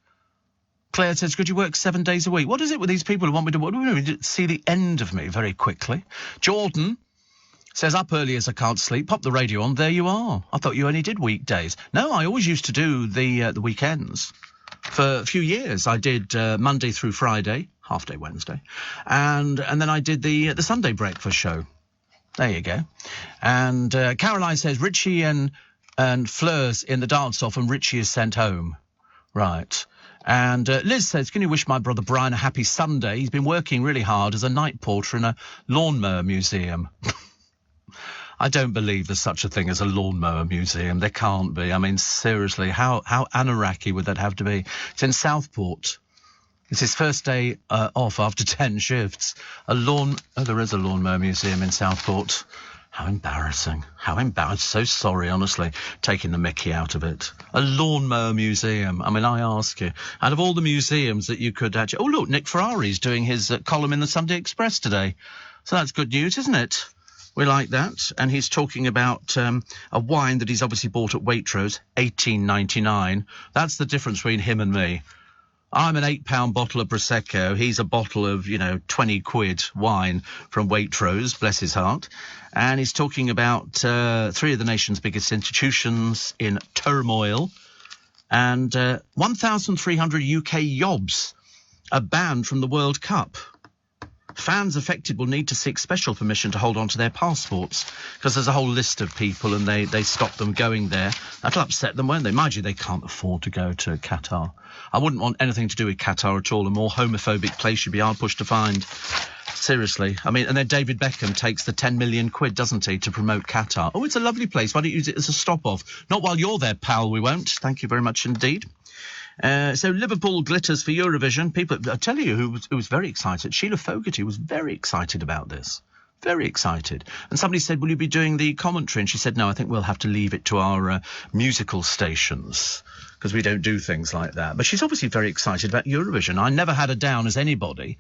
Claire says, could you work 7 days a week? What is it with these people who want me to see the end of me very quickly? Jordan says, up early as I can't sleep. Pop the radio on. There you are. I thought you only did weekdays. No, I always used to do the weekends. For a few years, I did Monday through Friday, half-day Wednesday, and then I did the Sunday breakfast show. There you go. And Caroline says, Richie and Fleur's in the dance-off and Richie is sent home. Right. And Liz says, can you wish my brother Brian a happy Sunday? He's been working really hard as a night porter in a lawnmower museum. I don't believe there's such a thing as a lawnmower museum. There can't be. I mean, seriously, how Anaraki would that have to be? It's in Southport. It's his first day off after 10 shifts. There is a lawnmower museum in Southport. How embarrassing. How embarrassing. So sorry, honestly, taking the mickey out of it. A lawnmower museum. I mean, I ask you, out of all the museums that you could actually... Oh, look, Nick Ferrari's doing his column in the Sunday Express today. So that's good news, isn't it? We like that. And he's talking about a wine that he's obviously bought at Waitrose, $18.99. That's the difference between him and me. I'm an £8 bottle of Prosecco. He's a bottle of, 20 quid wine from Waitrose, bless his heart. And he's talking about 3 of the nation's biggest institutions in turmoil. And 1,300 UK yobs are banned from the World Cup. Fans affected will need to seek special permission to hold on to their passports because there's a whole list of people and they stop them going there. That'll upset them, won't they? Mind you, they can't afford to go to Qatar. I wouldn't want anything to do with Qatar at all. A more homophobic place should be hard pushed to find. Seriously. I mean, and then David Beckham takes the 10 million quid, doesn't he, to promote Qatar. Oh, it's a lovely place. Why don't you use it as a stop-off? Not while you're there, pal, we won't. Thank you very much indeed. So Liverpool glitters for Eurovision. People, I tell you who was very excited. Sheila Fogarty was very excited about this. Very excited. And somebody said, will you be doing the commentary? And she said, no, I think we'll have to leave it to our musical stations because we don't do things like that. But she's obviously very excited about Eurovision. I never had her down as anybody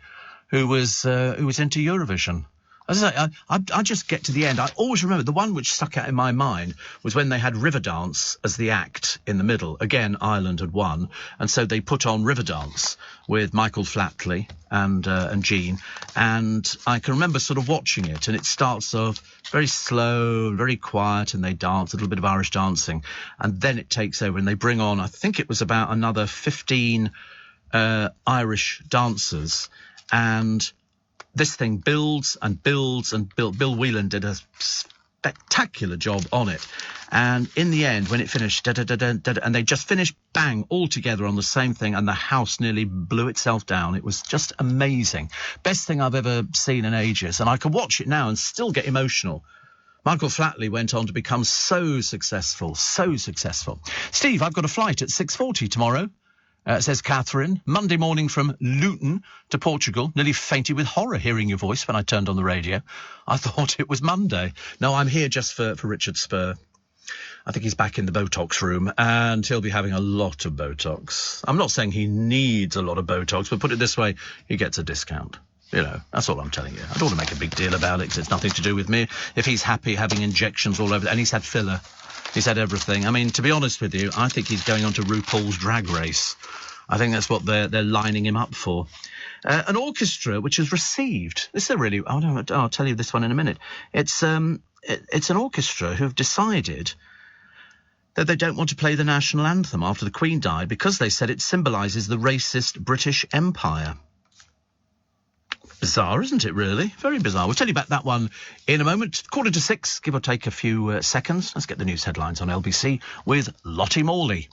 who was into Eurovision. As I say, I just get to the end. I always remember the one which stuck out in my mind was when they had Riverdance as the act in the middle. Again, Ireland had won, and so they put on Riverdance with Michael Flatley and Jean. And I can remember sort of watching it, and it starts off very slow, very quiet, and they dance, a little bit of Irish dancing, and then it takes over, and they bring on, I think it was about another 15 Irish dancers, and this thing builds and builds and builds. Bill Whelan did a spectacular job on it. And in the end, when it finished, and they just finished, bang, all together on the same thing, and the house nearly blew itself down. It was just amazing. Best thing I've ever seen in ages. And I can watch it now and still get emotional. Michael Flatley went on to become so successful, so successful. Steve, I've got a flight at 6:40 tomorrow. Says Catherine, Monday morning from Luton to Portugal. Nearly fainted with horror hearing your voice when I turned on the radio. I thought it was Monday. No, I'm here just for Richard Spur. I think he's back in the Botox room, and he'll be having a lot of Botox. I'm not saying he needs a lot of Botox, but put it this way, he gets a discount. You know, that's all I'm telling you. I don't want to make a big deal about it because it's nothing to do with me. If he's happy having injections all over, and he's had filler, he's had everything. I mean, to be honest with you, I think he's going on to RuPaul's Drag Race. I think that's what they're lining him up for. An orchestra which has received, this is a really, I'll tell you this one in a minute. It's an orchestra who have decided that they don't want to play the national anthem after the Queen died because they said it symbolises the racist British Empire. Bizarre, isn't it, really? Very bizarre. We'll tell you about that one in a moment. 5:45, give or take a few seconds. Let's get the news headlines on LBC with Lottie Morley.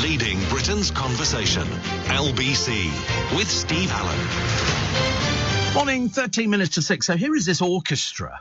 Leading Britain's conversation. LBC with Steve Allen. Morning, 13 minutes to 6. So here is this orchestra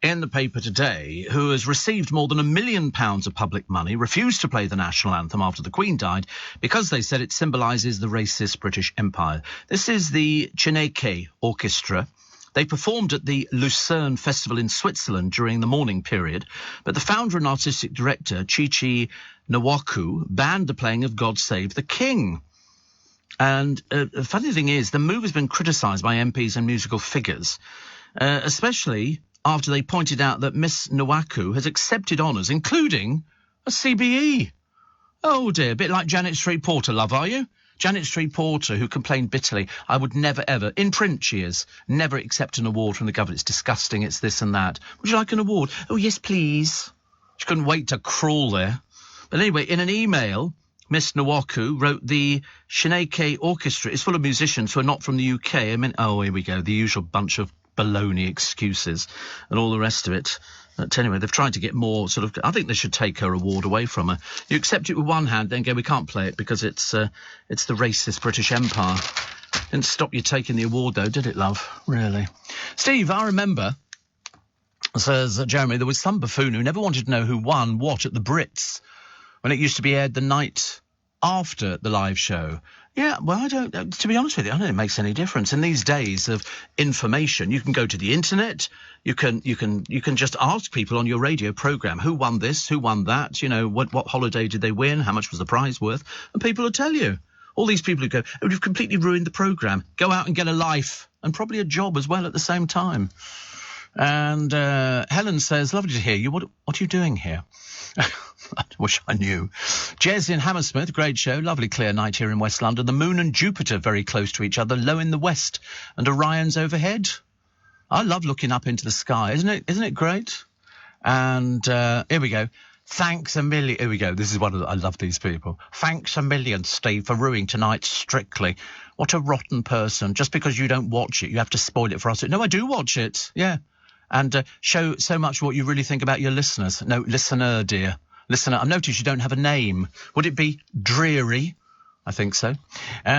in the paper today who has received more than £1 million of public money, refused to play the national anthem after the Queen died because they said it symbolises the racist British Empire. This is the Chineke Orchestra. They performed at the Lucerne Festival in Switzerland during the morning period, but the founder and artistic director, Chichi Nwaku, banned the playing of God Save the King. And the funny thing is, the move has been criticised by MPs and musical figures, especially after they pointed out that Miss Nwaku has accepted honours, including a CBE. Oh dear, a bit like Janet Street Porter, love, are you? Janet Street Porter, who complained bitterly, I would never, ever, in print she is, never accept an award from the government. It's disgusting, it's this and that. Would you like an award? Oh, yes, please. She couldn't wait to crawl there. But anyway, in an email, Miss Nwaku wrote, the Chineke Orchestra is full of musicians who are not from the UK. I mean, oh, here we go, the usual bunch of baloney excuses and all the rest of it. But anyway, they've tried to get more sort of... I think they should take her award away from her. You accept it with one hand, then go, we can't play it because it's the racist British Empire. Didn't stop you taking the award, though, did it, love? Really? Steve, I remember, says Jeremy, there was some buffoon who never wanted to know who won what at the Brits when it used to be aired the night after the live show. Yeah, well, I don't, to be honest with you, I don't think it makes any difference. In these days of information, you can go to the internet, you can just ask people on your radio programme who won this, who won that, you know, what holiday did they win, how much was the prize worth, and people will tell you. All these people who go, oh, you've completely ruined the programme, go out and get a life and probably a job as well at the same time. And Helen says, lovely to hear you. What are you doing here? I wish I knew. Jez in Hammersmith, great show. Lovely clear night here in West London. The moon and Jupiter very close to each other, low in the west, and Orion's overhead. I love looking up into the sky. Isn't it great? And here we go. Thanks a million. Here we go. This is one of the, I love these people. Thanks a million, Steve, for ruining tonight's Strictly. What a rotten person. Just because you don't watch it, you have to spoil it for us. No, I do watch it. Yeah. And show so much what you really think about your listeners. No, listener, dear. Listener, I've noticed you don't have a name. Would it be Dreary? I think so.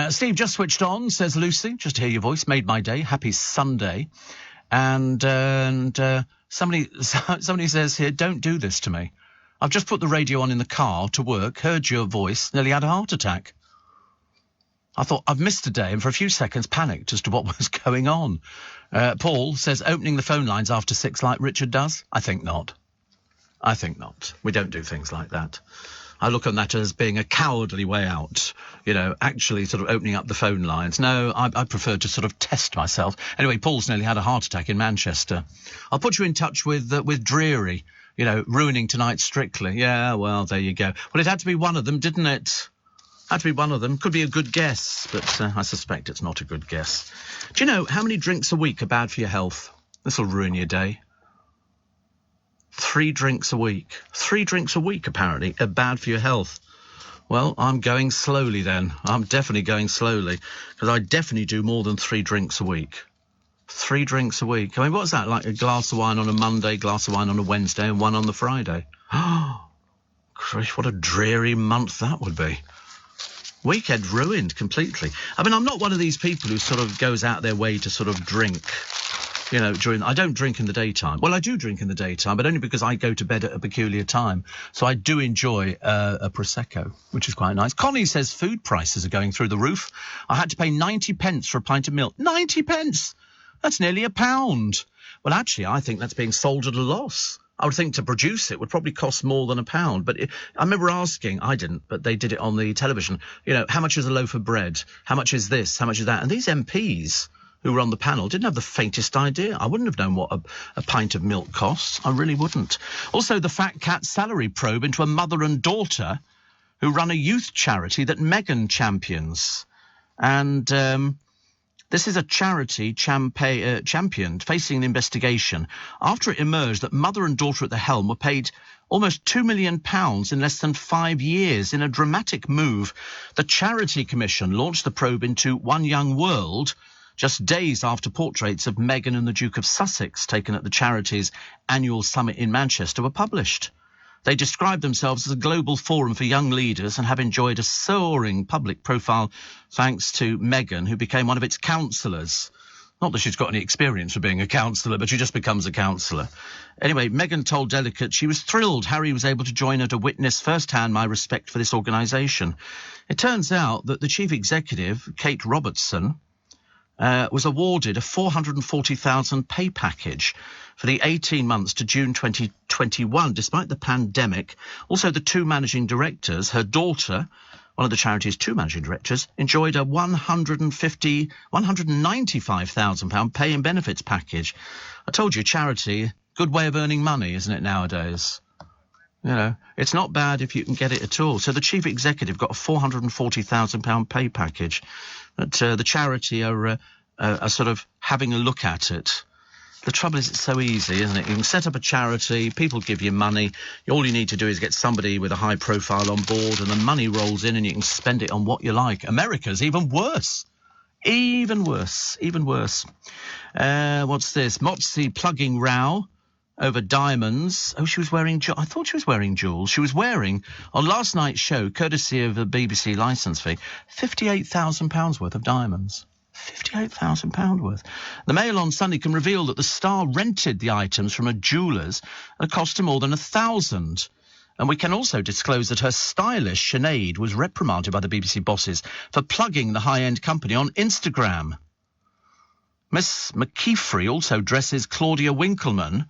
Steve just switched on, says Lucy. Just to hear your voice. Made my day. Happy Sunday. And somebody says here, don't do this to me. I've just put the radio on in the car to work, heard your voice, nearly had a heart attack. I thought, I've missed a day, and for a few seconds panicked as to what was going on. Paul says, opening the phone lines after 6 like Richard does? I think not. I think not. We don't do things like that. I look on that as being a cowardly way out, actually sort of opening up the phone lines. No, I prefer to sort of test myself. Anyway, Paul's nearly had a heart attack in Manchester. I'll put you in touch with Dreary, ruining tonight's Strictly. Yeah, well, there you go. Well, it had to be one of them, didn't it? Had to be one of them. Could be a good guess, but I suspect it's not a good guess. Do you know how many drinks a week are bad for your health? This will ruin your day. 3 drinks a week. 3 drinks a week, apparently, are bad for your health. Well, I'm going slowly then. I'm definitely going slowly, because I definitely do more than 3 drinks a week. 3 drinks a week. I mean, what's that, like a glass of wine on a Monday, glass of wine on a Wednesday, and one on the Friday? Oh, Christ, what a dreary month that would be. Weekend ruined completely. I mean, I'm not one of these people who sort of goes out their way to sort of drink. I don't drink in the daytime. Well, I do drink in the daytime, but only because I go to bed at a peculiar time. So I do enjoy a Prosecco, which is quite nice. Connie says food prices are going through the roof. I had to pay 90 pence for a pint of milk. 90 pence! That's nearly £1. Well, actually, I think that's being sold at a loss. I would think to produce it would probably cost more than £1. But I remember asking, I didn't, but they did it on the television, how much is a loaf of bread? How much is this? How much is that? And these MPs who were on the panel didn't have the faintest idea. I wouldn't have known what a pint of milk costs. I really wouldn't. Also, the Fat Cat salary probe into a mother and daughter who run a youth charity that Meghan champions. And this is a charity championed, facing an investigation after it emerged that mother and daughter at the helm were paid almost £2 million in less than 5 years. In a dramatic move, the Charity Commission launched the probe into One Young World just days after portraits of Meghan and the Duke of Sussex, taken at the charity's annual summit in Manchester, were published. They describe themselves as a global forum for young leaders and have enjoyed a soaring public profile thanks to Meghan, who became one of its counsellors. Not that she's got any experience for being a counsellor, but she just becomes a counsellor. Anyway, Meghan told delegates she was thrilled Harry was able to join her to witness firsthand my respect for this organisation. It turns out that the chief executive, Kate Robertson, was awarded a £440,000 pay package for the 18 months to June 2021, despite the pandemic. Also, the 2 managing directors, her daughter, one of the charity's 2 managing directors, enjoyed a £195,000 pay and benefits package. I told you, charity, good way of earning money, isn't it, nowadays? It's not bad if you can get it at all. So the chief executive got a £440,000 pay package. But the charity are sort of having a look at it. The trouble is, it's so easy, isn't it? You can set up a charity, people give you money. All you need to do is get somebody with a high profile on board, and the money rolls in and you can spend it on what you like. America's even worse. Even worse. What's this? Motzi plugging row over diamonds. Oh, she was wearing... I thought she was wearing jewels. She was wearing, on last night's show, courtesy of the BBC licence fee, £58,000 worth of diamonds. £58,000 worth. The Mail on Sunday can reveal that the star rented the items from a jeweller's and it cost her more than £1,000. And we can also disclose that her stylist, Sinead, was reprimanded by the BBC bosses for plugging the high-end company on Instagram. Miss McKeefrey also dresses Claudia Winkleman,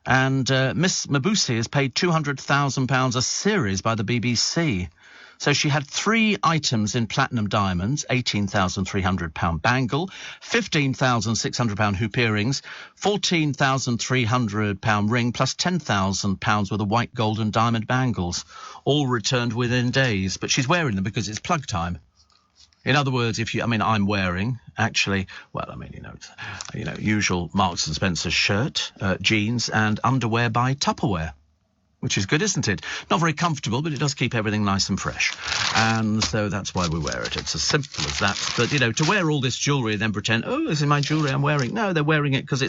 and Miss Mabuse is paid £200,000 a series by the BBC. So she had 3 items in platinum diamonds, £18,300 bangle, £15,600 hoop earrings, £14,300 ring, plus £10,000 worth of white gold and diamond bangles, all returned within days. But she's wearing them because it's plug time. In other words, I'm wearing, actually, usual Marks and Spencer shirt, jeans and underwear by Tupperware, which is good, isn't it? Not very comfortable, but it does keep everything nice and fresh. And so that's why we wear it. It's as simple as that. But, to wear all this jewellery and then pretend, oh, this is my jewellery I'm wearing. No, they're wearing it because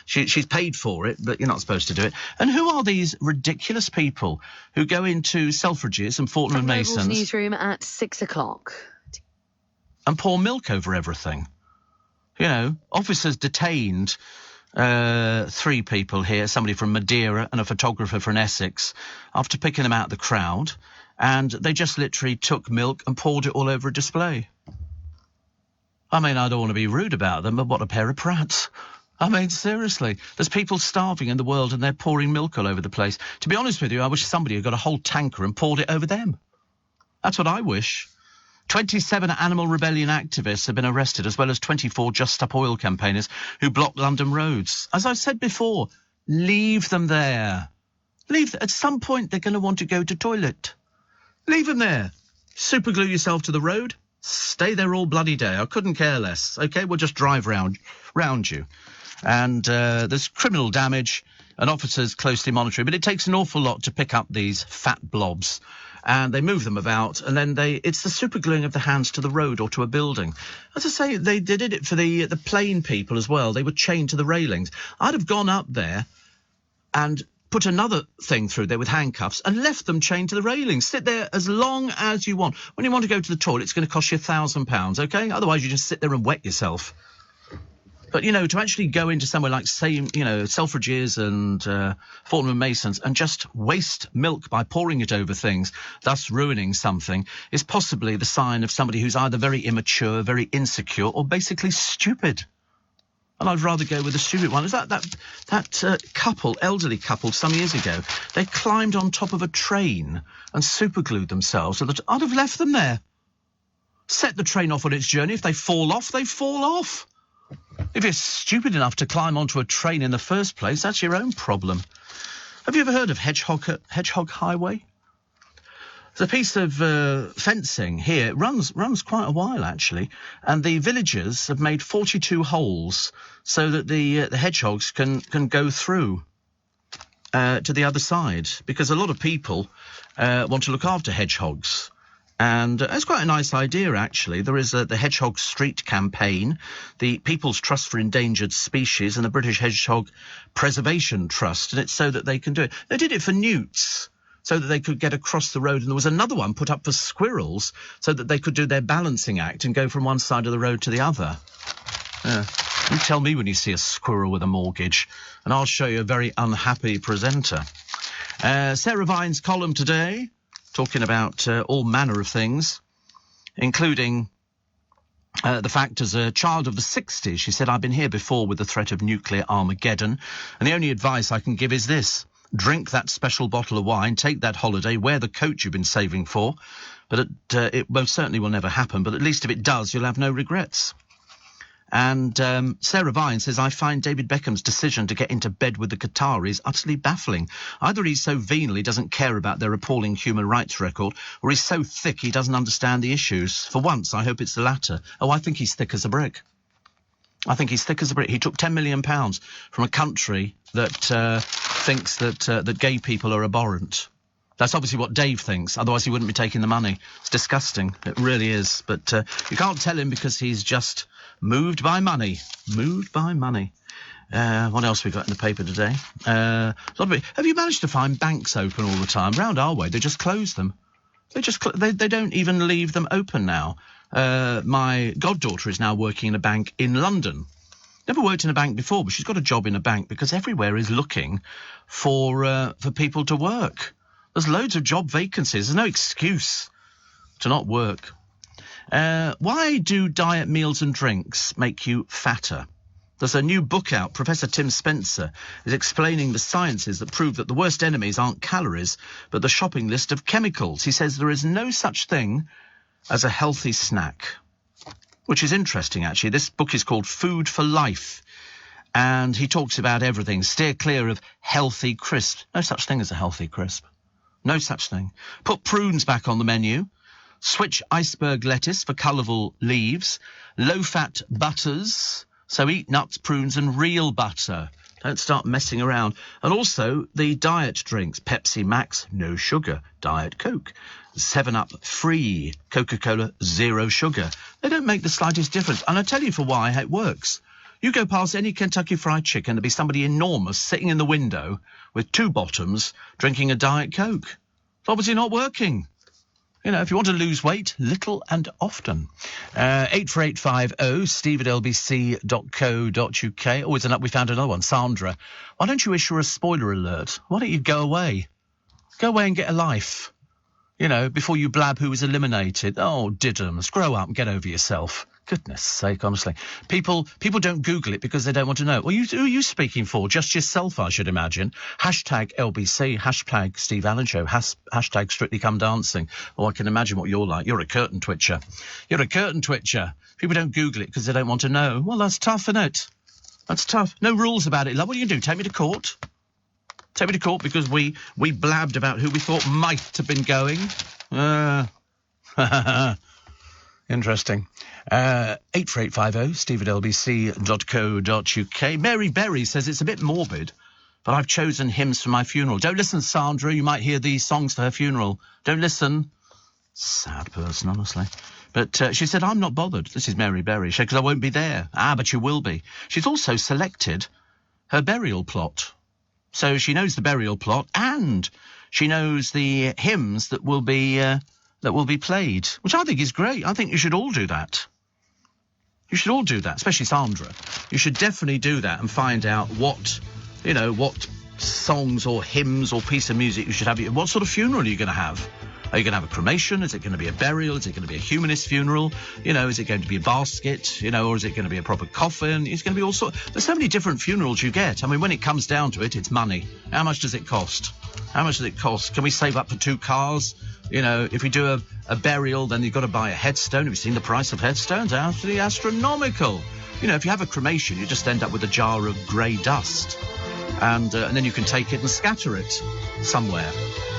she's paid for it, but you're not supposed to do it. And who are these ridiculous people who go into Selfridges and Fortnum & Mason's newsroom at 6 o'clock and pour milk over everything? Officers detained 3 people here, somebody from Madeira and a photographer from Essex, after picking them out of the crowd, and they just literally took milk and poured it all over a display. I don't want to be rude about them, but what a pair of prats. I mean, seriously, there's people starving in the world and they're pouring milk all over the place. To be honest with you, I wish somebody had got a whole tanker and poured it over them. That's what I wish. 27 Animal Rebellion activists have been arrested, as well as 24 Just Stop Oil campaigners who blocked London roads. As I said before, leave them there. At some point, they're going to want to go to toilet. Leave them there. Superglue yourself to the road. Stay there all bloody day. I couldn't care less. OK, we'll just drive round you. And there's criminal damage and officers closely monitoring. But it takes an awful lot to pick up these fat blobs. And they move them about, and then it's the supergluing of the hands to the road or to a building. As I say, they did it for the plane people as well. They were chained to the railings. I'd have gone up there and put another thing through there with handcuffs and left them chained to the railings. Sit there as long as you want. When you want to go to the toilet, it's going to cost you £1,000, OK? Otherwise, you just sit there and wet yourself. But, you know, to actually go into somewhere like, say, you know, Selfridges and Fortnum & Masons and just waste milk by pouring it over things, thus ruining something, is possibly the sign of somebody who's either very immature, very insecure, or basically stupid. And I'd rather go with the stupid one. Is that couple, elderly couple, some years ago, they climbed on top of a train and superglued themselves so that I'd have left them there. Set the train off on its journey. If they fall off, they fall off. If you're stupid enough to climb onto a train in the first place, that's your own problem. Have you ever heard of Hedgehog Highway? There's a piece of fencing here. It runs quite a while, actually. And the villagers have made 42 holes so that the hedgehogs can go through to the other side. Because a lot of people want to look after hedgehogs. And it's quite a nice idea, actually. There is the Hedgehog Street campaign, the People's Trust for Endangered Species, and the British Hedgehog Preservation Trust, and it's so that they can do it. They did it for newts, so that they could get across the road, and there was another one put up for squirrels, so that they could do their balancing act and go from one side of the road to the other. You tell me when you see a squirrel with a mortgage, and I'll show you a very unhappy presenter. Sarah Vine's column today, talking about all manner of things, including the fact as a child of the 60s, she said, I've been here before with the threat of nuclear Armageddon, and the only advice I can give is this. Drink that special bottle of wine, take that holiday, wear the coat you've been saving for, but it most certainly will never happen, but at least if it does, you'll have no regrets. And Sarah Vine says, I find David Beckham's decision to get into bed with the Qataris utterly baffling. Either he's so venal he doesn't care about their appalling human rights record, or he's so thick he doesn't understand the issues. For once, I hope it's the latter. Oh, I think he's thick as a brick. I think he's thick as a brick. He took £10 million from a country that thinks that gay people are abhorrent. That's obviously what Dave thinks, otherwise he wouldn't be taking the money. It's disgusting. It really is. But you can't tell him because he's just moved by money. Moved by money. What else we got in the paper today? Have you managed to find banks open all the time? Round our way, they just close them. They don't even leave them open now. My goddaughter is now working in a bank in London. Never worked in a bank before, but she's got a job in a bank because everywhere is looking for people to work. There's loads of job vacancies. There's no excuse to not work. Why do diet meals and drinks make you fatter? There's a new book out. Professor Tim Spencer is explaining the sciences that prove that the worst enemies aren't calories, but the shopping list of chemicals. He says there is no such thing as a healthy snack, which is interesting, actually. This book is called Food for Life, and he talks about everything. Steer clear of healthy crisps. No such thing as a healthy crisp. No such thing. Put prunes back on the menu. Switch iceberg lettuce for colourful leaves. Low-fat butters. So eat nuts, prunes and real butter. Don't start messing around. And also the diet drinks. Pepsi Max, no sugar. Diet Coke. 7-Up free. Coca-Cola, 0 sugar. They don't make the slightest difference. And I'll tell you for why it works. You go past any Kentucky Fried Chicken, there'll be somebody enormous sitting in the window with 2 bottoms drinking a Diet Coke. It's obviously not working. You know, if you want to lose weight, little and often. 84850 steve@lbc.co.uk. Oh, we found another one. Sandra, why don't you issue a spoiler alert? Why don't you go away? Go away and get a life. You know, before you blab who was eliminated. Oh, diddums, grow up and get over yourself. Goodness sake, honestly. People don't Google it because they don't want to know. Well, who are you speaking for? Just yourself, I should imagine. Hashtag LBC, hashtag Steve Allen Show, hashtag Strictly Come Dancing. Oh, I can imagine what you're like. You're a curtain twitcher. You're a curtain twitcher. People don't Google it because they don't want to know. Well, that's tough, isn't it? That's tough. No rules about it, love. What are you going to do? Take me to court? Take me to court because we blabbed about who we thought might have been going? Interesting. 84850, steve@lbc.co.uk. Mary Berry says it's a bit morbid, but I've chosen hymns for my funeral. Don't listen, Sandra. You might hear these songs for her funeral. Don't listen. Sad person, honestly. But she said, I'm not bothered. This is Mary Berry. She said, because I won't be there. But you will be. She's also selected her burial plot. So she knows the burial plot and she knows the hymns that will be played, which I think is great. I think you should all do that. You should all do that, especially Sandra. You should definitely do that and find out what songs or hymns or piece of music you should have. What sort of funeral are you going to have? Are you going to have a cremation? Is it going to be a burial? Is it going to be a humanist funeral? Is it going to be a basket? Or is it going to be a proper coffin? It's going to be all sorts. There's so many different funerals you get. I mean, when it comes down to it, it's money. How much does it cost? How much does it cost? Can we save up for 2 cars? If we do a burial, then you've got to buy a headstone. Have you seen the price of headstones? Absolutely astronomical. If you have a cremation, you just end up with a jar of grey dust. And then you can take it and scatter it somewhere.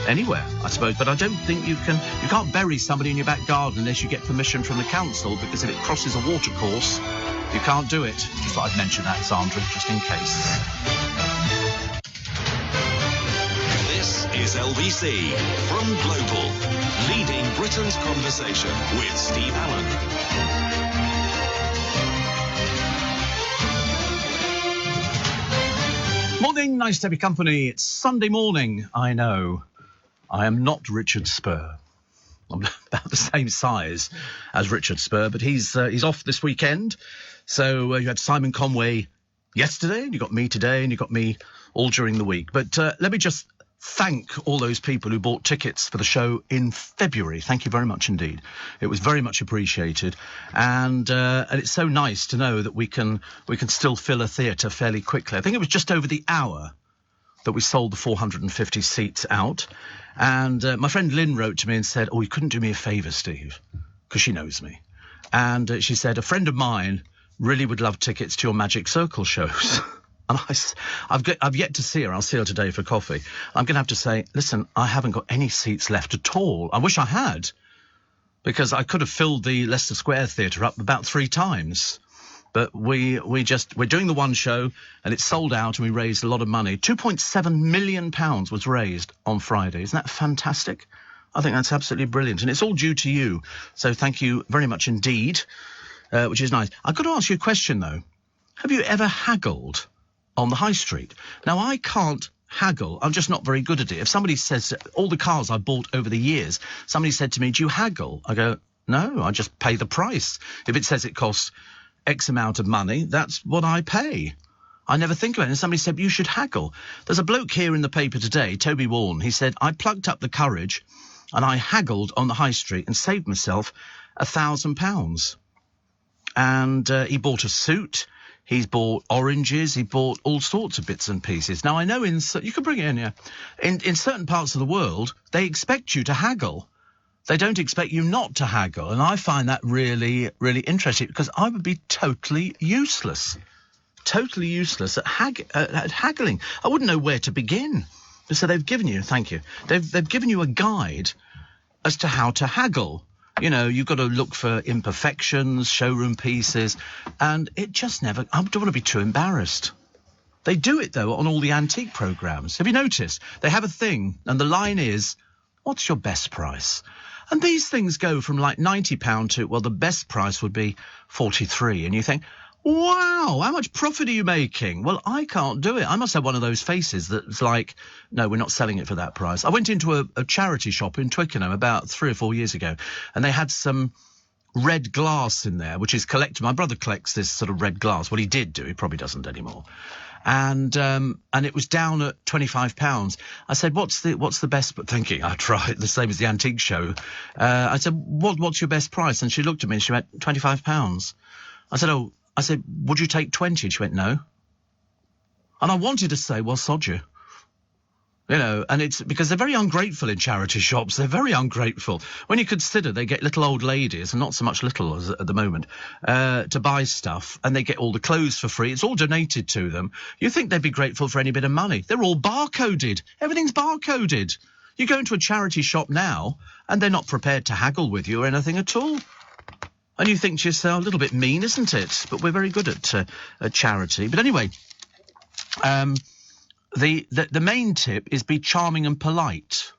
Anywhere, I suppose. But I don't think you can't bury somebody in your back garden unless you get permission from the council, because if it crosses a watercourse, you can't do it. Just thought I'd mention that, Sandra, just in case. This is LBC from Global, leading Britain's conversation with Steve Allen. Morning, nice to have your company. It's Sunday morning, I know. I am not Richard Spur. I'm about the same size as Richard Spur, but he's off this weekend. So you had Simon Conway yesterday, and you got me today, and you got me all during the week. But let me just thank all those people who bought tickets for the show in February. Thank you very much indeed. It was very much appreciated, and it's so nice to know that we can still fill a theatre fairly quickly. I think it was just over the hour that we sold the 450 seats out. And my friend Lynn wrote to me and said, you couldn't do me a favour, Steve, because she knows me. And she said, a friend of mine really would love tickets to your Magic Circle shows. And I've yet to see her. I'll see her today for coffee. I'm going to have to say, listen, I haven't got any seats left at all. I wish I had, because I could have filled the Leicester Square Theatre up about 3 times. But we're doing the one show, and it's sold out, and we raised a lot of money. £2.7 million was raised on Friday. Isn't that fantastic? I think that's absolutely brilliant, and it's all due to you. So thank you very much indeed, which is nice. I've got to ask you a question, though. Have you ever haggled on the high street? Now, I can't haggle. I'm just not very good at it. If somebody says, all the cars I've bought over the years, somebody said to me, do you haggle? I go, no, I just pay the price. If it says it costs X amount of money, that's what I pay. I never think about it. And somebody said, you should haggle. There's a bloke here in the paper today, Toby Warren. He said, I plucked up the courage and I haggled on the high street and saved myself £1,000. And he bought a suit. He's bought oranges. He bought all sorts of bits and pieces. Now, I know you can bring it in here. In certain parts of the world, they expect you to haggle. They don't expect you not to haggle. And I find that really, really interesting, because I would be totally useless at haggling. I wouldn't know where to begin. So they've given you, thank you, they've given you a guide as to how to haggle. You've got to look for imperfections, showroom pieces, and it just never, I don't want to be too embarrassed. They do it, though, on all the antique programmes. Have you noticed? They have a thing, and the line is, what's your best price? And these things go from like £90 to, well, the best price would be 43. And you think, wow, how much profit are you making? Well, I can't do it. I must have one of those faces that's like, no, we're not selling it for that price. I went into a charity shop in Twickenham about 3 or 4 years ago, and they had some red glass in there, which is collected. My brother collects this sort of red glass. Well, he did do. He probably doesn't anymore. And it was down at £25. I said, what's the best, but thinking I'd try it the same as the antique show. I said, what's your best price? And she looked at me and she went, £25. I said, would you take 20? And she went, no. And I wanted to say, well, sod you. You know, and it's because they're very ungrateful in charity shops. They're very ungrateful. When you consider they get little old ladies, and not so much little as at the moment, to buy stuff, and they get all the clothes for free. It's all donated to them. You think they'd be grateful for any bit of money. They're all barcoded. Everything's barcoded. You go into a charity shop now, and they're not prepared to haggle with you or anything at all. And you think to yourself, a little bit mean, isn't it? But we're very good at charity. But anyway, The main tip is be charming and polite.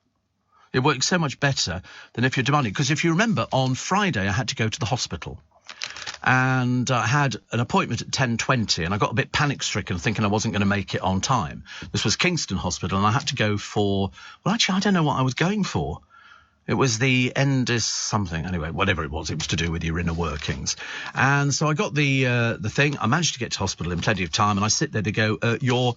It works so much better than if you're demanding. Because if you remember, on Friday I had to go to the hospital. And I had an appointment at 10:20, and I got a bit panic-stricken, thinking I wasn't going to make it on time. This was Kingston Hospital, and I had to go for... Well, actually, I don't know what I was going for. It was the endus something. Anyway, whatever it was to do with your inner workings. And so I got the thing. I managed to get to hospital in plenty of time, and I sit there to go, You're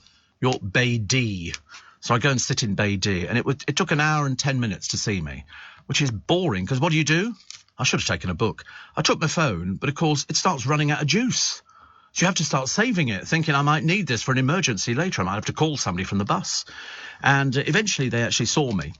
Bay D. So I go and sit in Bay D, and it took an hour and 10 minutes to see me, which is boring, because what do? I should have taken a book. I took my phone, but of course it starts running out of juice. So you have to start saving it, thinking I might need this for an emergency later. I might have to call somebody from the bus. And eventually they actually saw me.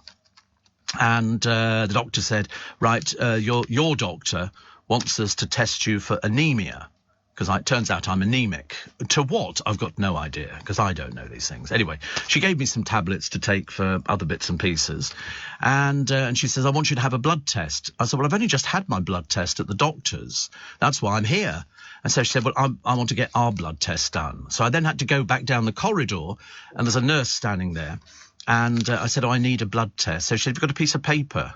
And the doctor said, right, your doctor wants us to test you for anemia. Because it turns out I'm anemic. To what? I've got no idea, because I don't know these things. Anyway, she gave me some tablets to take for other bits and pieces. And she says, I want you to have a blood test. I said, well, I've only just had my blood test at the doctor's. That's why I'm here. And so she said, well, I want to get our blood test done. So I then had to go back down the corridor, and there's a nurse standing there. And I said, I need a blood test. So she said, have you got a piece of paper?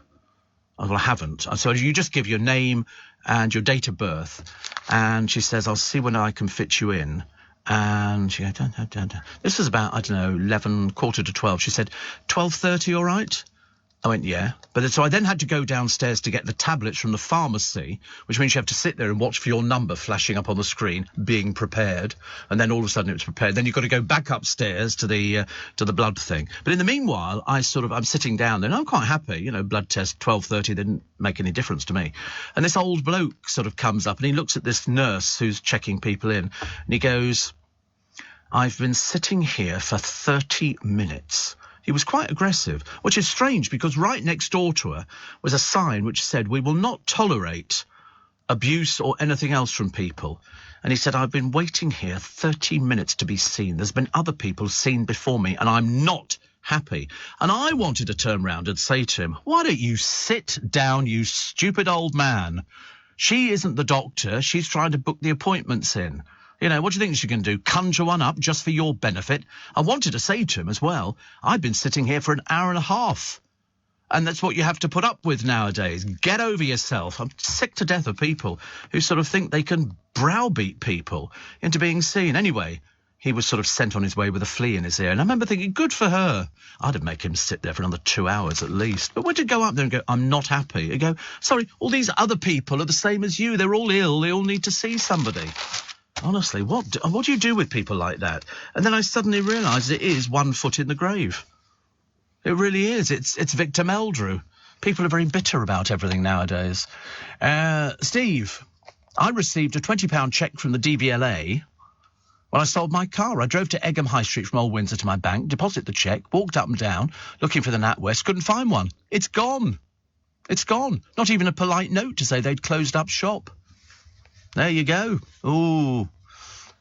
I said, well, I haven't. I said, you just give your name and your date of birth. And she says, I'll see when I can fit you in. And she goes, This was about, 11, quarter to 12. She said, 12:30, all right? I went, yeah. But so I then had to go downstairs to get the tablets from the pharmacy, which means you have to sit there and watch for your number flashing up on the screen, being prepared. And then all of a sudden it was prepared. Then you've got to go back upstairs to the blood thing. But in the meanwhile, I'm sitting down there and I'm quite happy. Blood test 12:30 didn't make any difference to me. And this old bloke sort of comes up and he looks at this nurse who's checking people in, and he goes, I've been sitting here for 30 minutes. He was quite aggressive, which is strange because right next door to her was a sign which said, we will not tolerate abuse or anything else from people. And he said, I've been waiting here 30 minutes to be seen. There's been other people seen before me, and I'm not happy. And I wanted to turn round and say to him, why don't you sit down, you stupid old man? She isn't the doctor. She's trying to book the appointments in. What do you think she can do? Conjure one up just for your benefit? I wanted to say to him as well, I've been sitting here for an hour and a half. And that's what you have to put up with nowadays. Get over yourself. I'm sick to death of people who sort of think they can browbeat people into being seen. Anyway, he was sort of sent on his way with a flea in his ear. And I remember thinking, good for her. I'd have made him sit there for another 2 hours at least. But when to go up there and go, I'm not happy. You go, sorry, all these other people are the same as you. They're all ill. They all need to see somebody. Honestly, what do you do with people like that? And then I suddenly realised it is one foot in the grave. It really is. It's Victor Meldrew. People are very bitter about everything nowadays. Steve, I received a £20 cheque from the DVLA when I sold my car. I drove to Egham High Street from Old Windsor to my bank, deposited the cheque, walked up and down, looking for the NatWest, couldn't find one. It's gone. It's gone. Not even a polite note to say they'd closed up shop. There you go. Ooh,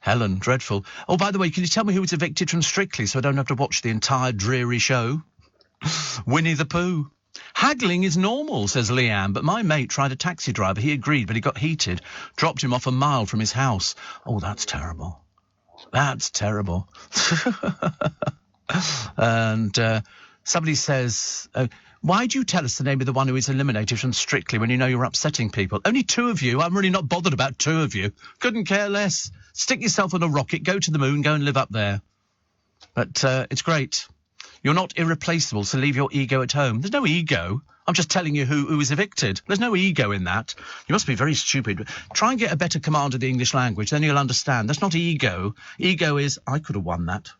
Helen, dreadful. Oh, by the way, can you tell me who was evicted from Strictly so I don't have to watch the entire dreary show? Winnie the Pooh. Haggling is normal, says Leanne, but my mate tried a taxi driver. He agreed, but he got heated, dropped him off a mile from his house. Oh, that's terrible. That's terrible. And somebody says... why do you tell us the name of the one who is eliminated from Strictly when you know you're upsetting people? Only 2 of you. I'm really not bothered about 2 of you. Couldn't care less. Stick yourself on a rocket, go to the moon, go and live up there. But it's great. You're not irreplaceable, so leave your ego at home. There's no ego. I'm just telling you who was evicted. There's no ego in that. You must be very stupid. Try and get a better command of the English language, then you'll understand. That's not ego. Ego is, I could have won that.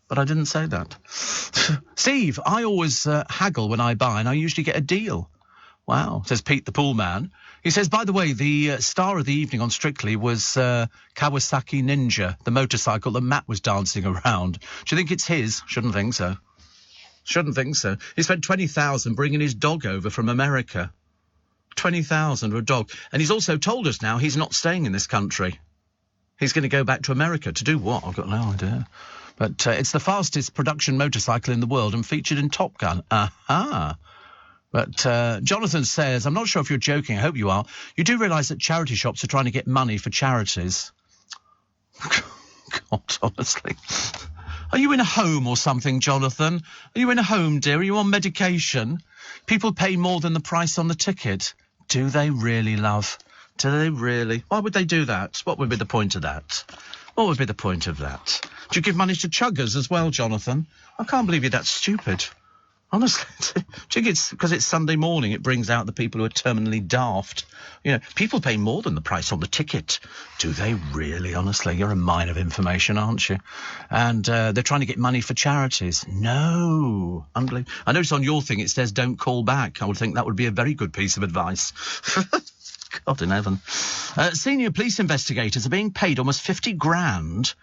But I didn't say that. Steve, I always haggle when I buy, and I usually get a deal. Wow, says Pete the pool man. He says, by the way, the star of the evening on Strictly was Kawasaki Ninja, the motorcycle that Matt was dancing around. Do you think it's his? Shouldn't think so. Shouldn't think so. He spent 20,000 bringing his dog over from America. 20,000 for a dog. And he's also told us now he's not staying in this country. He's going to go back to America. To do what? I've got no idea. But it's the fastest production motorcycle in the world and featured in Top Gun. Aha. But Jonathan says, I'm not sure if you're joking. I hope you are. You do realise that charity shops are trying to get money for charities. God, honestly. Are you in a home or something, Jonathan? Are you in a home, dear? Are you on medication? People pay more than the price on the ticket. Do they really, love? Do they really? Why would they do that? What would be the point of that? What would be the point of that? Do you give money to chuggers as well, Jonathan? I can't believe you're that stupid. Honestly, do you think it's because it's Sunday morning, it brings out the people who are terminally daft? You know, people pay more than the price on the ticket. Do they really? Honestly, you're a mine of information, aren't you? And they're trying to get money for charities. No. Unbelievable. I noticed on your thing it says don't call back. I would think that would be a very good piece of advice. God in heaven. Senior police investigators are being paid almost 50 grand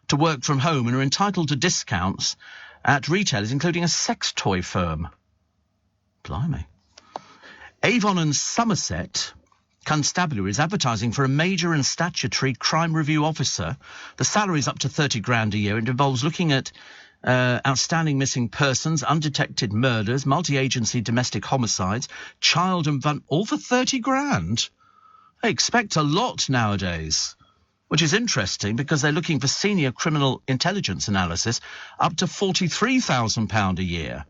to work from home and are entitled to discounts at retailers, including a sex toy firm. Blimey. Avon and Somerset Constabulary is advertising for a major and statutory crime review officer. The salary is up to 30 grand a year. It involves looking at outstanding missing persons, undetected murders, multi-agency domestic homicides, child and all for 30 grand. They expect a lot nowadays. Which is interesting because they're looking for senior criminal intelligence analysis up to £43,000 a year.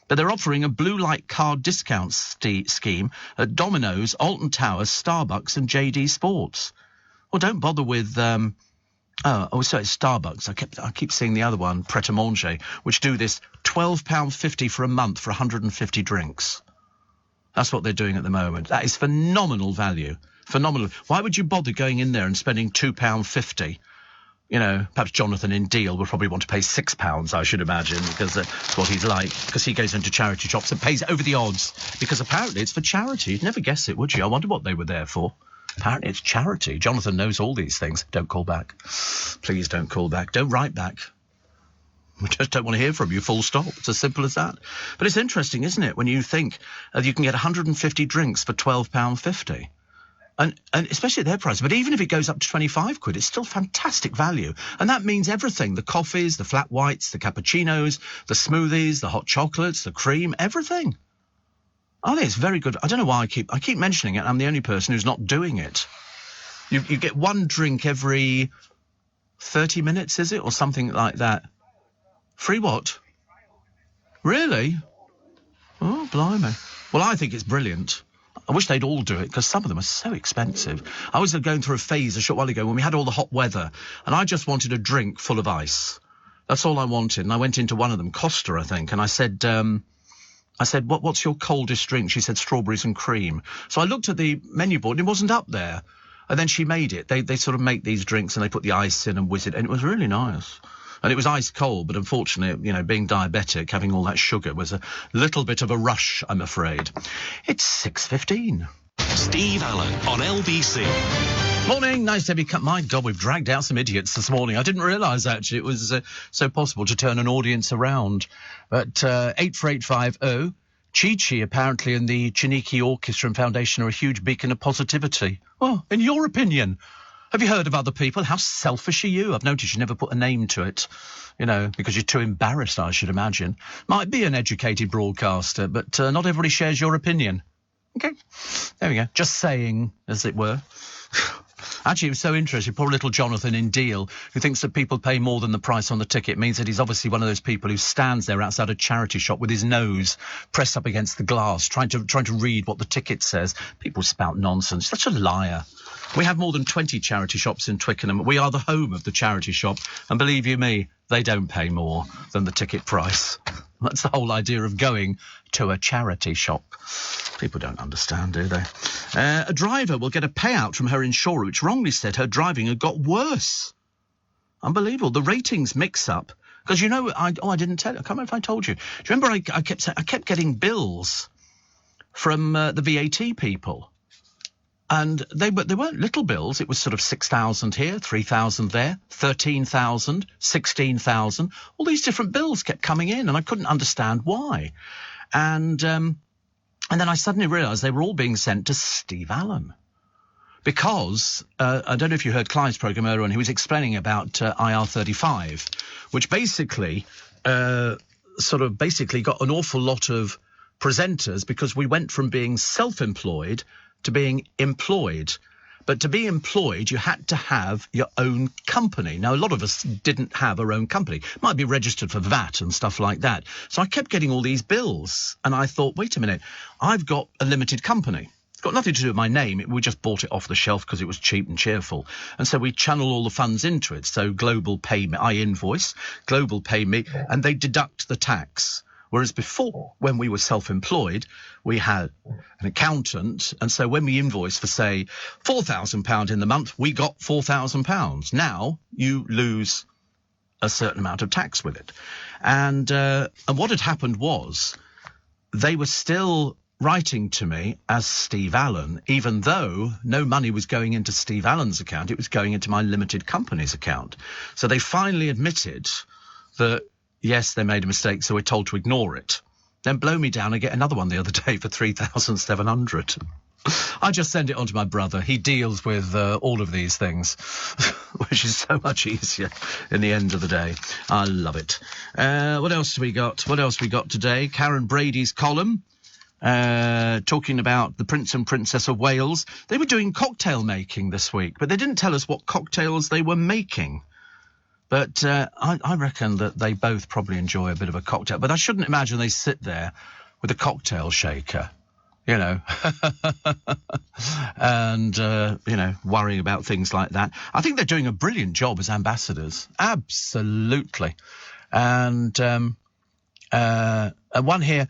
But they're offering a blue light card discount scheme at Domino's, Alton Towers, Starbucks and JD Sports. Well, don't bother with... sorry, it's Starbucks. I keep seeing the other one, Pret a Manger, which do this £12.50 for a month for 150 drinks. That's what they're doing at the moment. That is phenomenal value. Phenomenal. Why would you bother going in there and spending £2.50? You know, perhaps Jonathan in Deal would probably want to pay £6, I should imagine, because that's what he's like. Because he goes into charity shops and pays over the odds. Because apparently it's for charity. You'd never guess it, would you? I wonder what they were there for. Apparently it's charity. Jonathan knows all these things. Don't call back. Please don't call back. Don't write back. We just don't want to hear from you, full stop. It's as simple as that. But it's interesting, isn't it, when you think you can get 150 drinks for £12.50. And especially at their price. But even if it goes up to 25 quid, it's still fantastic value. And that means everything. The coffees, the flat whites, the cappuccinos, the smoothies, the hot chocolates, the cream, everything. I think it's very good. I don't know why I keep mentioning it. I'm the only person who's not doing it. You get one drink every 30 minutes, is it? Or something like that. Free what? Really? Oh, blimey. Well, I think it's brilliant. I wish they'd all do it, because some of them are so expensive. I was going through a phase a short while ago when we had all the hot weather, and I just wanted a drink full of ice. That's all I wanted. And I went into one of them, Costa, I think, and I said, what's your coldest drink? She said strawberries and cream. So I looked at the menu board, and it wasn't up there. And then she made it. They sort of make these drinks, and they put the ice in and whiz it, and it was really nice. And it was ice cold, but unfortunately, you know, being diabetic, having all that sugar was a little bit of a rush, I'm afraid. It's 6:15. Steve Allen on LBC. Morning, nice to have you come. My God, we've dragged out some idiots this morning. I didn't realise, actually, it was so possible to turn an audience around. But 84850, Chi-Chi apparently and the Chiniki Orchestra and Foundation are a huge beacon of positivity. Well, in your opinion... Have you heard of other people? How selfish are you? I've noticed you never put a name to it, you know, because you're too embarrassed, I should imagine. Might be an educated broadcaster, but not everybody shares your opinion. Okay, there we go. Just saying, as it were. Actually, it was so interesting. Poor little Jonathan in Deal, who thinks that people pay more than the price on the ticket, means that he's obviously one of those people who stands there outside a charity shop with his nose pressed up against the glass, trying to read what the ticket says. People spout nonsense. Such a liar. We have more than 20 charity shops in Twickenham. We are the home of the charity shop. And believe you me, they don't pay more than the ticket price. That's the whole idea of going to a charity shop. People don't understand, do they? A driver will get a payout from her insurer, which wrongly said her driving had got worse. Unbelievable. The ratings mix up. Because, you know, I didn't tell you. I can't remember if I told you. Do you remember I kept getting bills from the VAT people? And they weren't little bills. It was sort of 6,000 here, 3,000 there, 13,000, 16,000. All these different bills kept coming in, and I couldn't understand why. And then I suddenly realised they were all being sent to Steve Allen. Because, I don't know if you heard Clive's programme earlier on, he was explaining about IR35, which basically got an awful lot of presenters because we went from being self-employed to being employed. But to be employed, you had to have your own company. Now, a lot of us didn't have our own company. Might be registered for VAT and stuff like that. So I kept getting all these bills, and I thought, wait a minute, I've got a limited company. It's got nothing to do with my name. We just bought it off the shelf because it was cheap and cheerful. And so we channel all the funds into it. So Global Pay Me, I invoice, Global Pay Me, and they deduct the tax. Whereas before, when we were self-employed, we had an accountant. And so when we invoiced for, say, £4,000 in the month, we got £4,000. Now you lose a certain amount of tax with it. And what had happened was they were still writing to me as Steve Allen, even though no money was going into Steve Allen's account. It was going into my limited company's account. So they finally admitted that, yes, they made a mistake, so we're told to ignore it. Then blow me down and get another one the other day for 3,700. I just send it on to my brother. He deals with all of these things, which is so much easier in the end of the day. I love it. What else we got? What else we got today? Karen Brady's column, talking about the Prince and Princess of Wales. They were doing cocktail making this week, but they didn't tell us what cocktails they were making. But I reckon that they both probably enjoy a bit of a cocktail. But I shouldn't imagine they sit there with a cocktail shaker, you know, and, worrying about things like that. I think they're doing a brilliant job as ambassadors. Absolutely. And one here,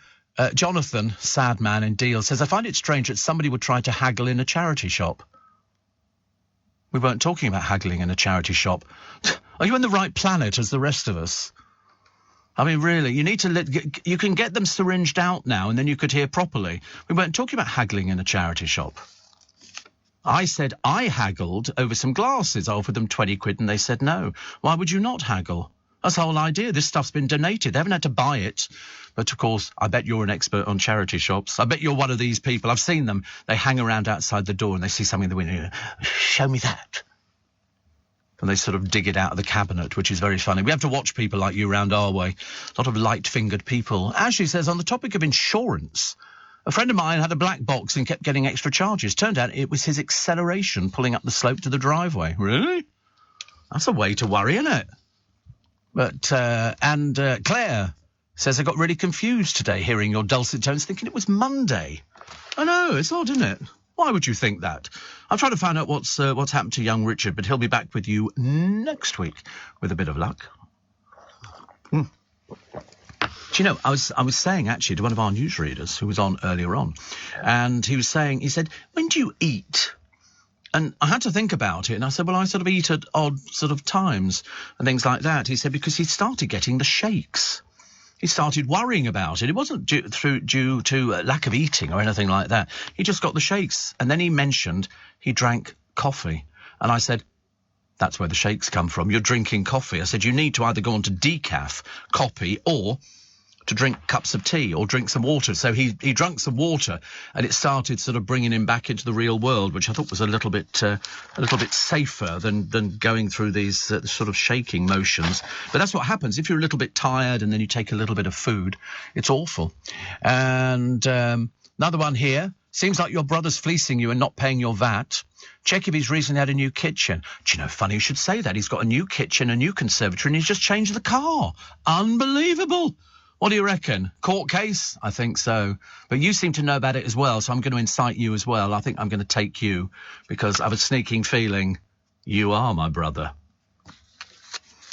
Jonathan, sad man in Deal, says, I find it strange that somebody would try to haggle in a charity shop. We weren't talking about haggling in a charity shop. Are you on the right planet as the rest of us? I mean, really, you need to you can get them syringed out now and then you could hear properly. We weren't talking about haggling in a charity shop. I said I haggled over some glasses. I offered them 20 quid and they said no. Why would you not haggle? That's the whole idea. This stuff's been donated. They haven't had to buy it. But, of course, I bet you're an expert on charity shops. I bet you're one of these people. I've seen them. They hang around outside the door and they see something in the window. Show me that. And they sort of dig it out of the cabinet, which is very funny. We have to watch people like you round our way. A lot of light-fingered people. Ashley says, on the topic of insurance, a friend of mine had a black box and kept getting extra charges. Turned out it was his acceleration pulling up the slope to the driveway. Really? That's a way to worry, isn't it? But, Claire says, I got really confused today hearing your dulcet tones, thinking it was Monday. I know, it's odd, isn't it? Why would you think that? I'm trying to find out what's happened to young Richard, but he'll be back with you next week with a bit of luck. Do you know, I was saying actually to one of our newsreaders who was on earlier on, and he said, when do you eat? And I had to think about it, and I said, well, I sort of eat at odd sort of times and things like that. He said, because he started getting the shakes. He started worrying about it. It wasn't due to lack of eating or anything like that. He just got the shakes. And then he mentioned he drank coffee. And I said, that's where the shakes come from. You're drinking coffee. I said, you need to either go on to decaf, coffee, or to drink cups of tea or drink some water. So he drank some water, and it started sort of bringing him back into the real world, which I thought was a little bit safer than going through these sort of shaking motions. But that's what happens if you're a little bit tired and then you take a little bit of food. It's awful. And another one here. Seems like your brother's fleecing you and not paying your VAT. Check if he's recently had a new kitchen. Do you know, funny you should say that. He's got a new kitchen, a new conservatory, and he's just changed the car. Unbelievable. What do you reckon? Court case? I think so. But you seem to know about it as well, so I'm going to incite you as well. I think I'm going to take you because I have a sneaking feeling you are my brother.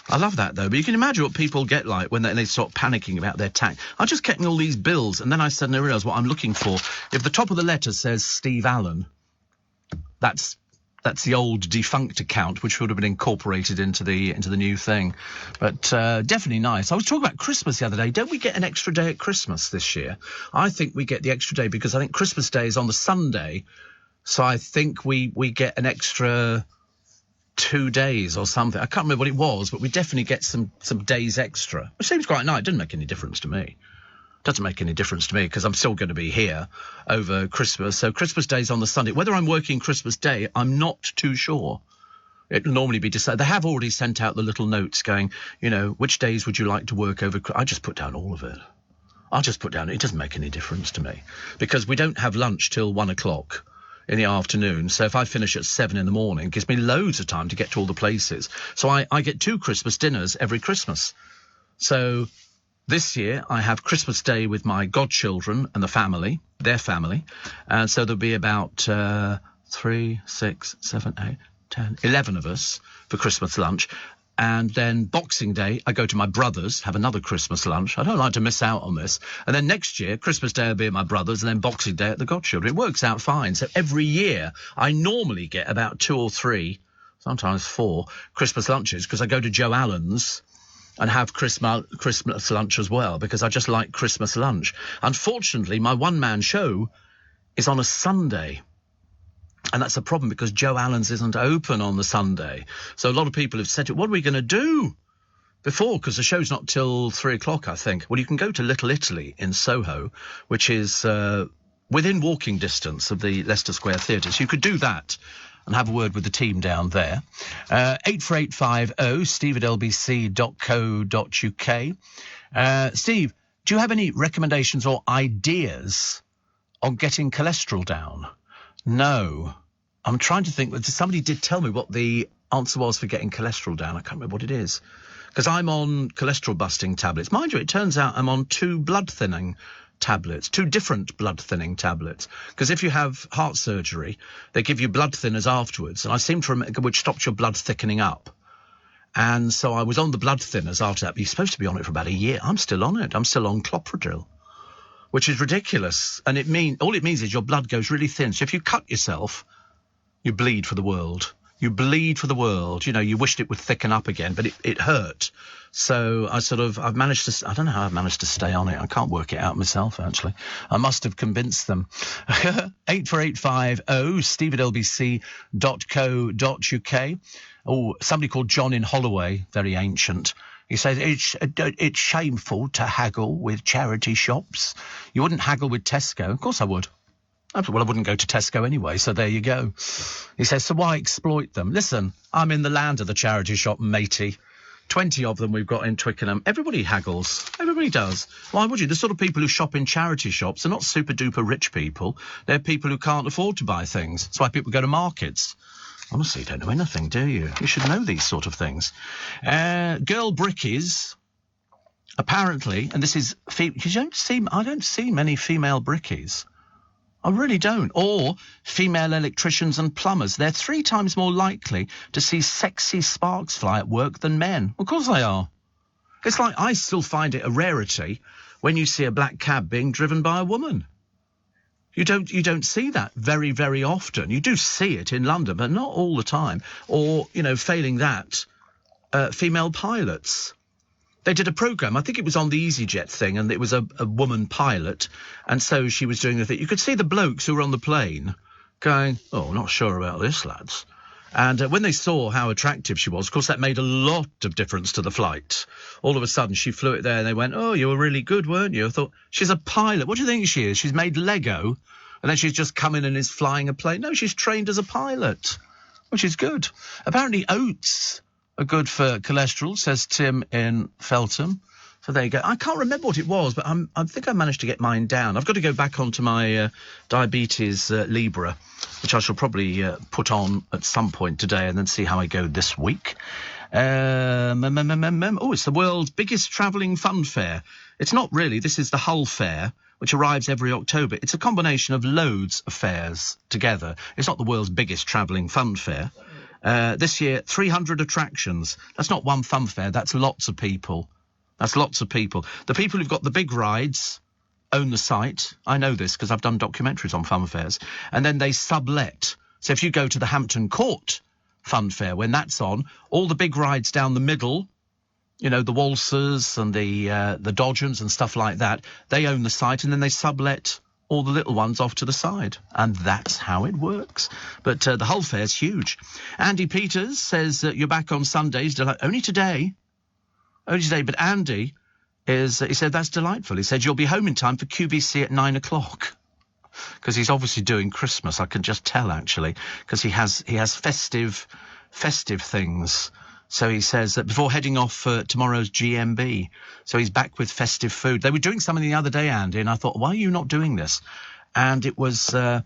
I love that, though. But you can imagine what people get like when they start panicking about their tax. I just kept all these bills, and then I suddenly realised what I'm looking for. If the top of the letter says Steve Allen, that's the old defunct account, which would have been incorporated into the new thing. But definitely nice. I was talking about Christmas the other day. Don't we get an extra day at Christmas this year? I think we get the extra day because I think Christmas Day is on the Sunday. So I think we get an extra 2 days or something. I can't remember what it was, but we definitely get some days extra, which seems quite nice. It doesn't make any difference to me. Doesn't make any difference to me because I'm still going to be here over Christmas. So Christmas Day's on the Sunday. Whether I'm working Christmas Day, I'm not too sure. It'll normally be decided. They have already sent out the little notes going, which days would you like to work over? I just put down all of it. I'll just put down, it doesn't make any difference to me because we don't have lunch till 1 o'clock in the afternoon. So if I finish at 7 in the morning, it gives me loads of time to get to all the places. So I get 2 Christmas dinners every Christmas. So this year, I have Christmas Day with my godchildren and their family. And so there'll be about 3, 6, 7, 8, 10, 11 of us for Christmas lunch. And then Boxing Day, I go to my brother's, have another Christmas lunch. I don't like to miss out on this. And then next year, Christmas Day will be at my brother's, and then Boxing Day at the godchildren. It works out fine. So every year, I normally get about 2 or 3, sometimes 4, Christmas lunches because I go to Joe Allen's and have Christmas lunch as well, because I just like Christmas lunch. Unfortunately, my one-man show is on a Sunday. And that's a problem because Joe Allen's isn't open on the Sunday. So a lot of people have said, what are we going to do before? Because the show's not till 3 o'clock, I think. Well, you can go to Little Italy in Soho, which is within walking distance of the Leicester Square Theatre. So you could do that and have a word with the team down there. 84850 steve@lbc.co.uk. Steve, do you have any recommendations or ideas on getting cholesterol down? No. I'm trying to think. Somebody did tell me what the answer was for getting cholesterol down. I can't remember what it is. Because I'm on cholesterol-busting tablets. Mind you, it turns out I'm on 2 blood-thinning tablets, 2 different blood-thinning tablets. Because if you have heart surgery, they give you blood thinners afterwards. And I seem to remember which stops your blood thickening up. And so I was on the blood thinners after that. But you're supposed to be on it for about a year. I'm still on it. I'm still on Clopidogrel, which is ridiculous. And all it means is your blood goes really thin. So if you cut yourself, you bleed for the world. You bleed for the world. You wished it would thicken up again, but it hurt. So I've managed to, I don't know how I've managed to stay on it. I can't work it out myself, actually. I must have convinced them. 84850 steve@lbc.co.uk. Oh, somebody called John in Holloway, very ancient. He says, it's shameful to haggle with charity shops. You wouldn't haggle with Tesco. Of course I would. Well, I wouldn't go to Tesco anyway, so there you go. He says, so why exploit them? Listen, I'm in the land of the charity shop, matey. 20 of them we've got in Twickenham. Everybody haggles. Everybody does. Why would you? The sort of people who shop in charity shops are not super-duper rich people. They're people who can't afford to buy things. That's why people go to markets. Honestly, you don't know anything, do you? You should know these sort of things. Girl brickies, apparently, and this is... I don't see many female brickies. I really don't. Or female electricians and plumbers. They're 3 times more likely to see sexy sparks fly at work than men. Of course they are. It's like I still find it a rarity when you see a black cab being driven by a woman. You don't see that very, very often. You do see it in London, but not all the time. Or, failing that, female pilots. They did a programme, I think it was on the EasyJet thing, and it was a woman pilot, and so she was doing the thing. You could see the blokes who were on the plane going, oh, not sure about this, lads. And when they saw how attractive she was, of course, that made a lot of difference to the flight. All of a sudden, she flew it there, and they went, oh, you were really good, weren't you? I thought, she's a pilot. What do you think she is? She's made Lego, and then she's just come in and is flying a plane. No, she's trained as a pilot, which is good. Apparently, oats are good for cholesterol, says Tim in Feltham. So there you go. I can't remember what it was, but I think I managed to get mine down. I've got to go back onto my diabetes Libra, which I shall probably put on at some point today and then see how I go this week. It's the world's biggest travelling fun fair. It's not really. This is the Hull Fair, which arrives every October. It's a combination of loads of fairs together. It's not the world's biggest travelling fun fair. This year, 300 attractions. That's not one fun fair. That's lots of people. That's lots of people. The people who've got the big rides own the site. I know this because I've done documentaries on fun fairs. And then they sublet. So if you go to the Hampton Court Fun Fair, when that's on, all the big rides down the middle, you know, the waltzers and the dodgems and stuff like that, they own the site, and then they sublet all the little ones off to the side. And that's how it works. But the Hull Fair's huge. Andy Peters says you're back on Sundays. Only today. But Andy he said that's delightful. He said you'll be home in time for QBC at 9 o'clock. Because he's obviously doing Christmas. I can just tell, actually, because he has festive things. So he says that before heading off for tomorrow's GMB. So he's back with festive food. They were doing something the other day, Andy, and I thought, why are you not doing this? And it was a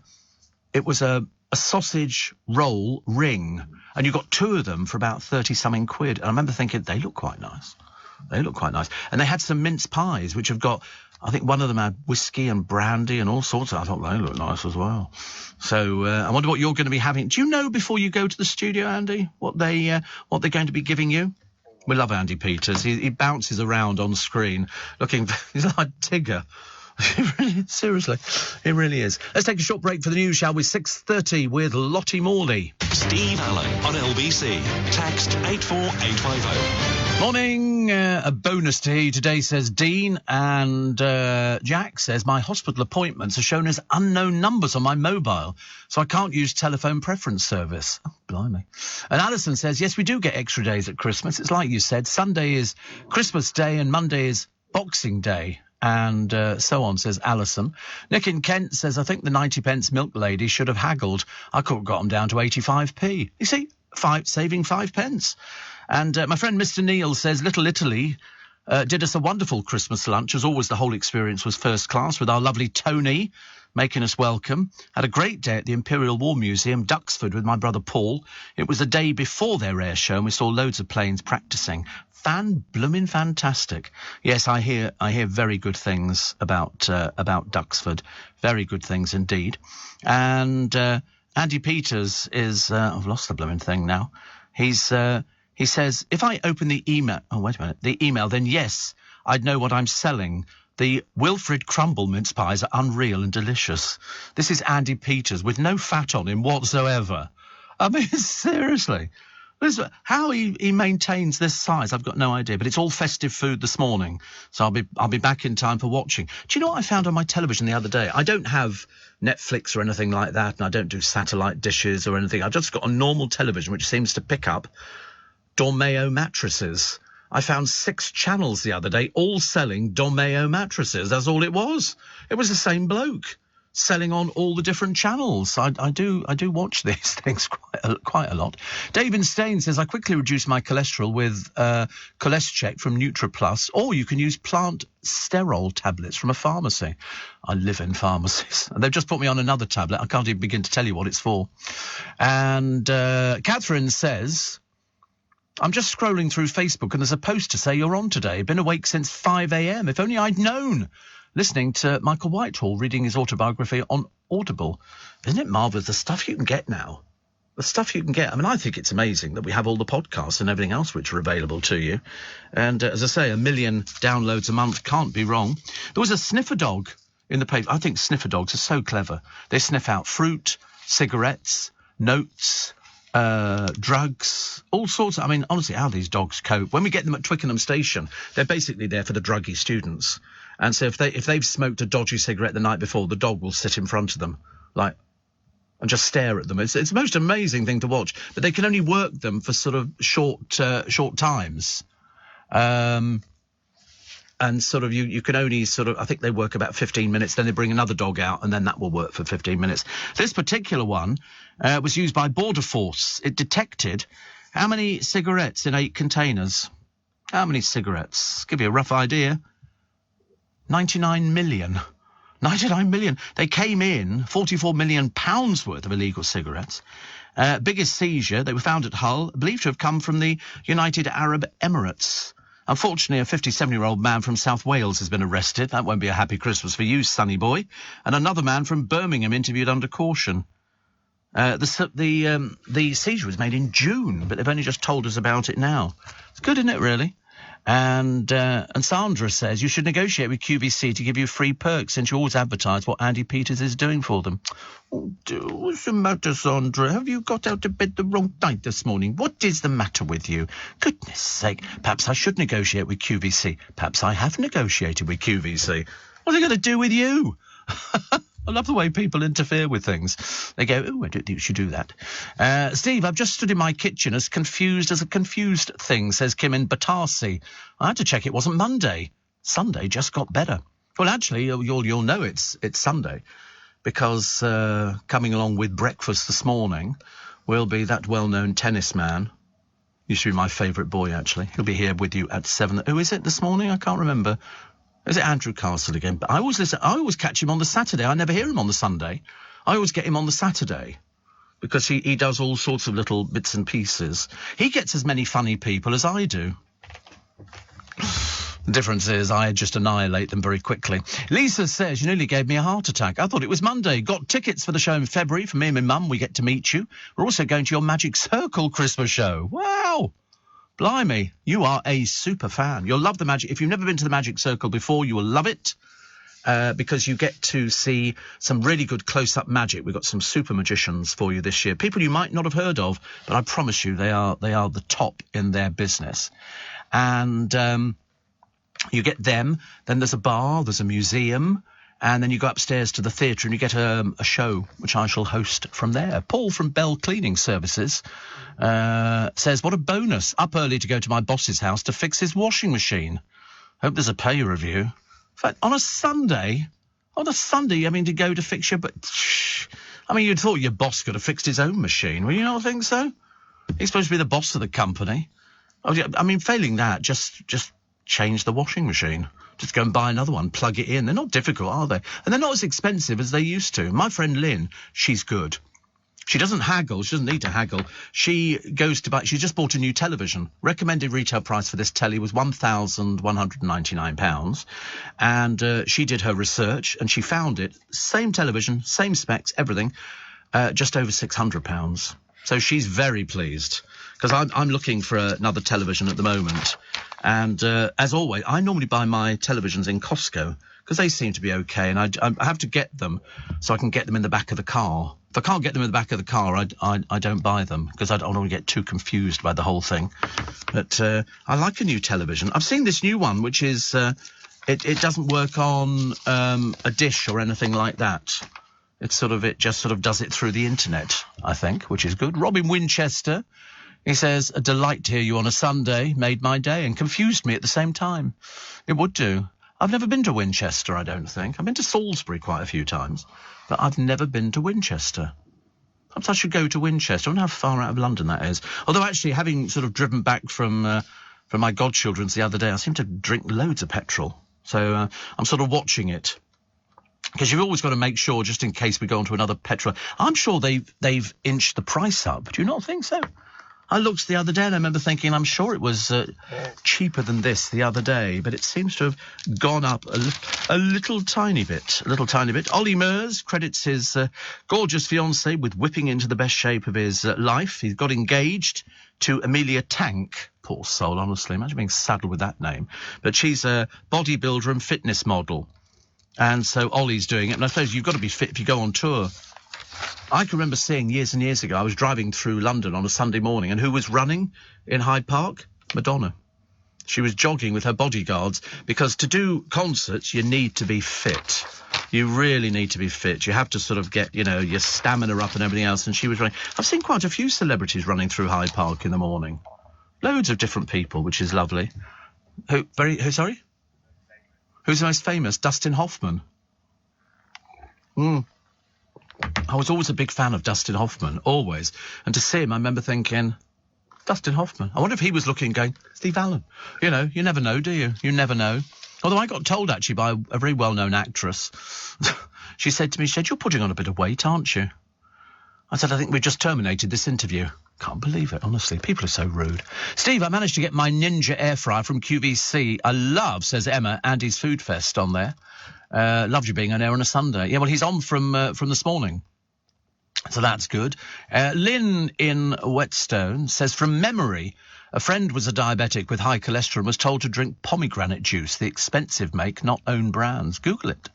sausage roll ring, and you got 2 of them for about 30-something quid. And I remember thinking, they look quite nice. And they had some mince pies, which have got, I think one of them had whiskey and brandy and all sorts of, I thought they look nice as well. So I wonder what you're going to be having. Do you know before you go to the studio, Andy, what they're going to be giving you? We love Andy Peters. He bounces around on screen looking, he's like Tigger. Seriously, it really is. Let's take a short break for the news, shall we? 6:30 with Lottie Morley. Steve Allen on LBC. Text 84850. Morning. A bonus to hear you today, says Dean. And Jack says, my hospital appointments are shown as unknown numbers on my mobile, so I can't use telephone preference service. Oh, blimey. And Alison says, yes, we do get extra days at Christmas. It's like you said, Sunday is Christmas Day and Monday is Boxing Day. And so on, says Alison. Nick in Kent says, I think the 90p milk lady should have haggled. I could have got them down to 85p. You see, saving 5p. And my friend Mr. Neil says, Little Italy did us a wonderful Christmas lunch. As always, the whole experience was first class with our lovely Tony making us welcome. Had a great day at the Imperial War Museum, Duxford, with my brother Paul. It was the day before their air show, and we saw loads of planes practising. Bloomin' fantastic. Yes, I hear very good things about Duxford. Very good things indeed. And Andy Peters is I've lost the bloomin' thing now. He says, if I open the email, then yes, I'd know what I'm selling. The Wilfred Crumble mince pies are unreal and delicious. This is Andy Peters with no fat on him whatsoever. I mean, seriously. How he maintains this size, I've got no idea. But it's all festive food this morning, so I'll be back in time for watching. Do you know what I found on my television the other day? I don't have Netflix or anything like that, and I don't do satellite dishes or anything. I've just got a normal television which seems to pick up Dormeo mattresses. I found 6 channels the other day, all selling Dormeo mattresses. That's all it was. It was the same bloke selling on all the different channels. I do watch these things quite a lot. David Stain says, I quickly reduced my cholesterol with CholestCheck from NutriPlus, or you can use plant sterol tablets from a pharmacy. I live in pharmacies. And they've just put me on another tablet. I can't even begin to tell you what it's for. And Catherine says, I'm just scrolling through Facebook and there's a post to say you're on today. Been awake since 5 a.m. If only I'd known. Listening to Michael Whitehall reading his autobiography on Audible. Isn't it marvellous, the stuff you can get now? The stuff you can get. I mean, I think it's amazing that we have all the podcasts and everything else which are available to you. And as I say, 1 million downloads a month can't be wrong. There was a sniffer dog in the paper. I think sniffer dogs are so clever. They sniff out fruit, cigarettes, notes, drugs, all sorts. I mean, honestly, how these dogs cope. When we get them at Twickenham Station, they're basically there for the druggy students. And so if they've smoked a dodgy cigarette the night before, the dog will sit in front of them, and just stare at them. It's the most amazing thing to watch. But they can only work them for sort of short times. And sort of you can only sort of, I think they work about 15 minutes, then they bring another dog out, and then that will work for 15 minutes. This particular one was used by Border Force. It detected how many cigarettes in 8 containers? How many cigarettes? Give you a rough idea. 99 million. 99 million. They came in £44 million worth of illegal cigarettes. Biggest seizure, they were found at Hull, believed to have come from the United Arab Emirates. Unfortunately, a 57-year-old man from South Wales has been arrested. That won't be a happy Christmas for you, sonny boy. And another man from Birmingham interviewed under caution. The seizure was made in June, but they've only just told us about it now. It's good, isn't it, really? And Sandra says you should negotiate with QVC to give you free perks since you always advertise what Andy Peters is doing for them. Oh, what's the matter, Sandra? Have you got out of bed the wrong night this morning? What is the matter with you? Goodness sake, perhaps I should negotiate with QVC. Perhaps I have negotiated with QVC. What are they going to do with you? I love the way people interfere with things. They go, oh, I don't think you should do that. Steve, I've just stood in my kitchen as confused as a confused thing, says Kim in Battersea. I had to check it wasn't Monday. Sunday just got better. Well, actually, you'll know it's Sunday because coming along with breakfast this morning will be that well-known tennis man. Used to be my favourite boy, actually. He'll be here with you at 7. Who is it this morning? I can't remember. Is it Andrew Castle again? But I always catch him on the Saturday. I never hear him on the Sunday. I always get him on the Saturday because he does all sorts of little bits and pieces. He gets as many funny people as I do. The difference is I just annihilate them very quickly. Lisa says, you nearly gave me a heart attack. I thought it was Monday. Got tickets for the show in February. For me and my mum, we get to meet you. We're also going to your Magic Circle Christmas show. Wow. Blimey, you are a super fan. You'll love the Magic. If you've never been to the Magic Circle before, you will love it because you get to see some really good close-up magic. We've got some super magicians for you this year. People you might not have heard of, but I promise you they are the top in their business. And you get them. Then there's a bar, there's a museum, and then you go upstairs to the theatre and you get a show, which I shall host from there. Paul from Bell Cleaning Services says, what a bonus. Up early to go to my boss's house to fix his washing machine. Hope there's a pay review. In fact, on a Sunday, I mean, to go to fix your... I mean, you'd thought your boss could have fixed his own machine. Well, you not think so? He's supposed to be the boss of the company. I mean, failing that, just change the washing machine. Just go and buy another one, plug it in. They're not difficult, are they? And they're not as expensive as they used to. My friend Lynn, she's good. She doesn't haggle. She doesn't need to haggle. She goes to buy... She just bought a new television. Recommended retail price for this telly was £1,199. And she did her research and she found it. Same television, same specs, everything. Just over £600. So she's very pleased. Because I'm looking for another television at the moment. And as always, I normally buy my televisions in Costco because they seem to be okay. And I have to get them so I can get them in the back of the car. If I can't get them in the back of the car, I don't buy them because I don't want to get too confused by the whole thing. But I like a new television. I've seen this new one, which is it doesn't work on a dish or anything like that. It just sort of does it through the internet, I think, which is good. Robin Winchester. He says, a delight to hear you on a Sunday, made my day and confused me at the same time. It would do. I've never been to Winchester, I don't think. I've been to Salisbury quite a few times, but I've never been to Winchester. Perhaps I should go to Winchester. I wonder how far out of London that is. Although actually, having sort of driven back from my godchildren's the other day, I seem to drink loads of petrol. So I'm sort of watching it. Because you've always got to make sure, just in case we go on to another petrol. I'm sure they've inched the price up. Do you not think so? I looked the other day and I remember thinking, I'm sure it was cheaper than this the other day, but it seems to have gone up a little tiny bit. Ollie Mers credits his gorgeous fiancée with whipping into the best shape of his life. He's got engaged to Amelia Tank. Poor soul, honestly. Imagine being saddled with that name. But she's a bodybuilder and fitness model. And so Ollie's doing it. And I suppose you've got to be fit if you go on tour. I can remember seeing years and years ago, I was driving through London on a Sunday morning, and who was running in Hyde Park? Madonna. She was jogging with her bodyguards, because to do concerts, you need to be fit. You really need to be fit. You have to sort of get, your stamina up and everything else, and she was running. I've seen quite a few celebrities running through Hyde Park in the morning. Loads of different people, which is lovely. Who, sorry? Who's the most famous? Dustin Hoffman. I was always a big fan of Dustin Hoffman, always. And to see him, I remember thinking, Dustin Hoffman. I wonder if he was looking going, Steve Allen. You never know, do you? You never know. Although I got told, actually, by a very well-known actress. She said to me, you're putting on a bit of weight, aren't you? I said, I think we've just terminated this interview. Can't believe it, honestly. People are so rude. Steve, I managed to get my Ninja air fryer from QVC. I love, says Emma, Andy's Food Fest on there. Loved you being on air on a Sunday. Yeah, well, he's on from this morning. So that's good. Lynn in Whetstone says, from memory, a friend was a diabetic with high cholesterol and was told to drink pomegranate juice, the expensive make, not own brands. Google it.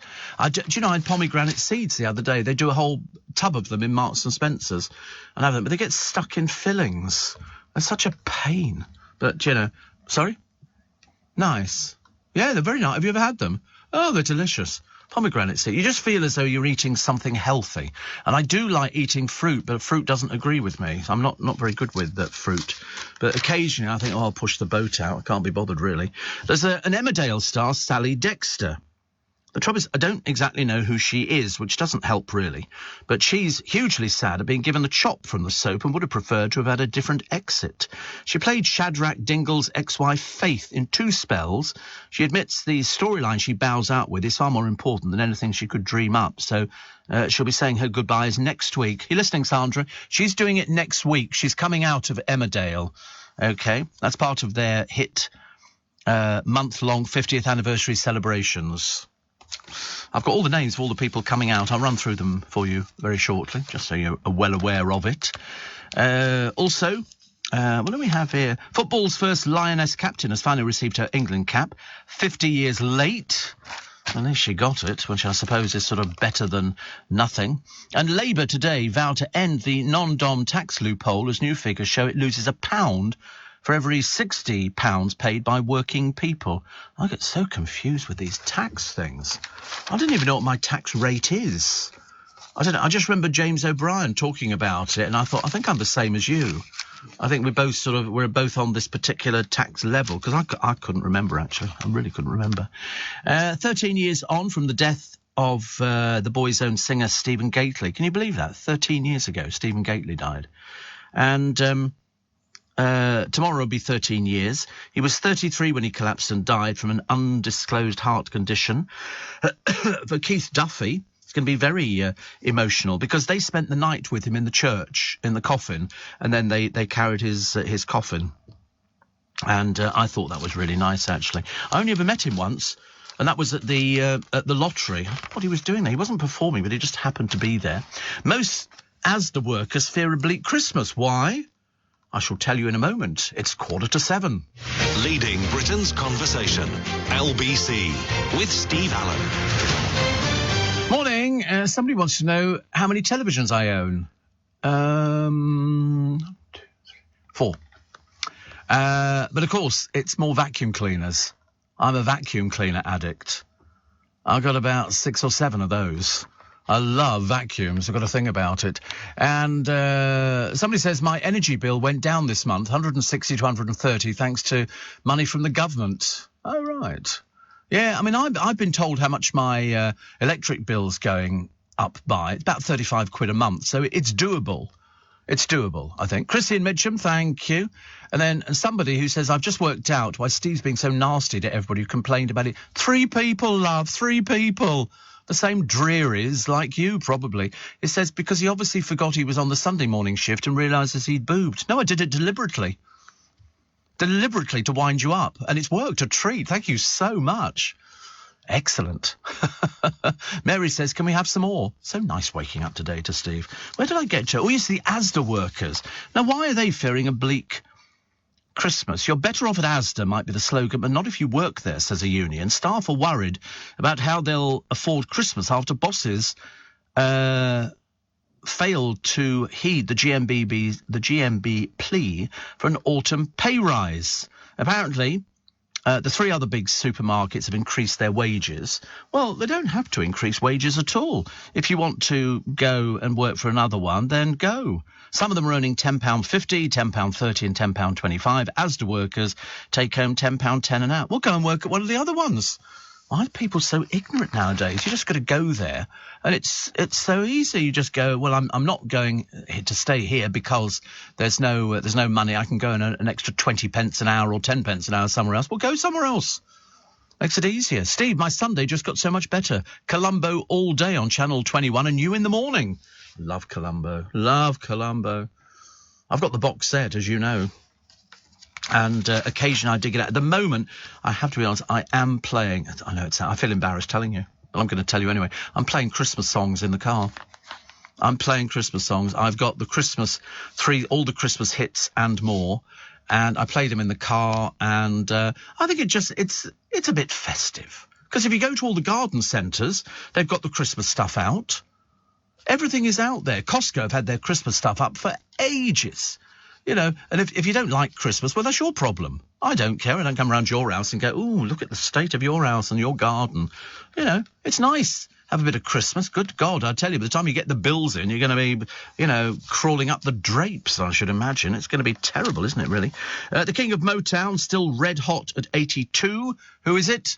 Do you know, I had pomegranate seeds the other day. They do a whole tub of them in Marks and Spencer's and have them, but they get stuck in fillings. They're such a pain. But, you know, sorry? Nice. Yeah, they're very nice. Have you ever had them? Oh, they're delicious. Pomegranate seed. You just feel as though you're eating something healthy. And I do like eating fruit, but fruit doesn't agree with me. I'm not very good with fruit. But occasionally I think, I'll push the boat out. I can't be bothered, really. There's an Emmerdale star, Sally Dexter. The trouble is, I don't exactly know who she is, which doesn't help, really. But she's hugely sad at being given the chop from the soap and would have preferred to have had a different exit. She played Shadrach Dingle's ex-wife Faith in 2 spells. She admits the storyline she bows out with is far more important than anything she could dream up. So she'll be saying her goodbyes next week. You listening, Sandra? She's doing it next week. She's coming out of Emmerdale. OK, that's part of their hit month-long 50th anniversary celebrations. I've got all the names of all the people coming out. I'll run through them for you very shortly, just so you're well aware of it. Also, what do we have here? Football's first Lioness captain has finally received her England cap. 50 years late. At least she got it, which I suppose is sort of better than nothing. And Labour today vowed to end the non-dom tax loophole as new figures show it loses £1 for every £60 paid by working people. I get so confused with these tax things. I don't even know what my tax rate is. I don't know. I just remember James O'Brien talking about it, and I thought, I think I'm the same as you. I think we're both on this particular tax level, because I couldn't remember, actually. I really couldn't remember. 13 years on from the death of the Boys' Own singer Stephen Gately. Can you believe that? 13 years ago, Stephen Gately died. And tomorrow will be 13 years. He was 33 when he collapsed and died from an undisclosed heart condition. For Keith Duffy, it's going to be very emotional, because they spent the night with him in the church, in the coffin, and then they carried his coffin. And I thought that was really nice, actually. I only ever met him once, and that was at the lottery. I don't know what he was doing there. He wasn't performing, but he just happened to be there. Most Asda workers fear a bleak Christmas. Why? I shall tell you in a moment. It's 7:15. Leading Britain's conversation. LBC with Steve Allen. Morning. Somebody wants to know how many televisions I own. 4. But of course, it's more vacuum cleaners. I'm a vacuum cleaner addict. I've got about 6 or 7 of those. I love vacuums. I've got a thing about it. And somebody says my energy bill went down this month, 160 to 130, thanks to money from the government. Oh, right. Yeah, I mean, I've been told how much my electric bill's going up by. It's about 35 quid a month, so it's doable. It's doable, I think. Chrissy in Midsham, thank you. And then somebody who says, I've just worked out why Steve's being so nasty to everybody who complained about it. 3 people, love, 3 people. The same drearies like you, probably. It says because he obviously forgot he was on the Sunday morning shift and realises he'd boobed. No, I did it deliberately. Deliberately to wind you up. And it's worked a treat. Thank you so much. Excellent. Mary says, can we have some more? So nice waking up today to Steve. Where did I get to? Oh, yes, the Asda workers. Now, why are they fearing a bleak Christmas? You're better off at Asda might be the slogan, but not if you work there, says a union. Staff are worried about how they'll afford Christmas after bosses failed to heed the GMB plea for an autumn pay rise. Apparently, the 3 other big supermarkets have increased their wages. Well, they don't have to increase wages at all. If you want to go and work for another one, then go. Some of them are earning £10.50, £10.30 and £10.25. Asda workers take home £10.10 an hour. We'll go and work at one of the other ones. Why are people so ignorant nowadays? You just got to go there, and it's so easy. You just go, well, I'm not going to stay here because there's no money. I can go in an extra 20 pence an hour or 10 pence an hour somewhere else. Well, go somewhere else. Makes it easier. Steve, my Sunday just got so much better. Columbo all day on Channel 21 and you in the morning. Love Columbo. Love Columbo. I've got the box set, as you know. And occasionally I dig it out. At the moment, I have to be honest, I am playing. I know I feel embarrassed telling you, but I'm going to tell you anyway. I'm playing Christmas songs in the car. I'm playing Christmas songs. I've got all the Christmas hits and more, and I play them in the car, and I think it's a bit festive. Because if you go to all the garden centres, they've got the Christmas stuff out. Everything is out there. Costco have had their Christmas stuff up for ages. You know, and if you don't like Christmas, well, that's your problem. I don't care. I don't come around your house and go, ooh, look at the state of your house and your garden. You know, it's nice. Have a bit of Christmas. Good God, I tell you, by the time you get the bills in, you're going to be, you know, crawling up the drapes, I should imagine. It's going to be terrible, isn't it, really? The King of Motown, still red hot at 82. Who is it?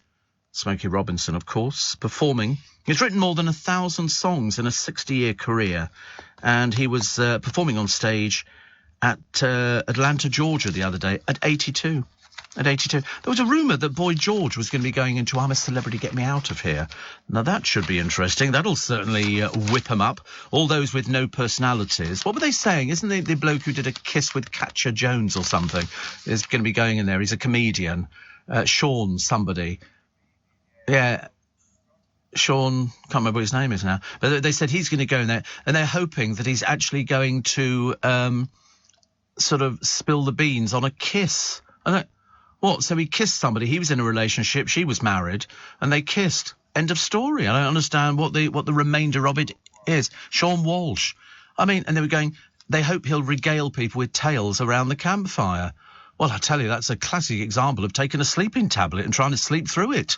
Smokey Robinson, of course, performing. He's written more than 1,000 songs in a 60-year career, and he was performing on stage at Atlanta, Georgia the other day at 82. At 82. There was a rumour that Boy George was going to be going into I'm a Celebrity, Get Me Out of Here. Now, that should be interesting. That'll certainly whip him up. All those with no personalities. What were they saying? Isn't the bloke who did A Kiss with Katja Jones or something is going to be going in there? He's a comedian. Sean somebody. Yeah. Sean, can't remember what his name is now. But they said he's going to go in there, and they're hoping that he's actually going to sort of spill the beans on a kiss. What? So he kissed somebody. He was in a relationship. She was married, and they kissed. End of story. I don't understand what the remainder of it is. Sean Walsh. I mean, and they were going, they hope he'll regale people with tales around the campfire. Well, I tell you, that's a classic example of taking a sleeping tablet and trying to sleep through it.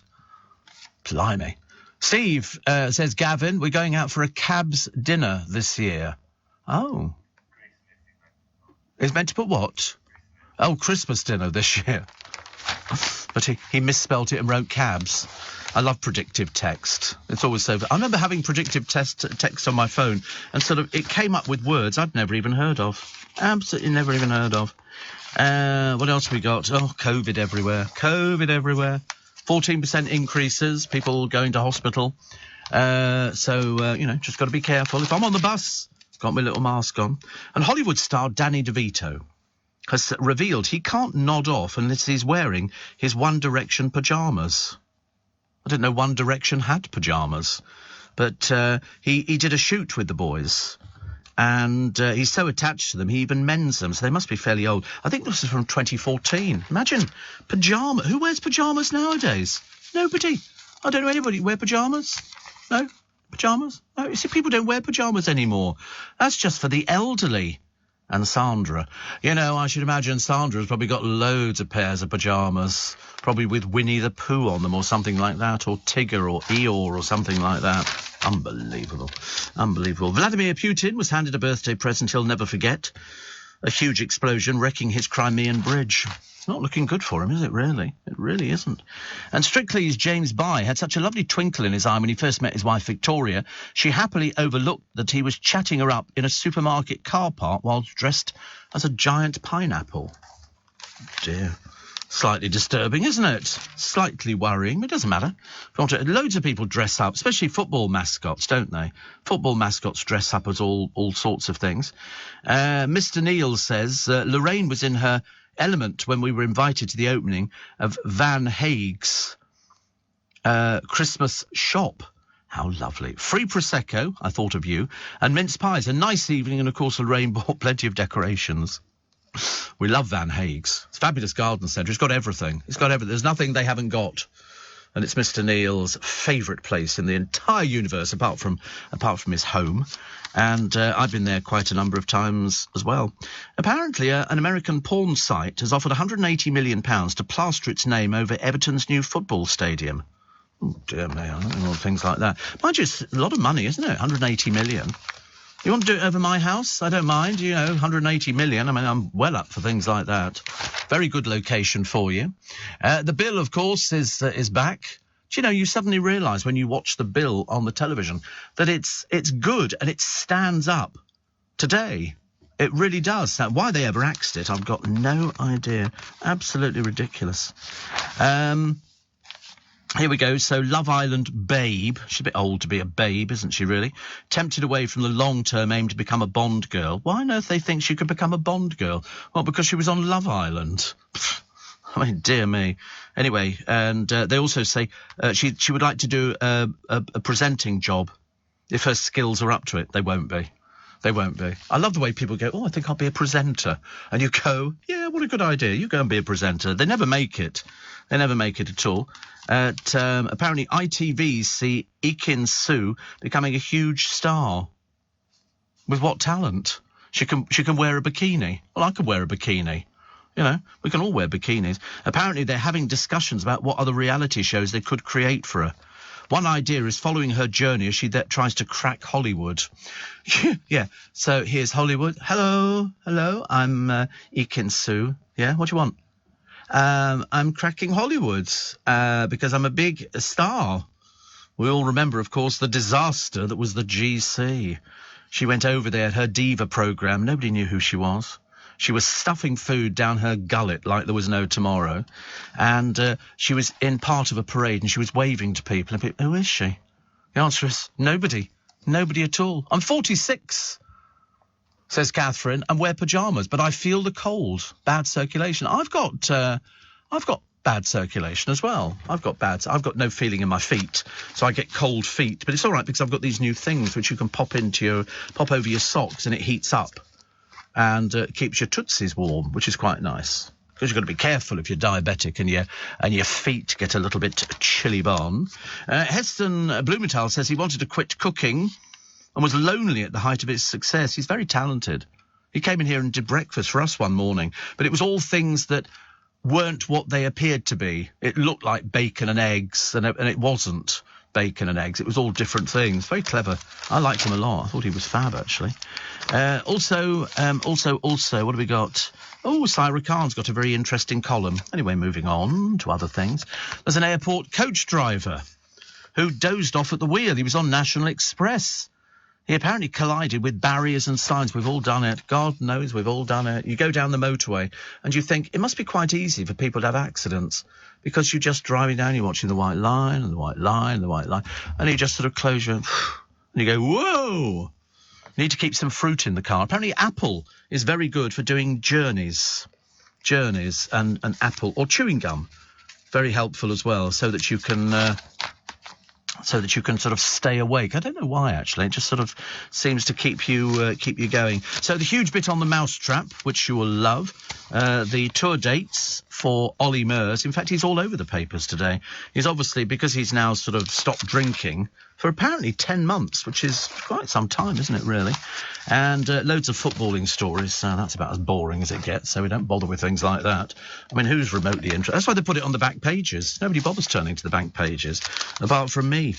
Blimey. Steve, says Gavin, we're going out for a cabs dinner this year. Oh. It's meant to put what? Oh, Christmas dinner this year. But he misspelt it and wrote cabs. I love predictive text. It's always so... I remember having predictive text on my phone, and sort of it came up with words I'd never even heard of. Absolutely never even heard of. What else we got? Oh, COVID everywhere. COVID everywhere. 14% increases, people going to hospital. So, you know, just got to be careful. If I'm on the bus, got my little mask on. And Hollywood star Danny DeVito has revealed he can't nod off unless he's wearing his One Direction pyjamas. I didn't know One Direction had pyjamas. But he did a shoot with the boys. And he's so attached to them, he even mends them, so they must be fairly old. I think this is from 2014. Imagine, pyjama. Who wears pyjamas nowadays? Nobody. I don't know anybody wear pyjamas. No? Pyjamas? No, you see, people don't wear pyjamas anymore. That's just for the elderly. And Sandra. You know, I should imagine Sandra's probably got loads of pairs of pyjamas, probably with Winnie the Pooh on them or something like that, or Tigger or Eeyore or something like that. Unbelievable. Unbelievable. Vladimir Putin was handed a birthday present he'll never forget. A huge explosion wrecking his Crimean bridge. Not looking good for him, is it, really? It really isn't. And Strictly's James Bye had such a lovely twinkle in his eye when he first met his wife, Victoria. She happily overlooked that he was chatting her up in a supermarket car park while dressed as a giant pineapple. Dear. Slightly disturbing, isn't it? Slightly worrying, but it doesn't matter. Loads of people dress up, especially football mascots, don't they? Football mascots dress up as all sorts of things. Mr. Neal says Lorraine was in her element when we were invited to the opening of Van Haig's Christmas shop. How lovely. Free Prosecco, I thought of you, and mince pies. A nice evening, and of course Lorraine bought plenty of decorations. We love Van Haig's. It's a fabulous garden centre. It's got everything. It's got everything. There's nothing they haven't got. And it's Mr. Neal's favourite place in the entire universe, apart from his home. And I've been there quite a number of times as well. Apparently, an American porn site has offered £180 million to plaster its name over Everton's new football stadium. Oh, dear me, I don't know, things like that. Mind you, it's a lot of money, isn't it? 180 million. You want to do it over my house? I don't mind, 180 million. I mean, I'm well up for things like that. Very good location for you. The bill, of course, is back. Do you suddenly realise when you watch the bill on the television that it's good and it stands up today. It really does. Now, why they ever axed it, I've got no idea. Absolutely ridiculous. Here we go. So Love Island Babe. She's a bit old to be a babe, isn't she, really? Tempted away from the long-term aim to become a Bond girl. Why on earth they think she could become a Bond girl? Well, because she was on Love Island. I mean, dear me. Anyway, and they also say she would like to do a presenting job If her skills are up to it, they won't be. They won't be. I love the way people go, oh, I think I'll be a presenter. And you go, yeah, what a good idea. You go and be a presenter. They never make it. They never make it at all. Apparently, ITV see Ekin Su becoming a huge star. With what talent? She can wear a bikini. Well, I could wear a bikini. You know, we can all wear bikinis. Apparently, they're having discussions about what other reality shows they could create for her. One idea is following her journey as she tries to crack Hollywood. Yeah, so here's Hollywood. Hello, I'm Ekin Su. Yeah, what do you want? I'm cracking Hollywood because I'm a big star. We all remember, of course, the disaster that was the GC. She went over there, her diva programme. Nobody knew who she was. She was stuffing food down her gullet like there was no tomorrow. And she was in part of a parade and she was waving to people. And people, who is she? The answer is nobody. Nobody at all. I'm 46, says Catherine, and wear pyjamas, but I feel the cold. Bad circulation. I've got bad circulation as well. I've got no feeling in my feet, so I get cold feet. But it's all right because I've got these new things which you can pop over your socks and it heats up. And keeps your tootsies warm, which is quite nice. Because you've got to be careful if you're diabetic and your feet get a little bit chilly on. Heston Blumenthal says he wanted to quit cooking and was lonely at the height of his success. He's very talented. He came in here and did breakfast for us one morning, but it was all things that weren't what they appeared to be. It looked like bacon and eggs, and it wasn't bacon and eggs. It was all different things. Very clever. I liked him a lot. I thought he was fab, actually. Also, what have we got? Oh, Syra Khan's got a very interesting column. Anyway, moving on to other things. There's an airport coach driver who dozed off at the wheel. He was on National Express. He apparently collided with barriers and signs. We've all done it. God knows we've all done it. You go down the motorway and you think it must be quite easy for people to have accidents because you're just driving down, you're watching the white line and the white line and the white line, and you just sort of close your... and you go, whoa! You need to keep some fruit in the car. Apparently Apple is very good for doing journeys and apple or chewing gum. Very helpful as well, so that you can sort of stay awake. I don't know why, actually. It just sort of seems to keep you going. So the huge bit on the mousetrap, which you will love, the tour dates for Ollie Murs. In fact, he's all over the papers today. He's obviously, because he's now sort of stopped drinking for apparently 10 months, which is quite some time, isn't it, really? And loads of footballing stories. That's about as boring as it gets, so we don't bother with things like that. I mean, who's remotely interested? That's why they put it on the back pages. Nobody bothers turning to the back pages, apart from me.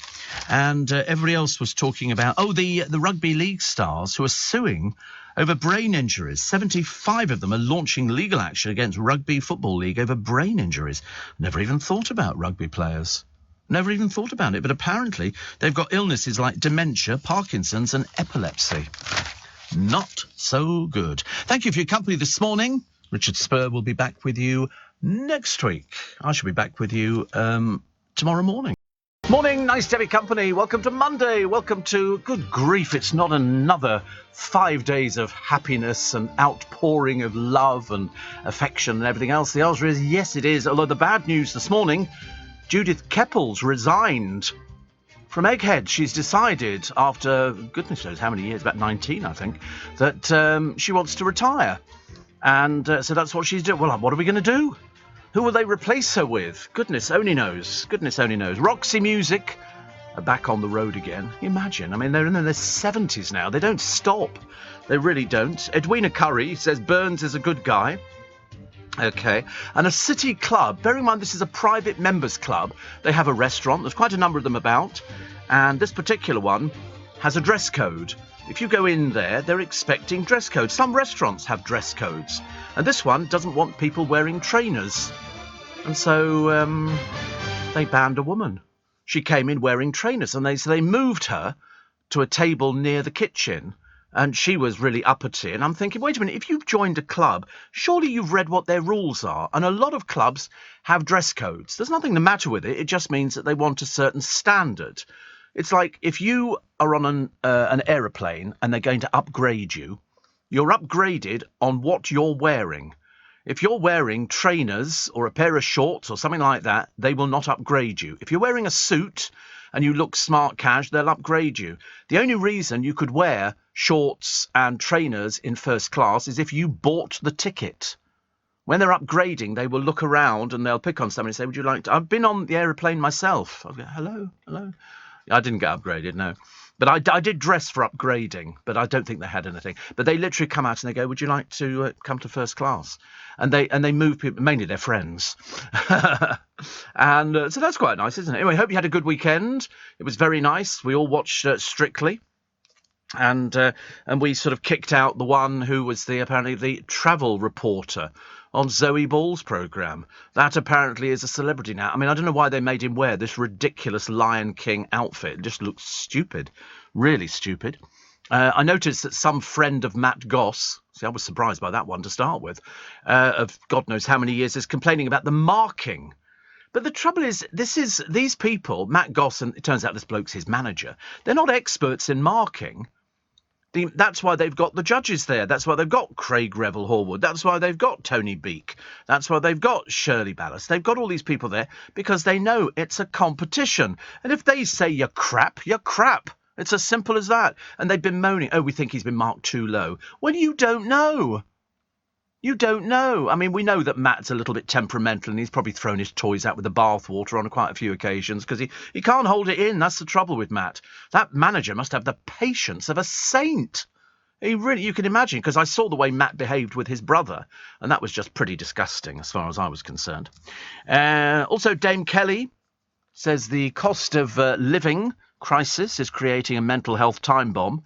And everybody else was talking about, the rugby league stars who are suing over brain injuries. 75 of them are launching legal action against Rugby Football League over brain injuries. Never even thought about rugby players. Never even thought about it, but apparently they've got illnesses like dementia, Parkinson's and epilepsy. Not so good. Thank you for your company this morning. Richard Spur will be back with you next week. I shall be back with you tomorrow morning. Morning, nice to have your company. Welcome to Monday. Welcome to, good grief, it's not another 5 days of happiness and outpouring of love and affection and everything else. The answer is yes, it is. Although the bad news this morning, Judith Keppels resigned from Egghead. She's decided after, goodness knows how many years, about 19, I think, that she wants to retire. And so that's what she's doing. Well, what are we going to do? Who will they replace her with? Goodness only knows. Goodness only knows. Roxy Music are back on the road again. Imagine. I mean, they're in their 70s now. They don't stop. They really don't. Edwina Curry says Burns is a good guy. OK. And a city club. Bear in mind, this is a private members club. They have a restaurant. There's quite a number of them about. And this particular one has a dress code. If you go in there, they're expecting dress codes. Some restaurants have dress codes. And this one doesn't want people wearing trainers. And so they banned a woman. She came in wearing trainers. And so they moved her to a table near the kitchen. And she was really uppity. And I'm thinking, wait a minute, if you've joined a club, surely you've read what their rules are. And a lot of clubs have dress codes. There's nothing the matter with it. It just means that they want a certain standard. It's like if you are on an aeroplane and they're going to upgrade you, you're upgraded on what you're wearing. If you're wearing trainers or a pair of shorts or something like that, they will not upgrade you. If you're wearing a suit and you look smart cash, they'll upgrade you. The only reason you could wear shorts and trainers in first class is if you bought the ticket. When they're upgrading, they will look around and they'll pick on somebody and say, would you like to... I've been on the aeroplane myself. I'll go, hello. I didn't get upgraded, no. But I did dress for upgrading, but I don't think they had anything. But they literally come out and they go, would you like to come to first class? And they move people, mainly their friends. And so that's quite nice, isn't it? Anyway, hope you had a good weekend. It was very nice. We all watched Strictly. And we sort of kicked out the one who was apparently the travel reporter on Zoe Ball's programme. That apparently is a celebrity now. I mean, I don't know why they made him wear this ridiculous Lion King outfit. It just looks stupid. Really stupid. I noticed that some friend of Matt Goss, see, I was surprised by that one to start with, of God knows how many years, is complaining about the marking. But the trouble is, these people, Matt Goss, and it turns out this bloke's his manager, they're not experts in marking. That's why they've got the judges there. That's why they've got Craig Revel Horwood. That's why they've got Tony Beak. That's why they've got Shirley Ballas. They've got all these people there because they know it's a competition. And if they say you're crap, you're crap. It's as simple as that. And they've been moaning, oh, we think he's been marked too low. Well, you don't know. You don't know. I mean, we know that Matt's a little bit temperamental and he's probably thrown his toys out with the bathwater on quite a few occasions because he can't hold it in. That's the trouble with Matt. That manager must have the patience of a saint. You can imagine, because I saw the way Matt behaved with his brother, and that was just pretty disgusting as far as I was concerned. Also, Dame Kelly says the cost of living crisis is creating a mental health time bomb.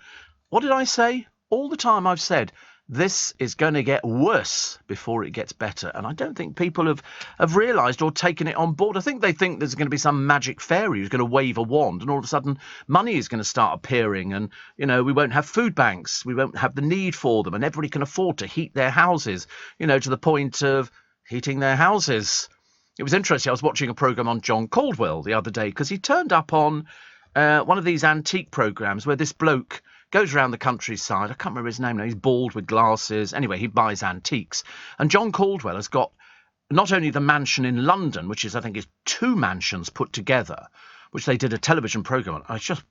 What did I say? All the time I've said, this is going to get worse before it gets better. And I don't think people have realised or taken it on board. I think they think there's going to be some magic fairy who's going to wave a wand and all of a sudden money is going to start appearing and, we won't have food banks. We won't have the need for them and everybody can afford to heat their houses, to the point of heating their houses. It was interesting. I was watching a programme on John Caldwell the other day because he turned up on one of these antique programmes where this bloke goes around the countryside. I can't remember his name now. He's bald with glasses. Anyway, he buys antiques. And John Caldwell has got not only the mansion in London, which I think is 2 mansions put together, which they did a television programme on. It's just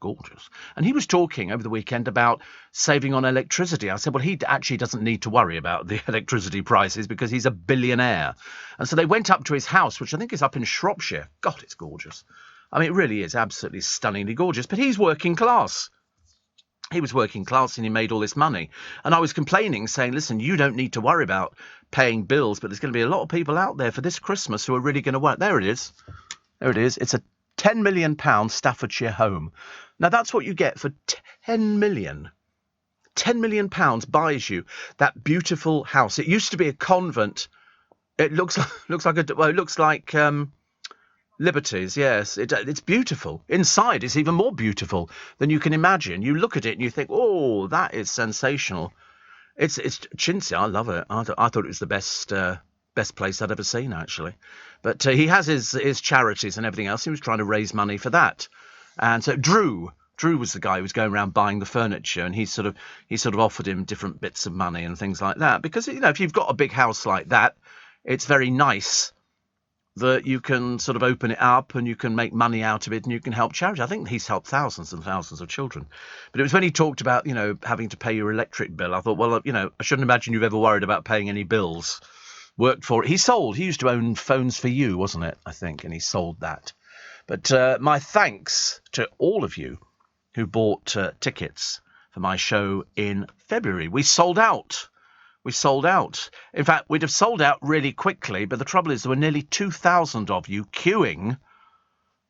gorgeous. And he was talking over the weekend about saving on electricity. I said, well, he actually doesn't need to worry about the electricity prices because he's a billionaire. And so they went up to his house, which I think is up in Shropshire. God, it's gorgeous. I mean, it really is absolutely stunningly gorgeous. But he's working class. He was working class and he made all this money. And I was complaining, saying, listen, you don't need to worry about paying bills, but there's going to be a lot of people out there for this Christmas who are really going to work. There it is. There it is. It's a £10 million Staffordshire home. Now, that's what you get for 10 million. £10 million buys you that beautiful house. It used to be a convent. It looks like Liberties, yes. It's beautiful. Inside, it's even more beautiful than you can imagine. You look at it and you think, oh, that is sensational. It's chintzy. I love it. I thought it was the best place I'd ever seen, actually. But he has his charities and everything else. He was trying to raise money for that. And so Drew was the guy who was going around buying the furniture, and he sort of offered him different bits of money and things like that. Because, if you've got a big house like that, it's very nice that you can sort of open it up and you can make money out of it and you can help charity. I think he's helped thousands and thousands of children. But it was when he talked about, having to pay your electric bill, I thought, well, I shouldn't imagine you've ever worried about paying any bills. Worked for it. He used to own Phones for You, wasn't it, I think, and he sold that. But my thanks to all of you who bought tickets for my show in February. We sold out. In fact, we'd have sold out really quickly, but the trouble is there were nearly 2,000 of you queuing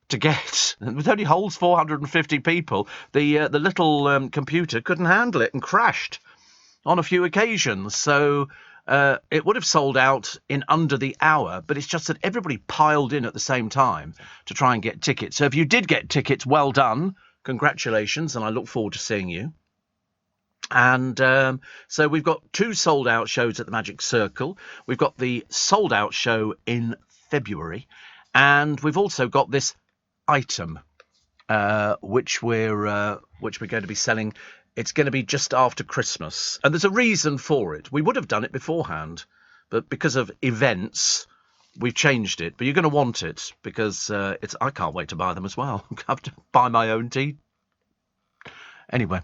to get. And with only holds 450 people, the little computer couldn't handle it and crashed on a few occasions. So it would have sold out in under the hour, but it's just that everybody piled in at the same time to try and get tickets. So if you did get tickets, well done. Congratulations, and I look forward to seeing you. And so we've got 2 sold-out shows at the Magic Circle. We've got the sold-out show in February. And we've also got this item, which we're going to be selling. It's going to be just after Christmas. And there's a reason for it. We would have done it beforehand, but because of events, We've changed it, but you're going to want it because I can't wait to buy them as well. I have to buy my own tea. Anyway,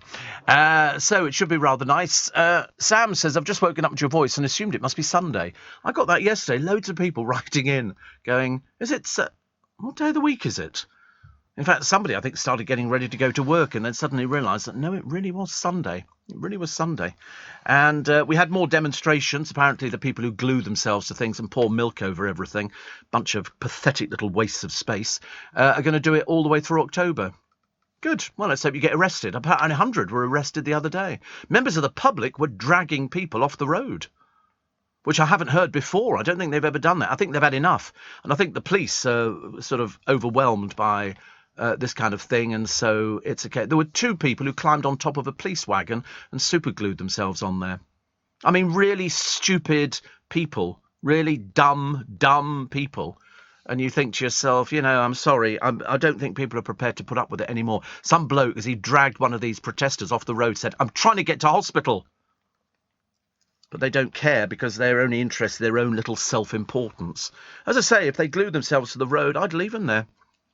so it should be rather nice. Sam says, I've just woken up to your voice and assumed it must be Sunday. I got that yesterday. Loads of people writing in going, is it, what day of the week is it? In fact, somebody, I think, started getting ready to go to work and then suddenly realised that, no, it really was Sunday. It really was Sunday. And we had more demonstrations. Apparently, the people who glue themselves to things and pour milk over everything, bunch of pathetic little wastes of space, are going to do it all the way through October. Good. Well, let's hope you get arrested. Apparently 100 were arrested the other day. Members of the public were dragging people off the road, which I haven't heard before. I don't think they've ever done that. I think they've had enough. And I think the police are sort of overwhelmed by this kind of thing, and so it's okay. There were 2 people who climbed on top of a police wagon and superglued themselves on there. I mean, really stupid people, really dumb people. And you think to yourself, you know, I'm sorry, I don't think people are prepared to put up with it anymore. Some bloke, as he dragged one of these protesters off the road, said, I'm trying to get to hospital. But they don't care because they're only interested in their own little self-importance. As I say, if they glued themselves to the road, I'd leave them there.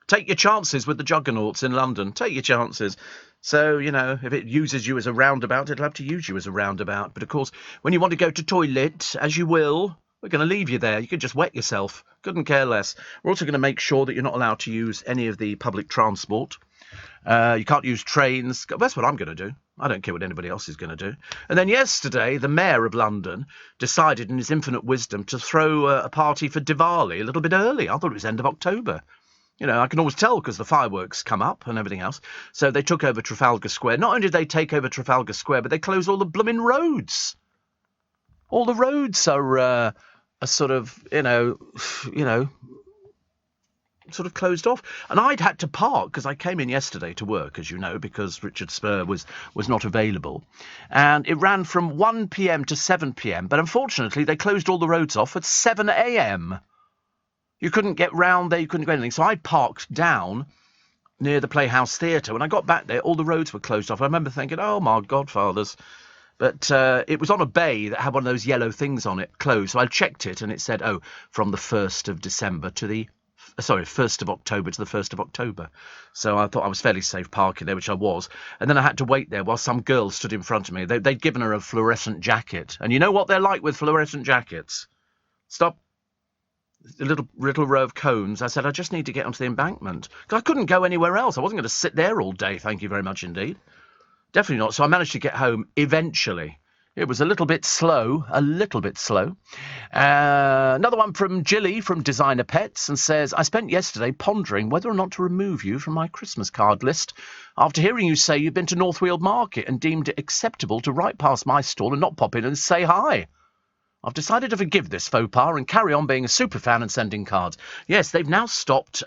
Take your chances with the juggernauts in London. Take your chances. So, you know, if it uses you as a roundabout, it'll have to use you as a roundabout. But, of course, when you want to go to toilet, as you will, we're going to leave you there. You can just wet yourself. Couldn't care less. We're also going to make sure that you're not allowed to use any of the public transport. You can't use trains. That's what I'm going to do. I don't care what anybody else is going to do. And then yesterday, the mayor of London decided in his infinite wisdom to throw a party for Diwali a little bit early. I thought it was end of October. You know, I can always tell because the fireworks come up and everything else. So they took over Trafalgar Square. Not only did they take over Trafalgar Square, but they closed all the blooming roads. All the roads are sort of, you know, sort of closed off. And I'd had to park because I came in yesterday to work, as you know, because Richard Spur was not available. And it ran from 1 p.m. to 7 p.m. But unfortunately, they closed all the roads off at 7 a.m. You couldn't get round there, you couldn't go anything. So I parked down near the Playhouse Theatre. When I got back there, all the roads were closed off. I remember thinking, oh, my godfathers. But it was on a bay that had one of those yellow things on it, closed. So I checked it, and it said, oh, from the 1st of December to the... 1st of October to the 1st of October. So I thought I was fairly safe parking there, which I was. And then I had to wait there while some girl stood in front of me. They'd given her a fluorescent jacket. And you know what they're like with fluorescent jackets? Stop. A little row of cones. I said, I just need to get onto the embankment. Because I couldn't go anywhere else. I wasn't going to sit there all day, thank you very much indeed. Definitely not. So I managed to get home eventually. It was a little bit slow. Another one from Jilly from Designer Pets and says, I spent yesterday pondering whether or not to remove you from my Christmas card list after hearing you say you've been to Northfield Market and deemed it acceptable to ride past my stall and not pop in and say hi. I've decided to forgive this faux pas and carry on being a superfan and sending cards. Yes, they've now stopped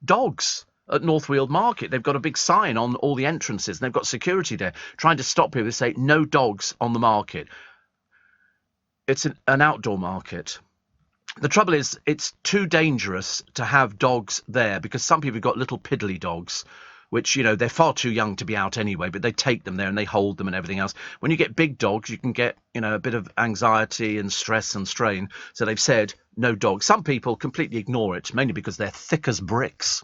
dogs at Northfield Market. They've got a big sign on all the entrances, and they've got security there trying to stop people. They say, no dogs on the market. It's an outdoor market. The trouble is, it's too dangerous to have dogs there because some people have got little piddly dogs, which, you know, they're far too young to be out anyway, but they take them there and they hold them and everything else. When you get big dogs, you can get, you know, a bit of anxiety and stress and strain. So they've said no dogs. Some people completely ignore it, mainly because they're thick as bricks.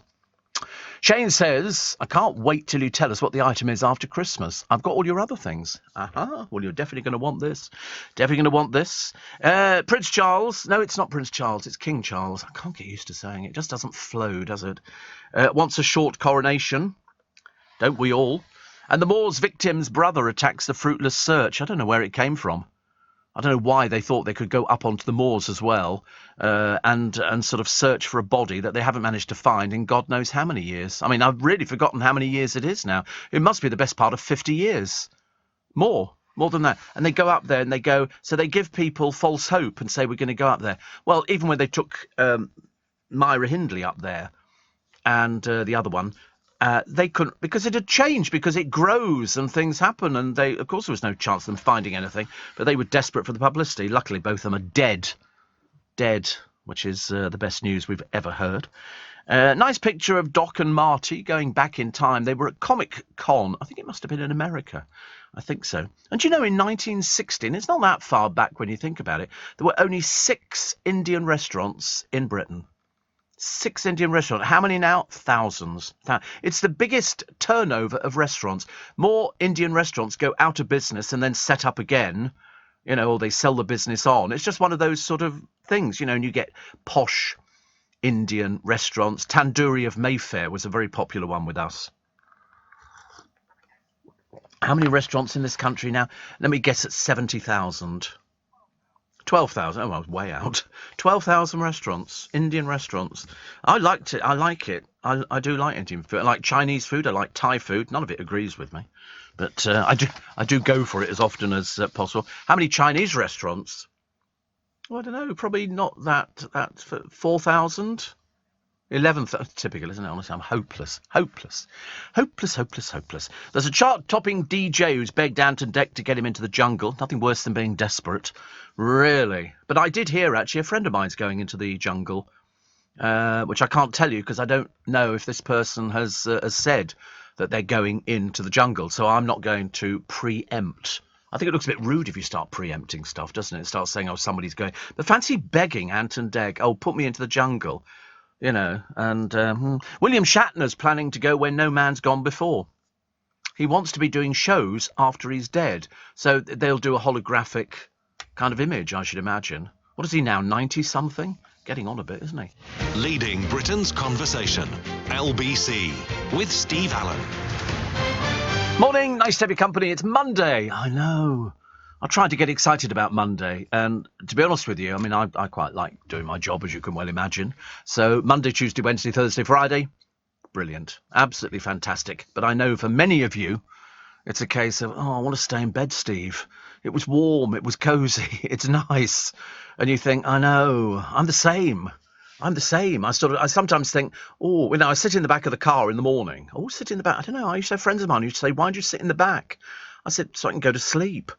Shane says, I can't wait till you tell us what the item is after Christmas. I've got all your other things. Well, you're definitely going to want this. Prince Charles. No, it's not Prince Charles. It's King Charles. I can't get used to saying it. It just doesn't flow, does it? Wants a short coronation. Don't we all? And the Moors victim's brother attacks the fruitless search. I don't know where it came from. I don't know why they thought they could go up onto the moors as well and sort of search for a body that they haven't managed to find in God knows how many years. I mean, I've really forgotten how many years it is now. It must be the best part of 50 years. More than that. And they go up there and they go, so they give people false hope and say, we're going to go up there. Well, even when they took Myra Hindley up there and the other one, they couldn't, because it had changed, because it grows and things happen, and they, of course, there was no chance of them finding anything, but they were desperate for the publicity. Luckily, both of them are dead, which is the best news we've ever heard. Nice picture of Doc and Marty going back in time. They were at Comic Con. I think it must have been in America. I think so. And do you know, in 1916, it's not that far back when you think about it, there were only 6 Indian restaurants in Britain. 6 Indian restaurants. How many now? Thousands. It's the biggest turnover of restaurants. More Indian restaurants go out of business and then set up again, you know, or they sell the business on. It's just one of those sort of things, you know, and you get posh Indian restaurants. Tandoori of Mayfair was a very popular one with us. How many restaurants in this country now? Let me guess at 70,000. 12,000. Oh, I was way out. 12,000 restaurants, Indian restaurants. I liked it. I like it. I do like Indian food. I like Chinese food. I like Thai food. None of it agrees with me, but I do go for it as often as possible. How many Chinese restaurants? Well, I don't know. Probably not that 4,000. 11th, typical, isn't it? Honestly, I'm hopeless. There's a chart-topping DJ who's begged Ant and Dec to get him into the jungle. Nothing worse than being desperate, really. But I did hear, actually, a friend of mine's going into the jungle, which I can't tell you because I don't know if this person has said that they're going into the jungle. So I'm not going to preempt. I think it looks a bit rude if you start preempting stuff, doesn't it? It starts saying, oh, somebody's going. But fancy begging Ant and Dec, oh, put me into the jungle. You know, and William Shatner's planning to go where no man's gone before. He wants to be doing shows after he's dead. So they'll do a holographic kind of image, I should imagine. What is he now, 90-something? Getting on a bit, isn't he? Leading Britain's conversation. LBC with Steve Allen. Morning, nice to have your company. It's Monday. I know. I tried to get excited about Monday, and to be honest with you, I mean, I quite like doing my job, as you can well imagine. So Monday, Tuesday, Wednesday, Thursday, Friday, brilliant, absolutely fantastic. But I know for many of you, it's a case of, oh, I want to stay in bed, Steve. It was warm, it was cosy, it's nice. And you think, I know, I'm the same. I sometimes think, oh, you know, I sit in the back of the car in the morning. I always sit in the back. I don't know, I used to have friends of mine who used to say, why do you sit in the back? I said, so I can go to sleep.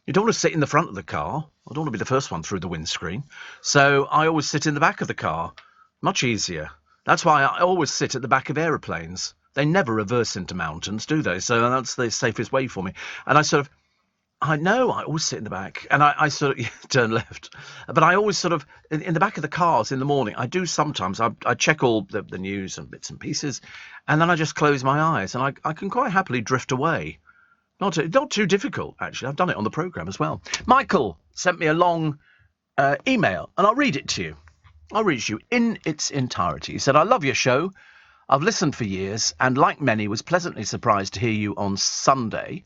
You don't want to sit in the front of the car. I don't want to be the first one through the windscreen. So I always sit in the back of the car. Much easier. That's why I always sit at the back of aeroplanes. They never reverse into mountains, do they? So that's the safest way for me. And I always sit in the back. And I sort of turn left. But I always sort of, in the back of the cars in the morning, I do sometimes. I check all the news and bits and pieces. And then I just close my eyes. And I can quite happily drift away. Not too difficult, actually. I've done it on the programme as well. Michael sent me a long email, and I'll read it to you. I'll read it to you in its entirety. He said, I love your show. I've listened for years, and like many, was pleasantly surprised to hear you on Sunday,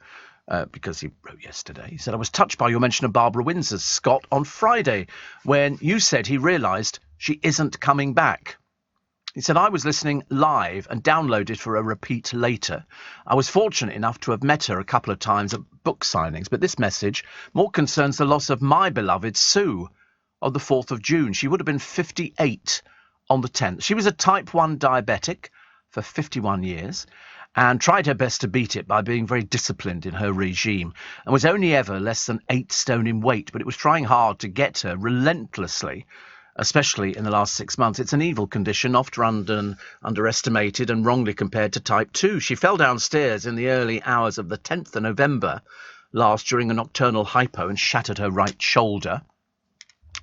because he wrote yesterday. He said, I was touched by your mention of Barbara Windsor's Scott on Friday, when you said he realised she isn't coming back. He said, I was listening live and downloaded for a repeat later. I was fortunate enough to have met her a couple of times at book signings, but this message more concerns the loss of my beloved Sue on the 4th of June. She would have been 58 on the 10th. She was a type 1 diabetic for 51 years and tried her best to beat it by being very disciplined in her regime and was only ever less than 8 stone in weight, but it was trying hard to get her relentlessly, especially in the last 6 months. It's an evil condition, often underestimated and wrongly compared to type 2. She fell downstairs in the early hours of the 10th of November last during a nocturnal hypo and shattered her right shoulder.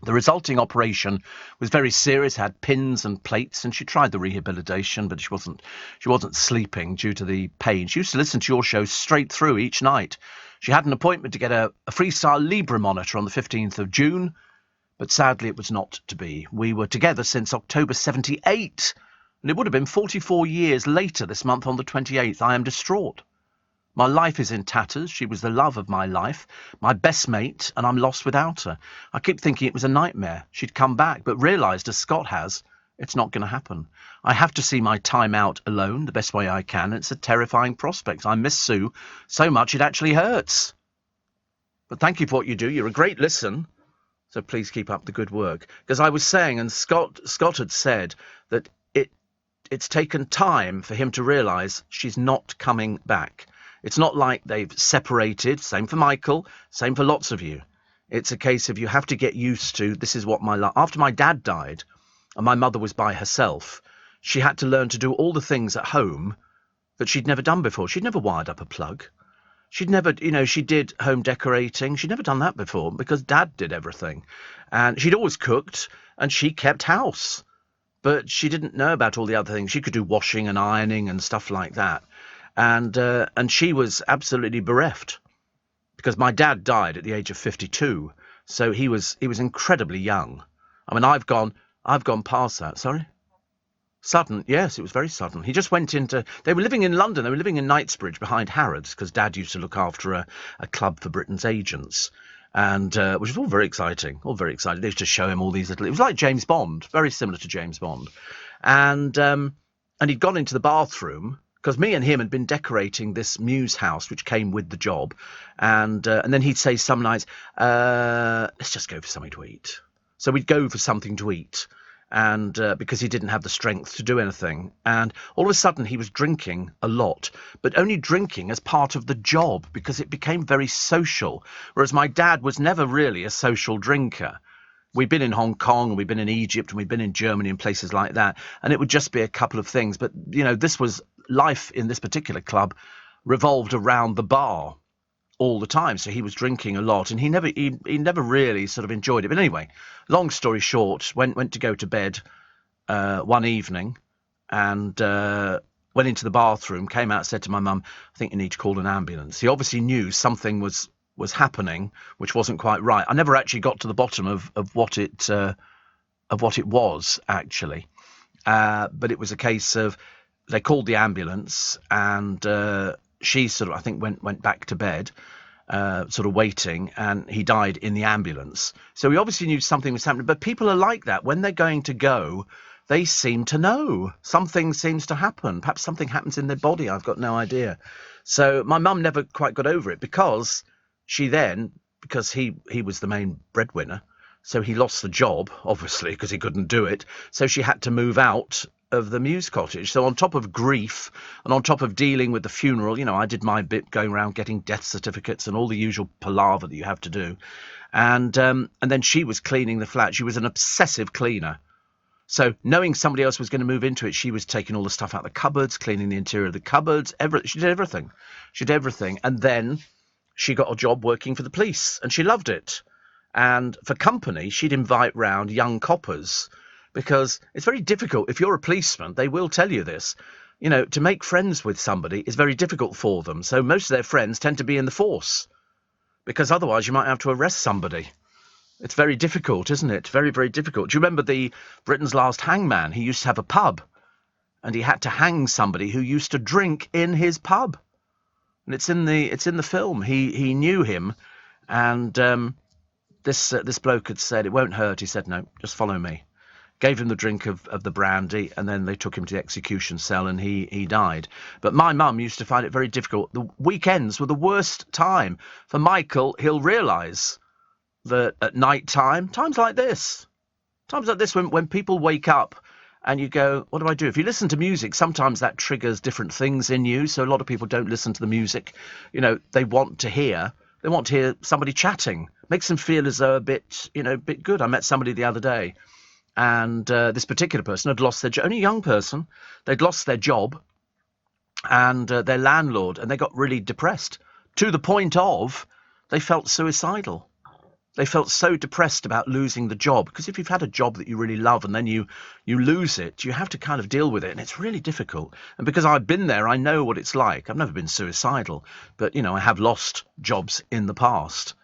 The resulting operation was very serious, had pins and plates, and she tried the rehabilitation, but she wasn't sleeping due to the pain. She used to listen to your show straight through each night. She had an appointment to get a Freestyle Libre monitor on the 15th of June, but sadly it was not to be. We were together since October 78, and it would have been 44 years later this month on the 28th. I am distraught. My life is in tatters. She was the love of my life, my best mate, and I'm lost without her. I keep thinking it was a nightmare. She'd come back, but realised, as Scott has, it's not going to happen. I have to see my time out alone the best way I can. It's a terrifying prospect. I miss Sue so much it actually hurts. But thank you for what you do. You're a great listen. So please keep up the good work. Because I was saying, and Scott had said, that it's taken time for him to realise she's not coming back. It's not like they've separated. Same for Michael. Same for lots of you. It's a case of you have to get used to, this is what my life... After my dad died, and my mother was by herself, she had to learn to do all the things at home that she'd never done before. She'd never wired up a plug. She'd never, she did home decorating. She'd never done that before because Dad did everything. And she'd always cooked and she kept house. But she didn't know about all the other things. She could do washing and ironing and stuff like that. And she was absolutely bereft because my dad died at the age of 52. So he was incredibly young. I mean, I've gone past that. Sorry? Sudden, yes, it was very sudden. He just went into... They were living in London. They were living in Knightsbridge behind Harrods because Dad used to look after a club for Britain's agents, and which was all very exciting. All very exciting. They used to show him all these little... It was like James Bond, very similar to James Bond. And he'd gone into the bathroom because me and him had been decorating this Muse house, which came with the job. And then he'd say some nights, let's just go for something to eat. So we'd go for something to eat. And because he didn't have the strength to do anything. And all of a sudden he was drinking a lot, but only drinking as part of the job because it became very social, whereas my dad was never really a social drinker. We'd been in Hong Kong and we'd been in Egypt and we'd been in Germany and places like that, and it would just be a couple of things. But, this was life in this particular club revolved around the bar all the time, so he was drinking a lot, and he never really sort of enjoyed it. But anyway, long story short, went to go to bed one evening, and went into the bathroom, came out, said to my mum, "I think you need to call an ambulance." He obviously knew something was happening, which wasn't quite right. I never actually got to the bottom of what it was actually, but it was a case of they called the ambulance, and she sort of, I think, went back to bed, sort of waiting, and he died in the ambulance. So he obviously knew something was happening. But people are like that. When they're going to go, they seem to know. Something seems to happen. Perhaps something happens in their body. I've got no idea. So my mum never quite got over it because he was the main breadwinner. So he lost the job, obviously, because he couldn't do it. So she had to move out of the Muse cottage. So on top of grief and on top of dealing with the funeral, I did my bit going around getting death certificates and all the usual palaver that you have to do. And then she was cleaning the flat. She was an obsessive cleaner. So knowing somebody else was going to move into it, she was taking all the stuff out of the cupboards, cleaning the interior of the cupboards. She did everything. And then she got a job working for the police, and she loved it. And for company, she'd invite round young coppers, because it's very difficult. If you're a policeman, they will tell you this. To make friends with somebody is very difficult for them. So most of their friends tend to be in the force, because otherwise you might have to arrest somebody. It's very difficult, isn't it? Very, very difficult. Do you remember the Britain's Last Hangman? He used to have a pub, and he had to hang somebody who used to drink in his pub. And it's in the film. He knew him, and this bloke had said, "It won't hurt." He said, "No, just follow me." Gave him the drink of the brandy, and then they took him to the execution cell, and he died. But my mum used to find it very difficult. The weekends were the worst time. For Michael, he'll realise that at night time, times like this when people wake up and you go, what do I do? If you listen to music, sometimes that triggers different things in you. So a lot of people don't listen to the music. They want to hear somebody chatting. Makes them feel as though a bit good. I met somebody the other day, and this particular person had lost their job. Only a young person. They'd lost their job and their landlord, and they got really depressed to the point of they felt suicidal. They felt so depressed about losing the job, because if you've had a job that you really love and then you lose it, you have to kind of deal with it, and it's really difficult. And because I've been there, I know what it's like. I've never been suicidal, but I have lost jobs in the past.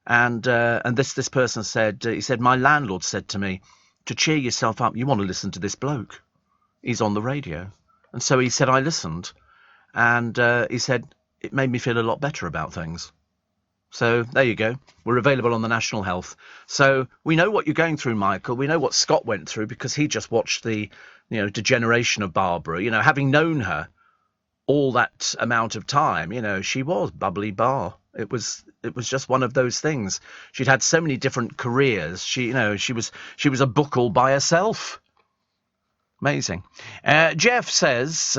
And this person said, he said, my landlord said to me, to cheer yourself up, you want to listen to this bloke. He's on the radio. And so he said, I listened, and he said, it made me feel a lot better about things. So there you go. We're available on the National Health. So we know what you're going through, Michael. We know what Scott went through, because he just watched the, degeneration of Barbara. Having known her all that amount of time, she was bubbly bar. It was just one of those things. She'd had so many different careers. She was a book all by herself. Amazing. Jeff says,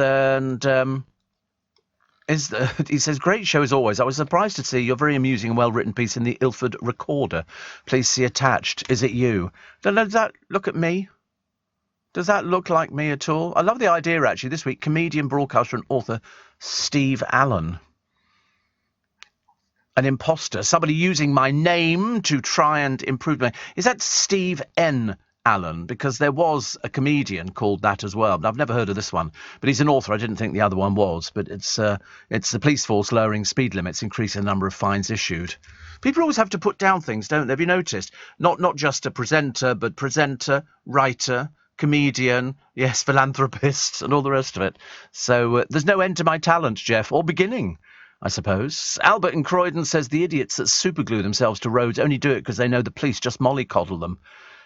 he says, great show as always. I was surprised to see your very amusing and well-written piece in the Ilford Recorder. Please see attached. Is it you? Don't know that. Look at me. Does that look like me at all? I love the idea, actually, this week, comedian, broadcaster and author Steve Allen. An imposter, somebody using my name to try and improve my... Is that Steve N. Allen? Because there was a comedian called that as well, but I've never heard of this one. But he's an author. I didn't think the other one was. But it's the police force lowering speed limits, increasing the number of fines issued. People always have to put down things, don't they? Have you noticed? Not just a presenter, but presenter, writer, comedian, yes, philanthropist, and all the rest of it. So there's no end to my talent, Jeff, or beginning, I suppose. Albert in Croydon says the idiots that superglue themselves to roads only do it because they know the police just mollycoddle them.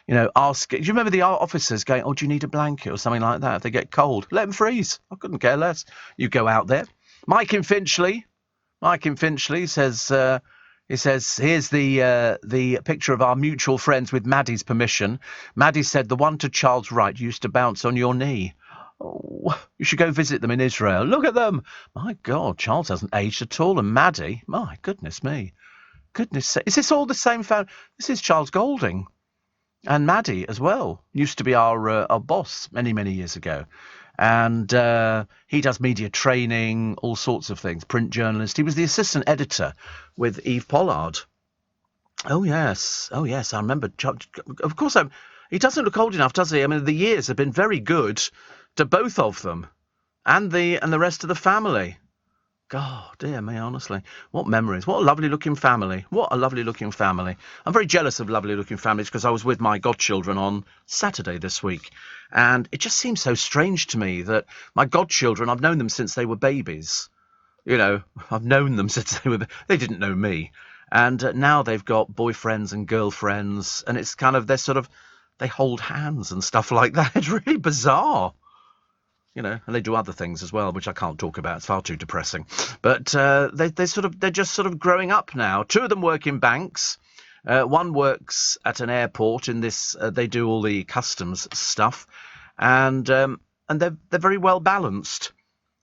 You know, do you remember the officers going, oh, do you need a blanket or something like that if they get cold? Let them freeze. I couldn't care less. You go out there. Mike in Finchley says, he says, here's the picture of our mutual friends with Maddie's permission. Maddie said the one to Charles Wright used to bounce on your knee. Oh, you should go visit them in Israel. Look at them. My God, Charles hasn't aged at all. And Maddie, my goodness me. Is this all the same family? This is Charles Golding. And Maddie as well. Used to be our boss many, many years ago. And he does media training, all sorts of things, print journalist. He was the assistant editor with Eve Pollard. Oh, yes, I remember. Of course, he doesn't look old enough, does he? I mean, the years have been very good to both of them and the rest of the family. God, dear me, honestly. What memories. What a lovely-looking family. What a lovely-looking family. I'm very jealous of lovely-looking families because I was with my godchildren on Saturday this week. And it just seems so strange to me that my godchildren, I've known them since they were babies. You know, I've known them since they didn't know me. And now they've got boyfriends and girlfriends. And it's kind of, they hold hands and stuff like that. It's really bizarre. You know, and they do other things as well, which I can't talk about. It's far too depressing. But they're just sort of growing up now. Two of them work in banks. One works at an airport in this. They do all the customs stuff, and they're very well balanced.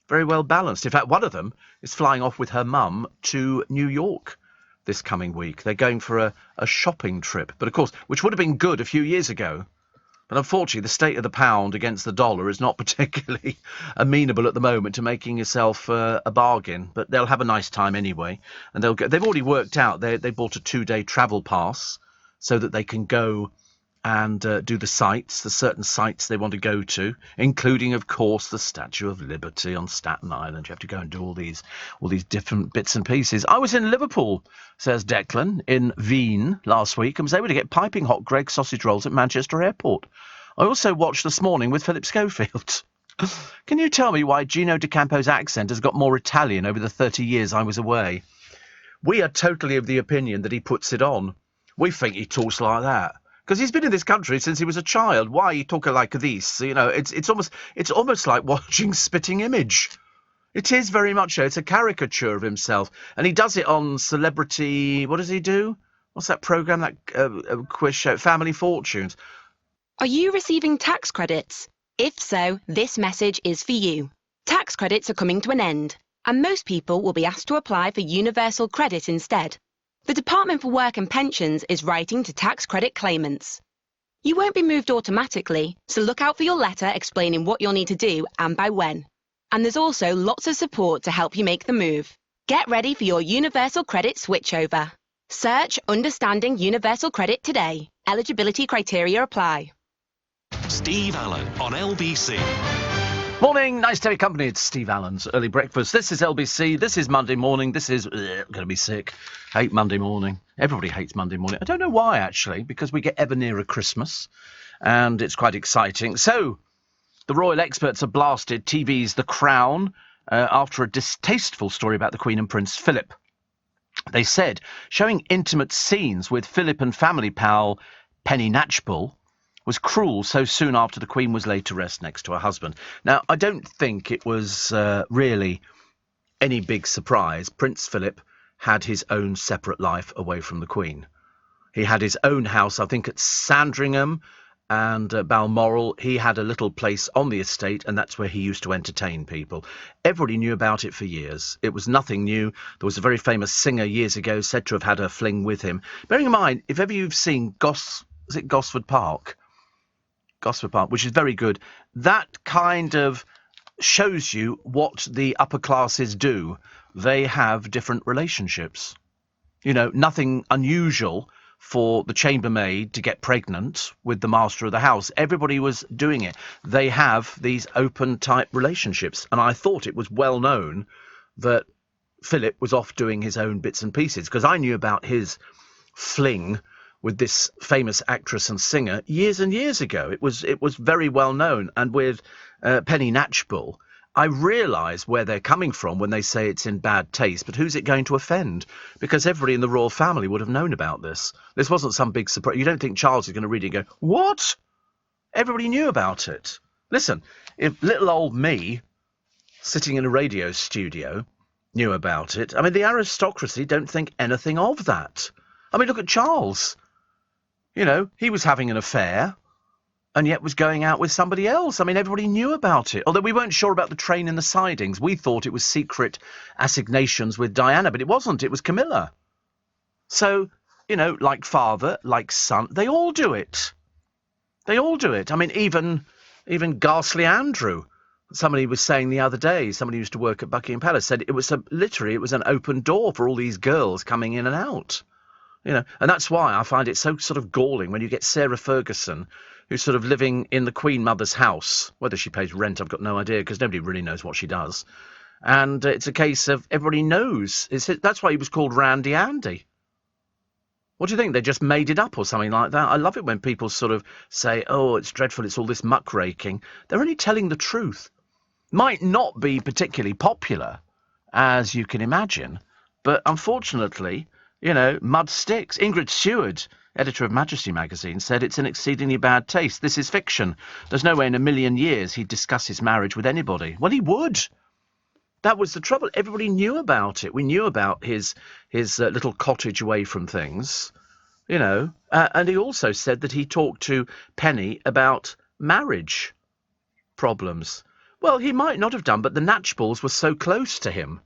Very well balanced. In fact, one of them is flying off with her mum to New York this coming week. They're going for a shopping trip, but of course, which would have been good a few years ago. But unfortunately, the state of the pound against the dollar is not particularly amenable at the moment to making yourself a bargain. But they'll have a nice time anyway. And they've already worked out. They bought a 2-day travel pass so that they can go and do the certain sites they want to go to, including, of course, the Statue of Liberty on Staten Island. You have to go and do all these different bits and pieces. I was in Liverpool, says Declan, in Wien last week, and was able to get piping hot Greggs sausage rolls at Manchester Airport. I also watched This Morning with Philip Schofield. Can you tell me why Gino D'Acampo's accent has got more Italian over the 30 years I was away? We are totally of the opinion that he puts it on. We think he talks like that. Because he's been in this country since he was a child. Why he talking like this? You know, it's almost like watching Spitting Image. It is very much so. It's a caricature of himself, and he does it on Celebrity. What does he do? What's that program? That quiz show, Family Fortunes. Are you receiving tax credits? If so, this message is for you. Tax credits are coming to an end, and most people will be asked to apply for universal credit instead. The Department for Work and Pensions is writing to tax credit claimants. You won't be moved automatically, so look out for your letter explaining what you'll need to do and by when. And there's also lots of support to help you make the move. Get ready for your universal credit switchover. Search Understanding Universal Credit today. Eligibility criteria apply. Steve Allen on LBC. Morning, nice to be company. It's Steve Allen's Early Breakfast. This is LBC. This is Monday morning. This is going to be sick. Hate Monday morning. Everybody hates Monday morning. I don't know why, actually, because we get ever nearer Christmas, and it's quite exciting. So, the royal experts have blasted TV's The Crown after a distasteful story about the Queen and Prince Philip. They said showing intimate scenes with Philip and family pal Penny Natchbull was cruel so soon after the Queen was laid to rest next to her husband. Now, I don't think it was really any big surprise. Prince Philip had his own separate life away from the Queen. He had his own house, I think, at Sandringham and Balmoral. He had a little place on the estate, and that's where he used to entertain people. Everybody knew about it for years. It was nothing new. There was a very famous singer years ago said to have had a fling with him. Bearing in mind, if ever you've seen Gosford Park, Gosford Park, which is very good. That kind of shows you what the upper classes do. They have different relationships. You know, nothing unusual for the chambermaid to get pregnant with the master of the house. Everybody was doing it. They have these open type relationships. And I thought it was well known that Philip was off doing his own bits and pieces, because I knew about his fling with this famous actress and singer years and years ago. It was very well known. And with Penny Natchbull, I realise where they're coming from when they say it's in bad taste, but who's it going to offend? Because everybody in the royal family would have known about this. This wasn't some big surprise. You don't think Charles is going to read it and go, what? Everybody knew about it. Listen, if little old me, sitting in a radio studio, knew about it, I mean, the aristocracy don't think anything of that. I mean, look at Charles. You know, he was having an affair and yet was going out with somebody else. I mean, everybody knew about it. Although we weren't sure about the train and the sidings. We thought it was secret assignations with Diana, but it wasn't. It was Camilla. So, you know, like father, like son, they all do it. They all do it. I mean, even Ghastly Andrew, somebody was saying the other day, somebody who used to work at Buckingham Palace, said it was literally it was an open door for all these girls coming in and out. You know, and that's why I find it so sort of galling when you get Sarah Ferguson, who's sort of living in the Queen Mother's house. Whether she pays rent, I've got no idea, because nobody really knows what she does. And it's a case of everybody knows. That's why he was called Randy Andy. What do you think? They just made it up or something like that? I love it when people sort of say, oh, it's dreadful, it's all this muckraking. They're only telling the truth. Might not be particularly popular, as you can imagine, but unfortunately, you know, mud sticks. Ingrid Seward, editor of Majesty magazine, said it's an exceedingly bad taste. This is fiction. There's no way in a million years he'd discuss his marriage with anybody. Well, he would. That was the trouble. Everybody knew about it. We knew about his little cottage away from things, you know. And he also said that he talked to Penny about marriage problems. Well, he might not have done, but the Natchbulls were so close to him.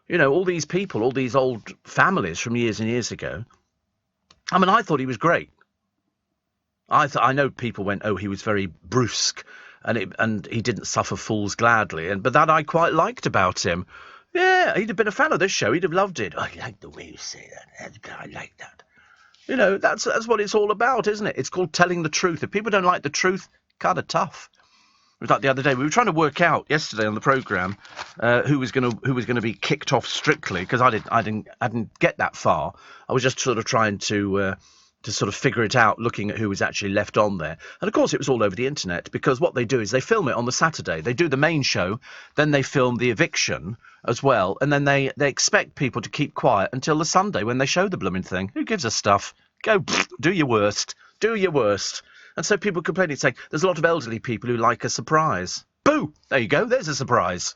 You know, all these people, all these old families from years and years ago. I mean, I thought he was great. I know people went, oh, he was very brusque, and he didn't suffer fools gladly, but that I quite liked about him. Yeah, he'd have been a fan of this show. He'd have loved it. I like the way you say that. I like that. You know, that's what it's all about, isn't it? It's called telling the truth. If people don't like the truth, kind of tough. It was like the other day. We were trying to work out yesterday on the programme who was going to be kicked off Strictly, because I didn't get that far. I was just sort of trying to sort of figure it out, looking at who was actually left on there. And of course, it was all over the internet, because what they do is they film it on the Saturday. They do the main show, then they film the eviction as well, and then they expect people to keep quiet until the Sunday when they show the blooming thing. Who gives a stuff? Go, do your worst. Do your worst. And so people complaining, saying, there's a lot of elderly people who like a surprise. Boo! There you go. There's a surprise.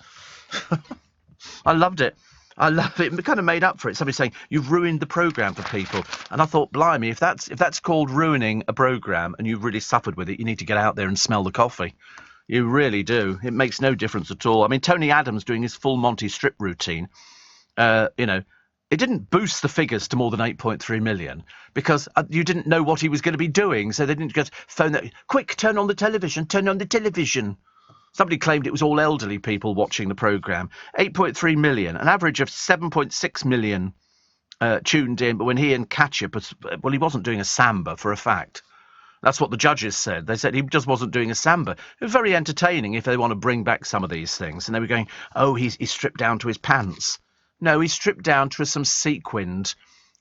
I loved it. I love it. It kind of made up for it. Somebody saying, you've ruined the programme for people. And I thought, blimey, if that's called ruining a programme and you've really suffered with it, you need to get out there and smell the coffee. You really do. It makes no difference at all. I mean, Tony Adams doing his full Monty strip routine, you know, it didn't boost the figures to more than 8.3 million because you didn't know what he was going to be doing. So they didn't just phone that, quick, turn on the television, turn on the television. Somebody claimed it was all elderly people watching the programme. 8.3 million, an average of 7.6 million tuned in. But when he and Ketchup, well, he wasn't doing a samba for a fact. That's what the judges said. They said he just wasn't doing a samba. It was very entertaining if they want to bring back some of these things. And they were going, oh, he's stripped down to his pants. No, he stripped down to some sequined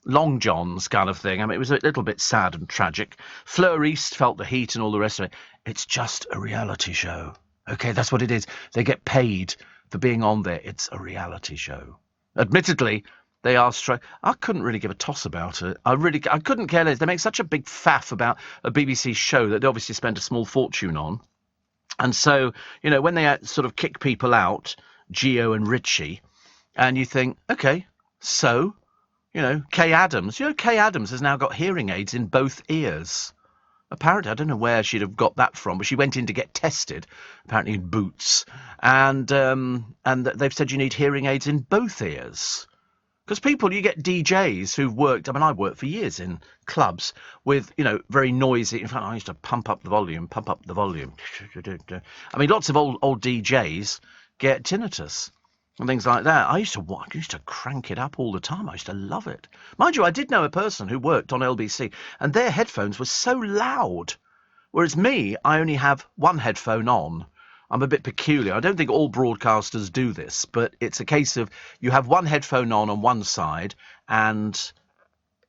long johns kind of thing. I mean, it was a little bit sad and tragic. Fleur East felt the heat and all the rest of it. It's just a reality show. OK, that's what it is. They get paid for being on there. It's a reality show. Admittedly, they are I couldn't really give a toss about it. I couldn't care less. They make such a big faff about a BBC show that they obviously spend a small fortune on. And so, you know, when they sort of kick people out, Gio and Richie, and you think, OK, so, you know, Kay Adams. You know, Kay Adams has now got hearing aids in both ears. Apparently, I don't know where she'd have got that from, but she went in to get tested, apparently in Boots. And they've said you need hearing aids in both ears. Because people, you get DJs who've worked, I mean, I worked for years in clubs with, very noisy. In fact, I used to pump up the volume. I mean, lots of old DJs get tinnitus and things like that. I used to crank it up all the time. I used to love it. Mind you, I did know a person who worked on LBC, and their headphones were so loud. Whereas me, I only have one headphone on. I'm a bit peculiar. I don't think all broadcasters do this, but it's a case of you have one headphone on one side and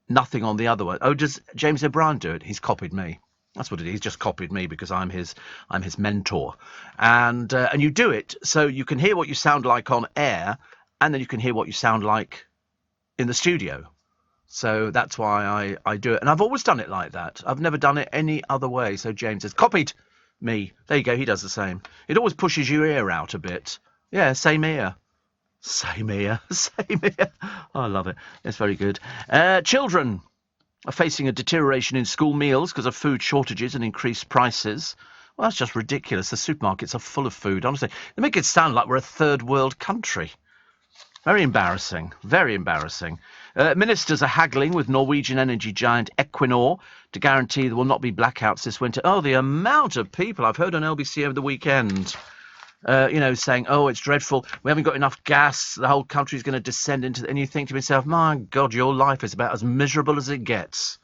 nothing on the other one. Oh, does James O'Brien do it? He's copied me. That's what it is. He's just copied me because I'm his mentor. And you do it so you can hear what you sound like on air, and then you can hear what you sound like in the studio. So that's why I do it. And I've always done it like that. I've never done it any other way. So James has copied me. There you go. He does the same. It always pushes your ear out a bit. Yeah, same ear. Same ear. Same ear. Oh, I love it. It's very good. Children are facing a deterioration in school meals because of food shortages and increased prices. Well, that's just ridiculous. The supermarkets are full of food. Honestly, they make it sound like we're a third world country. Very embarrassing. Very embarrassing. Ministers are haggling with Norwegian energy giant Equinor to guarantee there will not be blackouts this winter. Oh, the amount of people I've heard on LBC over the weekend, saying, oh, it's dreadful. We haven't got enough gas. The whole country's going to descend into... And you think to yourself, my God, your life is about as miserable as it gets.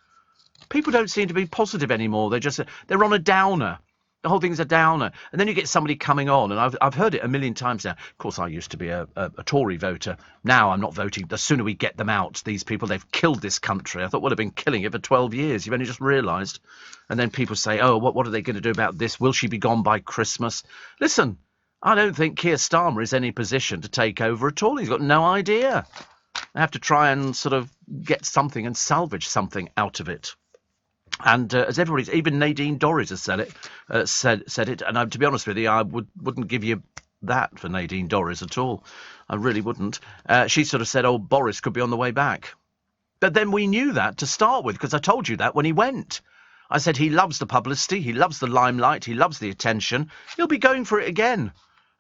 People don't seem to be positive anymore. They're on a downer. The whole thing's a downer. And then you get somebody coming on, and I've heard it a million times now. Of course, I used to be a Tory voter. Now I'm not voting. The sooner we get them out, these people, they've killed this country. I thought, well, they've been killing it for 12 years. You've only just realised. And then people say, oh, what are they going to do about this? Will she be gone by Christmas? Listen, I don't think Keir Starmer is in any position to take over at all. He's got no idea. They have to try and sort of get something and salvage something out of it. And as everybody's, even Nadine Dorries has said it. And to be honest with you, I wouldn't give you that for Nadine Dorries at all. I really wouldn't. She sort of said, oh, Boris could be on the way back. But then we knew that to start with, because I told you that when he went. I said he loves the publicity, he loves the limelight, he loves the attention. He'll be going for it again.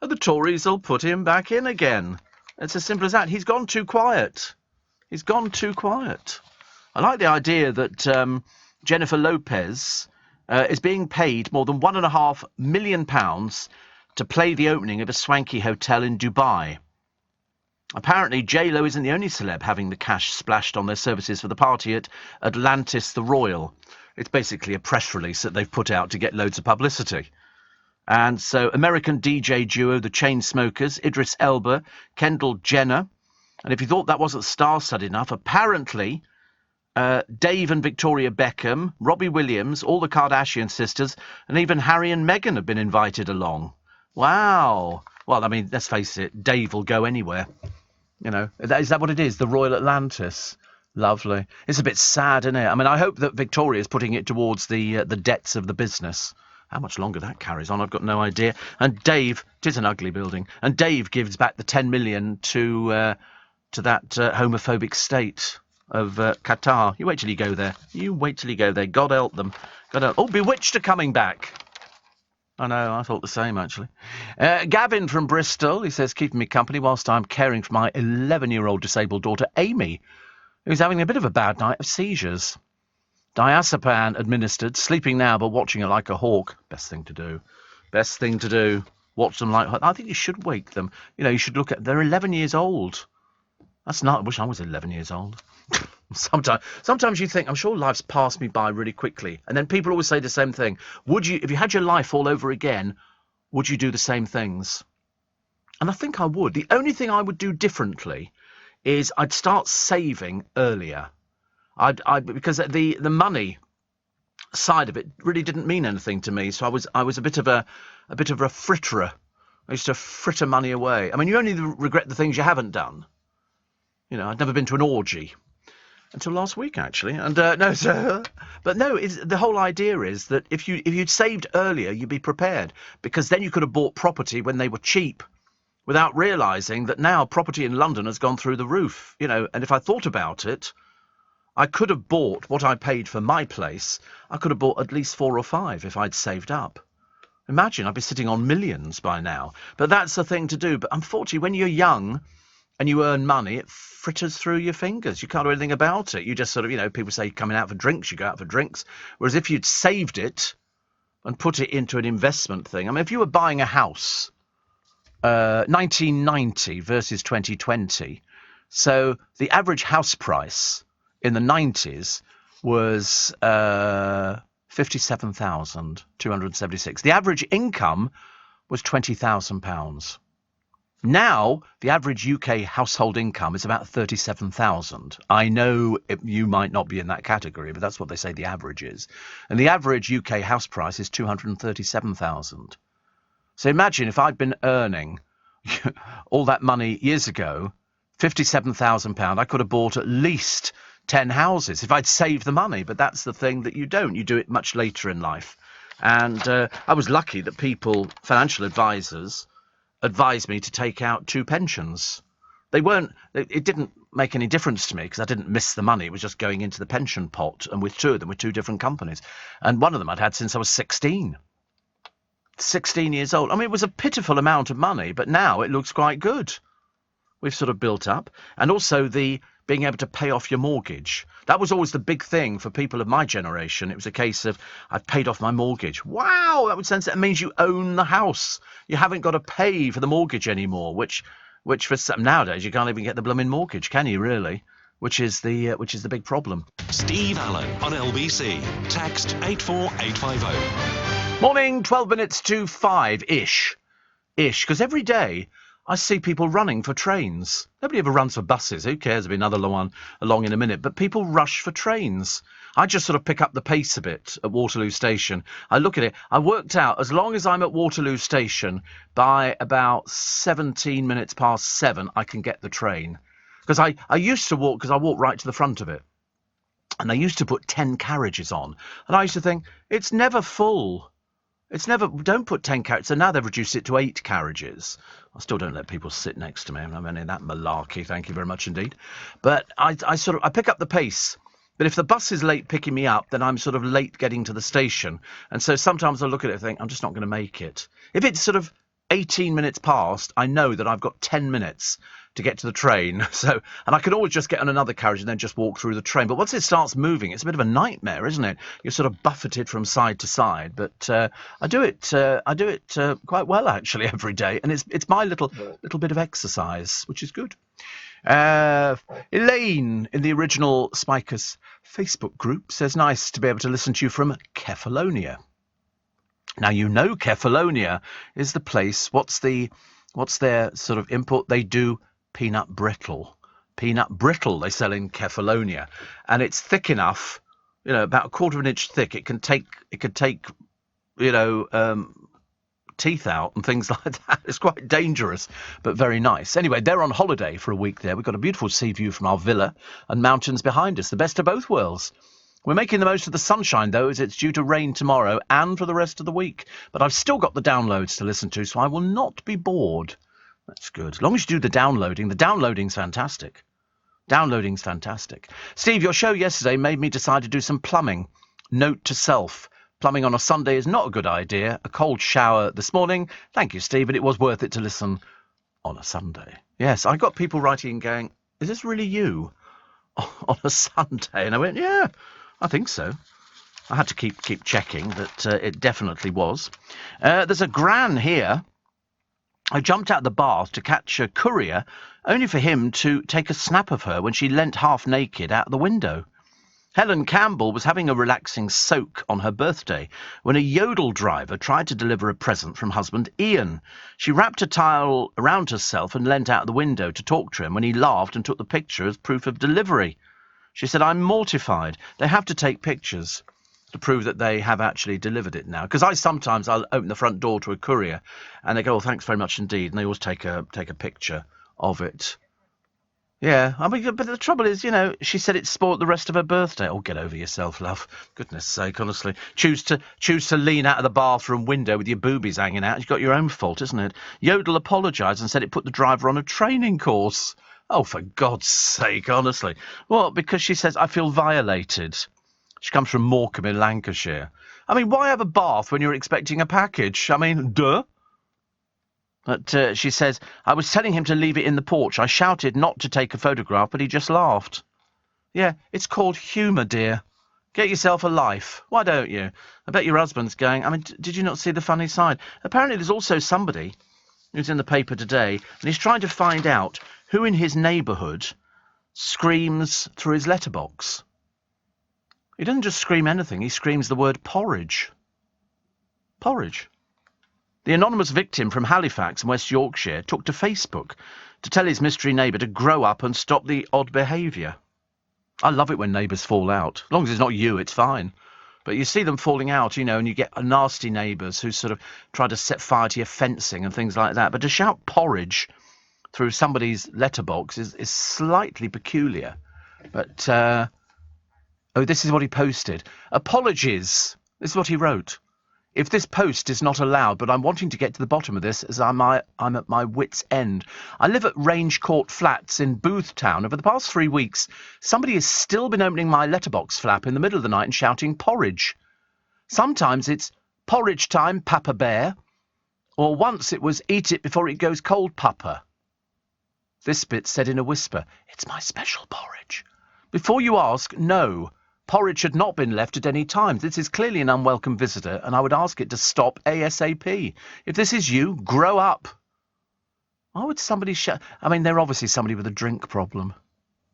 And the Tories will put him back in again. It's as simple as that. He's gone too quiet. He's gone too quiet. I like the idea that... Jennifer Lopez is being paid more than £1.5 million to play the opening of a swanky hotel in Dubai. Apparently, J-Lo isn't the only celeb having the cash splashed on their services for the party at Atlantis the Royal. It's basically a press release that they've put out to get loads of publicity. And so American DJ duo The Chainsmokers, Idris Elba, Kendall Jenner. And if you thought that wasn't star-studded enough, apparently... Dave and Victoria Beckham, Robbie Williams, all the Kardashian sisters, and even Harry and Meghan have been invited along. Wow. Well, I mean, let's face it, Dave will go anywhere. Is that what it is? The Royal Atlantis. Lovely. It's a bit sad, isn't it? I mean, I hope that Victoria's putting it towards the debts of the business. How much longer that carries on, I've got no idea. And Dave, it is an ugly building, and Dave gives back the 10 million to that homophobic state of Qatar. You wait till you go there. You wait till you go there. God help them. God help. Oh, Bewitched are coming back. I know, I thought the same, actually. Gavin from Bristol, he says, keeping me company whilst I'm caring for my 11-year-old disabled daughter, Amy, who's having a bit of a bad night of seizures. Diazepam administered, sleeping now but watching her like a hawk. Best thing to do. Best thing to do. Watch them like... I think you should wake them. You should look at... They're 11 years old. That's not... I wish I was 11 years old. Sometimes you think, I'm sure life's passed me by really quickly. And then people always say the same thing. Would you, if you had your life all over again, would you do the same things? And I think I would. The only thing I would do differently is I'd start saving earlier. Because the money side of it really didn't mean anything to me. So I was a bit of a fritterer. I used to fritter money away. I mean, you only regret the things you haven't done. I'd never been to an orgy until last week, actually. And the whole idea is that if you'd saved earlier, you'd be prepared, because then you could have bought property when they were cheap, without realising that now property in London has gone through the roof. And if I thought about it, I could have bought what I paid for my place. I could have bought at least 4 or 5 if I'd saved up. Imagine, I'd be sitting on millions by now. But that's the thing to do. But unfortunately, when you're young, and you earn money, it fritters through your fingers. You can't do anything about it. You just sort of, people say coming out for drinks, you go out for drinks. Whereas if you'd saved it and put it into an investment thing, I mean, if you were buying a house, 1990 versus 2020, so the average house price in the 90s was 57,276. The average income was £20,000. Now, the average UK household income is about 37,000. I know you might not be in that category, but that's what they say the average is. And the average UK house price is 237,000. So imagine if I'd been earning all that money years ago, £57,000, I could have bought at least 10 houses if I'd saved the money. But that's the thing that you don't. You do it much later in life. And I was lucky that financial advisors, advised me to take out 2 pensions. It didn't make any difference to me because I didn't miss the money. It was just going into the pension pot, and with 2 of them, with 2 different companies. And one of them I'd had since I was 16 years old. I mean, it was a pitiful amount of money, but now it looks quite good. We've sort of built up. And also the being able to pay off your mortgage. That was always the big thing for people of my generation. It was a case of, I've paid off my mortgage. Wow, that means you own the house. You haven't got to pay for the mortgage anymore, which for some nowadays you can't even get the blooming mortgage, can you really? Which is the big problem. Steve Allen on LBC. Text 84850. Morning, 12 minutes to 5-ish. Because every day I see people running for trains. Nobody ever runs for buses. Who cares? There'll be another one along in a minute. But people rush for trains. I just sort of pick up the pace a bit at Waterloo Station. I look at it. I worked out as long as I'm at Waterloo Station, by about 17 minutes past 7, I can get the train. Because I used to walk, because I walk right to the front of it. And they used to put 10 carriages on. And I used to think, it's never full. Don't put 10 carriages. So now they've reduced it to 8 carriages. I still don't let people sit next to me. I'm in that malarkey. Thank you very much indeed. But I pick up the pace. But if the bus is late picking me up, then I'm sort of late getting to the station. And so sometimes I look at it and think, I'm just not going to make it. If it's sort of 18 minutes past, I know that I've got 10 minutes to get to the train. And I can always just get on another carriage and then just walk through the train. But once it starts moving, it's a bit of a nightmare, isn't it? You're sort of buffeted from side to side. But I do it quite well actually every day, and it's my little bit of exercise, which is good. Elaine in the original Spikers Facebook group says, nice to be able to listen to you from Kefalonia. Now, Kefalonia is the place. What's their sort of import? They do peanut brittle. Peanut brittle they sell in Kefalonia, and it's thick enough, about 1/4 of an inch thick. It can take teeth out and things like that. It's quite dangerous, but very nice. Anyway, they're on holiday for a week there. We've got a beautiful sea view from our villa and mountains behind us. The best of both worlds. We're making the most of the sunshine, though, as it's due to rain tomorrow and for the rest of the week. But I've still got the downloads to listen to, so I will not be bored. That's good. As long as you do the downloading's fantastic. Downloading's fantastic. Steve, your show yesterday made me decide to do some plumbing. Note to self. Plumbing on a Sunday is not a good idea. A cold shower this morning. Thank you, Steve, but it was worth it to listen on a Sunday. Yes, I got people writing and going, is this really you on a Sunday? And I went, yeah, I think so. I had to keep checking that it definitely was. There's a gran here who jumped out of the bath to catch a courier, only for him to take a snap of her when she leant half naked out the window. Helen Campbell was having a relaxing soak on her birthday when a Yodel driver tried to deliver a present from husband Ian. She wrapped a towel around herself and leant out the window to talk to him when he laughed and took the picture as proof of delivery. She said, I'm mortified. They have to take pictures to prove that they have actually delivered it now. Because I'll open the front door to a courier and they go, oh, thanks very much indeed. And they always take a picture of it. Yeah, I mean, but the trouble is, she said it spoilt the rest of her birthday. Oh, get over yourself, love. Goodness sake, honestly. Choose to lean out of the bathroom window with your boobies hanging out. You've got your own fault, isn't it? Yodel apologised and said it put the driver on a training course. Oh, for God's sake, honestly. Well, because she says, I feel violated. She comes from Morecambe in Lancashire. I mean, why have a bath when you're expecting a package? I mean, duh. But she says, I was telling him to leave it in the porch. I shouted not to take a photograph, but he just laughed. Yeah, it's called humour, dear. Get yourself a life. Why don't you? I bet your husband's going, I mean, did you not see the funny side? Apparently there's also somebody who's in the paper today, and he's trying to find out who in his neighbourhood screams through his letterbox. He doesn't just scream anything, he screams the word porridge. Porridge. The anonymous victim from Halifax in West Yorkshire took to Facebook to tell his mystery neighbour to grow up and stop the odd behaviour. I love it when neighbours fall out. As long as it's not you, it's fine. But you see them falling out, you know, and you get nasty neighbours who sort of try to set fire to your fencing and things like that. But to shout porridge through somebody's letterbox is slightly peculiar. But, oh, this is what he posted. Apologies. This is what he wrote. If this post is not allowed, but I'm wanting to get to the bottom of this as I'm at my wit's end. I live at Range Court Flats in Boothtown. Over the past 3 weeks, somebody has still been opening my letterbox flap in the middle of the night and shouting porridge. Sometimes it's porridge time, Papa Bear. Or once it was eat it before it goes cold, Papa. This bit said in a whisper, it's my special porridge. Before you ask, no. Porridge had not been left at any time. This is clearly an unwelcome visitor, and I would ask it to stop ASAP. If this is you, grow up. Why would somebody I mean, they're obviously somebody with a drink problem.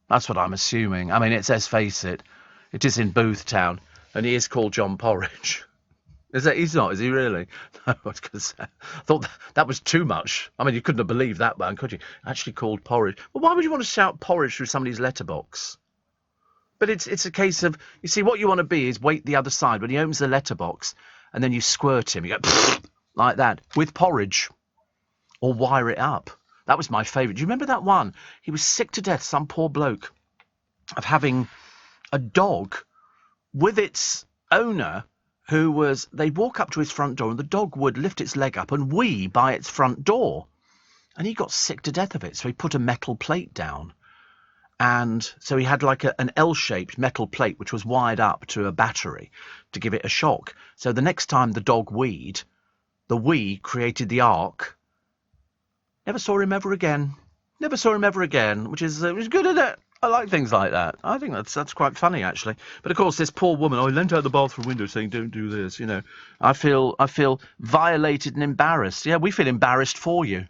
That's what I'm assuming. I mean, let's face it. It is in Boothtown, and he is called John Porridge. Is that? He's not, is he really? No, I was going to say. I thought that was too much. I mean, you couldn't have believed that one, could you? Actually called Porridge. Well, why would you want to shout porridge through somebody's letterbox? But it's a case of, you see, what you want to be is wait the other side. When he opens the letterbox, and then you squirt him, you go, like that, with porridge. Or wire it up. That was my favourite. Do you remember that one? He was sick to death, some poor bloke, of having a dog with its owner who was, they'd walk up to his front door and the dog would lift its leg up and wee by its front door. And he got sick to death of it, so he put a metal plate down. And so he had like an L-shaped metal plate which was wired up to a battery to give it a shock. So the next time the dog weed, the wee created the arc. Never saw him ever again. Never saw him ever again, which is good, isn't it? I like things like that. I think that's quite funny, actually. But of course, this poor woman, he leant out the bathroom window saying, "Don't do this." You know, I feel violated and embarrassed. Yeah, we feel embarrassed for you.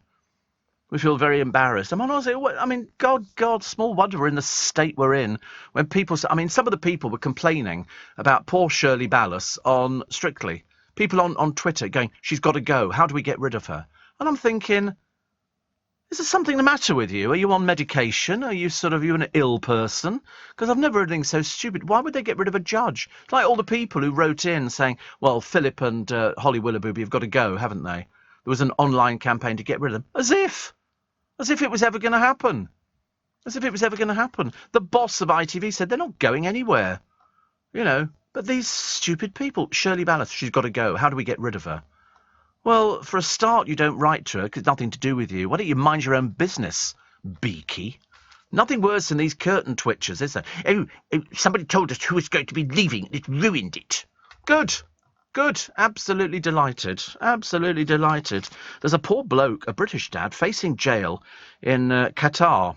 We feel very embarrassed. I mean, God, small wonder we're in the state we're in when people say, I mean, some of the people were complaining about poor Shirley Ballas on Strictly. People on Twitter going, she's got to go. How do we get rid of her? And I'm thinking, is there something the matter with you? Are you on medication? Are you you an ill person? Because I've never heard anything so stupid. Why would they get rid of a judge? It's like all the people who wrote in saying, well, Philip and Holly Willoughby have got to go, haven't they? There was an online campaign to get rid of them. As if it was ever going to happen. As if it was ever going to happen. The boss of ITV said they're not going anywhere. You know, but these stupid people. Shirley Ballas, she's got to go. How do we get rid of her? Well, for a start, you don't write to her because it's nothing to do with you. Why don't you mind your own business, Beaky? Nothing worse than these curtain twitchers, is there? Oh, somebody told us who was going to be leaving. It ruined it. Good. Absolutely delighted. Absolutely delighted. There's a poor bloke, a British dad, facing jail in Qatar.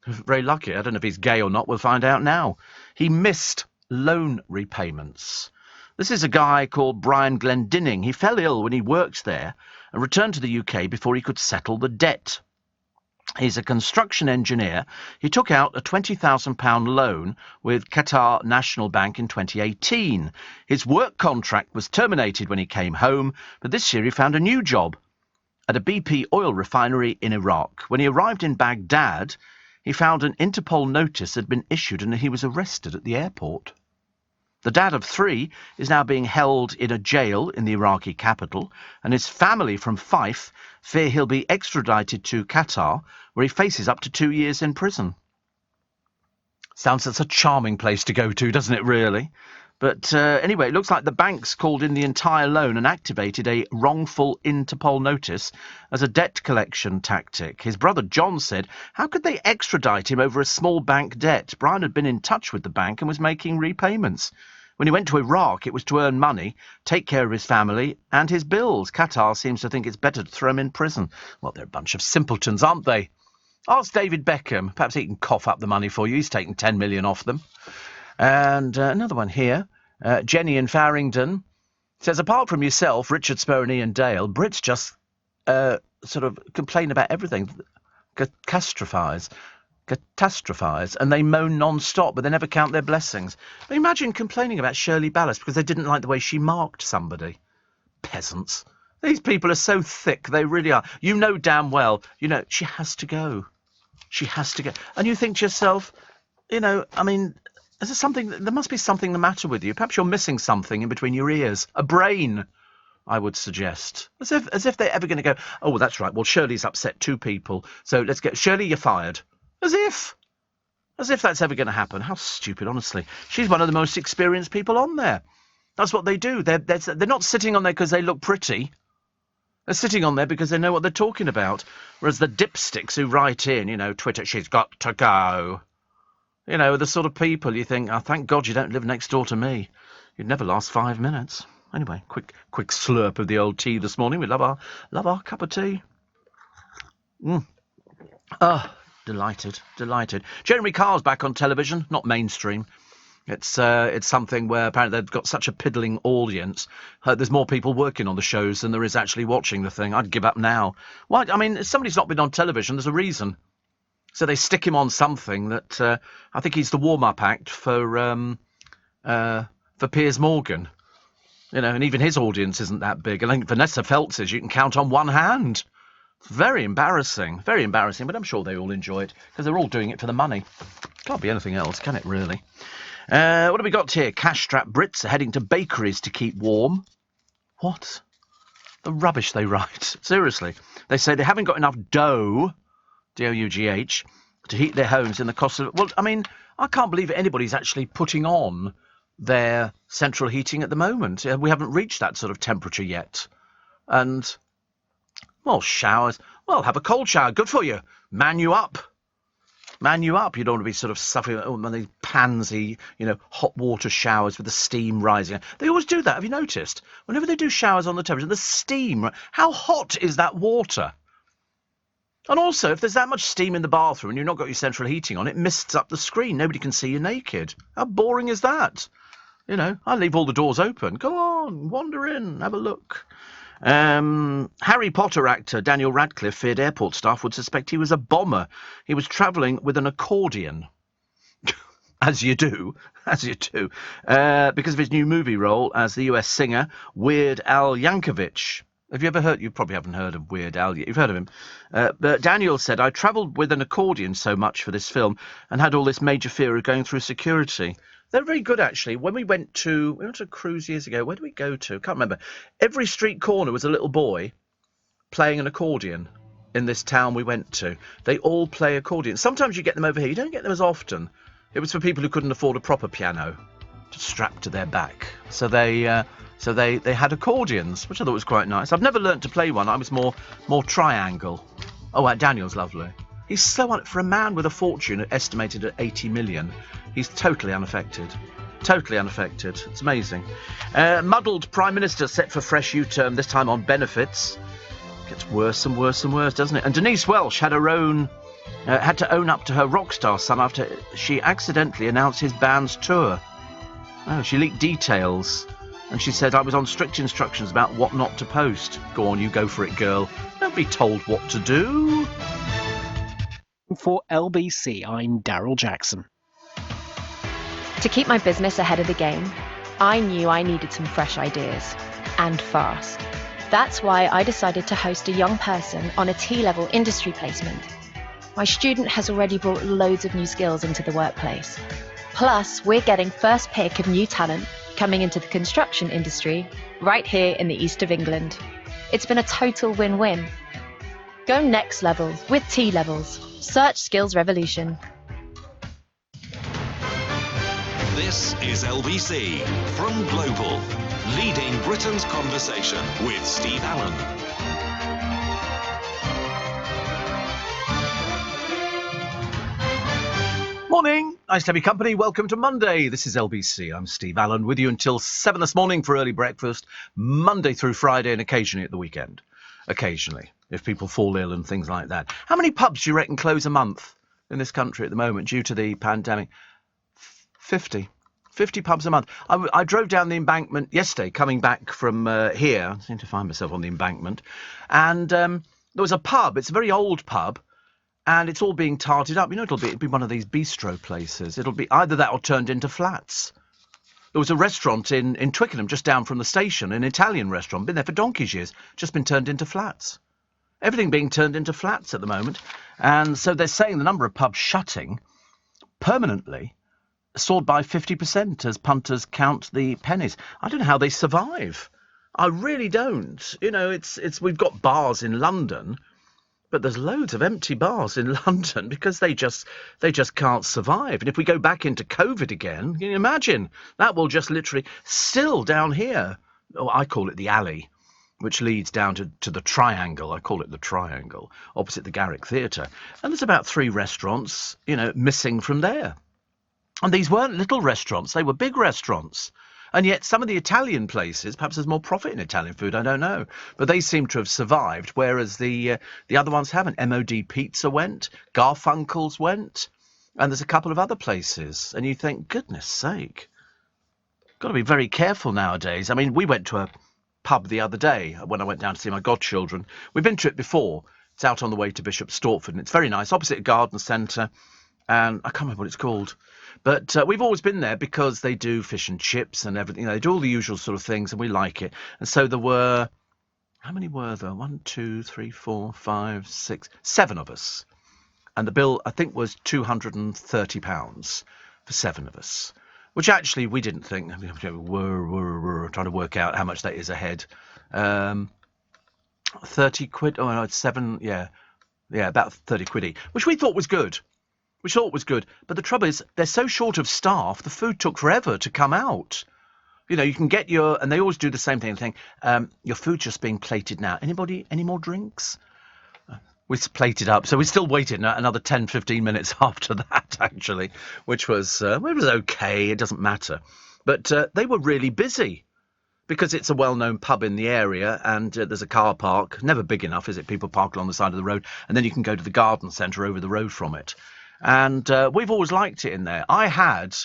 Very lucky. I don't know if he's gay or not. We'll find out now. He missed loan repayments. This is a guy called Brian Glendinning. He fell ill when he worked there and returned to the UK before he could settle the debt. He's a construction engineer. He took out a £20,000 loan with Qatar National Bank in 2018. His work contract was terminated when he came home, but this year he found a new job at a BP oil refinery in Iraq. When he arrived in Baghdad, he found an Interpol notice had been issued and he was arrested at the airport. The dad of 3 is now being held in a jail in the Iraqi capital, and his family from Fife fear he'll be extradited to Qatar, where he faces up to 2 years in prison. Sounds like a charming place to go to, doesn't it, really? But anyway, it looks like the banks called in the entire loan and activated a wrongful Interpol notice as a debt collection tactic. His brother John said, how could they extradite him over a small bank debt? Brian had been in touch with the bank and was making repayments. When he went to Iraq, it was to earn money, take care of his family and his bills. Qatar seems to think it's better to throw him in prison. Well, they're a bunch of simpletons, aren't they? Ask David Beckham. Perhaps he can cough up the money for you. He's taken 10 million off them. And another one here. Jenny in Farringdon says, apart from yourself, Richard Sperry and Ian Dale, Brits just sort of complain about everything. Catastrophize, and they moan non-stop, but they never count their blessings. Imagine complaining about Shirley Ballas because they didn't like the way she marked somebody. Peasants. These people are so thick, they really are. You know damn well, she has to go. She has to go. And you think to yourself, I mean, there must be something the matter with you. Perhaps you're missing something in between your ears. A brain, I would suggest. As if they're ever going to go, oh, that's right, well, Shirley's upset 2 people, so let's get Shirley, you're fired. As if that's ever going to happen. How stupid, honestly. She's one of the most experienced people on there. That's what they do. They're not sitting on there because they look pretty. They're sitting on there because they know what they're talking about. Whereas the dipsticks who write in, Twitter, she's got to go. The sort of people you think, oh, thank God you don't live next door to me. You'd never last 5 minutes. Anyway, quick slurp of the old tea this morning. We love our cup of tea. Delighted. Jeremy Carr's back on television, not mainstream. It's something where apparently they've got such a piddling audience. There's more people working on the shows than there is actually watching the thing. I'd give up now. Why? I mean, if somebody's not been on television, there's a reason. So they stick him on something that I think he's the warm-up act for Piers Morgan. And even his audience isn't that big. I think Vanessa Feltz's you can count on one hand. Very embarrassing, but I'm sure they all enjoy it because they're all doing it for the money. Can't be anything else, can it, really? What have we got here? Cash-strapped Brits are heading to bakeries to keep warm. What? The rubbish they write. Seriously. They say they haven't got enough dough, D-O-U-G-H, to heat their homes in the cost of... Well, I mean, I can't believe anybody's actually putting on their central heating at the moment. We haven't reached that sort of temperature yet. And... well, showers. Well, have a cold shower. Good for you. Man you up. You don't want to be sort of suffering one of these pansy, hot water showers with the steam rising. They always do that. Have you noticed? Whenever they do showers on the television, the steam. How hot is that water? And also, if there's that much steam in the bathroom and you've not got your central heating on, it mists up the screen. Nobody can see you naked. How boring is that? I leave all the doors open. Go on, wander in, have a look. Harry Potter actor Daniel Radcliffe feared airport staff would suspect he was a bomber. He was travelling with an accordion. As you do. Because of his new movie role as the US singer Weird Al Yankovic. Have you ever heard? You probably haven't heard of Weird Al. You've heard of him. But Daniel said, I travelled with an accordion so much for this film and had all this major fear of going through security. They're very good, actually. When we went to a cruise years ago, where did we go to? I can't remember. Every street corner was a little boy playing an accordion in this town we went to. They all play accordions. Sometimes you get them over here. You don't get them as often. It was for people who couldn't afford a proper piano strapped to their back. So they had accordions, which I thought was quite nice. I've never learnt to play one. I was more triangle. Oh, Daniel's lovely. He's so for a man with a fortune estimated at 80 million. He's totally unaffected. It's amazing. Muddled Prime Minister set for fresh U-turn, this time on benefits. Gets worse and worse, doesn't it? And Denise Welch had to own up to her rock star son after she accidentally announced his band's tour. Oh, she leaked details. And she said, I was on strict instructions about what not to post. Go on, you go for it, girl. Don't be told what to do. For LBC, I'm Daryl Jackson. To keep my business ahead of the game, I knew I needed some fresh ideas, and fast. That's why I decided to host a young person on a T-level industry placement. My student has already brought loads of new skills into the workplace. Plus, we're getting first pick of new talent coming into the construction industry right here in the east of England. It's been a total win-win. Go next level with T-levels. Search Skills Revolution. This is LBC from Global, leading Britain's conversation with Steve Allen. Morning. Nice to have your company. Welcome to Monday. This is LBC. I'm Steve Allen with you until 7 this morning for early breakfast, Monday through Friday and occasionally at the weekend. Occasionally, if people fall ill and things like that. How many pubs do you reckon close a month in this country at the moment due to the pandemic? 50. 50 pubs a month. I drove down the embankment yesterday coming back from here. I seem to find myself on the embankment. And there was a pub. It's a very old pub. And it's all being tarted up. You know, it'll be one of these bistro places. It'll be either that or turned into flats. There was a restaurant in Twickenham, just down from the station, an Italian restaurant. Been there for donkey's years. Just been turned into flats. Everything being turned into flats at the moment. And so they're saying the number of pubs shutting permanently soared by 50% as punters count the pennies. I don't know how they survive. I really don't. You know, we've got bars in London. But there's loads of empty bars in London because they just can't survive. And if we go back into COVID again, can you imagine? That will just literally still down here. Oh, I call it the alley, which leads down to the Triangle. I call it the Triangle, opposite the Garrick Theatre. And there's about 3 restaurants, you know, missing from there. And these weren't little restaurants. They were big restaurants. And yet some of the Italian places, perhaps there's more profit in Italian food, I don't know. But they seem to have survived, whereas the other ones haven't. MOD Pizza went, Garfunkel's went, and there's a couple of other places. And you think, goodness sake, got to be very careful nowadays. I mean, we went to a pub the other day when I went down to see my godchildren. We've been to it before. It's out on the way to Bishop Stortford, and it's very nice, opposite a garden centre. And I can't remember what it's called. But we've always been there because they do fish and chips and everything. They do all the usual sort of things, and we like it. And so there were, how many were there? 1, 2, 3, 4, 5, 6, 7 of us. And the bill, I think, was £230 for 7 of us, which actually we didn't think. I mean, we're trying to work out how much that is a head. 30 quid. Oh, no, it's 7. Yeah, about 30 quid each, which we thought was good. But the trouble is, they're so short of staff, the food took forever to come out. You know, you can get and they always do the same thing, your food's just being plated now. Anybody, any more drinks? We plated up, so we still waited another 10, 15 minutes after that, actually, which was, it was okay, it doesn't matter. But they were really busy, because it's a well-known pub in the area, and there's a car park, never big enough, is it? People park along the side of the road, and then you can go to the garden centre over the road from it. And we've always liked it in there. I had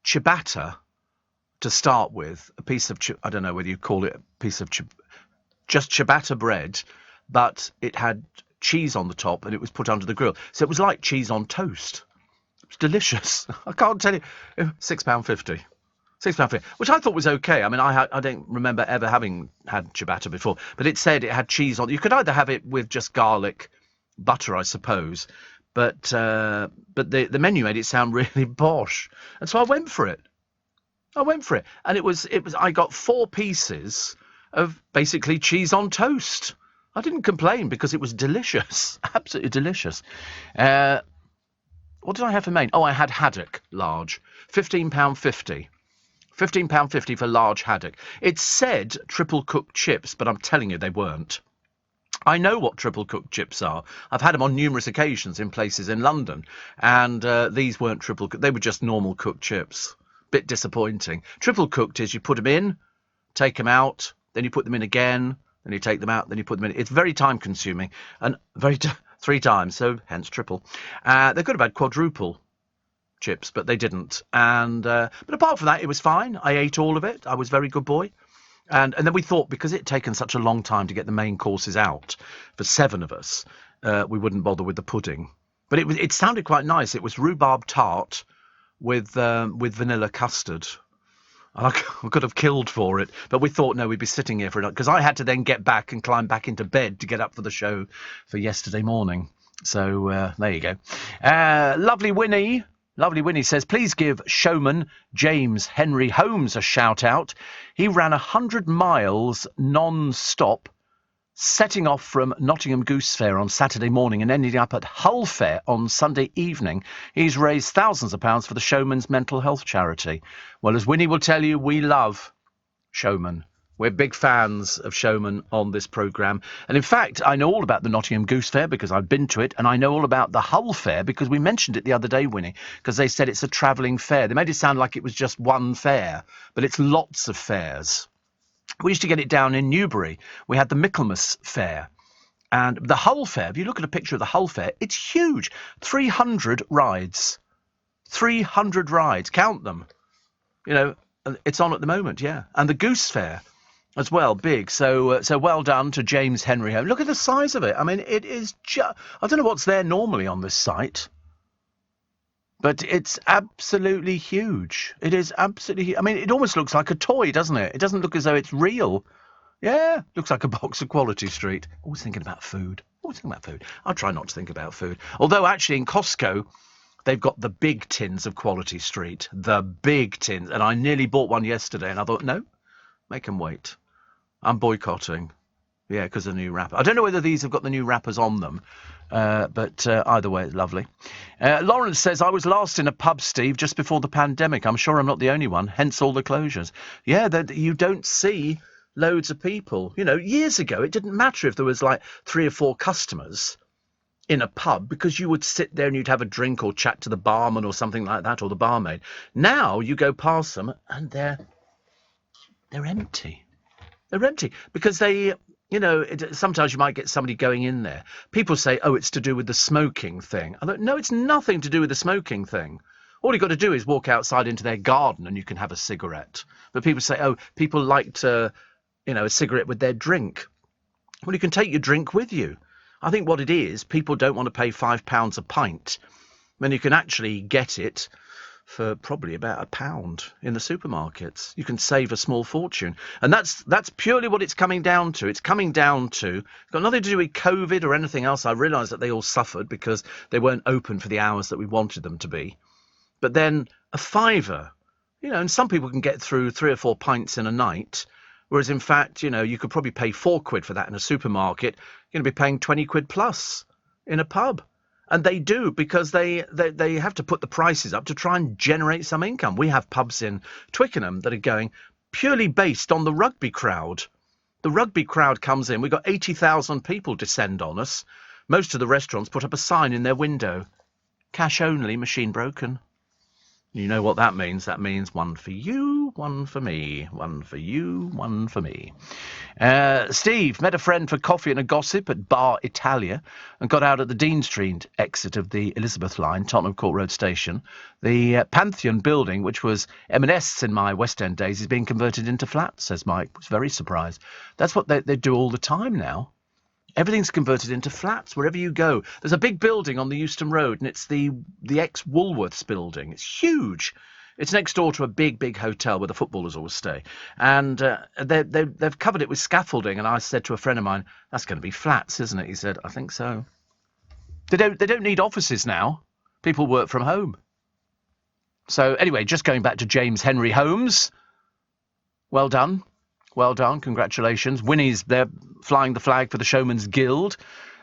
ciabatta to start with, a piece of, I don't know whether you call it a piece of, just ciabatta bread, but it had cheese on the top and it was put under the grill. So it was like cheese on toast. It was delicious. I can't tell you. £6.50. £6.50, which I thought was okay. I mean, I don't remember ever having had ciabatta before, but it said it had cheese on. You could either have it with just garlic, butter, I suppose. But the menu made it sound really posh, and so I went for it. And it was. I got 4 pieces of basically cheese on toast. I didn't complain because it was delicious, absolutely delicious. What did I have for main? Oh, I had haddock large, £15.50. £15.50 for large haddock. It said triple cooked chips, but I'm telling you they weren't. I know what triple cooked chips are. I've had them on numerous occasions in places in London, and these weren't triple cooked. They were just normal cooked chips. Bit disappointing. Triple cooked is you put them in, take them out, then you put them in again, then you take them out, then you put them in. It's very time consuming, and 3 times, so hence triple. They could have had quadruple chips, but they didn't. And but apart from that, it was fine. I ate all of it. I was a very good boy. And then we thought, because it had taken such a long time to get the main courses out for 7 of us, we wouldn't bother with the pudding. But it sounded quite nice. It was rhubarb tart with vanilla custard. And I could have killed for it, but we thought, no, we'd be sitting here for it, because I had to then get back and climb back into bed to get up for the show for yesterday morning. So there you go. Lovely Winnie says, please give showman James Henry Holmes a shout out. He ran 100 miles non-stop, setting off from Nottingham Goose Fair on Saturday morning and ending up at Hull Fair on Sunday evening. He's raised thousands of pounds for the Showman's mental health charity. Well, as Winnie will tell you, we love Showman We're big fans of Showman on this programme. And in fact, I know all about the Nottingham Goose Fair because I've been to it, and I know all about the Hull Fair because we mentioned it the other day, Winnie, because they said it's a travelling fair. They made it sound like it was just one fair, but it's lots of fairs. We used to get it down in Newbury. We had the Michaelmas Fair. And the Hull Fair, if you look at a picture of the Hull Fair, it's huge. 300 rides. 300 rides. Count them. You know, it's on at the moment, yeah. And the Goose Fair as well, big. So well done to James Henry Home. Look at the size of it. I mean, it is just... I don't know what's there normally on this site, but it's absolutely huge. It is absolutely... I mean, it almost looks like a toy, doesn't it? It doesn't look as though it's real. Yeah, looks like a box of Quality Street. Always thinking about food. I'll try not to think about food. Although, actually, in Costco, they've got the big tins of Quality Street. The big tins. And I nearly bought one yesterday, and I thought, no, make them wait. I'm boycotting. Yeah, because of the new wrapper. I don't know whether these have got the new wrappers on them, but either way, it's lovely. Lawrence says, I was last in a pub, Steve, just before the pandemic. I'm sure I'm not the only one, hence all the closures. Yeah, you don't see loads of people. You know, years ago, it didn't matter if there was like 3 or 4 customers in a pub because you would sit there and you'd have a drink or chat to the barman or something like that, or the barmaid. Now you go past them and they're empty. They're empty because they, you know, sometimes you might get somebody going in there. People say, oh, it's to do with the smoking thing. I thought, no, it's nothing to do with the smoking thing. All you've got to do is walk outside into their garden and you can have a cigarette. But people say, oh, people like to, you know, a cigarette with their drink. Well, you can take your drink with you. I think what it is, people don't want to pay £5 a pint when you can actually get it for probably about £1 in the supermarkets. You can save a small fortune. And that's purely what it's coming down to. It's coming down to, it's got nothing to do with COVID or anything else. I realise that they all suffered because they weren't open for the hours that we wanted them to be. But then a £5, you know, and some people can get through 3 or 4 pints in a night, whereas in fact, you know, you could probably pay £4 for that in a supermarket. You're going to be paying £20 plus in a pub. And they do, because they have to put the prices up to try and generate some income. We have pubs in Twickenham that are going purely based on the rugby crowd. The rugby crowd comes in. We've got 80,000 people descend on us. Most of the restaurants put up a sign in their window. Cash only, machine broken. You know what that means. That means one for you, one for me. One for you, one for me. Steve met a friend for coffee and a gossip at Bar Italia and got out at the Dean Street exit of the Elizabeth line, Tottenham Court Road station. The Pantheon building, which was M&S in my West End days, is being converted into flats, says Mike. I was very surprised. That's what they do all the time now. Everything's converted into flats wherever you go. There's a big building on the Euston Road, and it's the ex-Woolworths building. It's huge. It's next door to a big hotel where the footballers always stay. And they've covered it with scaffolding, and I said to a friend of mine, that's going to be flats, isn't it? He said, I think so. They don't need offices now. People work from home. So anyway, just going back to James Henry Holmes. Well done. Well done, congratulations. Winnie's there flying the flag for the Showman's Guild.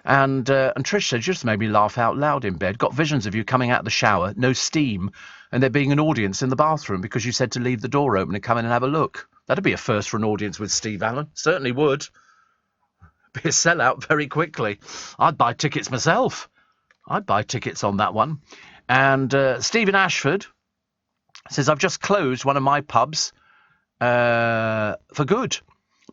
And Trish said, just made me laugh out loud in bed. Got visions of you coming out of the shower, no steam, and there being an audience in the bathroom because you said to leave the door open and come in and have a look. That'd be a first for an audience with Steve Allen. Certainly would. Be a sellout very quickly. I'd buy tickets myself. I'd buy tickets on that one. And Stephen Ashford says, I've just closed one of my pubs for good.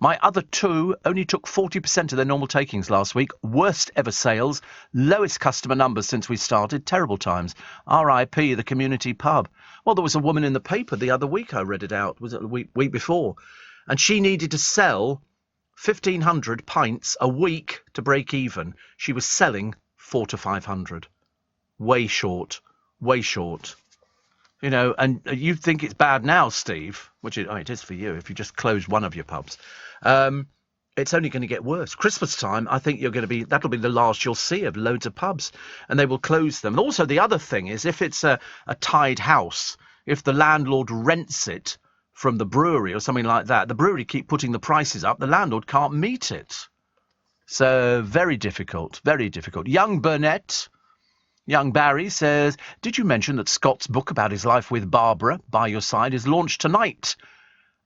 My other 2 only took 40% of their normal takings last week. Worst ever sales. Lowest customer numbers since we started. Terrible times. R.I.P. the community pub. Well, there was a woman in the paper the other week. I read it out. Was it the week before? And she needed to sell 1,500 pints a week to break even. She was selling 400 to 500. Way short. Way short. You know, and you think it's bad now, Steve, which it is for you if you just close one of your pubs. It's only going to get worse. Christmas time, I think that'll be the last you'll see of loads of pubs, and they will close them. And also the other thing is, if it's a tied house, if the landlord rents it from the brewery or something like that, the brewery keep putting the prices up, the landlord can't meet it. So very difficult, very difficult. Young Barry says, did you mention that Scott's book about his life with Barbara, By Your Side, is launched tonight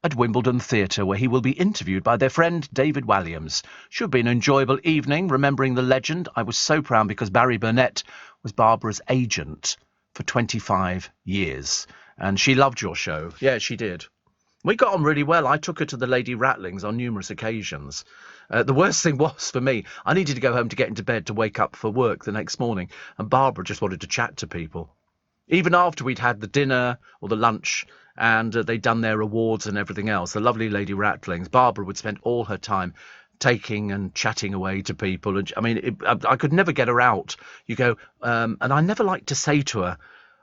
at Wimbledon Theatre, where he will be interviewed by their friend David Walliams. Should be an enjoyable evening, remembering the legend. I was so proud because Barry Burnett was Barbara's agent for 25 years. And she loved your show. Yeah, she did. We got on really well. I took her to the Lady Rattlings on numerous occasions. The worst thing was, for me, I needed to go home to get into bed to wake up for work the next morning, and Barbara just wanted to chat to people. Even after we'd had the dinner or the lunch and they'd done their awards and everything else, the lovely Lady Rattlings, Barbara would spend all her time taking and chatting away to people. And I mean, I could never get her out. You go, and I never liked to say to her,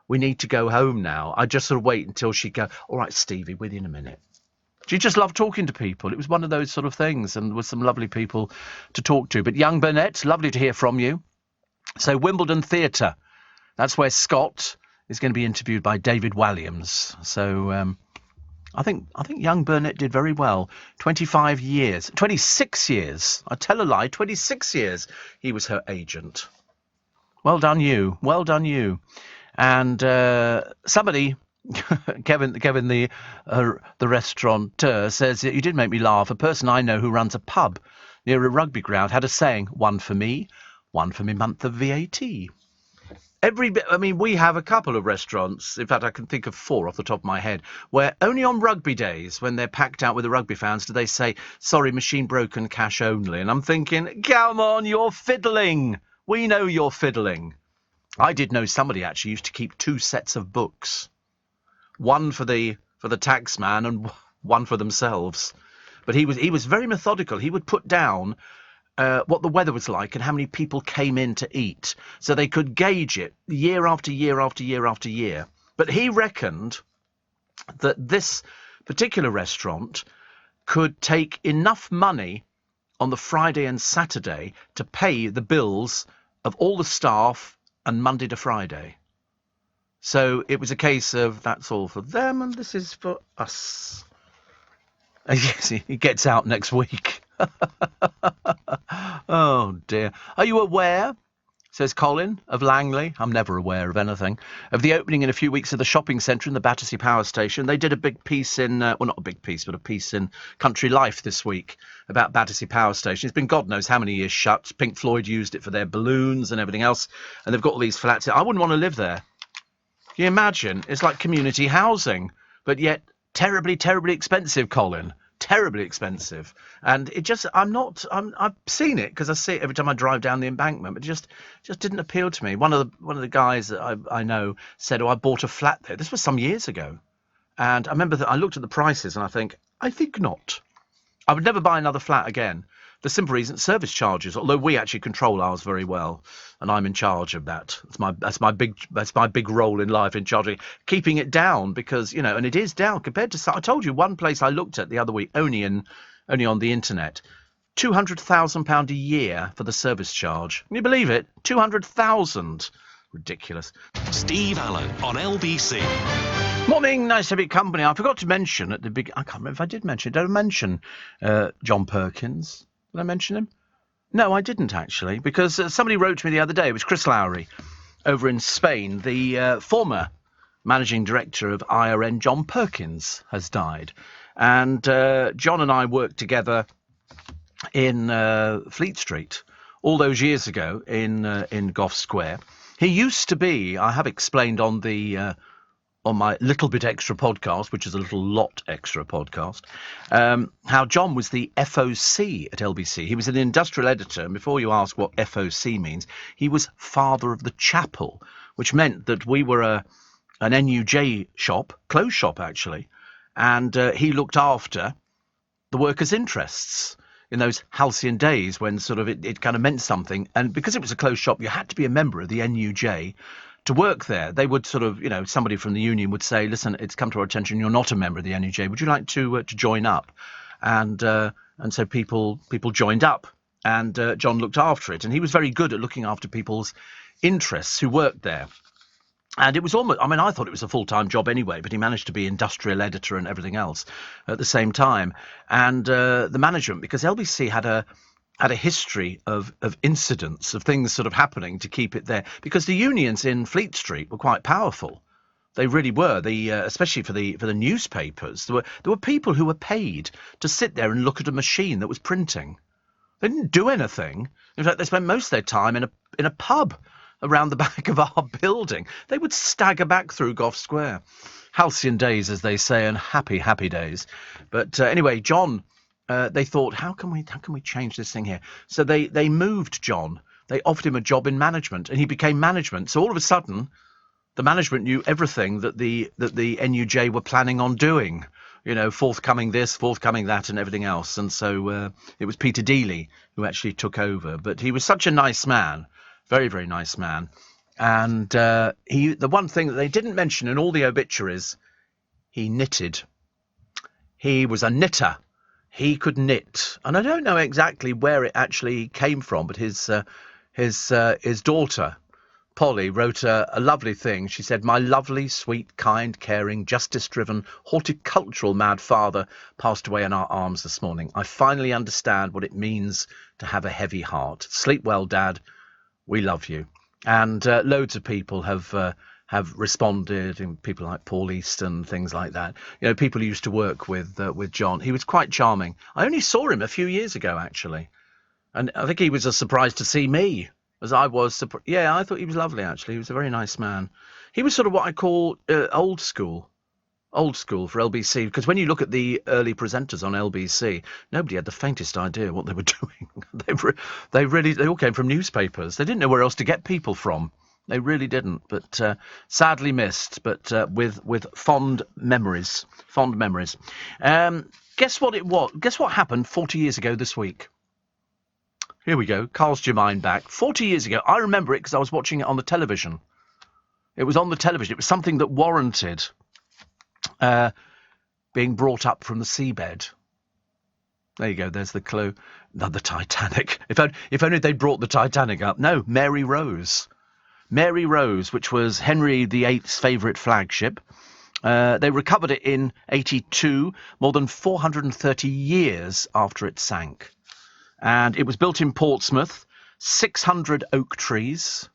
we need to go home now. I just sort of wait until she'd go, all right, Stevie, within a minute. She just loved talking to people. It was one of those sort of things, and there were some lovely people to talk to. But young Burnett, lovely to hear from you. So Wimbledon Theatre, that's where Scott is going to be interviewed by David Walliams. So I think young Burnett did very well. 26 years. I tell a lie, 26 years he was her agent. Well done you. Well done you. And somebody, Kevin the restaurateur, says, you did make me laugh. A person I know who runs a pub near a rugby ground had a saying, one for me month of VAT. We have a couple of restaurants, in fact I can think of 4 off the top of my head, where only on rugby days, when they're packed out with the rugby fans, do they say, sorry, machine broken, cash only. And I'm thinking, come on, you're fiddling. We know you're fiddling. I did know somebody actually used to keep 2 sets of books. One for the tax man and one for themselves. But he was very methodical. He would put down what the weather was like and how many people came in to eat, so they could gauge it year after year after year after year. But he reckoned that this particular restaurant could take enough money on the Friday and Saturday to pay the bills of all the staff and Monday to Friday. So it was a case of that's all for them and this is for us. Yes, he gets out next week. Oh dear. Are you aware, says Colin of Langley, I'm never aware of anything, of the opening in a few weeks of the shopping centre in the Battersea Power Station? They did a big piece in, well, not a big piece, but a piece in Country Life this week about Battersea Power Station. It's been God knows how many years shut. Pink Floyd used it for their balloons and everything else, and they've got all these flats. I wouldn't want to live there. Can you imagine? It's like community housing, but yet terribly, terribly expensive, Colin. Terribly expensive. And it just, I've seen it because I see it every time I drive down the embankment, but it just didn't appeal to me. One of the guys that I know said, I bought a flat there. This was some years ago. And I remember that I looked at the prices and I think not. I would never buy another flat again. The simple reason, service charges, although we actually control ours very well, and I'm in charge of that. That's my big role in life, in charge of keeping it down, because, and it is down compared to, I told you, one place I looked at the other week, only on the internet, £200,000 a year for the service charge. Can you believe it? 200,000. Ridiculous. Steve Allen on LBC. Morning, nice to be company. I forgot to mention at the big, I can't remember if I did mention it. Did I mention John Perkins? Did I mention him? No, I didn't actually, because somebody wrote to me the other day. It was Chris Lowry over in Spain. The former managing director of IRN, John Perkins, has died. And John and I worked together in Fleet Street all those years ago in Gough Square. He used to be, I have explained on the on my Little Bit Extra podcast, which is a little lot extra podcast, how John was the FOC at LBC. He was an industrial editor, and before you ask what FOC means, he was father of the chapel, which meant that we were an NUJ shop, clothes shop actually, and he looked after the workers' interests in those halcyon days when sort of it kind of meant something. And because it was a closed shop, you had to be a member of the NUJ to work there. They would sort of, somebody from the union would say, listen, it's come to our attention, you're not a member of the NUJ. Would you like to join up? And so people joined up, and John looked after it. And he was very good at looking after people's interests who worked there. And it was almost, I thought it was a full-time job anyway, but he managed to be industrial editor and everything else at the same time. And the management, because LBC had a history of incidents, of things sort of happening to keep it there, because the unions in Fleet Street were quite powerful. They really were. Especially for the newspapers, there were people who were paid to sit there and look at a machine that was printing. They didn't do anything. In fact, they spent most of their time in a pub around the back of our building. They would stagger back through Gough Square. Halcyon days, as they say, and happy days. But anyway, John, they thought, how can we change this thing here? So they moved John. They offered him a job in management, and he became management. So all of a sudden, the management knew everything that the NUJ were planning on doing. You know, forthcoming this, forthcoming that, and everything else. And so it was Peter Dealey who actually took over. But he was such a nice man, very, very nice man. And the one thing that they didn't mention in all the obituaries, he knitted. He was a knitter. He could knit. And I don't know exactly where it actually came from, but his daughter, Polly, wrote a lovely thing. She said, "My lovely, sweet, kind, caring, justice-driven, horticultural mad father passed away in our arms this morning. I finally understand what it means to have a heavy heart. Sleep well, Dad. We love you." And loads of people have responded, and people like Paul Easton, things like that. You know, people who used to work with John. He was quite charming. I only saw him a few years ago, actually. And I think he was as surprised to see me as I was. Yeah, I thought he was lovely, actually. He was a very nice man. He was sort of what I call old school for LBC, because when you look at the early presenters on LBC, nobody had the faintest idea what they were doing. They all came from newspapers. They didn't know where else to get people from. They really didn't. But sadly missed, but with fond memories. Guess what happened 40 years ago this week? Here we go. Cast your mind back. 40 years ago. I remember it because I was watching it on the television. It was on the television. It was something that warranted being brought up from the seabed. There you go. There's the clue. Not the Titanic. If only they'd brought the Titanic up. No, Mary Rose. Mary Rose, which was Henry VIII's favourite flagship. They recovered it in 82, more than 430 years after it sank. And it was built in Portsmouth. 600 oak trees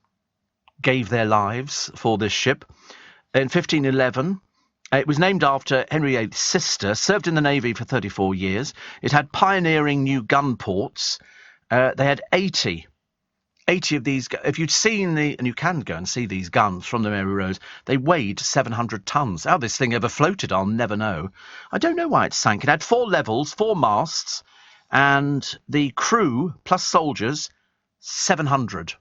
gave their lives for this ship. In 1511, it was named after Henry VIII's sister, served in the Navy for 34 years. It had pioneering new gun ports. They had 80 of these. If you'd seen and you can go and see these guns from the Mary Rose, they weighed 700 tons. How this thing ever floated, I'll never know. I don't know why it sank. It had 4 levels, 4 masts, and the crew, plus soldiers, 700,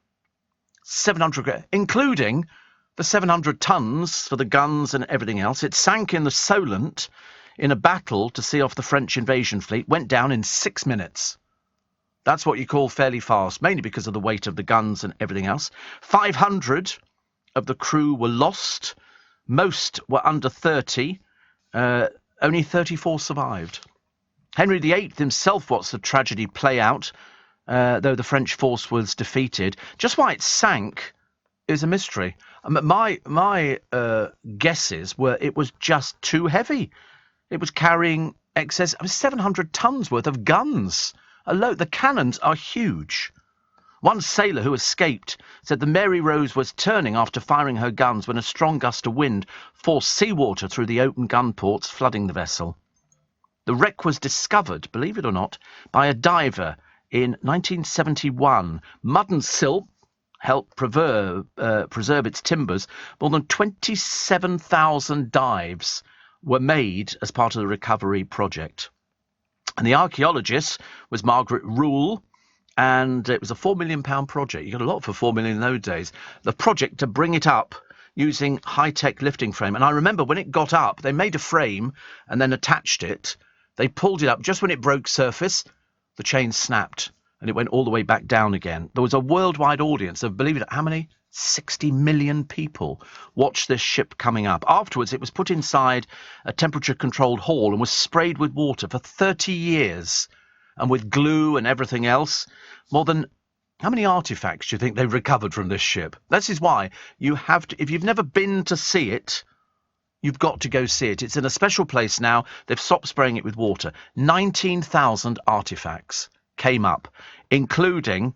including the 700 tons for the guns and everything else. It sank in the Solent in a battle to see off the French invasion fleet, went down in 6 minutes. That's what you call fairly fast, mainly because of the weight of the guns and everything else. 500 of the crew were lost. Most were under 30. Only 34 survived. Henry VIII himself watched the tragedy play out, though the French force was defeated. Just why it sank is a mystery. My guesses were it was just too heavy. It was carrying excess. 700 tons worth of guns. The cannons are huge. One sailor who escaped said the Mary Rose was turning after firing her guns when a strong gust of wind forced seawater through the open gun ports, flooding the vessel. The wreck was discovered, believe it or not, by a diver in 1971. Mud and silt helped preserve its timbers. More than 27,000 dives were made as part of the recovery project. And the archaeologist was Margaret Rule, and it was a £4 million project. You got a lot for £4 million in those days. The project to bring it up using high-tech lifting frame. And I remember when it got up, they made a frame and then attached it. They pulled it up. Just when it broke surface, the chain snapped and it went all the way back down again. There was a worldwide audience of, believe it, how many? 60 million people watched this ship coming up. Afterwards, it was put inside a temperature-controlled hall and was sprayed with water for 30 years, and with glue and everything else. More than how many artifacts do you think they've recovered from this ship? This is why you have to, if you've never been to see it, you've got to go see it. It's in a special place now. They've stopped spraying it with water. 19,000 artifacts came up, including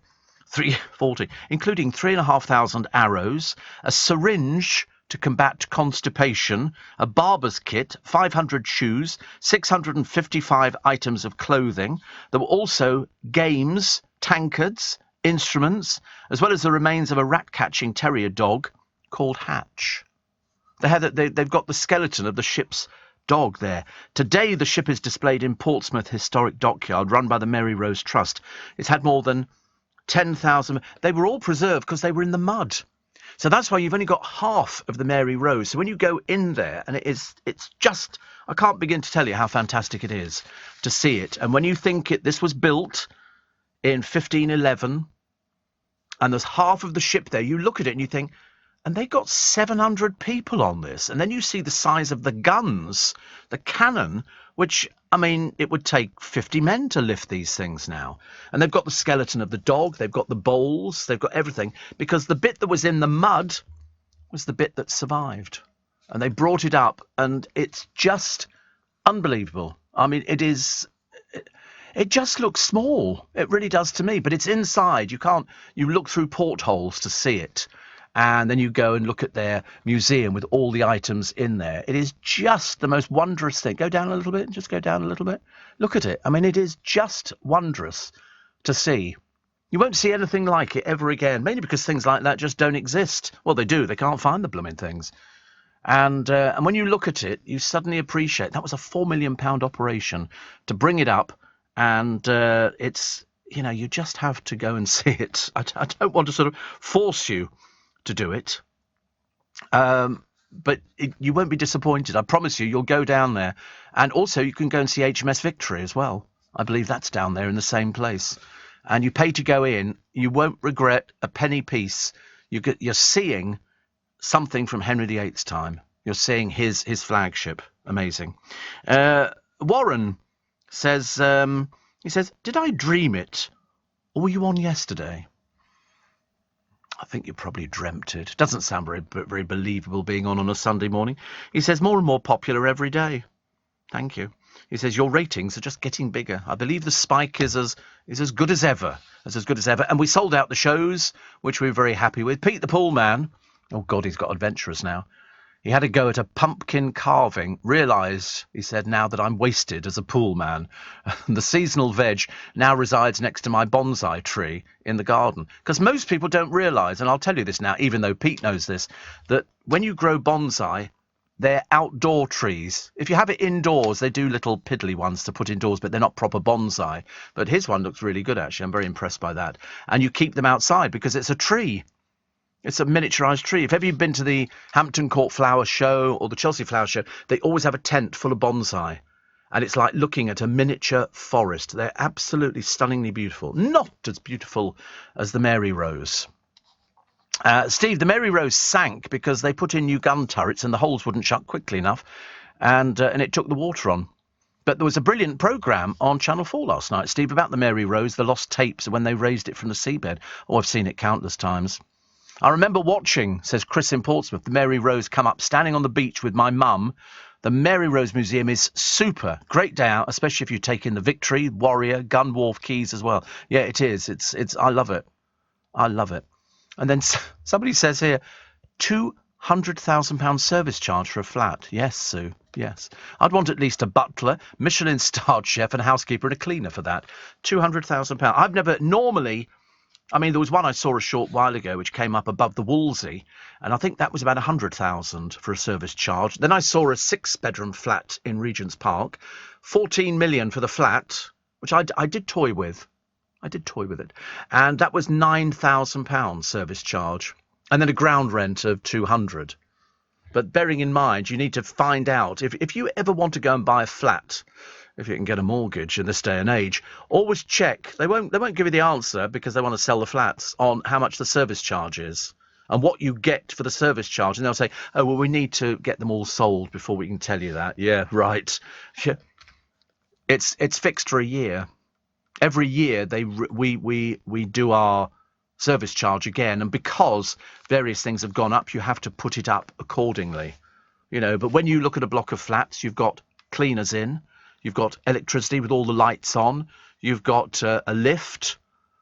3,500 arrows, a syringe to combat constipation, a barber's kit, 500 shoes, 655 items of clothing. There were also games, tankards, instruments, as well as the remains of a rat-catching terrier dog called Hatch. They've got the skeleton of the ship's dog there. Today, the ship is displayed in Portsmouth Historic Dockyard, run by the Mary Rose Trust. It's had more than 10,000. They were all preserved because they were in the mud. So that's why you've only got half of the Mary Rose. So when you go in there, and it's just, I can't begin to tell you how fantastic it is to see it. And when you think this was built in 1511, and there's half of the ship there, you look at it and you think, and they got 700 people on this. And then you see the size of the guns, the cannon, which, I mean, it would take 50 men to lift these things now. And they've got the skeleton of the dog, they've got the bowls, they've got everything, because the bit that was in the mud was the bit that survived. And they brought it up, and it's just unbelievable. I mean, it just looks small. It really does to me, but it's inside. You look through portholes to see it. And then you go and look at their museum with all the items in there. It is just the most wondrous thing. Go down a little bit, just go down a little bit. Look at it. I mean, it is just wondrous to see. You won't see anything like it ever again, mainly because things like that just don't exist. Well, they do. They can't find the blooming things. And when you look at it, you suddenly appreciate that was a £4 million operation to bring it up. And it's, you know, you just have to go and see it. I don't want to sort of force you to do it, but you won't be disappointed. I promise you, you'll go down there. And also you can go and see HMS Victory as well. I believe that's down there in the same place. And you pay to go in. You won't regret a penny piece. You're seeing something from Henry VIII's time. You're seeing his flagship. Amazing. Warren says, he says, did I dream it? Or were you on yesterday? I think you probably dreamt it. Doesn't sound very believable being on a Sunday morning. He says, more and more popular every day. Thank you. He says, your ratings are just getting bigger. I believe the spike is as good as ever. As good as ever. And we sold out the shows, which we were very happy with. Pete the Pool Man, oh God, he's got adventurous now. He had a go at a pumpkin carving, realised, he said, now that I'm wasted as a pool man. The seasonal veg now resides next to my bonsai tree in the garden. Because most people don't realise, and I'll tell you this now, even though Pete knows this, that when you grow bonsai, they're outdoor trees. If you have it indoors, they do little piddly ones to put indoors, but they're not proper bonsai. But his one looks really good, actually. I'm very impressed by that. And you keep them outside because it's a tree. It's a miniaturised tree. If ever you've been to the Hampton Court Flower Show or the Chelsea Flower Show, they always have a tent full of bonsai. And it's like looking at a miniature forest. They're absolutely stunningly beautiful. Not as beautiful as the Mary Rose. Steve, the Mary Rose sank because they put in new gun turrets and the holes wouldn't shut quickly enough. And it took the water on. But there was a brilliant programme on Channel 4 last night, Steve, about the Mary Rose, the lost tapes when they raised it from the seabed. Oh, I've seen it countless times. I remember watching, says Chris in Portsmouth, the Mary Rose come up, standing on the beach with my mum. The Mary Rose Museum is super. Great day out, especially if you take in the Victory, Warrior, Gun Wharf Quays as well. Yeah, it is. It's. I love it. I love it. And then somebody says here, £200,000 service charge for a flat. Yes, Sue. Yes. I'd want at least a butler, Michelin-starred chef and a housekeeper and a cleaner for that. £200,000. I've never normally... I mean, there was one I saw a short while ago which came up above the Wolsey, and I think that was about 100,000 for a service charge. Then I saw a 6-bedroom flat in Regent's Park, 14 million for the flat, which I did toy with. I did toy with it. And that was £9,000 service charge, and then a ground rent of 200. But bearing in mind, you need to find out, if you ever want to go and buy a flat, if you can get a mortgage in this day and age, always check. They won't give you the answer because they want to sell the flats on how much the service charge is and what you get for the service charge. And they'll say, oh, well, we need to get them all sold before we can tell you that. Yeah, right. Yeah. It's fixed for a year. Every year we do our service charge again. And because various things have gone up, you have to put it up accordingly. You know, but when you look at a block of flats, you've got cleaners in. You've got electricity with all the lights on. You've got a lift,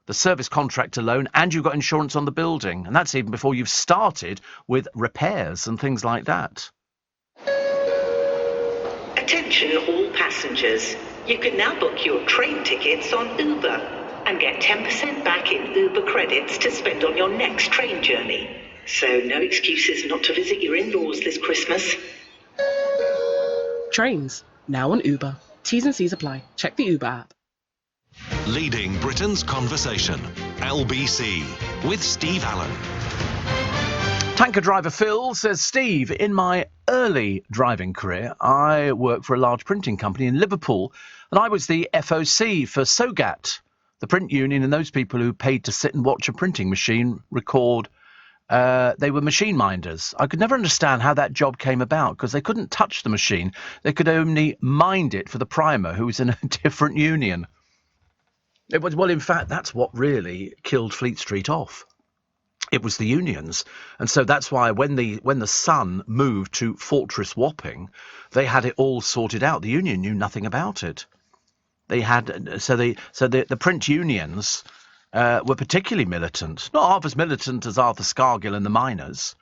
the service contract alone, and you've got insurance on the building. And that's even before you've started with repairs and things like that. Attention all passengers. You can now book your train tickets on Uber and get 10% back in Uber credits to spend on your next train journey. So no excuses not to visit your in-laws this Christmas. Trains, now on Uber. T's and C's apply. Check the Uber app. Leading Britain's conversation. LBC with Steve Allen. Tanker driver Phil says, Steve, in my early driving career, I worked for a large printing company in Liverpool, and I was the FOC for SOGAT, the print union, and those people who paid to sit and watch a printing machine record. They were machine minders. I could never understand how that job came about, because they couldn't touch the machine. They could only mind it for the primer, who was in a different union. It was, well, in fact, that's what really killed Fleet Street off. It was the unions. And so that's why when the Sun moved to Fortress Wapping, they had it all sorted out. The union knew nothing about it. They had the print unions were particularly militant. Not half as militant as Arthur Scargill and the miners,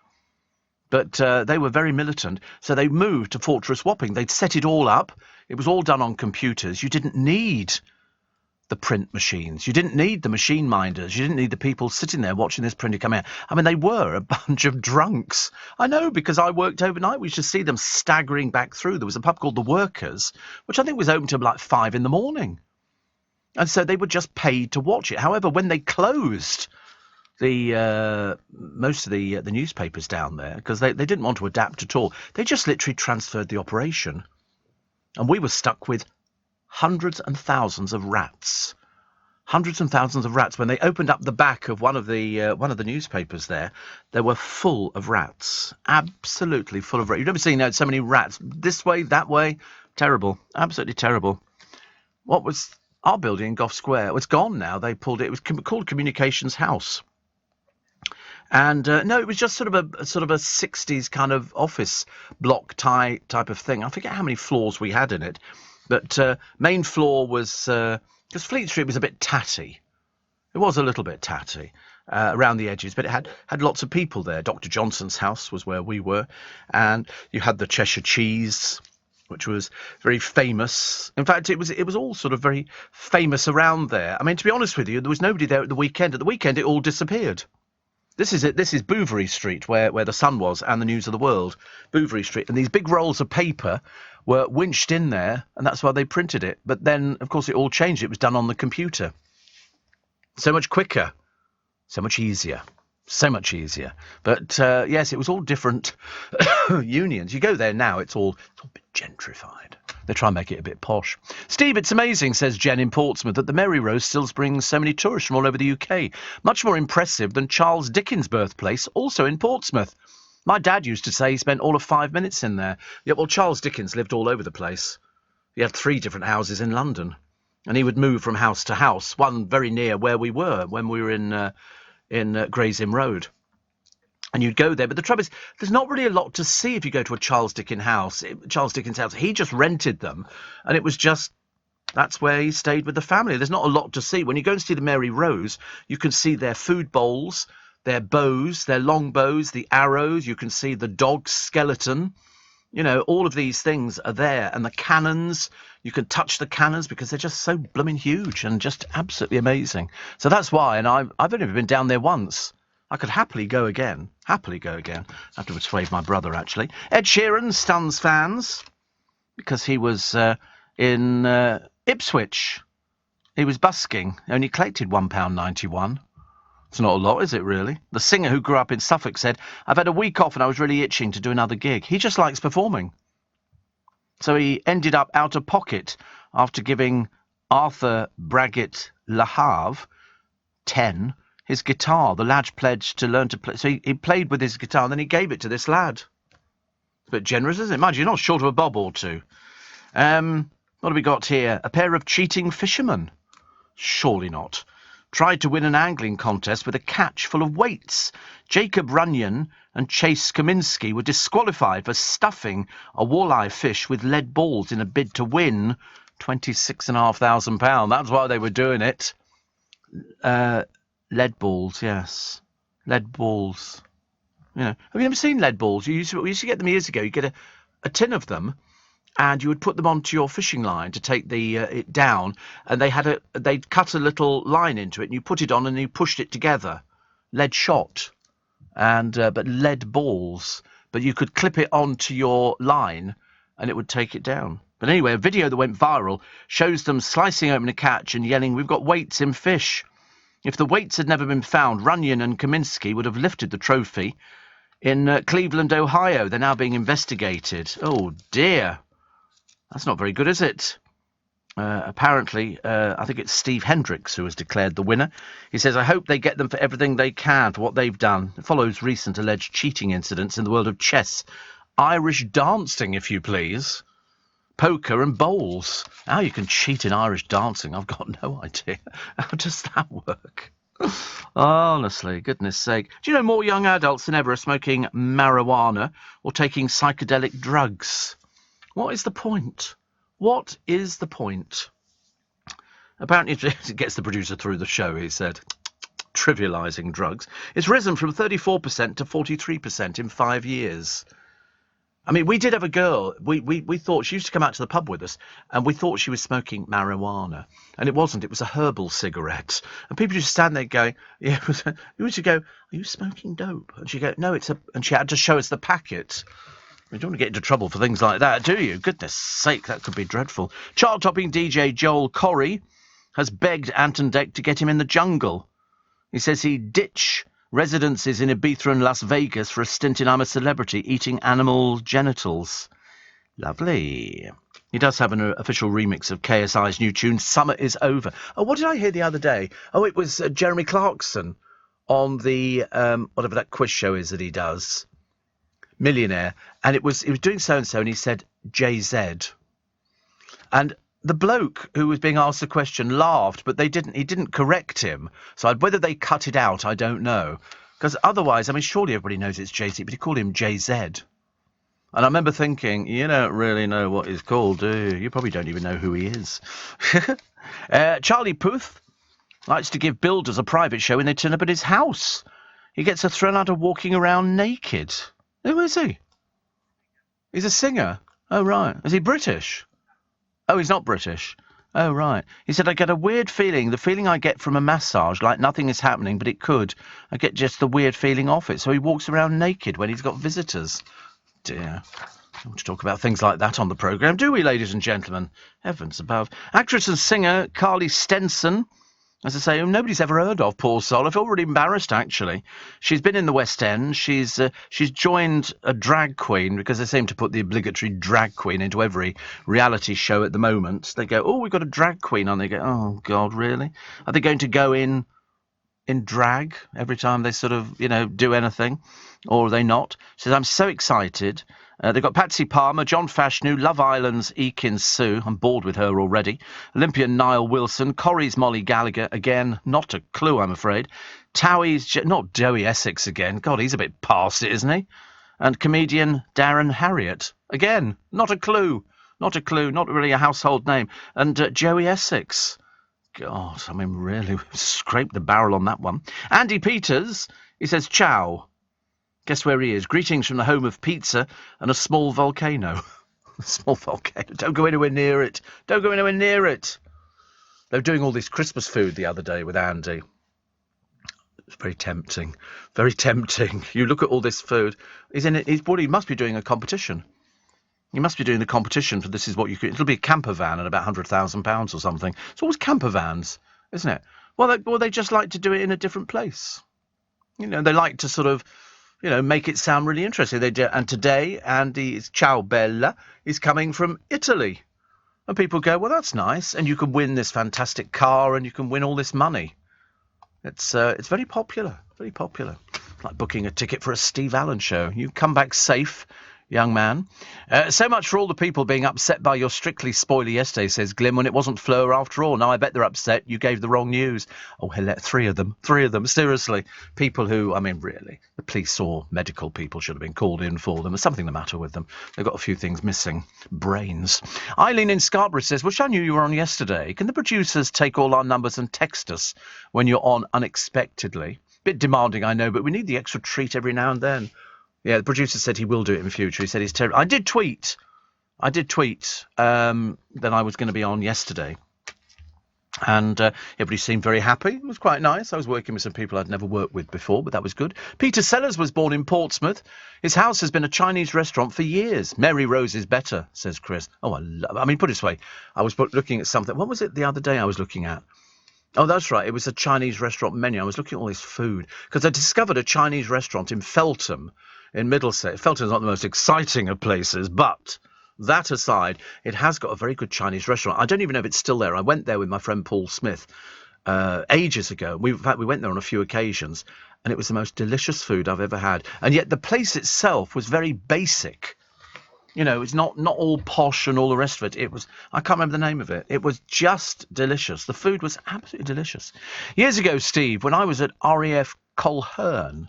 but they were very militant. So they moved to Fortress Wapping. They'd set it all up. It was all done on computers. You didn't need the print machines. You didn't need the machine minders. You didn't need the people sitting there watching this printer come out. I mean, they were a bunch of drunks. I know, because I worked overnight. We used to see them staggering back through. There was a pub called The Workers, which I think was open till like 5 a.m. And so they were just paid to watch it. However, when they closed the most of the newspapers down there, because they didn't want to adapt at all, they just literally transferred the operation. And we were stuck with hundreds and thousands of rats. Hundreds and thousands of rats. When they opened up the back of one of the newspapers there, they were full of rats. Absolutely full of rats. You've never seen so many rats. This way, that way. Terrible. Absolutely terrible. What was our building in Gough Square? Well, it's gone now. They pulled it. It was called Communications House. And no, it was just sort of a 60s kind of office block type of thing. I forget how many floors we had in it. But main floor was, because Fleet Street was a bit tatty. It was a little bit tatty around the edges, but it had lots of people there. Dr. Johnson's house was where we were. And you had the Cheshire Cheese, which was very famous. In fact, it was all sort of very famous around there. I mean, to be honest with you, there was nobody there at the weekend. At the weekend, it all disappeared. This is it. This is Bouverie Street, where the Sun was, and the News of the World. Bouverie Street. And these big rolls of paper were winched in there, and that's why they printed it. But then, of course, it all changed. It was done on the computer. So much quicker. So much easier. So much easier. But, yes, it was all different unions. You go there now, it's all a bit gentrified. They try and make it a bit posh. Steve, it's amazing, says Jen in Portsmouth, that the Mary Rose still brings so many tourists from all over the UK. Much more impressive than Charles Dickens' birthplace, also in Portsmouth. My dad used to say he spent all of 5 minutes in there. Yeah, well, Charles Dickens lived all over the place. He had 3 different houses in London. And he would move from house to house, one very near where we were when we were in Gray's Inn Road. And you'd go there. But the trouble is, there's not really a lot to see if you go to a Charles Dickens house. He just rented them. And it was just, that's where he stayed with the family. There's not a lot to see. When you go and see the Mary Rose, you can see their food bowls, their bows, their long bows, the arrows. You can see the dog's skeleton. You know, all of these things are there. And the cannons, you can touch the cannons because they're just so blooming huge and just absolutely amazing. So that's why. And I've only been down there once. I could happily go again. I have to persuade my brother, actually. Ed Sheeran stuns fans because he was in Ipswich. He was busking. Only collected £1.91. It's not a lot, is it, really? The singer who grew up in Suffolk said, I've had a week off and I was really itching to do another gig. He just likes performing. So he ended up out of pocket after giving Arthur Braggett Le Havre 10 his guitar. The lad pledged to learn to play. So he played with his guitar and then he gave it to this lad. It's a bit generous, isn't it? Mind you, you're not short of a bob or two. What have we got here? A pair of cheating fishermen. Surely not. Tried to win an angling contest with a catch full of weights. Jacob Runyon and Chase Kaminsky were disqualified for stuffing a walleye fish with lead balls in a bid to win £26,500. That's why they were doing it. Lead balls, yes. Lead balls. You know, have you ever seen lead balls? We used to get them years ago. You get a tin of them, and you would put them onto your fishing line to take it down, and they'd cut a little line into it, and you put it on, and you pushed it together. Lead shot, but lead balls. But you could clip it onto your line, and it would take it down. But anyway, a video that went viral shows them slicing open a catch and yelling, "We've got weights in fish." If the weights had never been found, Runyon and Kaminsky would have lifted the trophy. In Cleveland, Ohio, they're now being investigated. Oh, dear. That's not very good, is it? Apparently, I think it's Steve Hendricks who has declared the winner. He says, "I hope they get them for everything they can for what they've done." It follows recent alleged cheating incidents in the world of chess. Irish dancing, if you please. Poker and bowls. How you can cheat in Irish dancing, I've got no idea. How does that work? Honestly, goodness sake. Do you know more young adults than ever are smoking marijuana or taking psychedelic drugs? What is the point? What is the point? Apparently it gets the producer through the show, he said. Trivialising drugs. It's risen from 34% to 43% in 5 years. I mean, we did have a girl, we thought, she used to come out to the pub with us, and we thought she was smoking marijuana. And it wasn't, it was a herbal cigarette. And people used to stand there going, yeah, you used to go, "Are you smoking dope?" And she'd go, "No, it's a..." And she had to show us the packet. You don't want to get into trouble for things like that, do you? Goodness sake, that could be dreadful. Chart-topping DJ Joel Corry has begged Anton Deck to get him in the jungle. He says he'd ditch residences in Ibiza and Las Vegas for a stint in I'm a Celebrity, eating animal genitals. Lovely. He does have an official remix of KSI's new tune, Summer Is Over. Oh, what did I hear the other day? Oh, it was Jeremy Clarkson on the, whatever that quiz show is that he does, Millionaire. And he was doing so-and-so, and he said JZ. And the bloke who was being asked the question laughed, but he didn't correct him. So whether they cut it out, I don't know. Because otherwise, I mean, surely everybody knows it's JZ, but he called him JZ. And I remember thinking, you don't really know what he's called, do you? You probably don't even know who he is. Charlie Puth likes to give builders a private show when they turn up at his house. He gets a thrill out of walking around naked. Who is he? He's a singer. Oh, right. Is he British? Oh, he's not British. Oh, right. He said, "I get a weird feeling, the feeling I get from a massage, like nothing is happening, but it could. I get just the weird feeling off it." So he walks around naked when he's got visitors. Dear. I want to talk about things like that on the programme, do we, ladies and gentlemen? Heavens above. Actress and singer Carly Stenson, as I say, whom nobody's ever heard of, poor soul. I feel really embarrassed, actually. She's been in the West End. She's joined a drag queen, because they seem to put the obligatory drag queen into every reality show at the moment. They go, "Oh, we've got a drag queen on." They go, "Oh, God, really? Are they going to go in drag every time they sort of, do anything? Or are they not?" She says, "I'm so excited." They've got Patsy Palmer, John Fashanu, Love Island's Ekin Sue. I'm bored with her already. Olympian Niall Wilson, Corrie's Molly Gallagher. Again, not a clue, I'm afraid. Towie's... not Joey Essex again. God, he's a bit past it, isn't he? And comedian Darren Harriott. Again, not a clue. Not a clue. Not really a household name. And Joey Essex. God, I mean, really, we've scraped the barrel on that one. Andy Peters, he says, "Ciao." Guess where he is? Greetings from the home of pizza and a small volcano. A small volcano. Don't go anywhere near it. Don't go anywhere near it. They were doing all this Christmas food the other day with Andy. It's very tempting. Very tempting. You look at all this food. He must be doing a competition. He must be doing the competition for this is what you could... It'll be a camper van at about £100,000 or something. It's always camper vans, isn't it? Well, they just like to do it in a different place. They like to sort of... make it sound really interesting. They do, and today, Andy's Ciao Bella is coming from Italy. And people go, "Well, that's nice. And you can win this fantastic car and you can win all this money." It's very popular, very popular. Like booking a ticket for a Steve Allen show. You come back safe, young man. So much for all the people being upset by your Strictly spoiler yesterday, says Glim, when it wasn't Fleur after all. Now I bet they're upset. You gave the wrong news. Oh, three of them. Seriously. People who, I mean, really, the police or medical people should have been called in for them. There's something the matter with them. They've got a few things missing. Brains. Eileen in Scarborough says, wish I knew you were on yesterday. Can the producers take all our numbers and text us when you're on unexpectedly? Bit demanding, I know, but we need the extra treat every now and then. Yeah, the producer said he will do it in the future. He said he's terrible. I did tweet that I was going to be on yesterday. And everybody seemed very happy. It was quite nice. I was working with some people I'd never worked with before, but that was good. Peter Sellers was born in Portsmouth. His house has been a Chinese restaurant for years. Mary Rose is better, says Chris. Oh, I mean, put it this way. I was looking at something. What was it the other day I was looking at? Oh, that's right. It was a Chinese restaurant menu. I was looking at all this food because I discovered a Chinese restaurant in Feltham in Middlesex. Feltham's not the most exciting of places, but that aside, it has got a very good Chinese restaurant. I don't even know if it's still there. I went there with my friend Paul Smith ages ago. In fact, we went there on a few occasions, and it was the most delicious food I've ever had. And yet the place itself was very basic. You know, it's not all posh and all the rest of it. It was, I can't remember the name of it. It was just delicious. The food was absolutely delicious. Years ago, Steve, when I was at RAF Colhern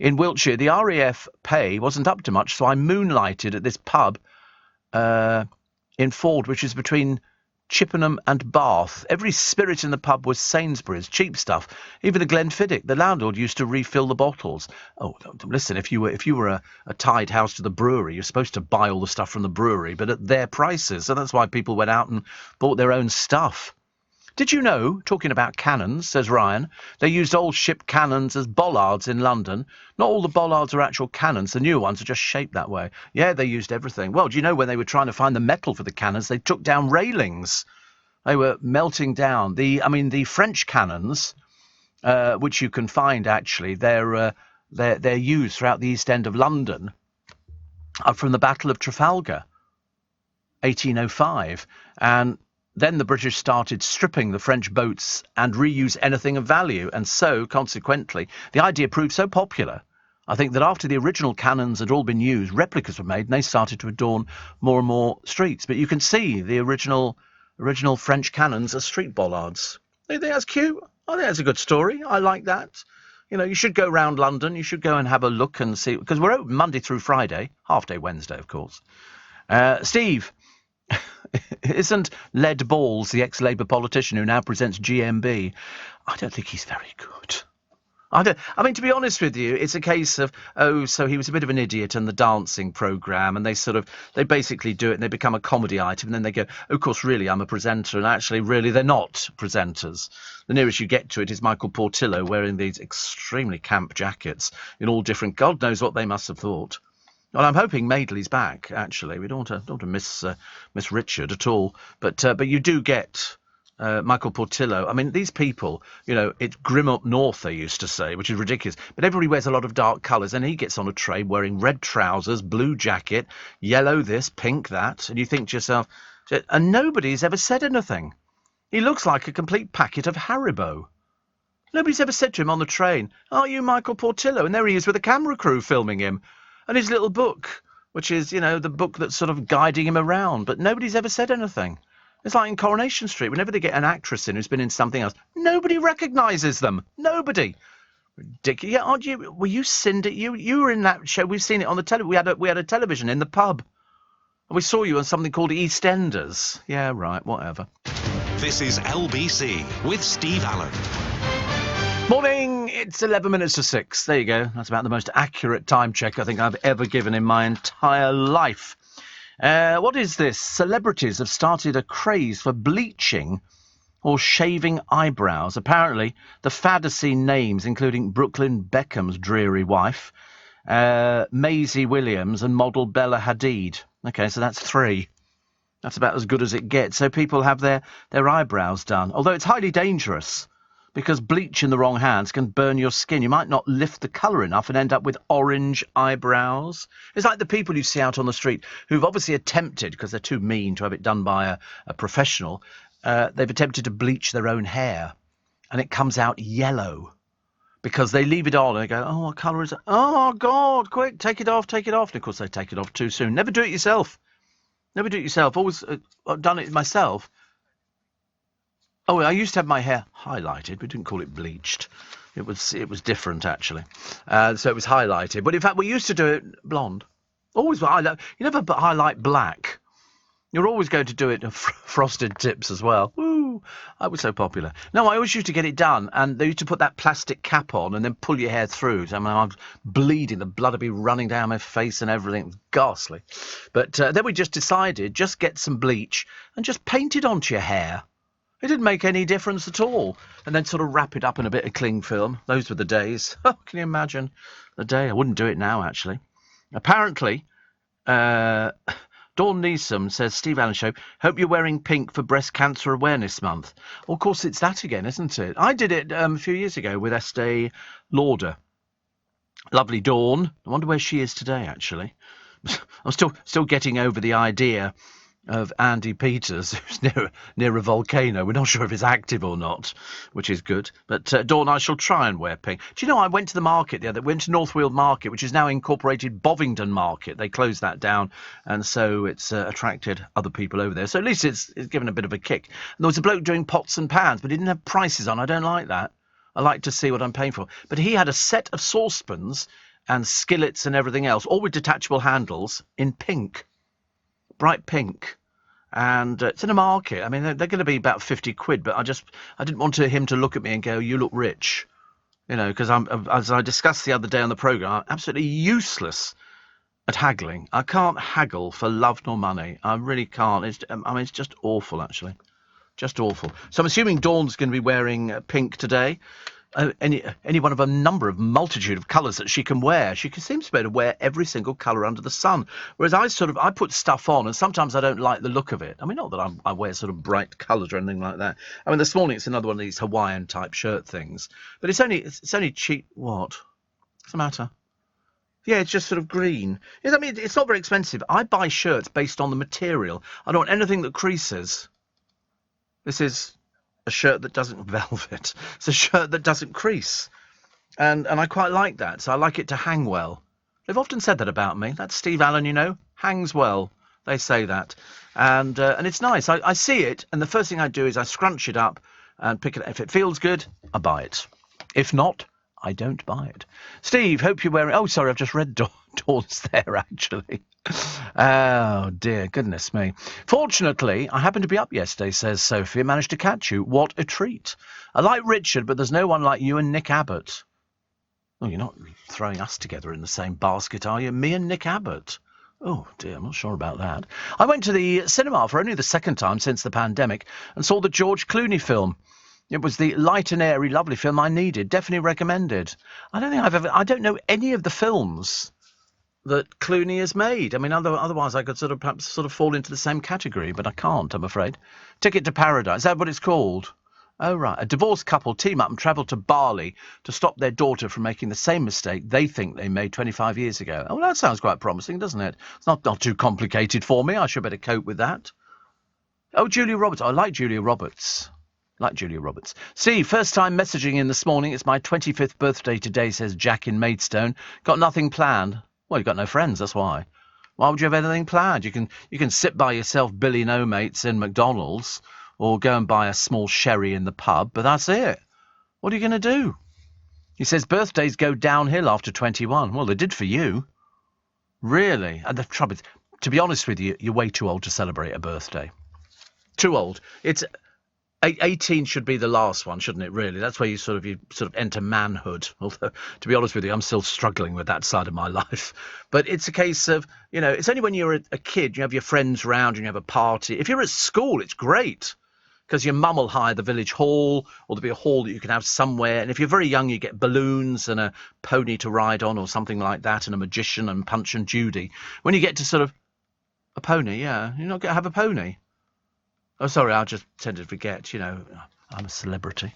in Wiltshire, the RAF pay wasn't up to much, so I moonlighted at this pub in Ford, which is between Chippenham and Bath. Every spirit in the pub was Sainsbury's, cheap stuff. Even the Glenfiddich, the landlord used to refill the bottles. Oh, listen, if you were a tied house to the brewery, you're supposed to buy all the stuff from the brewery, but at their prices. So that's why people went out and bought their own stuff. Did you know, talking about cannons, says Ryan, they used old ship cannons as bollards in London? Not all the bollards are actual cannons. The new ones are just shaped that way. Yeah, they used everything. Well, do you know when they were trying to find the metal for the cannons, they took down railings. They were melting down. The French cannons, which you can find actually, they're used throughout the East End of London, are from the Battle of Trafalgar, 1805, and then the British started stripping the French boats and reuse anything of value, and so, consequently, the idea proved so popular, I think, that after the original cannons had all been used, replicas were made, and they started to adorn more and more streets. But you can see the original French cannons as street bollards. I think that's cute. I think that's a good story. I like that. You know, you should go round London. You should go and have a look and see, because we're open Monday through Friday, half-day Wednesday, of course. Steve, isn't Led Balls the ex-Labour politician who now presents GMB? I don't think he's very good. I mean, to be honest with you, it's a case of, so he was a bit of an idiot in the dancing programme, and they basically do it and they become a comedy item, and then they go, of course, really, I'm a presenter, and actually, really, they're not presenters. The nearest you get to it is Michael Portillo wearing these extremely camp jackets in all different, God knows what they must have thought. Well, I'm hoping Madeley's back, actually. We don't want to miss Richard at all. But you do get Michael Portillo. I mean, these people, you know, it's grim up north, they used to say, which is ridiculous. But everybody wears a lot of dark colours, and he gets on a train wearing red trousers, blue jacket, yellow this, pink that. And you think to yourself, and nobody's ever said anything. He looks like a complete packet of Haribo. Nobody's ever said to him on the train, "Are you Michael Portillo?" And there he is with a camera crew filming him. And his little book, which is, you know, the book that's sort of guiding him around. But nobody's ever said anything. It's like in Coronation Street. Whenever they get an actress in who's been in something else, nobody recognises them. Nobody. Ridiculous. Yeah, aren't you? Were you Cindy? You were in that show. We've seen it on the television. We had a television in the pub. And we saw you on something called EastEnders. Yeah, right, whatever. This is LBC with Steve Allen. Morning, it's 11 minutes to 6. There you go. That's about the most accurate time check I think I've ever given in my entire life. What is this? Celebrities have started a craze for bleaching or shaving eyebrows. Apparently, the fad has seen names including Brooklyn Beckham's dreary wife, Maisie Williams and model Bella Hadid. Okay, so that's 3. That's about as good as it gets. So people have their eyebrows done, although it's highly dangerous, because bleach in the wrong hands can burn your skin. You might not lift the colour enough and end up with orange eyebrows. It's like the people you see out on the street who've obviously attempted, because they're too mean to have it done by a professional, they've attempted to bleach their own hair, and it comes out yellow. because they leave it on and they go, oh, what colour is it? Oh, God, quick, take it off, take it off. And, of course, they take it off too soon. Never do it yourself. Never do it yourself. Always I've done it myself. Oh, I used to have my hair highlighted. We didn't call it bleached. It was different, actually. So it was highlighted. But, in fact, we used to do it blonde. Always highlight. You never highlight black. You're always going to do it in frosted tips as well. Woo! I was so popular. No, I always used to get it done, and they used to put that plastic cap on and then pull your hair through. I mean, I was bleeding. The blood would be running down my face and everything. It was ghastly. But then we just decided, just get some bleach and just paint it onto your hair. It didn't make any difference at all. And then sort of wrap it up in a bit of cling film. Those were the days. Oh, can you imagine the day? I wouldn't do it now, actually. Apparently, Dawn Neeson says, Steve Allen Show, hope you're wearing pink for Breast Cancer Awareness Month. Well, of course, it's that again, isn't it? I did it a few years ago with Estee Lauder. Lovely Dawn. I wonder where she is today, actually. I'm still getting over the idea of Andy Peters, who's near a volcano. We're not sure if it's active or not, which is good. But, Dawn, I shall try and wear pink. Do you know, I went to the market went to Northfield Market, which is now incorporated Bovingdon Market. They closed that down, and so it's attracted other people over there. So at least it's given a bit of a kick. And there was a bloke doing pots and pans, but he didn't have prices on. I don't like that. I like to see what I'm paying for. But he had a set of saucepans and skillets and everything else, all with detachable handles, in pink. Bright pink. And it's in a market. I mean, they're going to be about 50 quid, but I didn't want him to look at me and go, you look rich. You know, because as I discussed the other day on the programme, I'm absolutely useless at haggling. I can't haggle for love nor money. I really can't. It's just awful, actually. Just awful. So I'm assuming Dawn's going to be wearing pink today. Any one of a multitude of colours that she can wear. She seems to be able to wear every single colour under the sun. Whereas I put stuff on, and sometimes I don't like the look of it. I mean, not that I wear sort of bright colours or anything like that. I mean, this morning it's another one of these Hawaiian type shirt things. But it's only cheap. What? What's the matter? Yeah, it's just sort of green. I mean, it's not very expensive. I buy shirts based on the material. I don't want anything that creases. This is a shirt that doesn't velvet. It's a shirt that doesn't crease. And I quite like that. So I like it to hang well. They've often said that about me. That's Steve Allen, you know, hangs well. They say that. And it's nice. I see it, and the first thing I do is I scrunch it up and pick it up. If it feels good, I buy it. If not, I don't buy it. Steve, hope you're wearing... Oh, sorry, I've just read Dawn's there, actually. Oh, dear, goodness me. Fortunately, I happened to be up yesterday, says Sophie, and managed to catch you. What a treat. I like Richard, but there's no one like you and Nick Abbott. Oh, you're not throwing us together in the same basket, are you? Me and Nick Abbott. Oh, dear, I'm not sure about that. I went to the cinema for only the second time since the pandemic and saw the George Clooney film. It was the light and airy, lovely film I needed. Definitely recommended. I don't know any of the films that Clooney has made. I mean, otherwise I could perhaps fall into the same category, but I can't, I'm afraid. Ticket to Paradise, is that what it's called? Oh, right. A divorced couple team up and travel to Bali to stop their daughter from making the same mistake they think they made 25 years ago. Oh, well, that sounds quite promising, doesn't it? It's not too complicated for me. I should better cope with that. Oh, Julia Roberts. I like Julia Roberts. See, first time messaging in this morning. It's my 25th birthday today, says Jack in Maidstone. Got nothing planned. Well, you've got no friends, that's why. Why would you have anything planned? You can sit by yourself, Billy No Mates in McDonald's, or go and buy a small sherry in the pub, but that's it. What are you going to do? He says birthdays go downhill after 21. Well, they did for you. Really? And the trouble is, to be honest with you, you're way too old to celebrate a birthday. Too old. It's... 18 should be the last one, shouldn't it, really? That's where you sort of enter manhood. Although, to be honest with you, I'm still struggling with that side of my life. But it's a case of, you know, it's only when you're a kid, you have your friends round, and you have a party. If you're at school, it's great, because your mum will hire the village hall, or there'll be a hall that you can have somewhere. And if you're very young, you get balloons and a pony to ride on or something like that, and a magician and Punch and Judy. When you get to sort of a pony, yeah, you're not going to have a pony. Oh, sorry, I just tend to forget, you know, I'm a celebrity,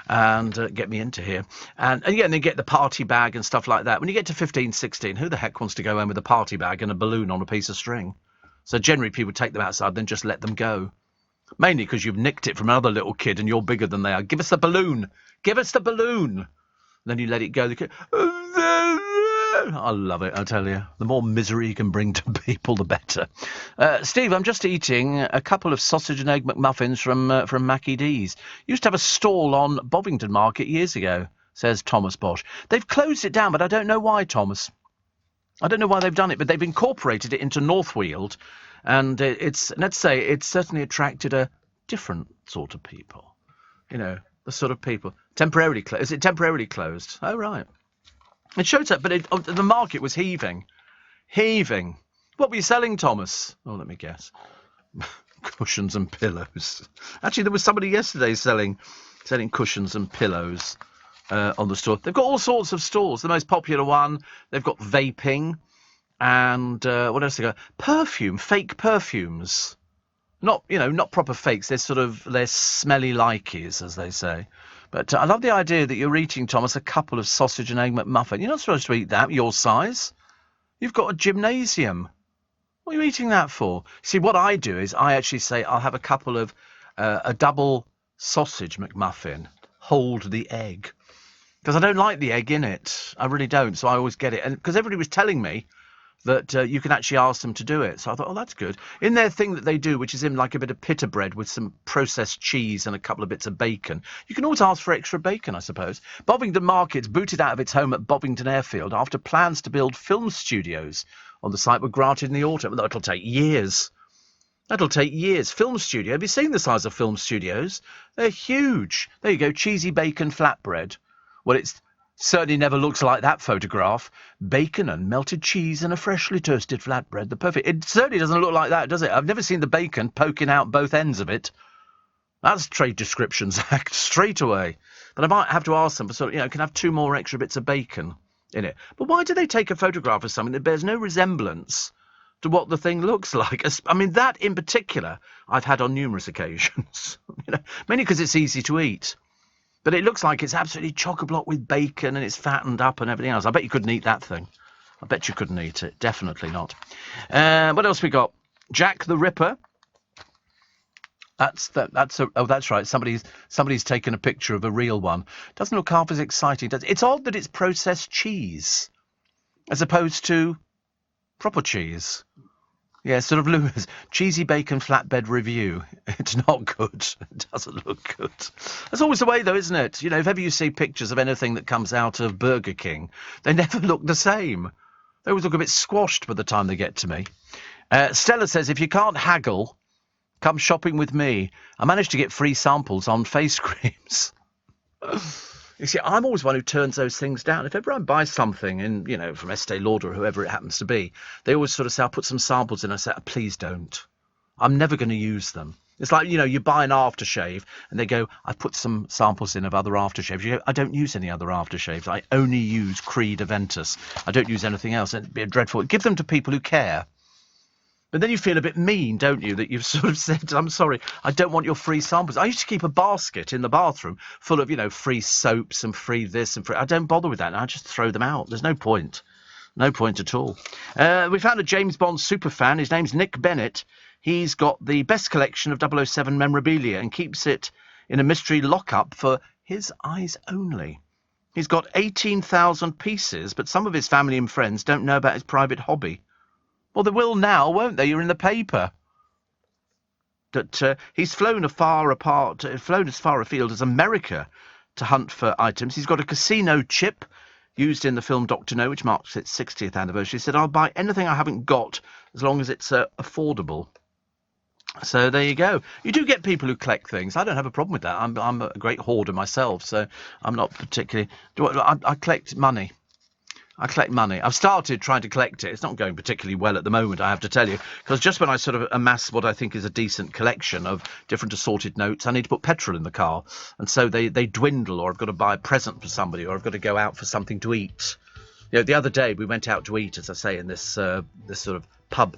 and get me into here. And yeah, and then get the party bag and stuff like that. When you get to 15, 16, who the heck wants to go home with a party bag and a balloon on a piece of string? So generally people take them outside, then just let them go. Mainly because you've nicked it from another little kid and you're bigger than they are. Give us the balloon. Give us the balloon. Then you let it go. I love it, I tell you. The more misery you can bring to people, the better. Steve, I'm just eating a couple of sausage and egg McMuffins from Mackie D's. Used to have a stall on Bovington Market years ago, says Thomas Bosch. They've closed it down, but I don't know why, Thomas. I don't know why they've done it, but they've incorporated it into Northweald, and let's say, it's certainly attracted a different sort of people. You know, the sort of people. Temporarily closed. Is it temporarily closed? Oh, right. It shows up, but the market was heaving. Heaving. What were you selling, Thomas? Oh, let me guess. Cushions and pillows. Actually, there was somebody yesterday selling cushions and pillows on the store. They've got all sorts of stores. The most popular one, they've got vaping and what else they got? Perfume, fake perfumes. Not proper fakes. They're smelly likeys, as they say. But I love the idea that you're eating, Thomas, a couple of sausage and egg McMuffin. You're not supposed to eat that, your size. You've got a gymnasium. What are you eating that for? See, what I do is I actually say I'll have a couple of a double sausage McMuffin. Hold the egg. Because I don't like the egg in it. I really don't, so I always get it. And because everybody was telling me that you can actually ask them to do it. So I thought, oh, that's good. In their thing that they do, which is in like a bit of pita bread with some processed cheese and a couple of bits of bacon, you can always ask for extra bacon, I suppose. Bovington Market's booted out of its home at Bovington Airfield after plans to build film studios on the site were granted in the autumn. That'll take years. That'll take years. Film studio. Have you seen the size of film studios? They're huge. There you go. Cheesy bacon flatbread. Well, it's certainly never looks like that photograph. Bacon and melted cheese and a freshly toasted flatbread. The perfect. It certainly doesn't look like that, does it? I've never seen the bacon poking out both ends of it. That's Trade Descriptions Act straight away. But I might have to ask them for can I have 2 more extra bits of bacon in it? But why do they take a photograph of something that bears no resemblance to what the thing looks like? I mean, that in particular, I've had on numerous occasions. Mainly because it's easy to eat. But it looks like it's absolutely chock-a-block with bacon and it's fattened up and everything else. I bet you couldn't eat that thing. I bet you couldn't eat it. Definitely not. What else we got? Jack the Ripper. That's right. Somebody's taken a picture of a real one. Doesn't look half as exciting. It's odd that it's processed cheese as opposed to proper cheese. Yeah, sort of Lewis. Cheesy bacon flatbread review. It's not good. It doesn't look good. That's always the way, though, isn't it? If ever you see pictures of anything that comes out of Burger King, they never look the same. They always look a bit squashed by the time they get to me. Stella says, if you can't haggle, come shopping with me. I managed to get free samples on face creams. You see, I'm always one who turns those things down. If ever I buy something from Estee Lauder or whoever it happens to be, they always sort of say, I'll put some samples in. I say, please don't. I'm never going to use them. It's like, you buy an aftershave and they go, I've put some samples in of other aftershaves. You go, I don't use any other aftershaves. I only use Creed Aventus. I don't use anything else. It'd be dreadful. Give them to people who care. But then you feel a bit mean, don't you, that you've sort of said, I'm sorry, I don't want your free samples. I used to keep a basket in the bathroom full of, free soaps and free this and free... I don't bother with that. I just throw them out. There's no point. No point at all. We found a James Bond superfan. His name's Nick Bennett. He's got the best collection of 007 memorabilia and keeps it in a mystery lockup for his eyes only. He's got 18,000 pieces, but some of his family and friends don't know about his private hobby. Well, they will now, won't they? You're in the paper. That he's flown as far afield as America to hunt for items. He's got a casino chip used in the film Dr. No, which marks its 60th anniversary. He said, I'll buy anything I haven't got as long as it's affordable. So there you go. You do get people who collect things. I don't have a problem with that. I'm a great hoarder myself, so I'm not particularly... I collect money. I collect money. I've started trying to collect it. It's not going particularly well at the moment, I have to tell you, because just when I sort of amass what I think is a decent collection of different assorted notes, I need to put petrol in the car. And so they dwindle, or I've got to buy a present for somebody, or I've got to go out for something to eat. The other day we went out to eat, as I say, in this sort of pub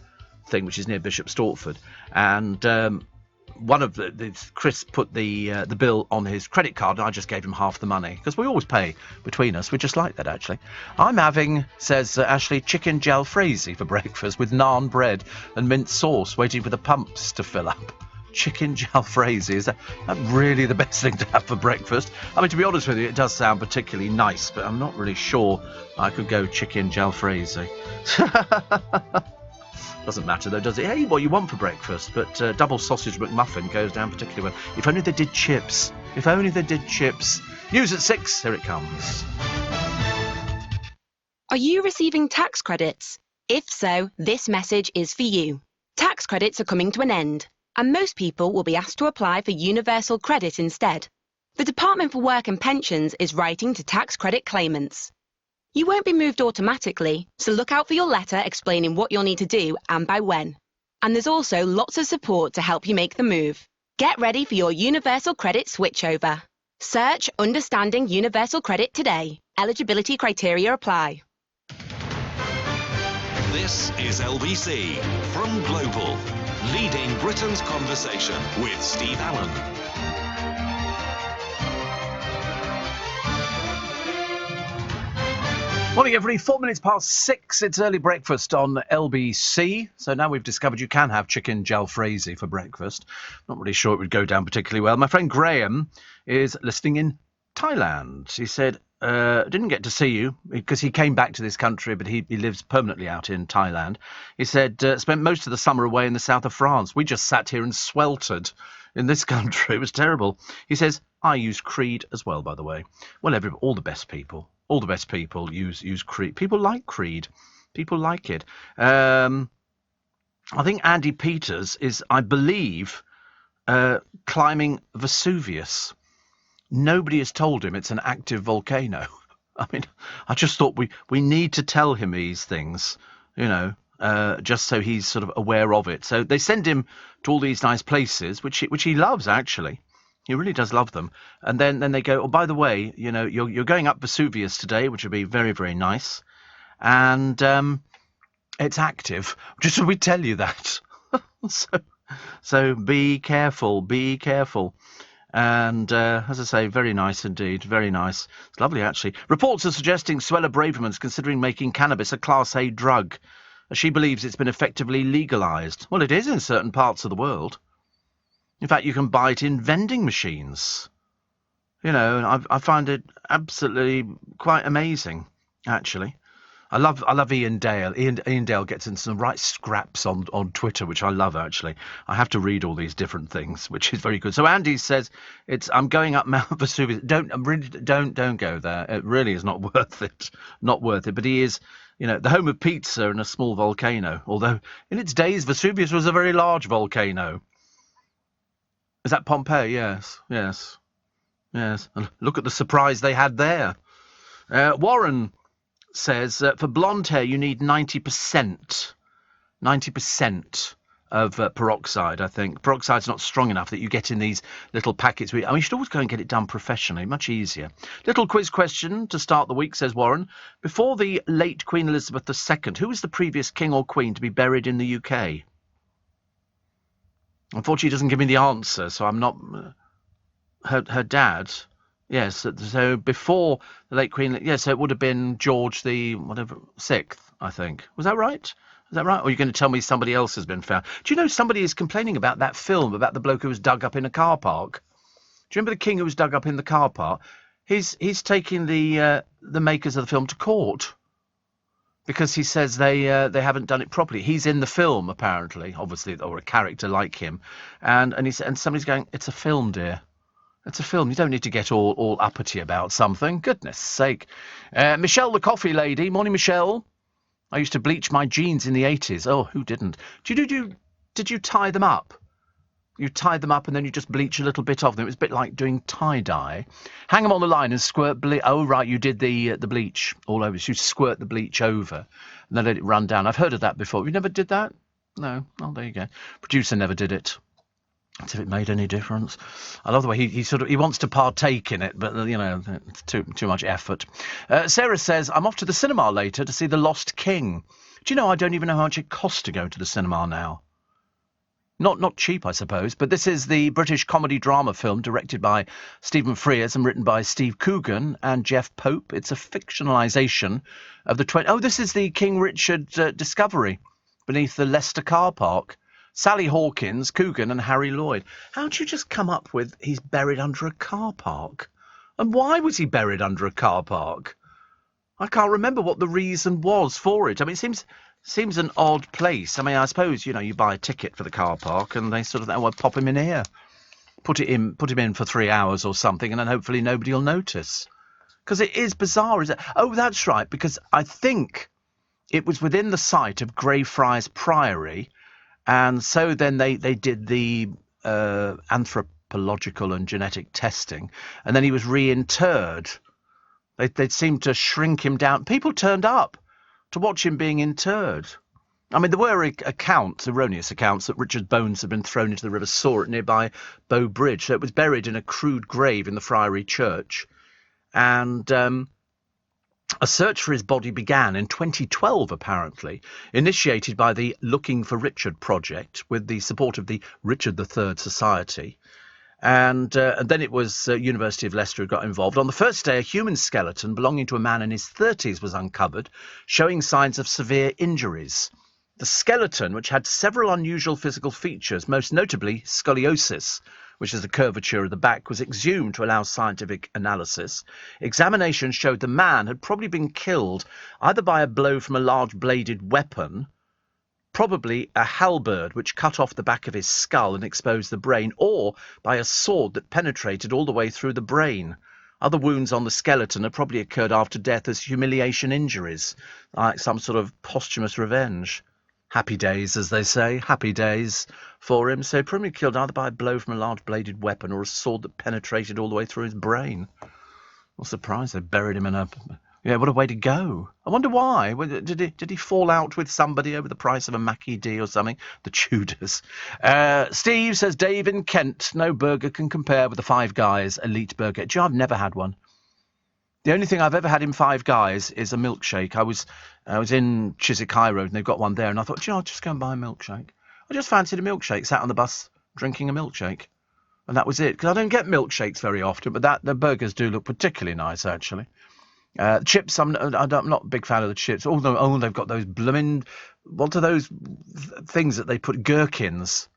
thing, which is near Bishop Stortford. And one of Chris put the bill on his credit card, and I just gave him half the money, because we always pay between us. We're just like that, actually. I'm having, says Ashley, chicken jalfrezi for breakfast with naan bread and mint sauce, waiting for the pumps to fill up. chicken jalfrezi. Is that really the best thing to have for breakfast? I mean, to be honest with you, it does sound particularly nice, but I'm not really sure I could go chicken jalfrezi. Doesn't matter though, does it? Hey, what you want for breakfast? But double sausage McMuffin goes down particularly well. If only they did chips. If only they did chips. News at 6, here it comes. Are you receiving tax credits? If so, this message is for you. Tax credits are coming to an end, and most people will be asked to apply for universal credit instead. The Department for Work and Pensions is writing to tax credit claimants. You won't be moved automatically, so look out for your letter explaining what you'll need to do and by when. And there's also lots of support to help you make the move. Get ready for your universal credit switchover. Search Understanding Universal Credit today. Eligibility criteria apply. This is LBC from Global, leading Britain's conversation with Steve Allen. Morning, everybody. 4 minutes past 6. It's early breakfast on LBC. So now we've discovered you can have chicken jalfrezi for breakfast. Not really sure it would go down particularly well. My friend Graham is listening in Thailand. He said, didn't get to see you because he came back to this country, but he lives permanently out in Thailand. He said, spent most of the summer away in the south of France. We just sat here and sweltered in this country. It was terrible. He says, I use Creed as well, by the way. Well, all the best people. All the best people use Creed. People like Creed. People like it. I think Andy Peters is, I believe, climbing Vesuvius. Nobody has told him it's an active volcano. I mean, I just thought we need to tell him these things, you know, just so he's sort of aware of it. So they send him to all these nice places, which he loves, actually. He really does love them. And then they go, oh, by the way, you know, you're going up Vesuvius today, which would be very, very nice. And it's active. Just so we tell you that. So be careful, be careful. And as I say, very nice indeed, very nice. It's lovely, actually. Reports are suggesting Suella Braverman's considering making cannabis a Class A drug, as she believes it's been effectively legalised. Well, it is in certain parts of the world. In fact, you can buy it in vending machines. You know, and I find it absolutely quite amazing, actually. I love Ian Dale. Ian Dale gets in some right scraps on Twitter, which I love, actually. I have to read all these different things, which is very good. So Andy says, I'm going up Mount Vesuvius. Don't go there. It really is not worth it. Not worth it. But he is, you know, the home of pizza and a small volcano. Although in its days, Vesuvius was a very large volcano. Is that Pompeii? Yes. And look at the surprise they had there. Warren says, for blonde hair, you need 90%. 90% of peroxide, I think. Peroxide's not strong enough that you get in these little packets. You should always go and get it done professionally, much easier. Little quiz question to start the week, says Warren. Before the late Queen Elizabeth II, who was the previous king or queen to be buried in the UK? Unfortunately, he doesn't give me the answer, so I'm not... Her dad... Yes, so before the late Queen... Yes, so it would have been George the... whatever... 6th, I think. Was that right? Is that right? Or are you going to tell me somebody else has been found? Do you know somebody is complaining about that film, about the bloke who was dug up in a car park? Do you remember the king who was dug up in the car park? He's taking the makers of the film to court. Because he says they haven't done it properly. He's in the film, apparently, obviously, or a character like him, and somebody's going, it's a film, dear, it's a film. You don't need to get all uppity about something. Goodness sake. Michelle, the coffee lady. Morning, Michelle. I used to bleach my jeans in the 80s. Oh, who didn't? Did you tie them up? You tie them up and then you just bleach a little bit of them. It was a bit like doing tie-dye. Hang them on the line and squirt bleach. Oh, right, you did the bleach all over. So you squirt the bleach over and then let it run down. I've heard of that before. You never did that? No? Oh, there you go. Producer never did it. As if it made any difference. I love the way he wants to partake in it, but, you know, it's too much effort. Sarah says, I'm off to the cinema later to see The Lost King. Do you know, I don't even know how much it costs to go to the cinema now. Not cheap, I suppose, but this is the British comedy-drama film directed by Stephen Frears and written by Steve Coogan and Jeff Pope. It's a fictionalisation of the... Oh, this is the King Richard discovery beneath the Leicester car park. Sally Hawkins, Coogan and Harry Lloyd. How do you just come up with he's buried under a car park? And why was he buried under a car park? I can't remember what the reason was for it. I mean, it seems an odd place. I mean, I suppose, you buy a ticket for the car park and they sort of pop him in here. Put him in for 3 hours or something, and then hopefully nobody will notice. Because it is bizarre, isn't it? Oh, that's right, because I think it was within the site of Greyfriars Priory, and so then they did the anthropological and genetic testing, and then he was reinterred. They'd seemed to shrink him down. People turned up to watch him being interred. I mean, there were erroneous accounts, that Richard's bones had been thrown into the River Sorrett nearby Bow Bridge. So it was buried in a crude grave in the Friary Church. And a search for his body began in 2012, apparently, initiated by the Looking for Richard project with the support of the Richard III Society. And then it was University of Leicester who got involved. On the first day, a human skeleton belonging to a man in his 30s was uncovered, showing signs of severe injuries. The skeleton, which had several unusual physical features, most notably scoliosis, which is the curvature of the back, was exhumed to allow scientific analysis. Examination showed the man had probably been killed either by a blow from a large bladed weapon, probably a halberd which cut off the back of his skull and exposed the brain, or by a sword that penetrated all the way through the brain. Other wounds on the skeleton had probably occurred after death as humiliation injuries, like some sort of posthumous revenge. Happy days, as they say, happy days for him. So probably killed either by a blow from a large bladed weapon or a sword that penetrated all the way through his brain. I'm surprised they buried him in a... Yeah, what a way to go. I wonder why. Did he fall out with somebody over the price of a Mackie D or something? The Tudors. Steve says, Dave in Kent, no burger can compare with the Five Guys elite burger. Do you know, I've never had one. The only thing I've ever had in Five Guys is a milkshake. I was in Chiswick High Road and they've got one there, and I thought, I'll just go and buy a milkshake. I just fancied a milkshake, sat on the bus drinking a milkshake. And that was it, because I don't get milkshakes very often, but the burgers do look particularly nice, actually. Chips, I'm not a big fan of the chips, although they've got those blooming... What are those things that they put? Gherkins.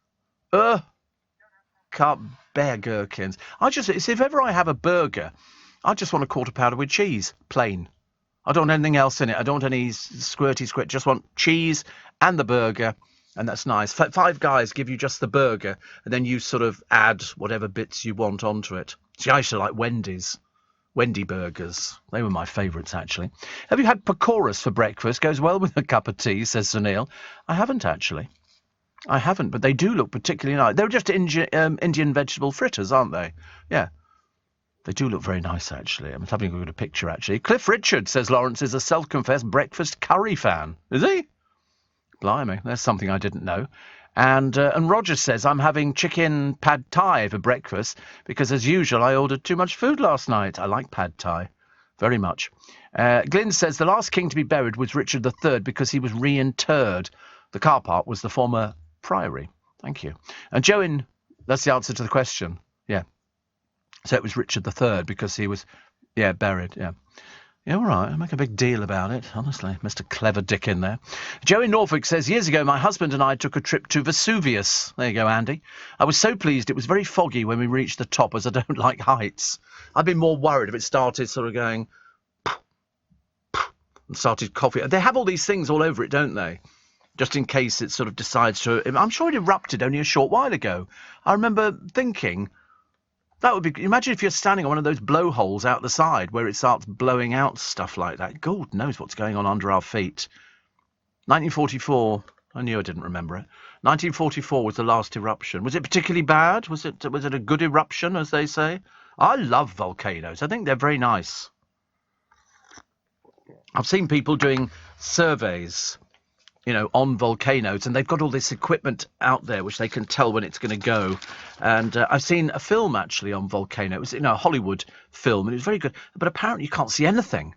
Can't bear gherkins. If ever I have a burger... I just want a quarter pounder with cheese, plain. I don't want anything else in it. I don't want any squirty. Just want cheese and the burger, and that's nice. Five Guys give you just the burger, and then you sort of add whatever bits you want onto it. See, I used to like Wendy's. Wendy burgers. They were my favourites, actually. Have you had pakoras for breakfast? Goes well with a cup of tea, says Sunil. I haven't, actually. I haven't, but they do look particularly nice. They're just Indian vegetable fritters, aren't they? Yeah. They do look very nice, actually. I'm having a look at a picture, actually. Cliff Richard, says Lawrence, is a self-confessed breakfast curry fan. Is he? Blimey, there's something I didn't know. And Roger says, I'm having chicken pad thai for breakfast because, as usual, I ordered too much food last night. I like pad thai very much. Glyn says, the last king to be buried was Richard III because he was reinterred. The car park was the former priory. Thank you. And Joan, that's the answer to the question. Yeah. So it was Richard III because he was, buried, yeah. Yeah, all right, I make a big deal about it, honestly. Mr. Clever Dick in there. Joe in Norfolk says, years ago, my husband and I took a trip to Vesuvius. There you go, Andy. I was so pleased. It was very foggy when we reached the top, as I don't like heights. I'd be more worried if it started sort of going... and started coughing. They have all these things all over it, don't they? Just in case it sort of decides to... I'm sure it erupted only a short while ago. I remember thinking... That would be... Imagine if you're standing on one of those blowholes out the side where it starts blowing out stuff like that. God knows what's going on under our feet. 1944. I knew I didn't remember it. 1944 was the last eruption. Was it particularly bad? Was it a good eruption, as they say? I love volcanoes. I think they're very nice. I've seen people doing surveys, on volcanoes, and they've got all this equipment out there which they can tell when it's going to go. And I've seen a film, actually, on volcano. It was, a Hollywood film, and it was very good. But apparently you can't see anything.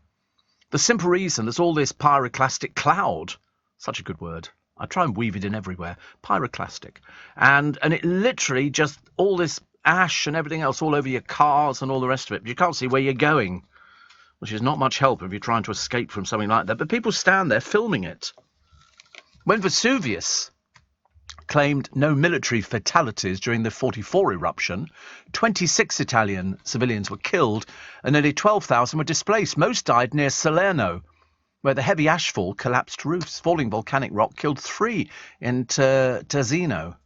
The simple reason, there's all this pyroclastic cloud. Such a good word. I try and weave it in everywhere. Pyroclastic. And it literally just, all this ash and everything else all over your cars and all the rest of it. But you can't see where you're going, which is not much help if you're trying to escape from something like that. But people stand there filming it. When Vesuvius claimed no military fatalities during the 44 eruption. 26 Italian civilians were killed and nearly 12,000 were displaced. Most died near Salerno, where the heavy ashfall collapsed roofs. Falling volcanic rock killed 3 in Terzino.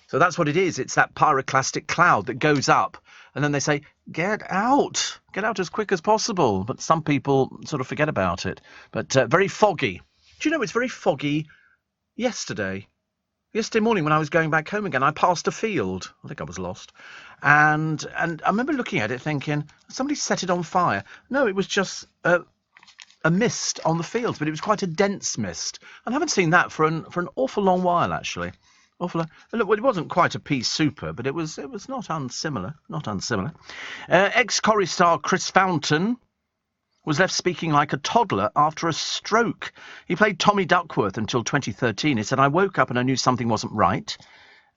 So that's what it is. It's that pyroclastic cloud that goes up, and then they say, get out as quick as possible. But some people sort of forget about it. But very foggy. Do you know it's very foggy yesterday? Yesterday morning when I was going back home again, I passed a field. I think I was lost. And I remember looking at it thinking, somebody set it on fire. No, it was just a mist on the fields, but it was quite a dense mist. And I haven't seen that for an awful long while, actually. Look, it wasn't quite a pea super, but it was not unsimilar. Ex-Corrie star Chris Fountain was left speaking like a toddler after a stroke. He played Tommy Duckworth until 2013. He said, I woke up and I knew something wasn't right.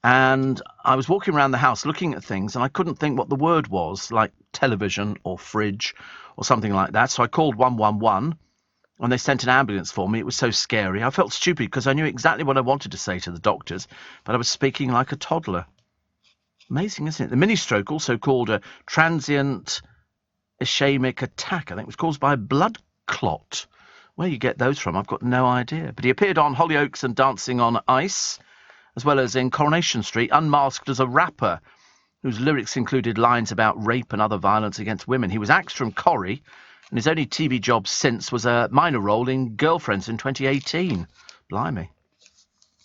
And I was walking around the house looking at things and I couldn't think what the word was, like television or fridge or something like that. So I called 111. And they sent an ambulance for me. It was so scary. I felt stupid because I knew exactly what I wanted to say to the doctors, but I was speaking like a toddler. Amazing, isn't it? The mini-stroke, also called a transient ischemic attack, I think it was caused by a blood clot. Where you get those from, I've got no idea. But he appeared on Hollyoaks and Dancing on Ice, as well as in Coronation Street, unmasked as a rapper, whose lyrics included lines about rape and other violence against women. He was axed from Corrie, and his only TV job since was a minor role in Girlfriends in 2018. Blimey.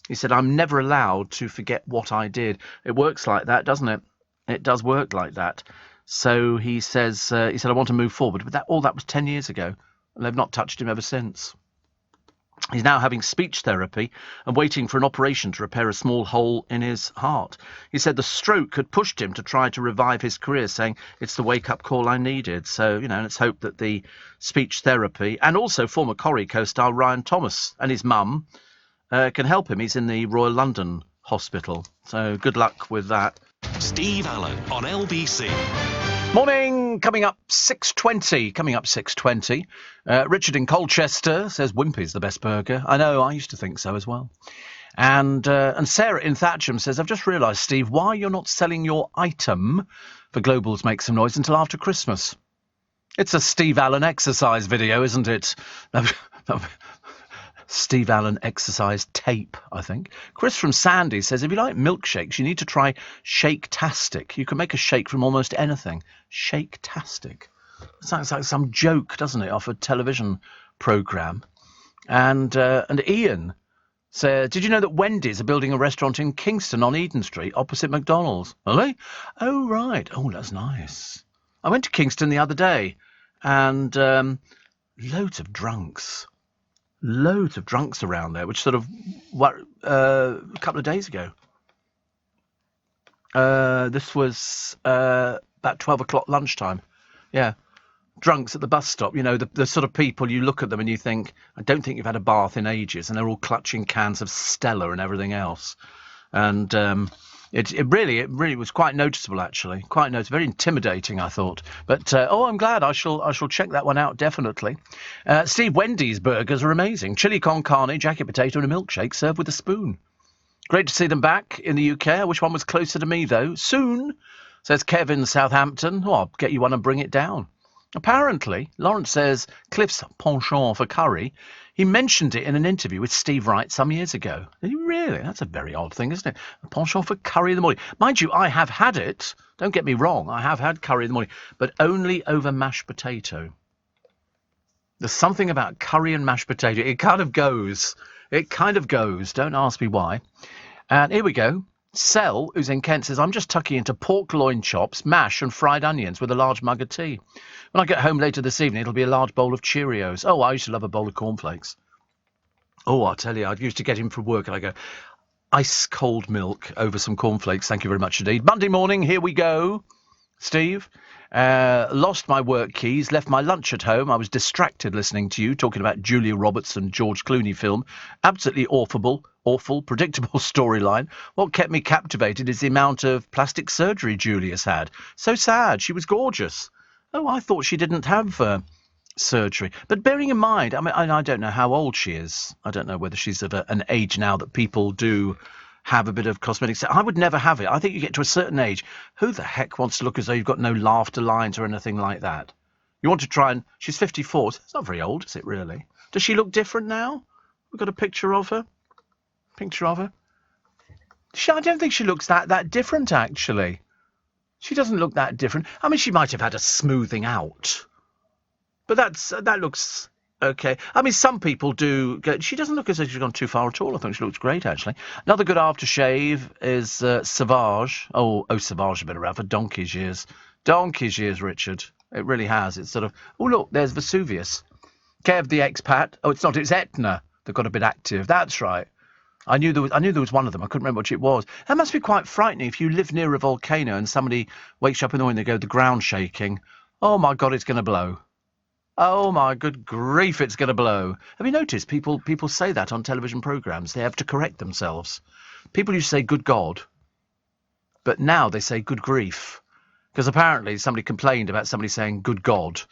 He said, I'm never allowed to forget what I did. It works like that, doesn't it? It does work like that. So he said, I want to move forward. But all that was 10 years ago, and they've not touched him ever since. He's now having speech therapy and waiting for an operation to repair a small hole in his heart. He said the stroke had pushed him to try to revive his career, saying, it's the wake-up call I needed. So, let's hope that the speech therapy, and also former Corrie co-star Ryan Thomas and his mum, can help him. He's in the Royal London Hospital. So good luck with that. Steve Allen on LBC. Morning, coming up 6:20. Richard in Colchester says Wimpy's the best burger. I know, I used to think so as well. And Sarah in Thatcham says, I've just realised, Steve, why you're not selling your item for Globals Make Some Noise until after Christmas. It's a Steve Allen exercise video, isn't it? Steve Allen exercise tape, I think. Chris from Sandy says, if you like milkshakes, you need to try Shake-tastic. You can make a shake from almost anything. Shake-tastic. Sounds like some joke, doesn't it, off a television programme. And Ian said, did you know that Wendy's are building a restaurant in Kingston on Eden Street, opposite McDonald's? Are they? Oh, right. Oh, that's nice. I went to Kingston the other day, and loads of drunks around there, which sort of a couple of days ago. This was about 12 o'clock lunchtime. Yeah. Drunks at the bus stop, the sort of people you look at them and you think, I don't think you've had a bath in ages, and they're all clutching cans of Stella and everything else. And it really was quite noticeable, actually. Quite noticeable. Very intimidating, I thought. But, I'm glad. I shall check that one out, definitely. Steve, Wendy's burgers are amazing. Chili con carne, jacket potato and a milkshake served with a spoon. Great to see them back in the UK. I wish one was closer to me, though. Soon, says Kevin Southampton. Oh, I'll get you one and bring it down. Apparently, Lawrence says Cliff's penchant for curry, he mentioned it in an interview with Steve Wright some years ago. Really? That's a very odd thing, isn't it? A penchant for curry in the morning. Mind you, I have had it. Don't get me wrong. I have had curry in the morning, but only over mashed potato. There's something about curry and mashed potato. It kind of goes. Don't ask me why. And here we go. Sel, who's in Kent, says, I'm just tucking into pork loin chops, mash and fried onions with a large mug of tea. When I get home later this evening, it'll be a large bowl of Cheerios. Oh, I used to love a bowl of cornflakes. Oh, I'll tell you, I used to get in from work and I go, ice cold milk over some cornflakes. Thank you very much indeed. Monday morning, here we go. Steve, lost my work keys, left my lunch at home. I was distracted listening to you talking about Julia Roberts and George Clooney film. Absolutely awful, predictable storyline. What kept me captivated is the amount of plastic surgery Julia's had. So sad. She was gorgeous. Oh, I thought she didn't have surgery. But bearing in mind, I mean, I don't know how old she is. I don't know whether she's of an age now that people do have a bit of cosmetics. I would never have it. I think you get to a certain age. Who the heck wants to look as though you've got no laughter lines or anything like that? You want to try and... She's 54. So it's not very old, is it, really? Does she look different now? We've got a picture of her. I don't think she looks that different, actually. She doesn't look that different. I mean, she might have had a smoothing out. But that looks... okay. I mean, some people do... She doesn't look as if she's gone too far at all. I think she looks great, actually. Another good aftershave is Sauvage. Oh, Sauvage has been around for donkey's years. Donkey's years, Richard. It really has. It's sort of... Oh, look, there's Vesuvius. Kev the expat. Oh, it's not. It's Etna. They've got a bit active. That's right. I knew there was one of them. I couldn't remember which it was. That must be quite frightening if you live near a volcano and somebody wakes you up in the morning and they go, the ground's shaking. Oh, my God, it's going to blow. Oh, my good grief, it's going to blow. Have you noticed people say that on television programmes? They have to correct themselves. People used to say, good God. But now they say, good grief. Because apparently somebody complained about somebody saying, good God,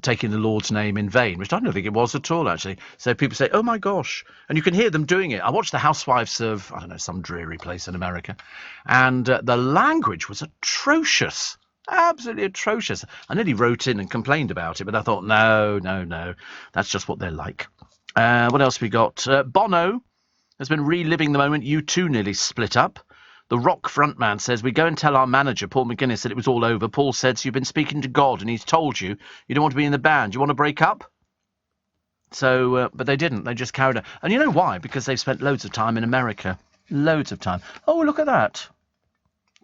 taking the Lord's name in vain, which I don't think it was at all, actually. So people say, oh, my gosh. And you can hear them doing it. I watched The Housewives of, I don't know, some dreary place in America. And the language was atrocious. Absolutely atrocious. I nearly wrote in and complained about it, but I thought, no. That's just what they're like. What else we got? Bono has been reliving the moment U2 nearly split up. The rock frontman says, we go and tell our manager, Paul McGuinness, that it was all over. Paul says, you've been speaking to God and he's told you you don't want to be in the band. You want to break up? So, but they didn't. They just carried on. And you know why? Because they've spent loads of time in America. Loads of time. Oh, look at that.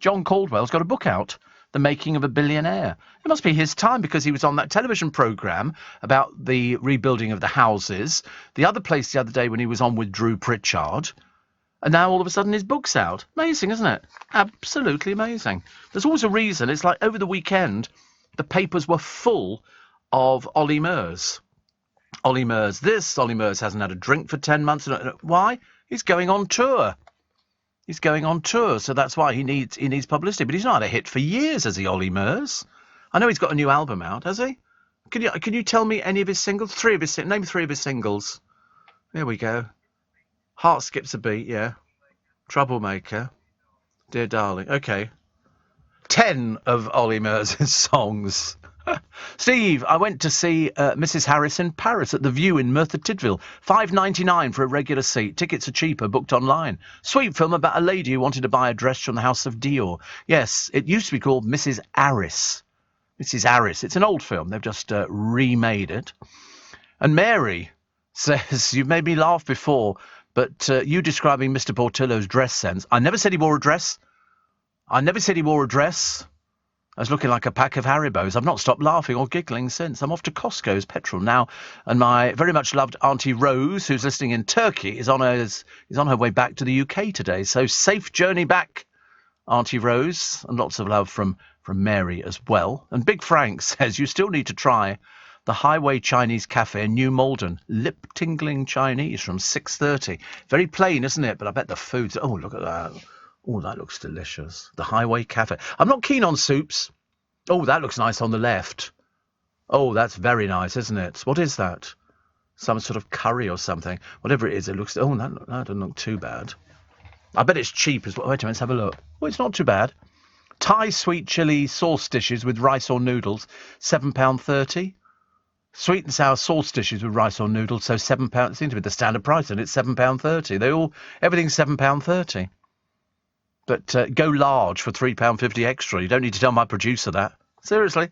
John Caldwell's got a book out. The Making of a Billionaire. It must be his time because he was on that television programme about the rebuilding of the houses. The other place the other day when he was on with Drew Pritchard. And now all of a sudden his book's out. Amazing, isn't it? Absolutely amazing. There's always a reason. It's like over the weekend, the papers were full of Ollie Murs. Ollie Murs this, Ollie Murs hasn't had a drink for 10 months. Why? He's going on tour. He's going on tour, so that's why he needs publicity. But he's not had a hit for years, has he, Ollie Murs? I know he's got a new album out, has he? Can you tell me any of his singles? Name 3 of his singles. There we go. Heart Skips a Beat, yeah. Troublemaker. Dear Darling. Okay. 10 of Ollie Murs' songs. Steve, I went to see Mrs. Harris in Paris at The View in Merthyr Tydfil. $5.99 for a regular seat. Tickets are cheaper, booked online. Sweet film about a lady who wanted to buy a dress from the House of Dior. Yes, it used to be called Mrs. Harris. Mrs. Harris. It's an old film. They've just remade it. And Mary says, you've made me laugh before, but you describing Mr. Portillo's dress sense. I never said he wore a dress. I was looking like a pack of Haribos. I've not stopped laughing or giggling since. I'm off to Costco's petrol now, and my very much loved Auntie Rose, who's listening in Turkey, is on her way back to the UK today. So safe journey back, Auntie Rose, and lots of love from Mary as well. And Big Frank says you still need to try the Highway Chinese Cafe in New Malden. Lip-tingling Chinese from 6:30. Very plain, isn't it? But I bet the food's... Oh, look at that. Oh, that looks delicious. The Highway Cafe. I'm not keen on soups. Oh, that looks nice on the left. Oh, that's very nice, isn't it? What is that? Some sort of curry or something. Whatever it is, it looks... Oh, that doesn't look too bad. I bet it's cheap as well. Wait a minute, let's have a look. Oh, it's not too bad. Thai sweet chilli sauce dishes with rice or noodles, £7.30. Sweet and sour sauce dishes with rice or noodles, so £7. It seems to be the standard price, and it's £7.30. Everything's £7.30. But go large for £3.50 extra. You don't need to tell my producer that. Seriously.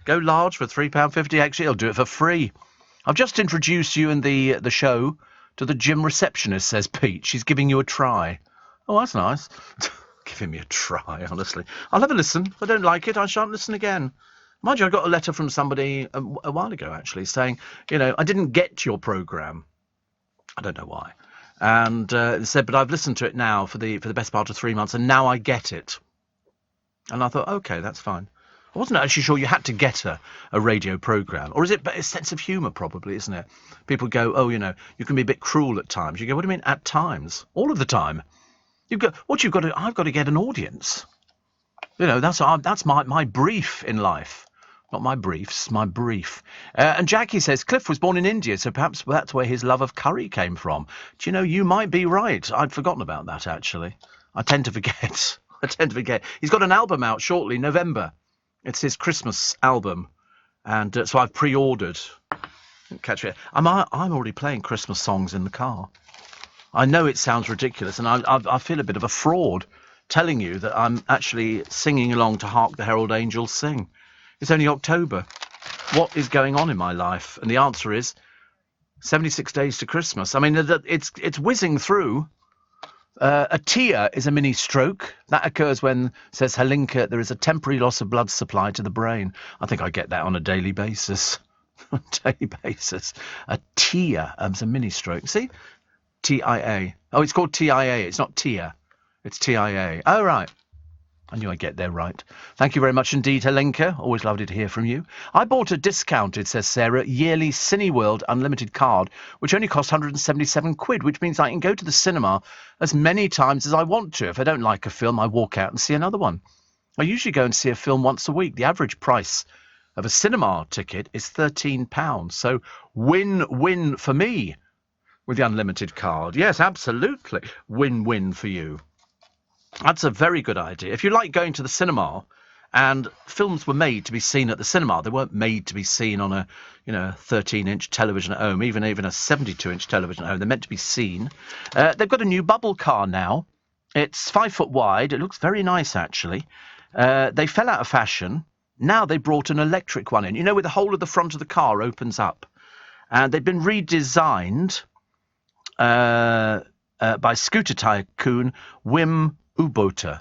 Go large for £3.50 extra. He'll do it for free. I've just introduced you and the show to the gym receptionist, says Pete. She's giving you a try. Oh, that's nice. Giving me a try, honestly. I'll have a listen. If I don't like it, I shan't listen again. Mind you, I got a letter from somebody a while ago, actually, saying, I didn't get your programme. I don't know why. And said, but I've listened to it now for the best part of 3 months, and now I get it. And I thought, okay, that's fine. I wasn't actually sure you had to get a radio programme. Or is it a sense of humour, probably, isn't it? People go, oh, you can be a bit cruel at times. You go, what do you mean at times? All of the time. I've got to get an audience. That's my brief in life. Not my briefs, my brief. And Jackie says, Cliff was born in India, so perhaps that's where his love of curry came from. Do you know, you might be right. I'd forgotten about that, actually. I tend to forget. He's got an album out shortly, November. It's his Christmas album. And so I've pre-ordered. Catch it. I'm already playing Christmas songs in the car. I know it sounds ridiculous, and I feel a bit of a fraud telling you that I'm actually singing along to Hark the Herald Angels Sing. It's only October. What is going on in my life? And the answer is 76 days to Christmas. I mean, it's whizzing through. A tear is a mini stroke. That occurs when, says Helinka, there is a temporary loss of blood supply to the brain. I think I get that on a daily basis. A tear is a mini stroke. See? TIA. Oh, it's called TIA. It's not tear. It's TIA. Oh, right. I knew I'd get there right. Thank you very much indeed, Helenka. Always lovely to hear from you. I bought a discounted, says Sarah, yearly Cineworld Unlimited card, which only costs 177 quid, which means I can go to the cinema as many times as I want to. If I don't like a film, I walk out and see another one. I usually go and see a film once a week. The average price of a cinema ticket is £13. So win-win for me with the unlimited card. Yes, absolutely. Win-win for you. That's a very good idea. If you like going to the cinema, and films were made to be seen at the cinema, they weren't made to be seen on a 13-inch television at home, even a 72-inch television at home. They're meant to be seen. They've got a new bubble car now. It's 5 foot wide. It looks very nice, actually. They fell out of fashion. Now they brought an electric one in. You know, where the whole of the front of the car opens up. And they've been redesigned by scooter tycoon Wim Ubota.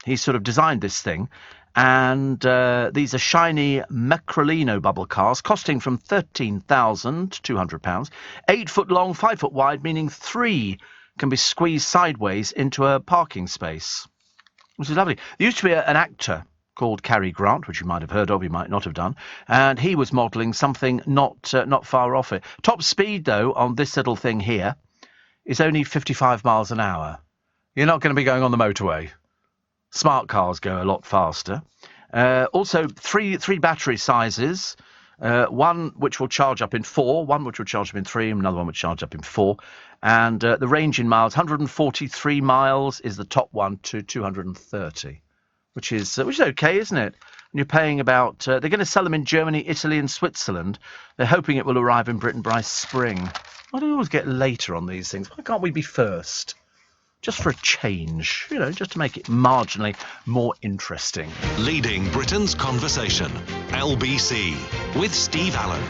He sort of designed this thing, and these are shiny Macrolino bubble cars costing from £13,200, 8 foot long, 5 foot wide, meaning 3 can be squeezed sideways into a parking space, which is lovely. There used to be an actor called Cary Grant, which you might have heard of, you might not have done, and he was modelling something not far off it. Top speed, though, on this little thing here is only 55 miles an hour. You're not going to be going on the motorway. Smart cars go a lot faster. Also, three battery sizes. One which will charge up in 4, one which will charge up in 3, and another one which will charge up in 4. And the range in miles, 143 miles is the top one to 230, which is okay, isn't it? And you're paying about... they're going to sell them in Germany, Italy and Switzerland. They're hoping it will arrive in Britain by spring. Why do we always get later on these things? Why can't we be first? Just for a change, just to make it marginally more interesting. Leading Britain's conversation, LBC, with Steve Allen.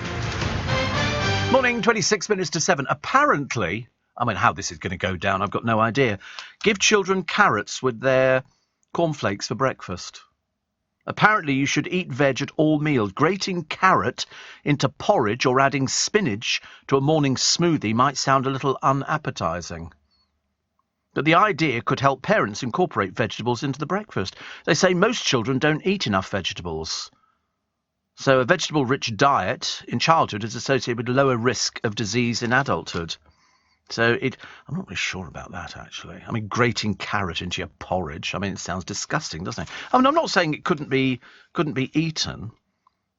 Morning, 26 minutes to 7. Apparently, I mean, how this is going to go down, I've got no idea. Give children carrots with their cornflakes for breakfast. Apparently, you should eat veg at all meals. Grating carrot into porridge or adding spinach to a morning smoothie might sound a little unappetising. But the idea could help parents incorporate vegetables into the breakfast. They say most children don't eat enough vegetables. So a vegetable-rich diet in childhood is associated with lower risk of disease in adulthood. So I'm not really sure about that, actually. I mean, grating carrot into your porridge, I mean, it sounds disgusting, doesn't it? I mean, I'm not saying it couldn't be eaten.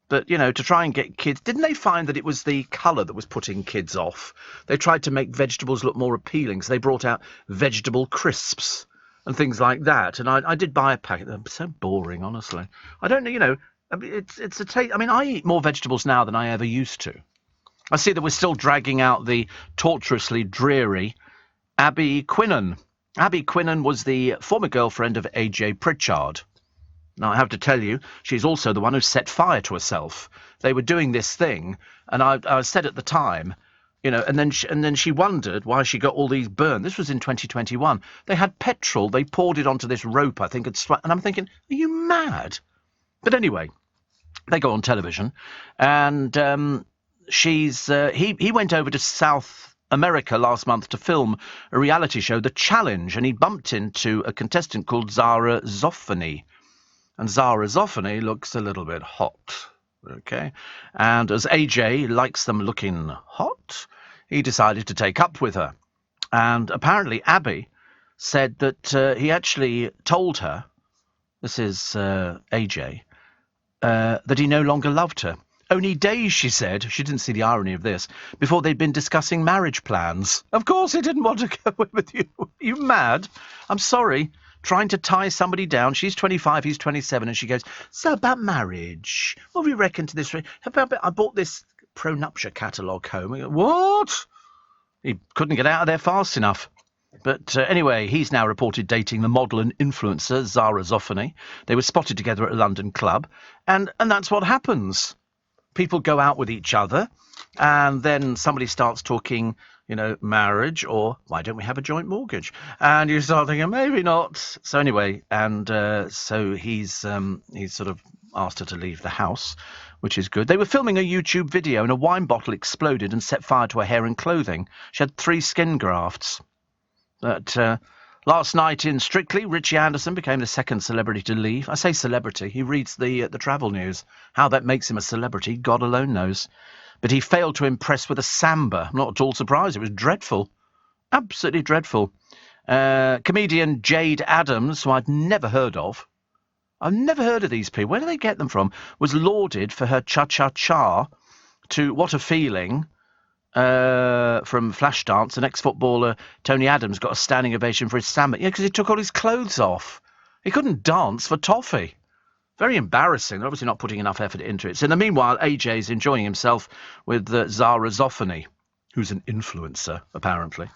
But, to try and get kids... Didn't they find that it was the colour that was putting kids off? They tried to make vegetables look more appealing, so they brought out vegetable crisps and things like that. And I did buy a packet. They're so boring, honestly. I don't know, it's a taste... I mean, I eat more vegetables now than I ever used to. I see that we're still dragging out the tortuously dreary Abby Quinnan. Abby Quinnan was the former girlfriend of A.J. Pritchard. Now, I have to tell you, she's also the one who set fire to herself. They were doing this thing, and I said at the time, and then she wondered why she got all these burns. This was in 2021. They had petrol. They poured it onto this rope, I think, and I'm thinking, are you mad? But anyway, they go on television, and he went over to South America last month to film a reality show, The Challenge, and he bumped into a contestant called Zara Zoffany. And Zara Zoffany looks a little bit hot, okay? And as AJ likes them looking hot, he decided to take up with her. And apparently Abby said that he actually told her, this is AJ, that he no longer loved her. Only days, she said, she didn't see the irony of this, before they'd been discussing marriage plans. Of course he didn't want to go in with you. Are you mad? I'm sorry. Trying to tie somebody down. She's 25, he's 27, and she goes, so about marriage. What do you reckon to this? I bought this pro-nuptia catalogue home. I go, what? He couldn't get out of there fast enough. But anyway, he's now reported dating the model and influencer Zara Zoffany. They were spotted together at a London club, and that's what happens. People go out with each other, and then somebody starts talking, marriage, or why don't we have a joint mortgage? And you start thinking, maybe not. So anyway, and so he's sort of asked her to leave the house, which is good. They were filming a YouTube video, and a wine bottle exploded and set fire to her hair and clothing. She had 3 skin grafts. But last night in Strictly, Richie Anderson became the second celebrity to leave. I say celebrity. He reads the travel news. How that makes him a celebrity, God alone knows. But he failed to impress with a samba. I'm not at all surprised. It was dreadful. Absolutely dreadful. Comedian Jade Adams, who I'd never heard of. I've never heard of these people. Where do they get them from? Was lauded for her cha-cha-cha to What a Feeling from Flashdance. And ex-footballer Tony Adams got a standing ovation for his samba. Yeah, because he took all his clothes off. He couldn't dance for toffee. Very embarrassing. They're obviously not putting enough effort into it. So in the meanwhile, AJ's enjoying himself with Zara Zoffany, who's an influencer, apparently.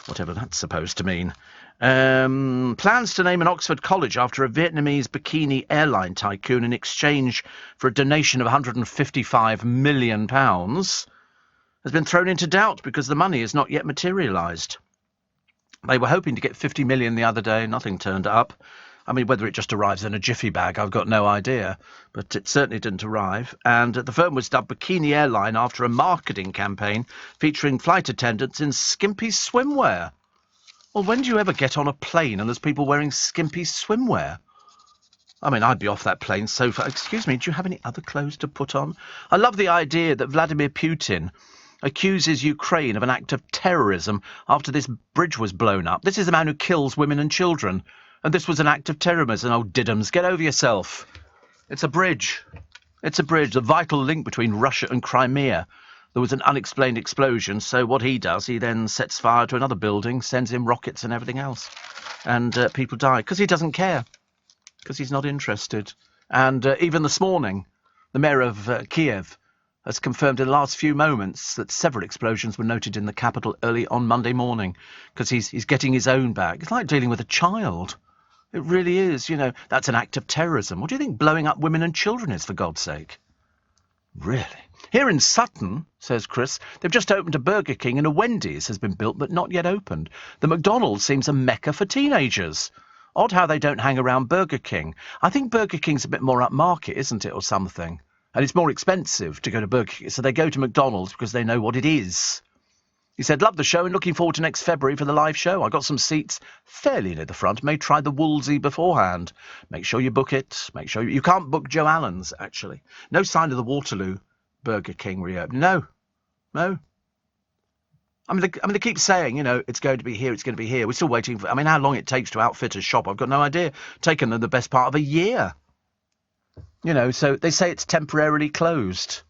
Whatever that's supposed to mean. Plans to name an Oxford college after a Vietnamese bikini airline tycoon in exchange for a donation of £155 million has been thrown into doubt because the money is not yet materialised. They were hoping to get 50 million the other day. Nothing turned up. I mean, whether it just arrives in a jiffy bag, I've got no idea. But it certainly didn't arrive. And the firm was dubbed Bikini Airline after a marketing campaign featuring flight attendants in skimpy swimwear. Well, when do you ever get on a plane and there's people wearing skimpy swimwear? I mean, I'd be off that plane so far. Excuse me, do you have any other clothes to put on? I love the idea that Vladimir Putin accuses Ukraine of an act of terrorism after this bridge was blown up. This is the man who kills women and children. And this was an act of terrorism. Oh, Diddums, get over yourself. It's a bridge. It's a bridge, the vital link between Russia and Crimea. There was an unexplained explosion, so what he does, he then sets fire to another building, sends in rockets and everything else. And people die, because he doesn't care, because he's not interested. And even this morning, the mayor of Kiev has confirmed in the last few moments that several explosions were noted in the capital early on Monday morning, because he's getting his own back. It's like dealing with a child. It really is, that's an act of terrorism. What do you think blowing up women and children is, for God's sake? Really? Here in Sutton, says Chris, they've just opened a Burger King and a Wendy's has been built but not yet opened. The McDonald's seems a mecca for teenagers. Odd how they don't hang around Burger King. I think Burger King's a bit more upmarket, isn't it, or something? And it's more expensive to go to Burger King, so they go to McDonald's because they know what it is. He said, love the show and looking forward to next February for the live show. I got some seats fairly near the front. May try the Wolsey beforehand. Make sure you book it. Make sure you can't book Joe Allen's, actually. No sign of the Waterloo Burger King reopening. No. I mean, they keep saying, it's going to be here, it's going to be here. We're still waiting for... I mean, how long it takes to outfit a shop, I've got no idea. Taken them the best part of a year. So they say it's temporarily closed.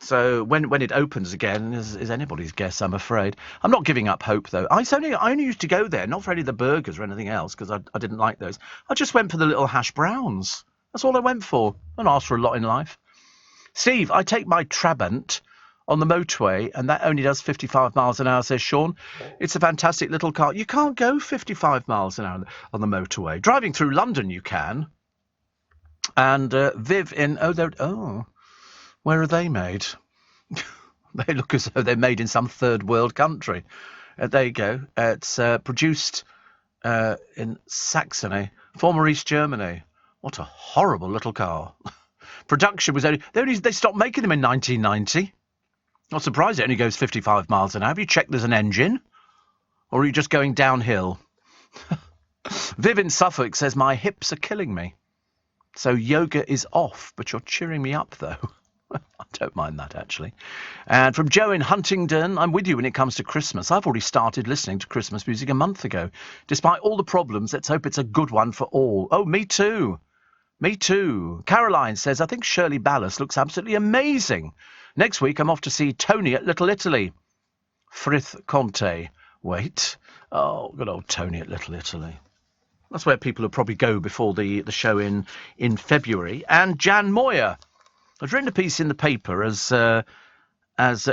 So when it opens again is anybody's guess, I'm afraid. I'm not giving up hope, though. I only used to go there, not for any of the burgers or anything else, because I didn't like those. I just went for the little hash browns. That's all I went for. I don't ask for a lot in life. Steve, I take my Trabant on the motorway, and that only does 55 miles an hour, says Sean. It's a fantastic little car. You can't go 55 miles an hour on the motorway. Driving through London, you can. And Viv in... where are they made? They look as though they're made in some third world country. There you go. It's produced in Saxony, former East Germany. What a horrible little car. Production was they stopped making them in 1990. Not surprised it only goes 55 miles an hour. Have you checked there's an engine? Or are you just going downhill? Viv in Suffolk says, my hips are killing me. So yoga is off, but you're cheering me up, though. I don't mind that, actually. And from Joe in Huntingdon, I'm with you when it comes to Christmas. I've already started listening to Christmas music a month ago. Despite all the problems, let's hope it's a good one for all. Oh, me too. Me too. Caroline says, I think Shirley Ballas looks absolutely amazing. Next week I'm off to see Tony at Little Italy. Frith Conte. Wait. Oh, good old Tony at Little Italy. That's where people will probably go before the show in February. And Jan Moyer. I've written a piece in the paper as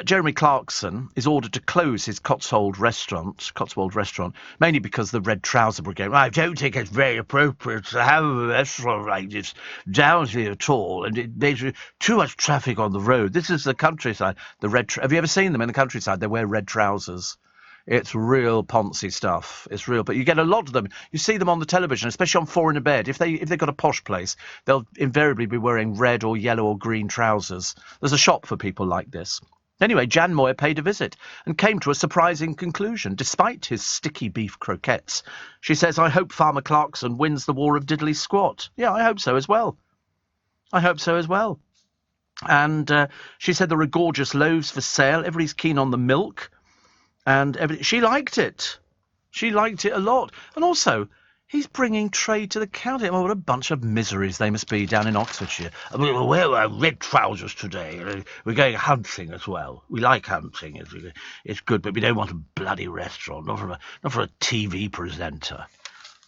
Jeremy Clarkson is ordered to close his Cotswold restaurant, mainly because the Red Trouser Brigade. I don't think it's very appropriate to have a restaurant like this down here at all, and it makes too much traffic on the road. This is the countryside. Have you ever seen them in the countryside? They wear red trousers. It's real poncy stuff. It's real, but you get a lot of them. You see them on the television, especially on Four in a Bed. If they've got a posh place, they'll invariably be wearing red or yellow or green trousers. There's a shop for people like this. Anyway, Jan Moyer paid a visit and came to a surprising conclusion, despite his sticky beef croquettes. She says, I hope Farmer Clarkson wins the war of diddly squat. Yeah, I hope so as well. And she said there are gorgeous loaves for sale. Everybody's keen on the milk. And she liked it. She liked it a lot. And also, he's bringing trade to the county. Oh, what a bunch of miseries they must be down in Oxfordshire. We'll wear red trousers today. We're going hunting as well. We like hunting. It's good, but we don't want a bloody restaurant, not for a TV presenter.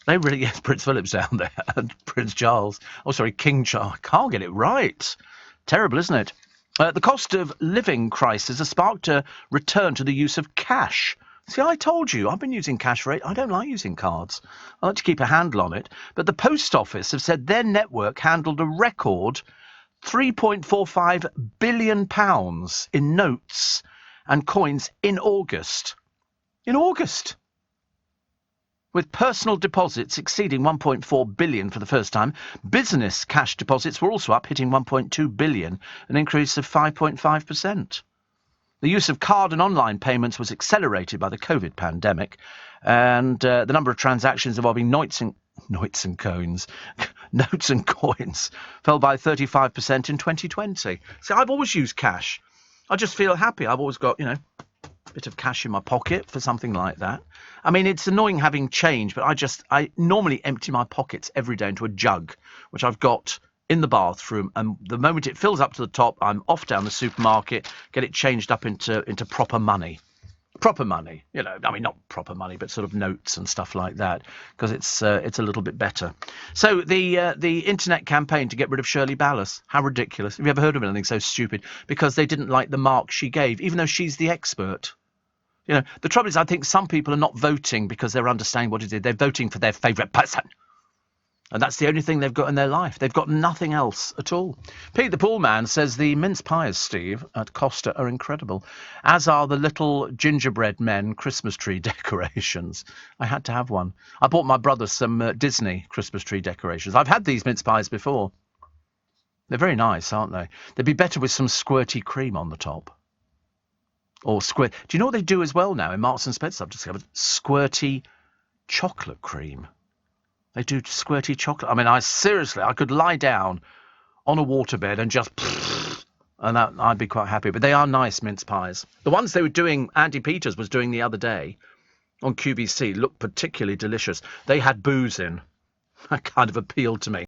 They really get Prince Philip's down there and Prince Charles. Oh, sorry, King Charles. I can't get it right. Terrible, isn't it? The cost of living crisis has sparked a return to the use of cash. See, I told you, I've been using cash rate. I don't like using cards. I like to keep a handle on it. But the Post Office have said their network handled a record £3.45 billion in notes and coins in August. In August! With personal deposits exceeding 1.4 billion for the first time, business cash deposits were also up, hitting 1.2 billion, an increase of 5.5%. The use of card and online payments was accelerated by the COVID pandemic, and the number of transactions involving notes and coins fell by 35% in 2020. See, I've always used cash. I just feel happy. I've always got, a bit of cash in my pocket for something like that. I mean, it's annoying having change, but I normally empty my pockets every day into a jug, which I've got in the bathroom, and the moment it fills up to the top, I'm off down the supermarket, get it changed up into proper money. Proper money, I mean, not proper money, but sort of notes and stuff like that, because it's a little bit better. So the internet campaign to get rid of Shirley Ballas, how ridiculous. Have you ever heard of anything so stupid? Because they didn't like the mark she gave, even though she's the expert. The trouble is, I think some people are not voting because they're understanding what it is. They're voting for their favourite person. And that's the only thing they've got in their life. They've got nothing else at all. Pete the Pool Man says the mince pies, Steve, at Costa are incredible, as are the little gingerbread men Christmas tree decorations. I had to have one. I bought my brother some Disney Christmas tree decorations. I've had these mince pies before. They're very nice, aren't they? They'd be better with some squirty cream on the top. Or squirt. Do you know what they do as well now in Marks and Spencer? I've discovered squirty chocolate cream. They do squirty chocolate. I mean, I could lie down on a waterbed and just, and I'd be quite happy. But they are nice mince pies. The ones they were doing, Andy Peters was doing the other day on QVC, looked particularly delicious. They had booze in. That kind of appealed to me.